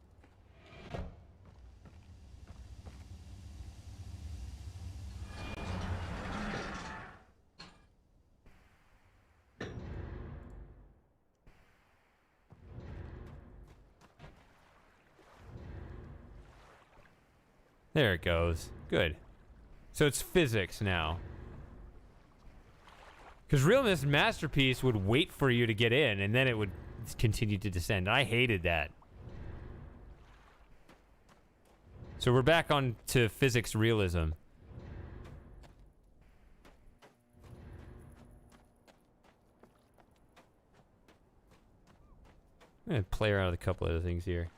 There it goes. Good. So it's physics now. Because Real Myst Masterpiece would wait for you to get in, and then it would continue to descend. I hated that. So we're back on to physics realism. I'm gonna play around with a couple other things here.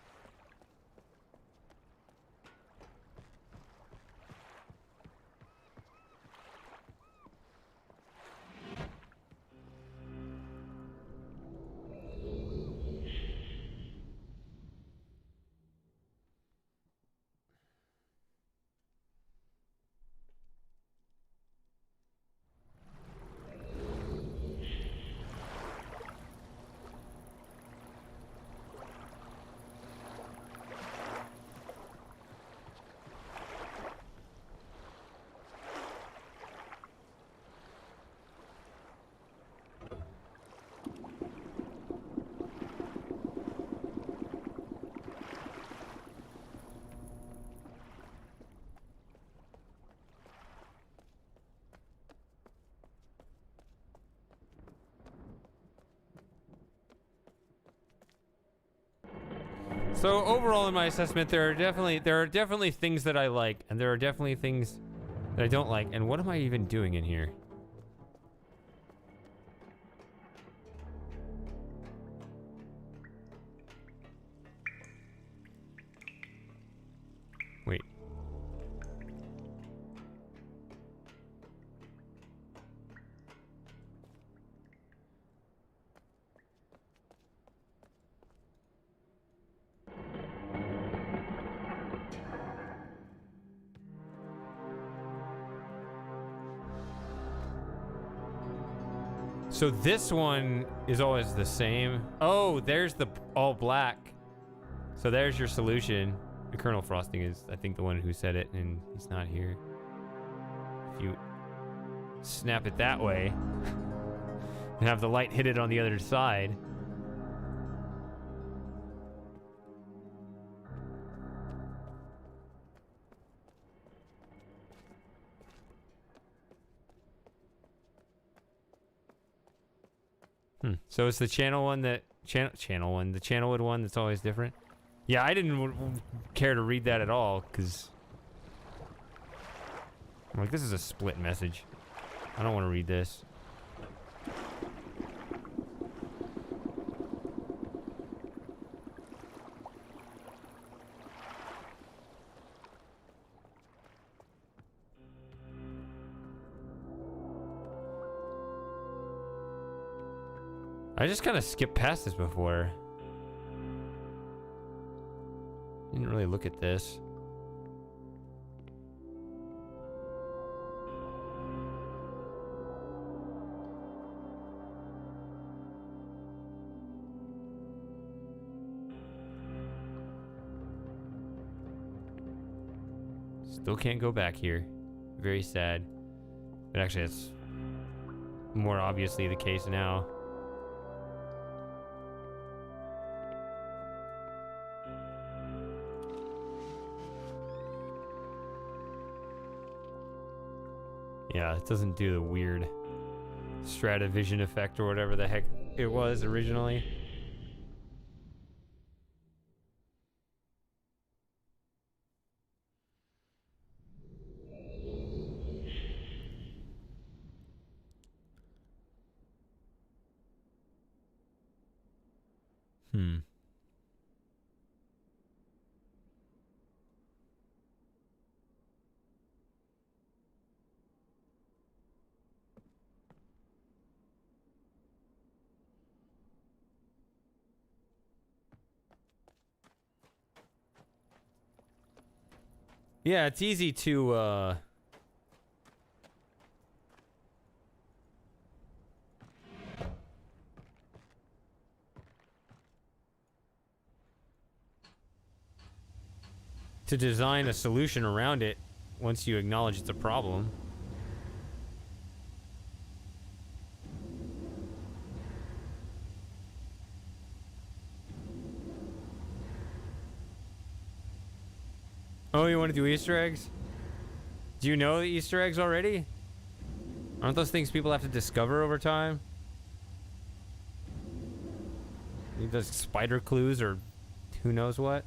So overall, in my assessment, there are definitely things that I like, and there are definitely things that I don't like. And what am I even doing in here? Wait. So this one is always the same. Oh, there's the all black. So there's your solution. The Colonel Frosting is, I think, the one who said it, and he's not here. If you snap it that way and have the light hit it on the other side. So it's the channel one that the channelwood one that's always different. Yeah, I didn't care to read that at all because I'm like, this is a split message. I don't want to read this. I just kind of skipped past this before. Didn't really look at this. Still can't go back here. Very sad. But actually, it's more obviously the case now. Yeah, it doesn't do the weird Stratavision effect or whatever the heck it was originally. Yeah, it's easy to design a solution around it once you acknowledge it's a problem. Oh, you want to do Easter eggs? Do you know the Easter eggs already? Aren't those things people have to discover over time? Need those spider clues or who knows what?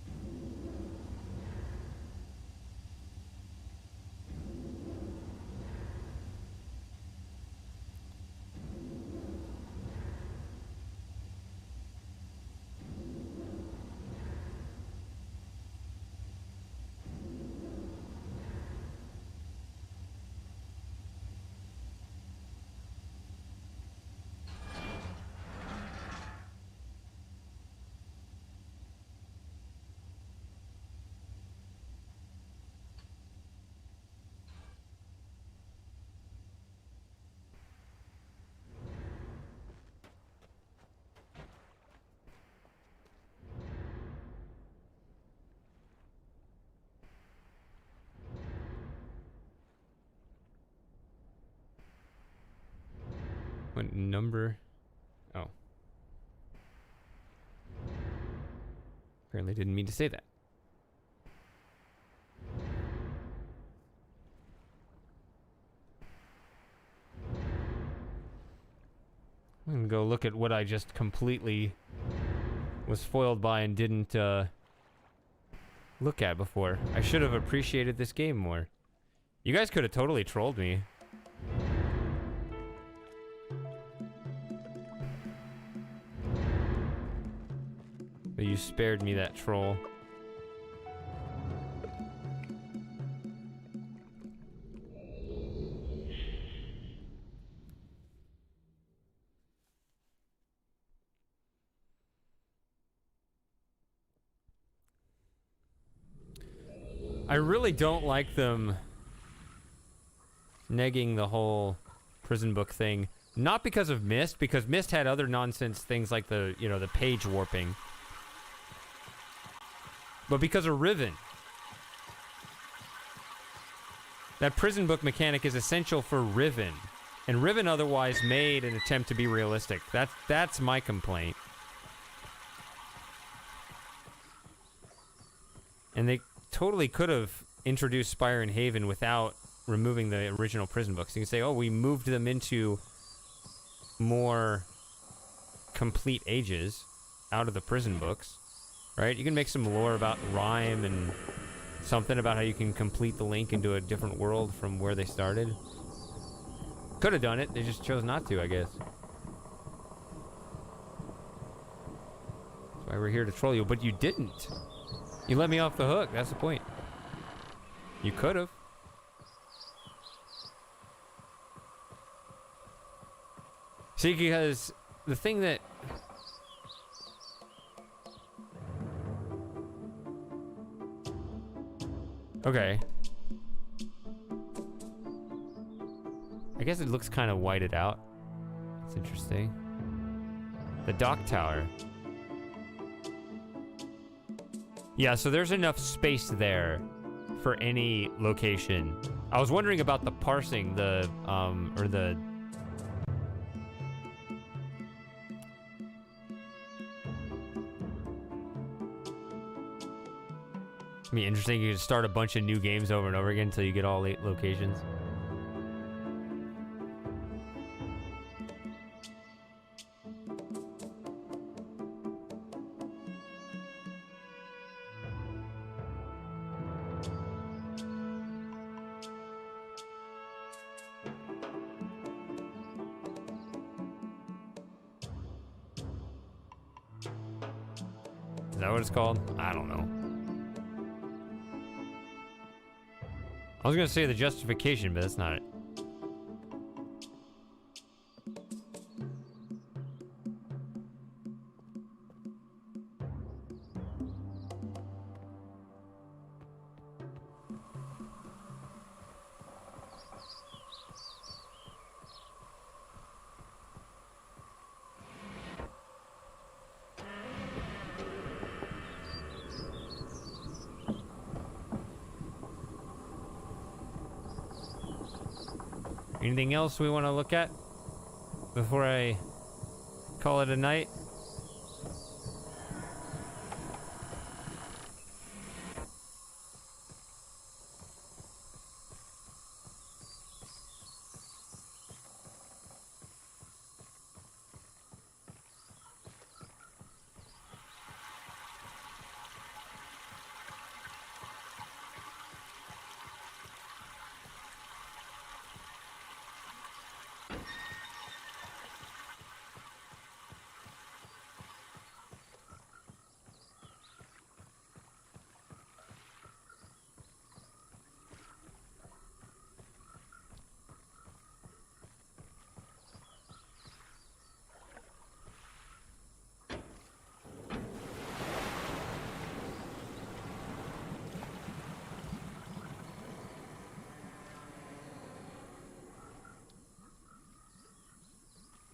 number. Oh. Apparently didn't mean to say that. I'm gonna go look at what I just completely was foiled by and didn't look at before. I should have appreciated this game more. You guys could have totally trolled me. But you spared me that troll. I really don't like them negging the whole prison book thing. Not because of Myst, because Myst had other nonsense things like the, you know, the page warping. But because of Riven. That prison book mechanic is essential for Riven. And Riven otherwise made an attempt to be realistic. That's my complaint. And they totally could have introduced Spire and Haven without removing the original prison books. You can say, oh, we moved them into more complete ages out of the prison books, right? You can make some lore about Rhyme and something about how you can complete the link into a different world from where they started. Could have done it. They just chose not to, I guess. That's why we're here to troll you, but you didn't. You let me off the hook. That's the point. You could have. See, because the thing that... Okay. I guess it looks kind of whited out. That's interesting. The dock tower. Yeah, so there's enough space there for any location. I was wondering about the parsing, the, or the... It'd be interesting. You could start a bunch of new games over and over again until you get all 8 locations. Is that what it's called? I don't know. I was gonna say the justification, but that's not it. Anything else we want to look at before I call it a night?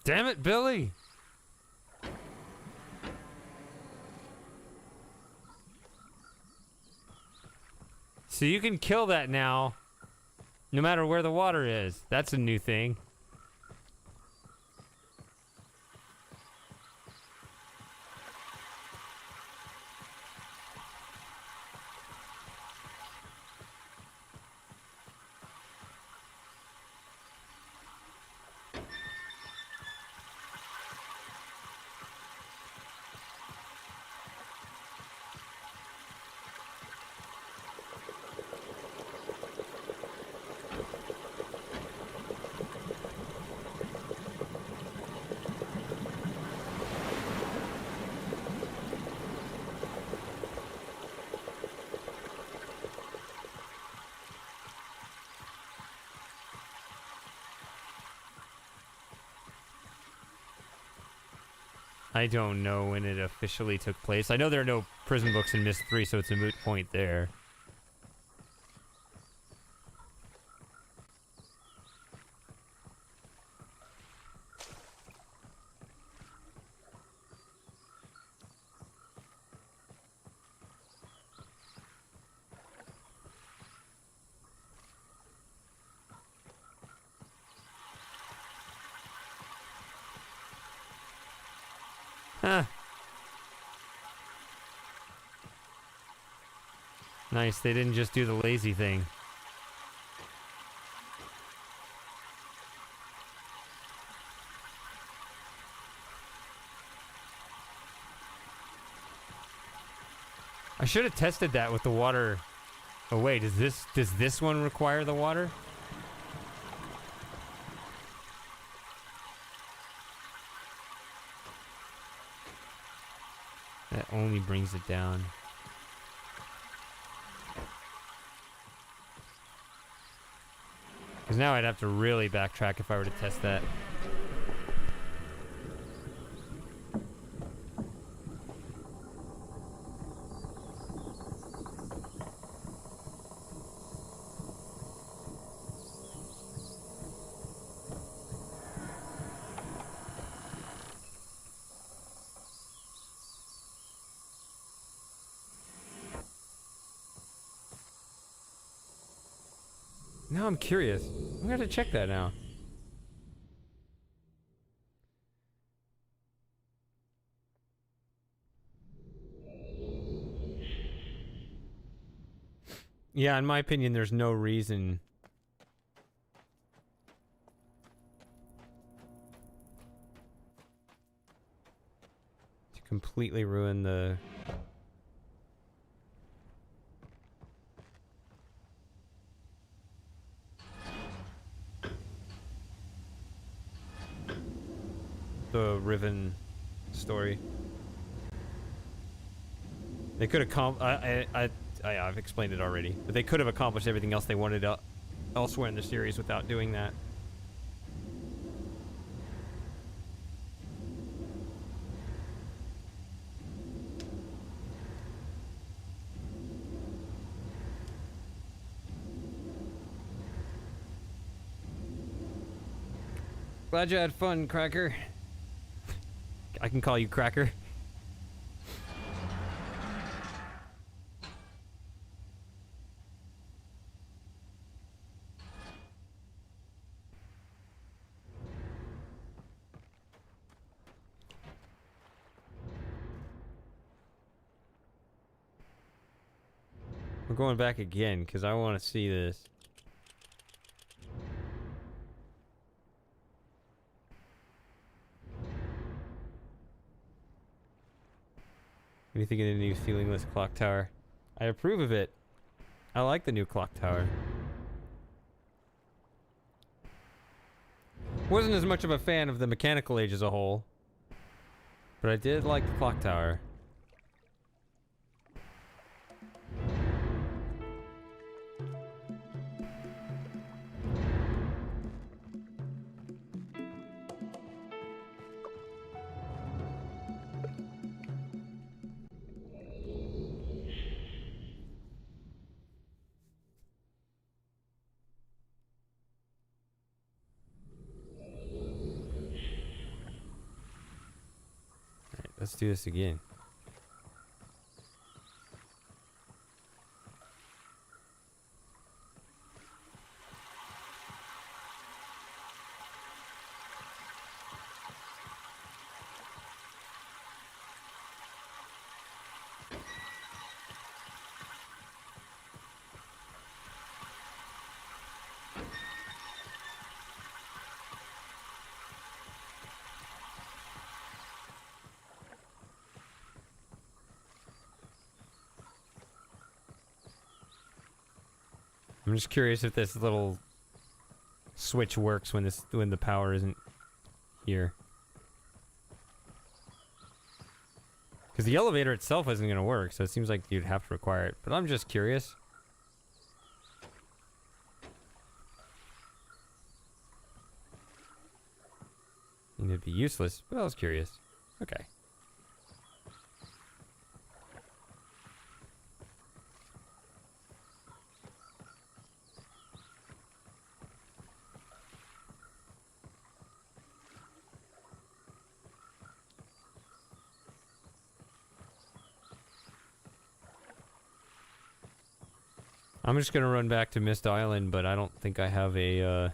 Damn it, Billy! So you can kill that now, no matter where the water is. That's a new thing. I don't know when it officially took place. I know there are no prison books in Myst 3, so it's a moot point there. Huh. Nice, they didn't just do the lazy thing. I should have tested that with the water. Oh wait, does this one require the water? That only brings it down. Because now I'd have to really backtrack if I were to test that. Now I'm curious. I'm gonna have to check that now. Yeah, in my opinion, there's no reason to completely ruin the... the Riven story. They could have I've explained it already, but they could have accomplished everything else they wanted elsewhere in the series without doing that. Glad you had fun, Cracker. I can call you Cracker. We're going back again because I want to see this. What do you think of the new ceilingless clock tower? I approve of it. I like the new clock tower. Wasn't as much of a fan of the mechanical age as a whole, but I did like the clock tower. Let's do this again. I'm just curious if this little switch works when the power isn't here. Because the elevator itself isn't going to work, so it seems like you'd have to require it. But I'm just curious. And it'd be useless, but I was curious. Okay. I'm just gonna run back to Myst Island, but I don't think I have a,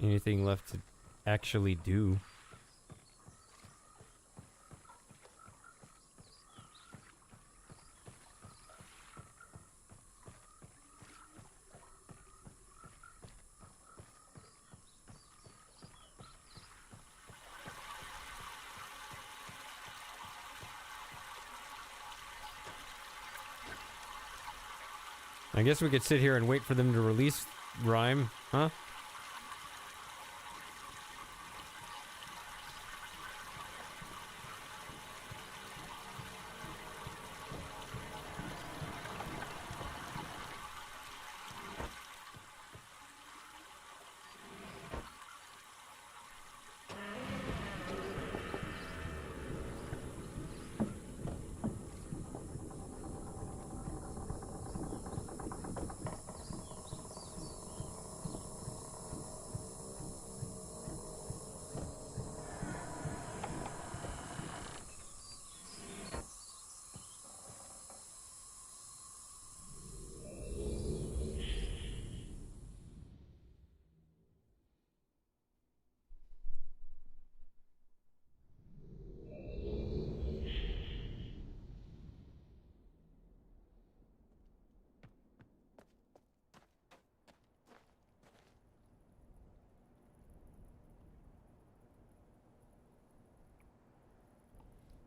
anything left to actually do. I guess we could sit here and wait for them to release Rhyme, huh?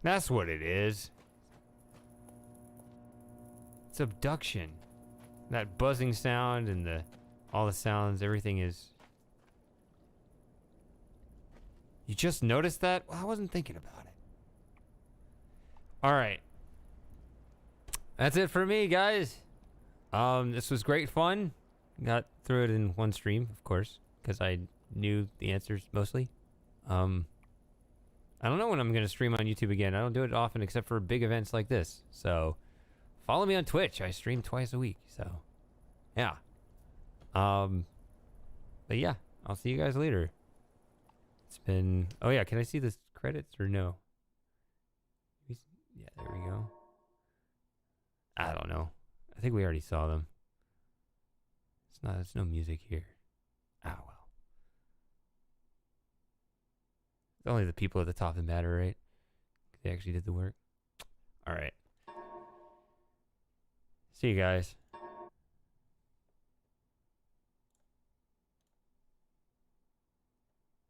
That's what it is. It's abduction. That buzzing sound and all the sounds, everything is... You just noticed that? Well, I wasn't thinking about it. Alright. That's it for me, guys. This was great fun. Got through it in one stream, of course, because I knew the answers mostly. I don't know when I'm going to stream on YouTube again. I don't do it often except for big events like this. So, follow me on Twitch. I stream twice a week. So, yeah. But yeah, I'll see you guys later. It's been... Oh yeah, can I see the credits or no? Yeah, there we go. I don't know. I think we already saw them. There's no music here. Ah, well. It's only the people at the top that matter, right? They actually did the work. All right. See you guys.